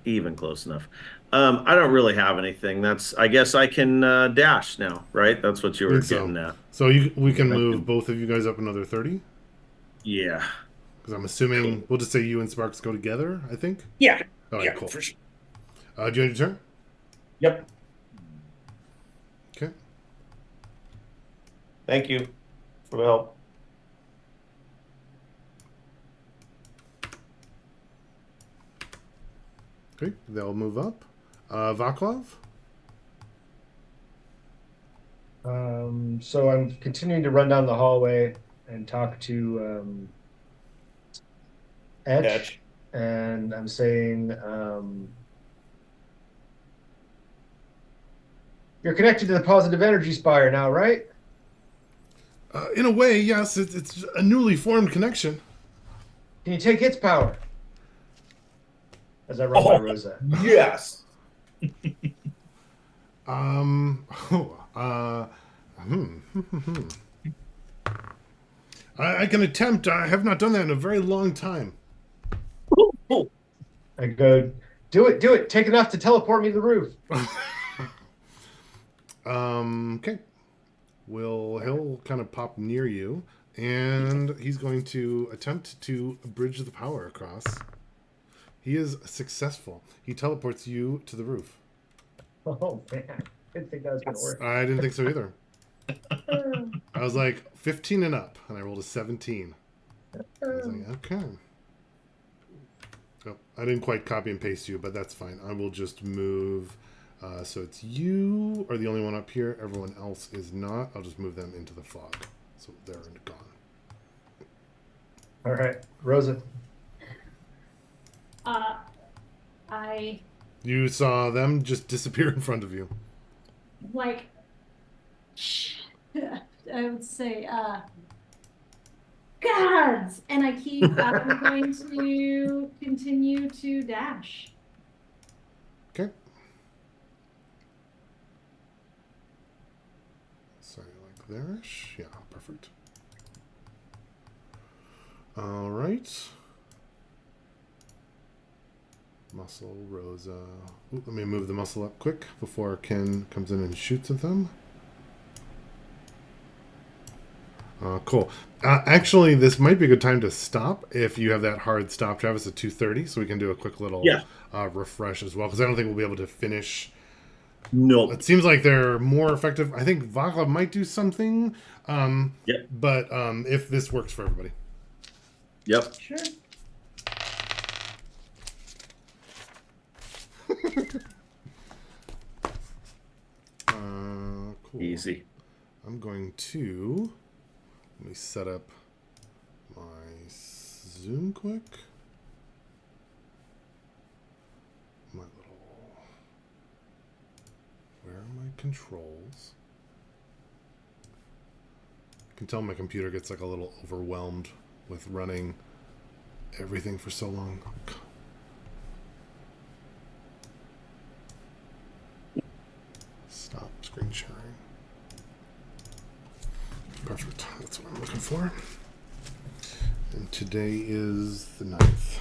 even close enough. I don't really have anything. I guess I can dash now, right? That's what you were getting at. So we can move both of you guys up another 30? Yeah. Because I'm assuming we'll just say you and Sparks go together, I think. Yeah. All right, Yeah, cool. for sure. Do you want your turn? Yep. Okay. Thank you for the help. Okay, they'll move up. Vaclav? So I'm continuing to run down the hallway and talk to Etch, Etch. and I'm saying, you're connected to the positive energy spire now, right? In a way, yes. It's a newly formed connection. Can you take its power? As I run by Rosa. Yes. I can attempt. I have not done that in a very long time. I go, do it. Take enough to teleport me to the roof. Okay. He'll kind of pop near you, and he's going to attempt to bridge the power across. He is successful. He teleports you to the roof. Oh man, I didn't think that was gonna work. I didn't think so either. I was like 15 and up, and I rolled a 17. I was like, okay. Oh, I didn't quite copy and paste you, but that's fine. I will just move. So it's you are the only one up here. Everyone else is not. I'll just move them into the fog. So they're gone. All right, Rosa. You saw them just disappear in front of you. Like, I would say, gods! And I keep, I'm going to continue to dash. Okay. So like there-ish? Yeah, perfect. All right. Muscle, Rosa. Ooh, let me move the muscle up quick before Ken comes in and shoots at them. Cool. Actually, this might be a good time to stop if you have that hard stop, Travis, at 2:30, so we can do a quick little refresh as well, because I don't think we'll be able to finish. No. It seems like they're more effective. I think Vaclav might do something, but if this works for everybody. Yep. Sure. Cool. Easy. I'm going to let me set up my Zoom quick. My little. Where are my controls? I can tell my computer gets like a little overwhelmed with running everything for so long. Stop screen sharing. Perfect. That's what I'm looking for. And today is the 9th.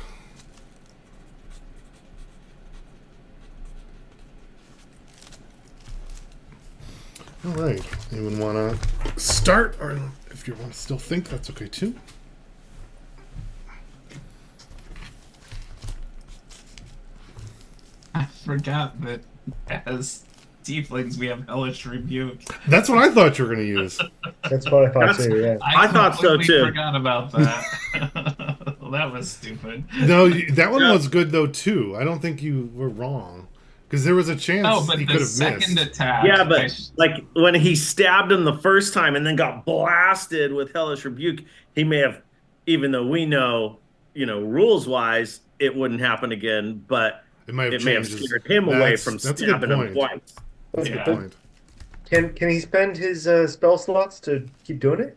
All right. Anyone want to start? Or if you want to still think, that's okay too. I forgot that as tieflings we have hellish rebuke. That's what I thought you were going to use. That's what I thought too. Yeah. I thought so, completely too. Forgot about that. Well, that was stupid. No, that one was good though too. I don't think you were wrong because there was a chance Oh, but he the could have second missed. attack. Yeah, but like when he stabbed him the first time and then got blasted with hellish rebuke, he may have, even though we know, rules wise, it wouldn't happen again, but It may have scared him away from That's a good stabbing him point. twice. That's a Yeah. good point. Can he spend his spell slots to keep doing it?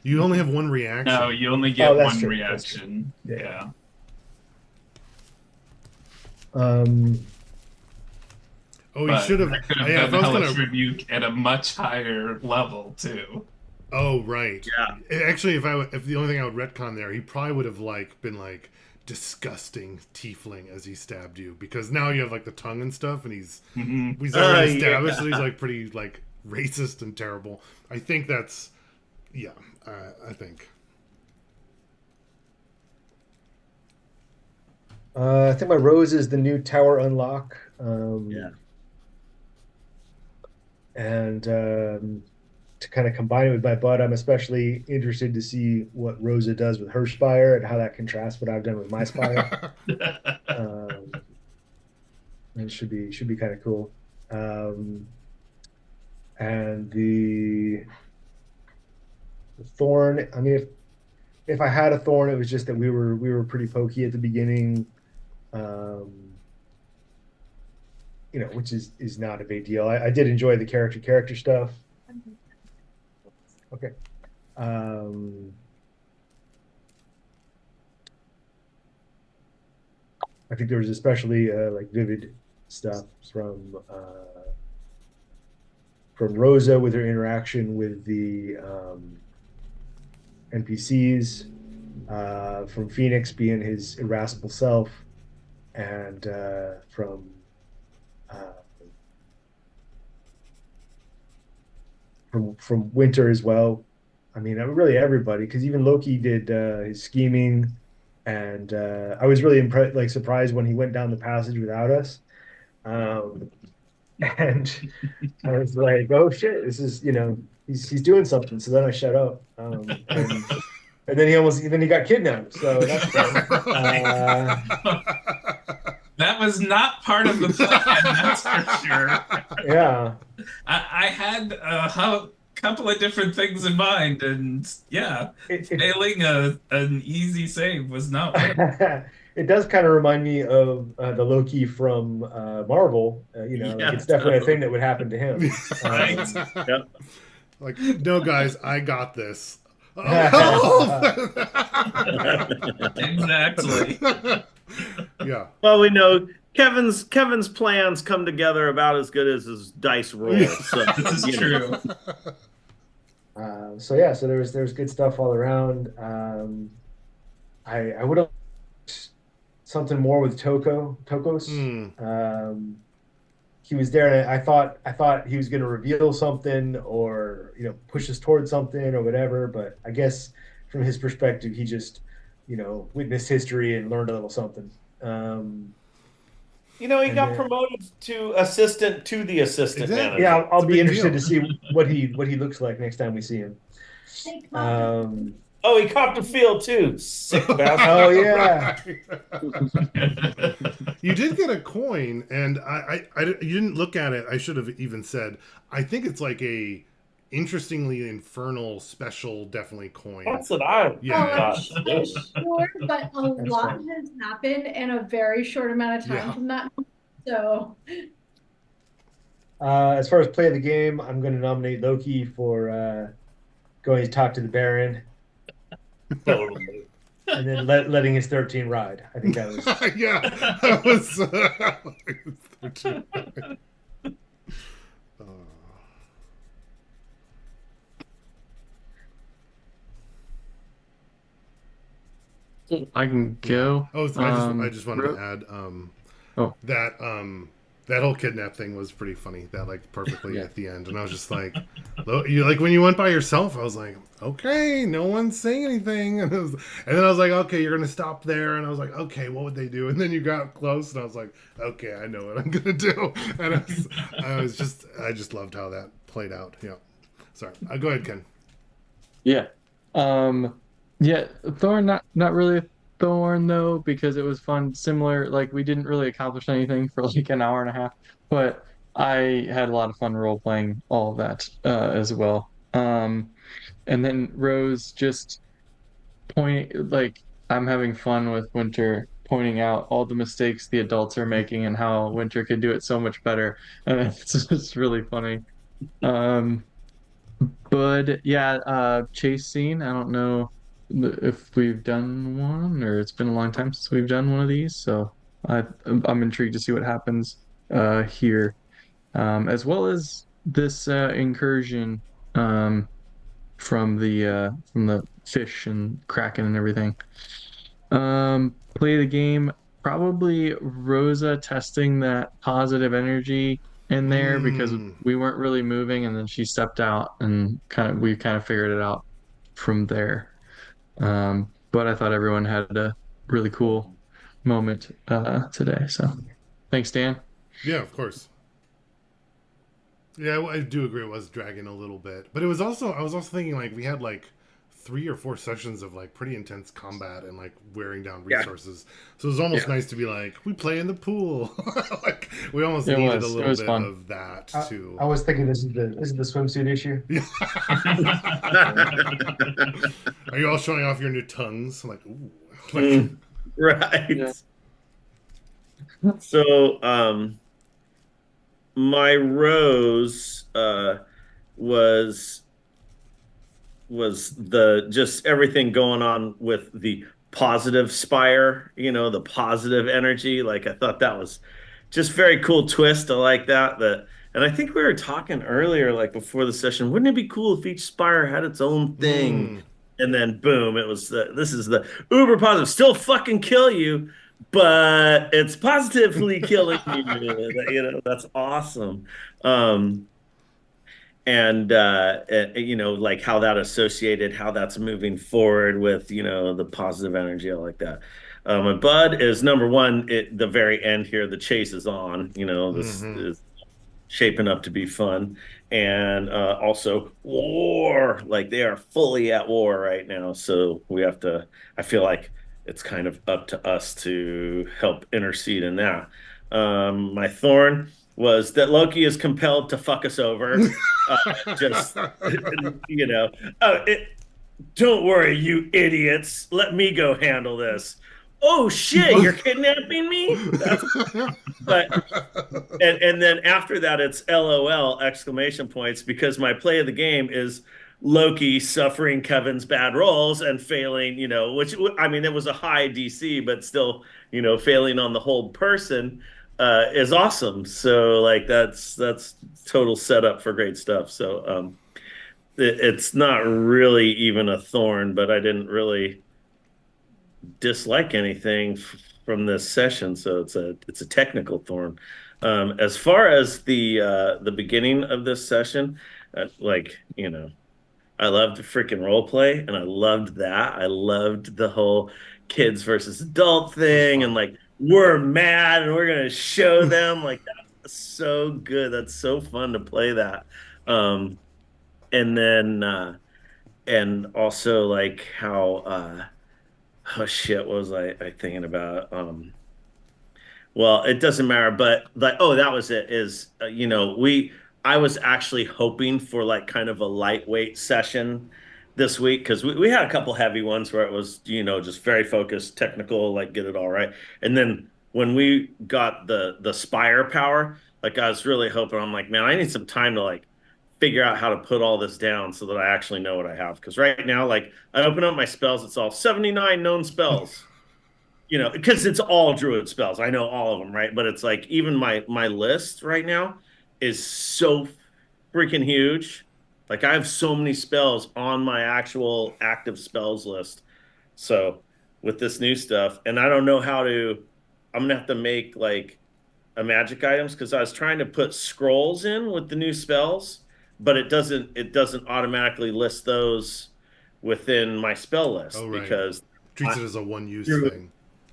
You only have one reaction. No, you only get Oh, that's one true, that's true. reaction. Yeah. Yeah. Oh, he But should have. I could have Yeah, done if I was hellish gonna. rebuke at a much higher level too. Oh, right. Yeah. Actually, if the only thing I would retcon there, he probably would have been disgusting tiefling as he stabbed you, because now you have the tongue and stuff, and he's already established that he's pretty racist and terrible. I think that's I think. I think my rose is the new tower unlock. Yeah. And to kind of combine it with my bud, I'm especially interested to see what Rosa does with her spire and how that contrasts what I've done with my spire. It should be kind of cool. And the thorn. I mean, if I had a thorn, it was just that we were pretty pokey at the beginning. Um, which is not a big deal. I did enjoy the character stuff. Okay. I think there was especially like vivid stuff from Rosa with her interaction with the NPCs, from Phoenix being his irascible self, and uh, from Winter as well. I mean, really everybody, because even Loki did his scheming, and I was really impressed, like surprised when he went down the passage without us. And I was like, "Oh shit, this is he's doing something." So then I shut up, and then he got kidnapped. So that's fun. That was not part of the plan, that's for sure. Yeah. I had a couple of different things in mind, and yeah, failing an easy save was not one. It does kind of remind me of the Loki from Marvel. Like it's definitely a thing that would happen to him. Right. Yep. Like, no, guys, I got this. Exactly. Yeah. Well, we know Kevin's plans come together about as good as his dice roll. So This is true. So yeah, so there's good stuff all around. I would have something more with Tokos. He was there, and I thought he was going to reveal something or push us towards something or whatever. But I guess from his perspective, he just witnessed history and learned a little something. He got promoted to assistant to the assistant manager. Yeah, I'll be interested deal. to see what he looks like next time we see him. Oh, he copped a field too. Sick bastard. Oh yeah. You did get a coin, and you didn't look at it. I should have even said. I think it's like a interestingly infernal special, definitely coin. That's what I Yeah. Sure, but a lot has happened in a very short amount of time from that. So, as far as play of the game, I'm going to nominate Loki for going to talk to the Baron. And then letting his 13 ride. I think that was. Yeah, that was 13. I can go. I just wanted to add that whole kidnap thing was pretty funny. That like perfectly at the end, and I was just like, you like when you went by yourself. I was like, okay, no one's saying anything, and then I was like, okay, you're gonna stop there, and I was like, okay, what would they do? And then you got close, and I was like, okay, I know what I'm gonna do, and I just loved how that played out. Yeah, sorry, go ahead, Ken. Yeah. Yeah, Thorn, not really a Thorn though, because it was fun. Similar, like we didn't really accomplish anything for like an hour and a half, but I had a lot of fun role playing all of that as well. And then Rose just pointing, like I'm having fun with Winter pointing out all the mistakes the adults are making and how Winter could do it so much better, and it's just really funny. But yeah, chase scene. I don't know if we've done one, or it's been a long time since we've done one of these, so I'm intrigued to see what happens here, as well as this incursion from the fish and kraken and everything. Play the game. Probably Rosa testing that positive energy in there because we weren't really moving, and then she stepped out and we kind of figured it out from there. But I thought everyone had a really cool moment today. So thanks, Dan. Yeah, of course. Yeah, I do agree. It was dragging a little bit, but it was also. I was also thinking like we had like 3 or 4 sessions of like pretty intense combat and like wearing down Yeah. resources. So it was almost Yeah. nice to be like we play in the pool. Like we almost It needed a was. It little was bit fun. of that too. I was thinking this is the swimsuit issue. Are you all showing off your new tongues? I'm like, ooh. Like, Right. Yeah. So, my rose was the just everything going on with the positive spire, the positive energy. Like I thought that was just very cool twist. I like that. And I think we were talking earlier, like before the session, wouldn't it be cool if each spire had its own thing? And then boom, it was this is the uber positive, still fucking kill you, but it's positively killing you. That's awesome. Um, and like how that associated, how that's moving forward with the positive energy. I like that. And Bud is number one at the very end here. The chase is on. This is shaping up to be fun. And also war, like they are fully at war right now, so we have to, I feel like it's kind of up to us to help intercede in that. My thorn was that Loki is compelled to fuck us over. Just oh, don't worry, you idiots, let me go handle this. Oh shit, you're kidnapping me. But and then after that it's LOL exclamation points, because my play of the game is Loki suffering Kevin's bad rolls and failing, which I mean it was a high DC, but still, failing on the whole person is awesome. So like that's total setup for great stuff. So it's not really even a thorn, but I didn't really dislike anything from this session, so it's a technical thorn. As far as the beginning of this session, like I loved the freaking role play, and I loved that. I loved the whole kids versus adult thing, and like we're mad and we're gonna show them, like that's so good. That's so fun to play that. Um, and then and also like how oh shit, what was I thinking about? Well, it doesn't matter, but like, oh, that was it. Is I was actually hoping for like kind of a lightweight session this week, because we had a couple heavy ones where it was just very focused, technical, like get it all right. And then when we got the spire power, like I was really hoping, I'm like, man, I need some time to like figure out how to put all this down so that I actually know what I have. Because right now, like I open up my spells, it's all 79 known spells, because it's all druid spells. I know all of them, right? But it's like even my list right now is so freaking huge. Like I have so many spells on my actual active spells list. So with this new stuff, and I don't know how to, I'm gonna have to make like a magic items, because I was trying to put scrolls in with the new spells, but it doesn't automatically list those within my spell list Oh, right. because Treats I, it as a one use thing.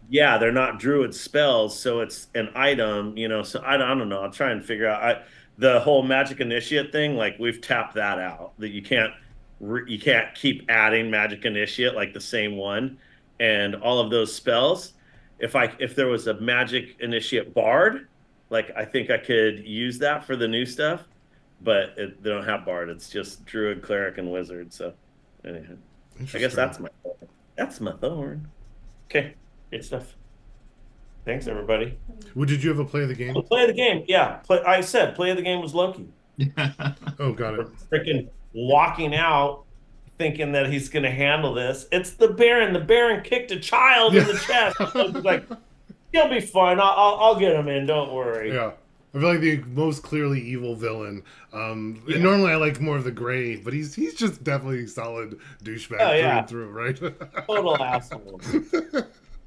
yeah, they're not druid spells, so it's an item, So I don't know. I'll try and figure out. The whole magic initiate thing, like we've tapped that out. That you can't keep adding magic initiate like the same one, and all of those spells. If there was a magic initiate bard, like I think I could use that for the new stuff, but they don't have bard. It's just druid, cleric, and wizard. So anyhow, I guess that's my thorn. Okay. Good stuff. Thanks, everybody. Well, did you have a play of the game? Play of the game. Yeah. I said play of the game was Loki. Oh, got it. Freaking walking out thinking that he's going to handle this. It's the Baron. The Baron kicked a child in the chest. He's like, he'll be fine. I'll get him in. Don't worry. Yeah. I feel like the most clearly evil villain. Normally I like more of the gray, but he's just definitely solid douchebag through and through, right? Total asshole.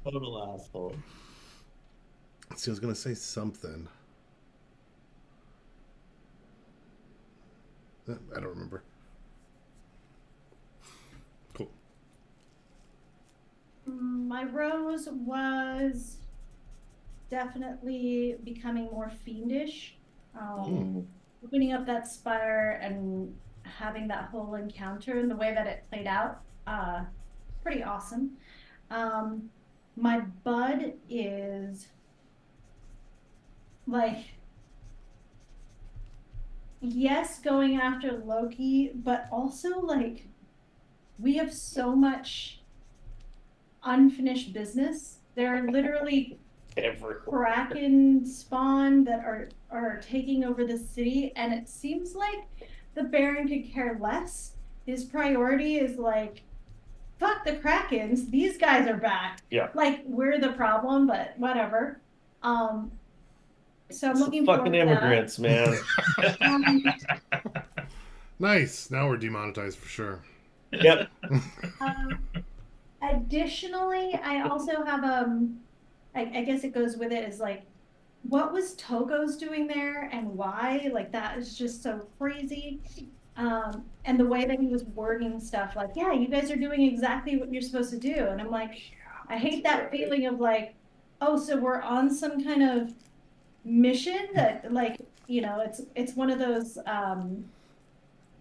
Total asshole. Let's see, I was gonna say something. I don't remember. Cool. My rose was definitely becoming more fiendish. Mm. Opening up that spire and having that whole encounter and the way that it played out, pretty awesome. My bud is like, yes, going after Loki, but also like we have so much unfinished business. There are literally Kraken spawn that are taking over the city, and it seems like the Baron could care less. His priority is like, fuck the Krakens, these guys are back. Yeah. Like we're the problem, but whatever. So I'm looking Fucking forward to immigrants, man. that. Nice. Now we're demonetized for sure. Yep. Additionally, I also have I guess it goes with it is like, what was Togo's doing there and why? Like that is just so crazy. And the way that he was wording stuff, like, yeah, you guys are doing exactly what you're supposed to do. And I'm like, I hate that feeling of like, oh, so we're on some kind of mission that like, it's one of those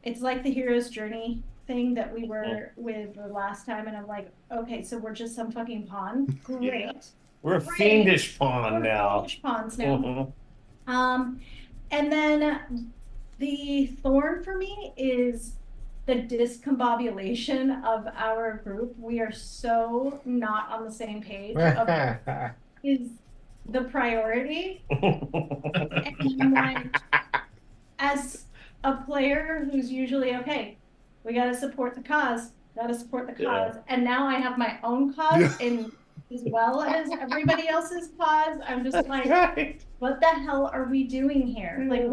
it's like the hero's journey thing that we were with the last time, and I'm like, okay, so we're just some fucking pawn. Great. We're a Great. fiendish pawn now. Fiendish pawns now. Mhm. And then the thorn for me is the discombobulation of our group. We are so not on the same page of is the priority. And I'm like, as a player who's usually okay, we got to support the cause, Yeah. and now I have my own cause in as well as everybody else's cause. I'm just like, Right. what the hell are we doing here? Like,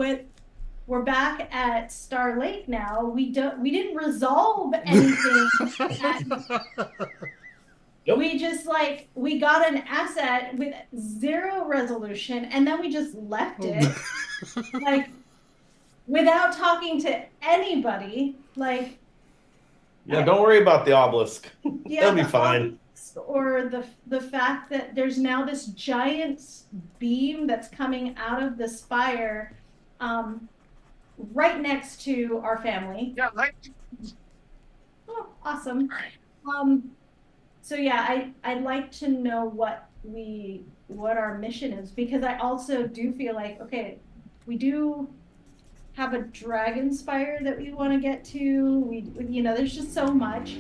we're back at Star Lake now. We didn't resolve anything. Nope. We just like, we got an asset with zero resolution, and then we just left it. Like, without talking to anybody, like, Yeah, don't worry about the obelisk. yeah, They'll be the fine. obelisk, or the fact that there's now this giant beam that's coming out of the spire, right next to our family. Yeah, like Oh, awesome. So yeah, I'd like to know what our mission is, because I also do feel like, okay, we do have a dragon spire that we want to get to. There's just so much.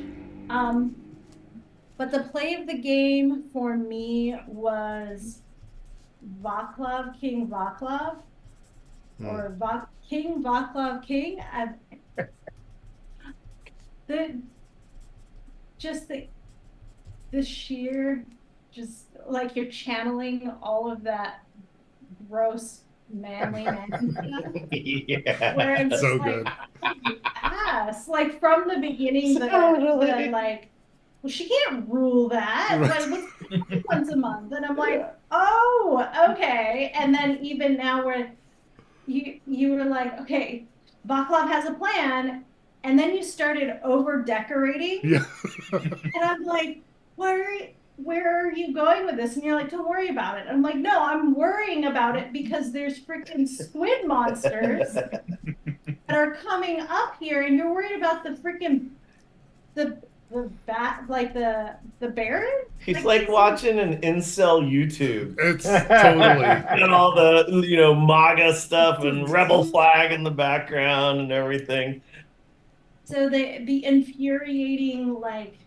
But the play of the game for me was Vaclav, King Vaclav, or King Vaclav King. The sheer, just like you're channeling all of that gross manly man stuff. Yeah. Where it's So like, good. ass, like from the beginning, the like, well, she can't rule that. Right. Like, what's once a month? And I'm like, oh, okay. And then even now, where you were like, okay, Vaclav has a plan, and then you started over decorating, Yeah. and I'm like, where are you going with this? And you're like, don't worry about it. I'm like, no, I'm worrying about it because there's freaking squid monsters that are coming up here, and you're worried about the freaking the bat, like the Baron. He's like watching an incel YouTube. It's totally. And all the MAGA stuff and rebel flag in the background and everything. So the infuriating, like,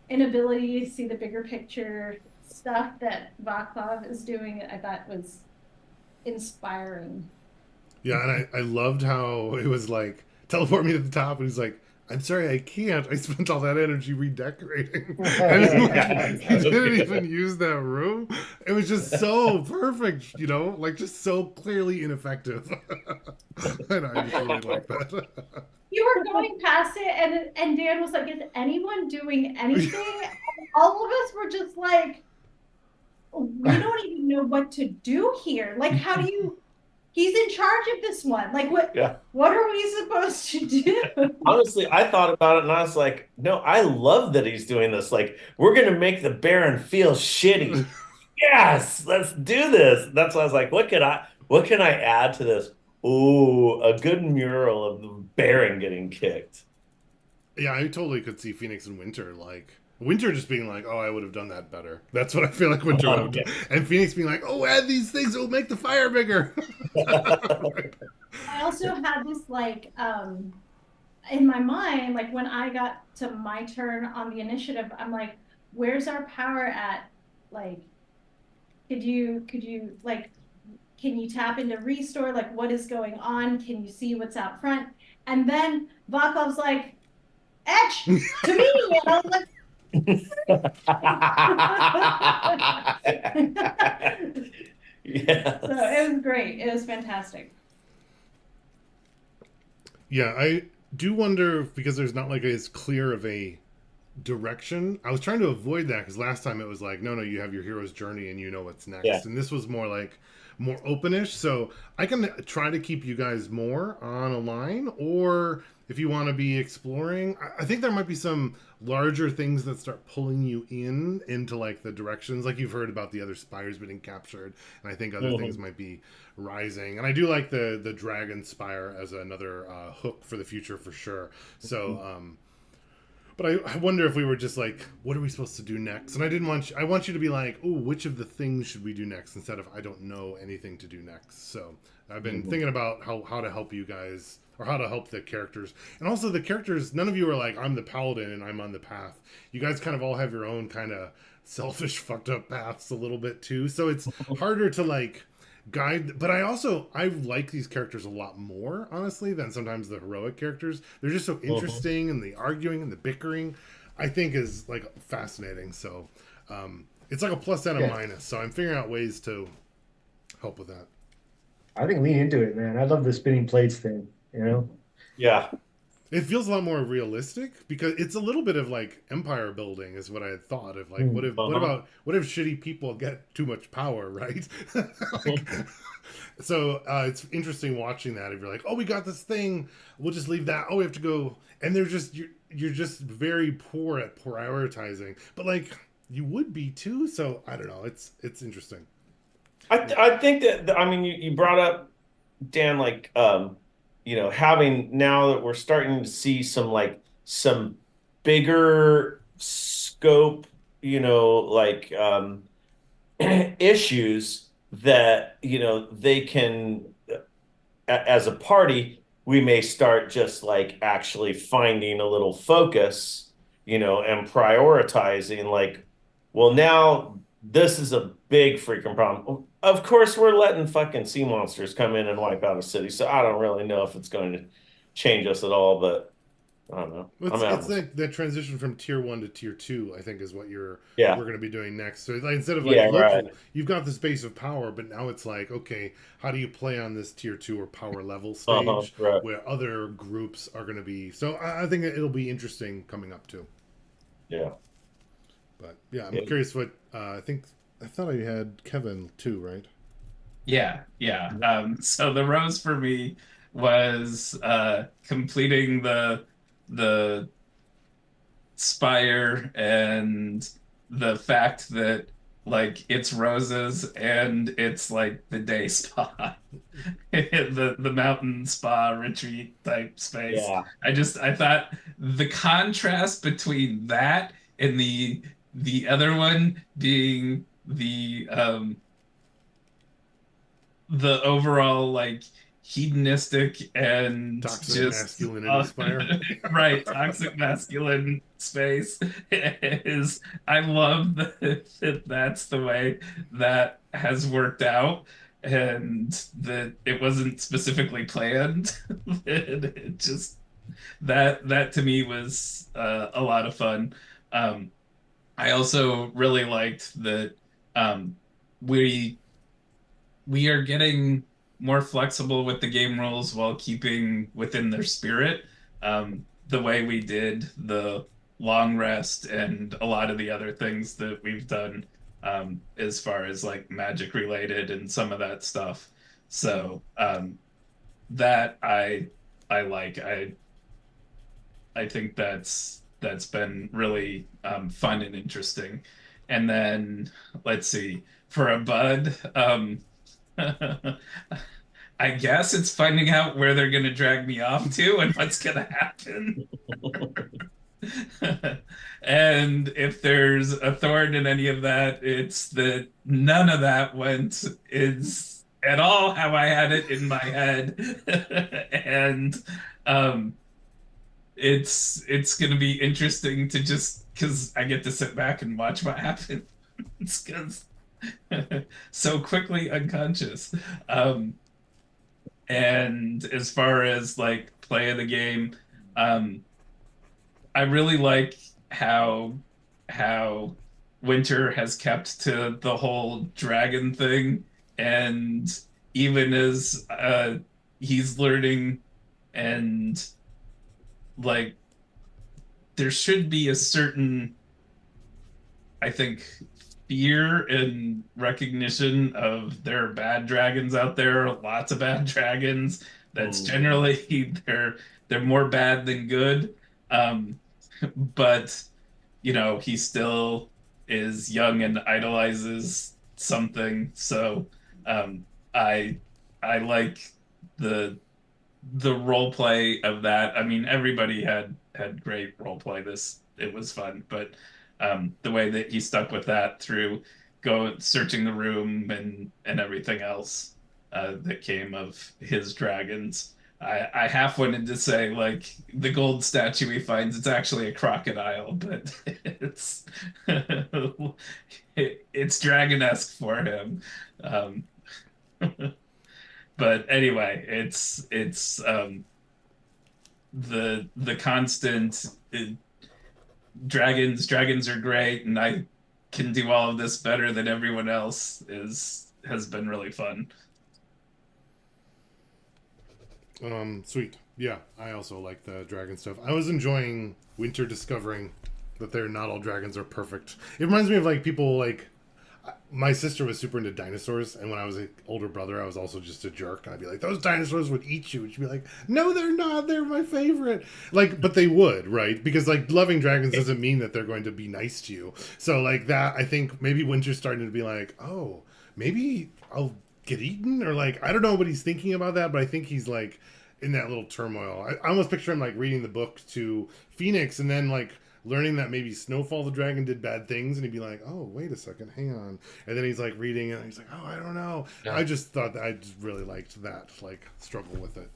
inability to see the bigger picture stuff that Vaclav is doing, I thought was inspiring. Yeah, and I loved how it was like, teleport me to the top, and he's like, I'm sorry, I can't. I spent all that energy redecorating. And he didn't even use that room. It was just so perfect, like just so clearly ineffective. And I just really like that. You were going past it, and Dan was like, is anyone doing anything? And all of us were just like, we don't even know what to do here. Like, how do you... He's in charge of this one. Like, what are we supposed to do? Honestly, I thought about it and I was like, no, I love that he's doing this. Like, we're going to make the Baron feel shitty. Yes, let's do this. That's why I was like, what can I add to this? Ooh, a good mural of the Baron getting kicked. Yeah, I totally could see Phoenix and Winter like Winter just being like, "Oh, I would have done that better." That's what I feel like Winter would have done, and Phoenix being like, "Oh, add these things; it will make the fire bigger." I also had this like in my mind, like when I got to my turn on the initiative, I'm like, where's our power at? Like, could you like can you tap into restore? Like what is going on? Can you see what's out front? And then Vakov's like, etch to me. And I was like, Yes. so it was great. It was fantastic. Yeah, I do wonder because there's not like as clear of a direction. I was trying to avoid that because last time it was like, no, no, you have your hero's journey and you know what's Yeah. next. And this was more like more openish. So I can try to keep you guys more on a line, or if you want to be exploring, I think there might be some larger things that start pulling you in into like the directions. Like you've heard about the other spires being captured, and I think other things might be rising. And I do like the dragon spire as another hook for the future for sure. So but I wonder if we were just like, what are we supposed to do next? And I didn't want you, I want you to be like, oh, which of the things should we do next? Instead of I don't know anything to do next. So I've been thinking about how to help you guys or how to help the characters. And also the characters, none of you are like, I'm the paladin and I'm on the path. You guys kind of all have your own kind of selfish, fucked up paths a little bit too. So it's harder to like guide, but I like these characters a lot more honestly than sometimes the heroic characters. They're just so interesting, and the arguing and the bickering I think is like fascinating. So it's like a plus and a minus, so I'm figuring out ways to help with that. I think lean into it, man. I love the spinning plates thing, you know? Yeah. It feels a lot more realistic because it's a little bit of like empire building is what I had thought of. Like what if shitty people get too much power, right? Like, so it's interesting watching that. If you're like, oh, we got this thing, we'll just leave that. Oh, we have to go, and they're just you're just very poor at prioritizing. But like you would be too. So I don't know. It's interesting. I think that I mean you brought up Dan like having now that we're starting to see some bigger scope like issues that they can as a party we may start just like actually finding a little focus and prioritizing like well now this is a big freaking problem. Of course, we're letting fucking sea monsters come in and wipe out a city, so I don't really know if it's going to change us at all, but I don't know. It's like the transition from tier 1 to tier 2. I think is what Yeah. we're going to be doing next. So like, instead of like Yeah, local, right. you've got this base of power, but now it's like okay, how do you play on this tier 2 or power level stage Right. where other groups are going to be? So I think it'll be interesting coming up too. Yeah. But yeah, I'm Yeah. curious what I thought I had Kevin too, right? Yeah, yeah. So the rose for me was completing the spire and the fact that like it's roses and it's like the day spa, the mountain spa retreat type space. Yeah. I thought the contrast between that and the other one being the overall like hedonistic and Toxic just masculinity spire. right toxic masculine space is I love that that's the way that has worked out and that it wasn't specifically planned. It just that to me was a lot of fun. I also really liked that um, we we are getting more flexible with the game rules while keeping within their spirit. The way we did the long rest and a lot of the other things that we've done as far as like magic related and some of that stuff. So that I like. I think that's been really fun and interesting. And then let's see, for a bud, I guess it's finding out where they're gonna drag me off to and what's gonna happen. And if there's a thorn in any of that, it's that none of that went is at all how I had it in my head. And um it's gonna be interesting to just because I get to sit back and watch what happens because so quickly unconscious. Um and as far as like play of the game, um I really like how how Winter has kept to the whole dragon thing, and even as he's learning, and like there should be a certain, I think, fear and recognition of there are bad dragons out there, lots of bad dragons. That's generally they're more bad than good. Um, but he still is young and idolizes something. So um, I I like the the role play of that. I mean, everybody had great role play. It was fun, but the way that he stuck with that through go searching the room and everything else that came of his dragons. I half wanted to say like the gold statue he finds it's actually a crocodile, but it's it's dragon-esque for him. Um, but anyway, it's the constant dragons are great, and I can do all of this better than everyone else is has been really fun. Sweet. Yeah, I also like the dragon stuff. I was enjoying Winter discovering that they're not all dragons are perfect. It reminds me of like people like my sister was super into dinosaurs, and when I was an older brother, I was also just a jerk. I'd be like, "Those dinosaurs would eat you," and she'd be like, "No, they're not. They're my favorite." Like, but they would, right? Because like loving dragons doesn't mean that they're going to be nice to you. So like that, I think maybe Winter's starting to be like, "Oh, maybe I'll get eaten," or like I don't know what he's thinking about that, but I think he's like in that little turmoil. I almost picture him like reading the book to Phoenix, and then like learning that maybe Snowfall the dragon did bad things, and he'd be like, "Oh, wait a second, hang on," and then he's like reading it, and he's like, "Oh, I don't know." Yeah. I just thought that I just really liked that like struggle with it.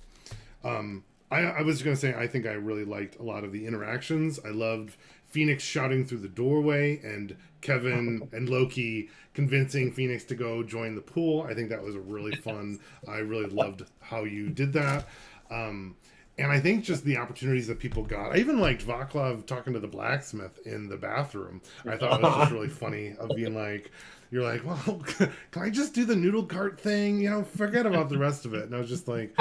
I was gonna say I think I really liked a lot of the interactions. I loved Phoenix shouting through the doorway and Kevin and Loki convincing Phoenix to go join the pool. I think that was a really fun. I really loved how you did that. Um, and I think just the opportunities that people got. I even liked Vaclav talking to the blacksmith in the bathroom. I thought it was just really funny of being like, you're like, well, can I just do the noodle cart thing? Forget about the rest of it. And I was just like,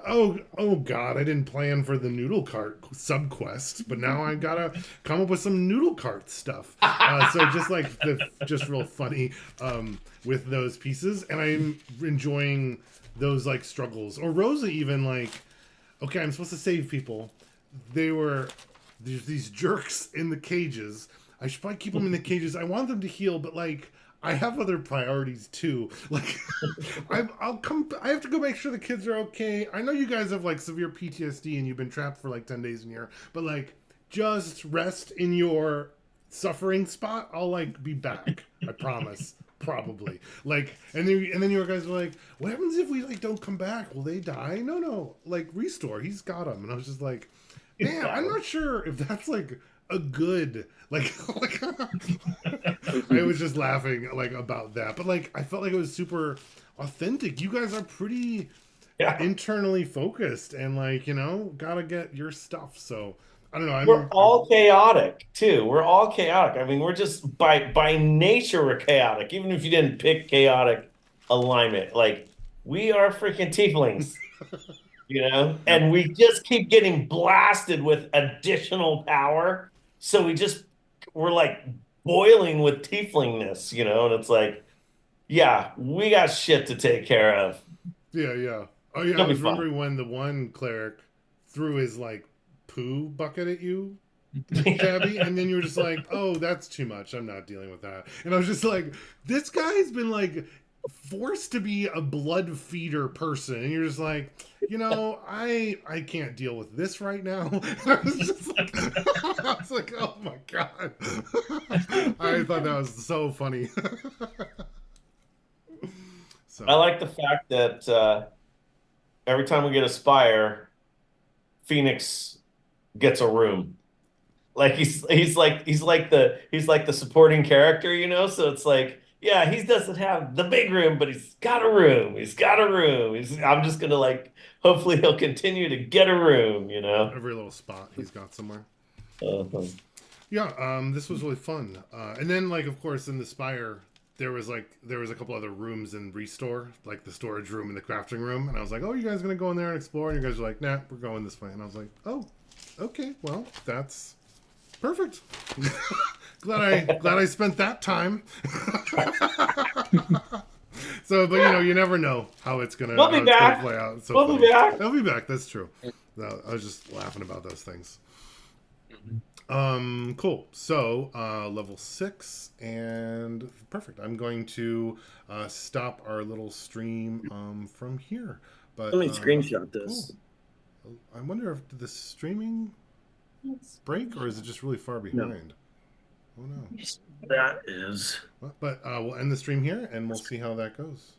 oh God, I didn't plan for the noodle cart subquest, but now I gotta come up with some noodle cart stuff. So just like just real funny with those pieces, and I'm enjoying those like struggles. Or Rosa even like, okay, I'm supposed to save people. There's these jerks in the cages. I should probably keep them in the cages. I want them to heal, but like I have other priorities too. Like I'll come. I have to go make sure the kids are okay. I know you guys have like severe PTSD and you've been trapped for like 10 days in here, but like just rest in your suffering spot. I'll like be back. I promise. Probably like, and then you guys were like, what happens if we like don't come back? Will they die? No, like restore. He's got them, and I was just like, man, I'm not sure if that's like a good like I was just laughing like about that, but like I felt like it was super authentic. You guys are pretty internally focused and like gotta get your stuff. So I don't know. We're all chaotic too. We're all chaotic. I mean, we're just by nature we're chaotic. Even if you didn't pick chaotic alignment, like we are freaking tieflings, and we just keep getting blasted with additional power. So we're like boiling with tieflingness, and it's like, yeah, we got shit to take care of. Yeah. Oh yeah, I was remembering when the one cleric threw his like poo bucket at you Gabby, and then you were just like, "Oh, that's too much. I'm not dealing with that." And I was just like, "This guy's been like forced to be a blood feeder person," and you're just like, I can't deal with this right now. And I was just like, I was like, "Oh my god!" I thought that was so funny. So I like the fact that every time we get a spire, Phoenix gets a room. Like he's like the supporting character, So it's like, yeah, he doesn't have the big room, but he's got a room. He's got a room. I'm just gonna hopefully he'll continue to get a room. every little spot he's got somewhere. Uh-huh. Yeah, this was really fun. And then, of course, in the Spire, there was a couple other rooms in Restore, like the storage room and the crafting room. And I was like, "Oh, you guys gonna go in there and explore?" And you guys were like, "Nah, we're going this way." And I was like, "Oh, okay, well, that's perfect." glad I spent that time. So, but you never know how it's gonna, We'll be how it's gonna back. play out. It's so We'll funny. be back. They'll be back. That's true. No, I was just laughing about those things. Cool. So, level 6 and perfect. I'm going to stop our little stream from here. But Let me screenshot this. cool. I wonder if did the streaming break or is it just really far behind? Oh no. That is. But we'll end the stream here and we'll see how that goes.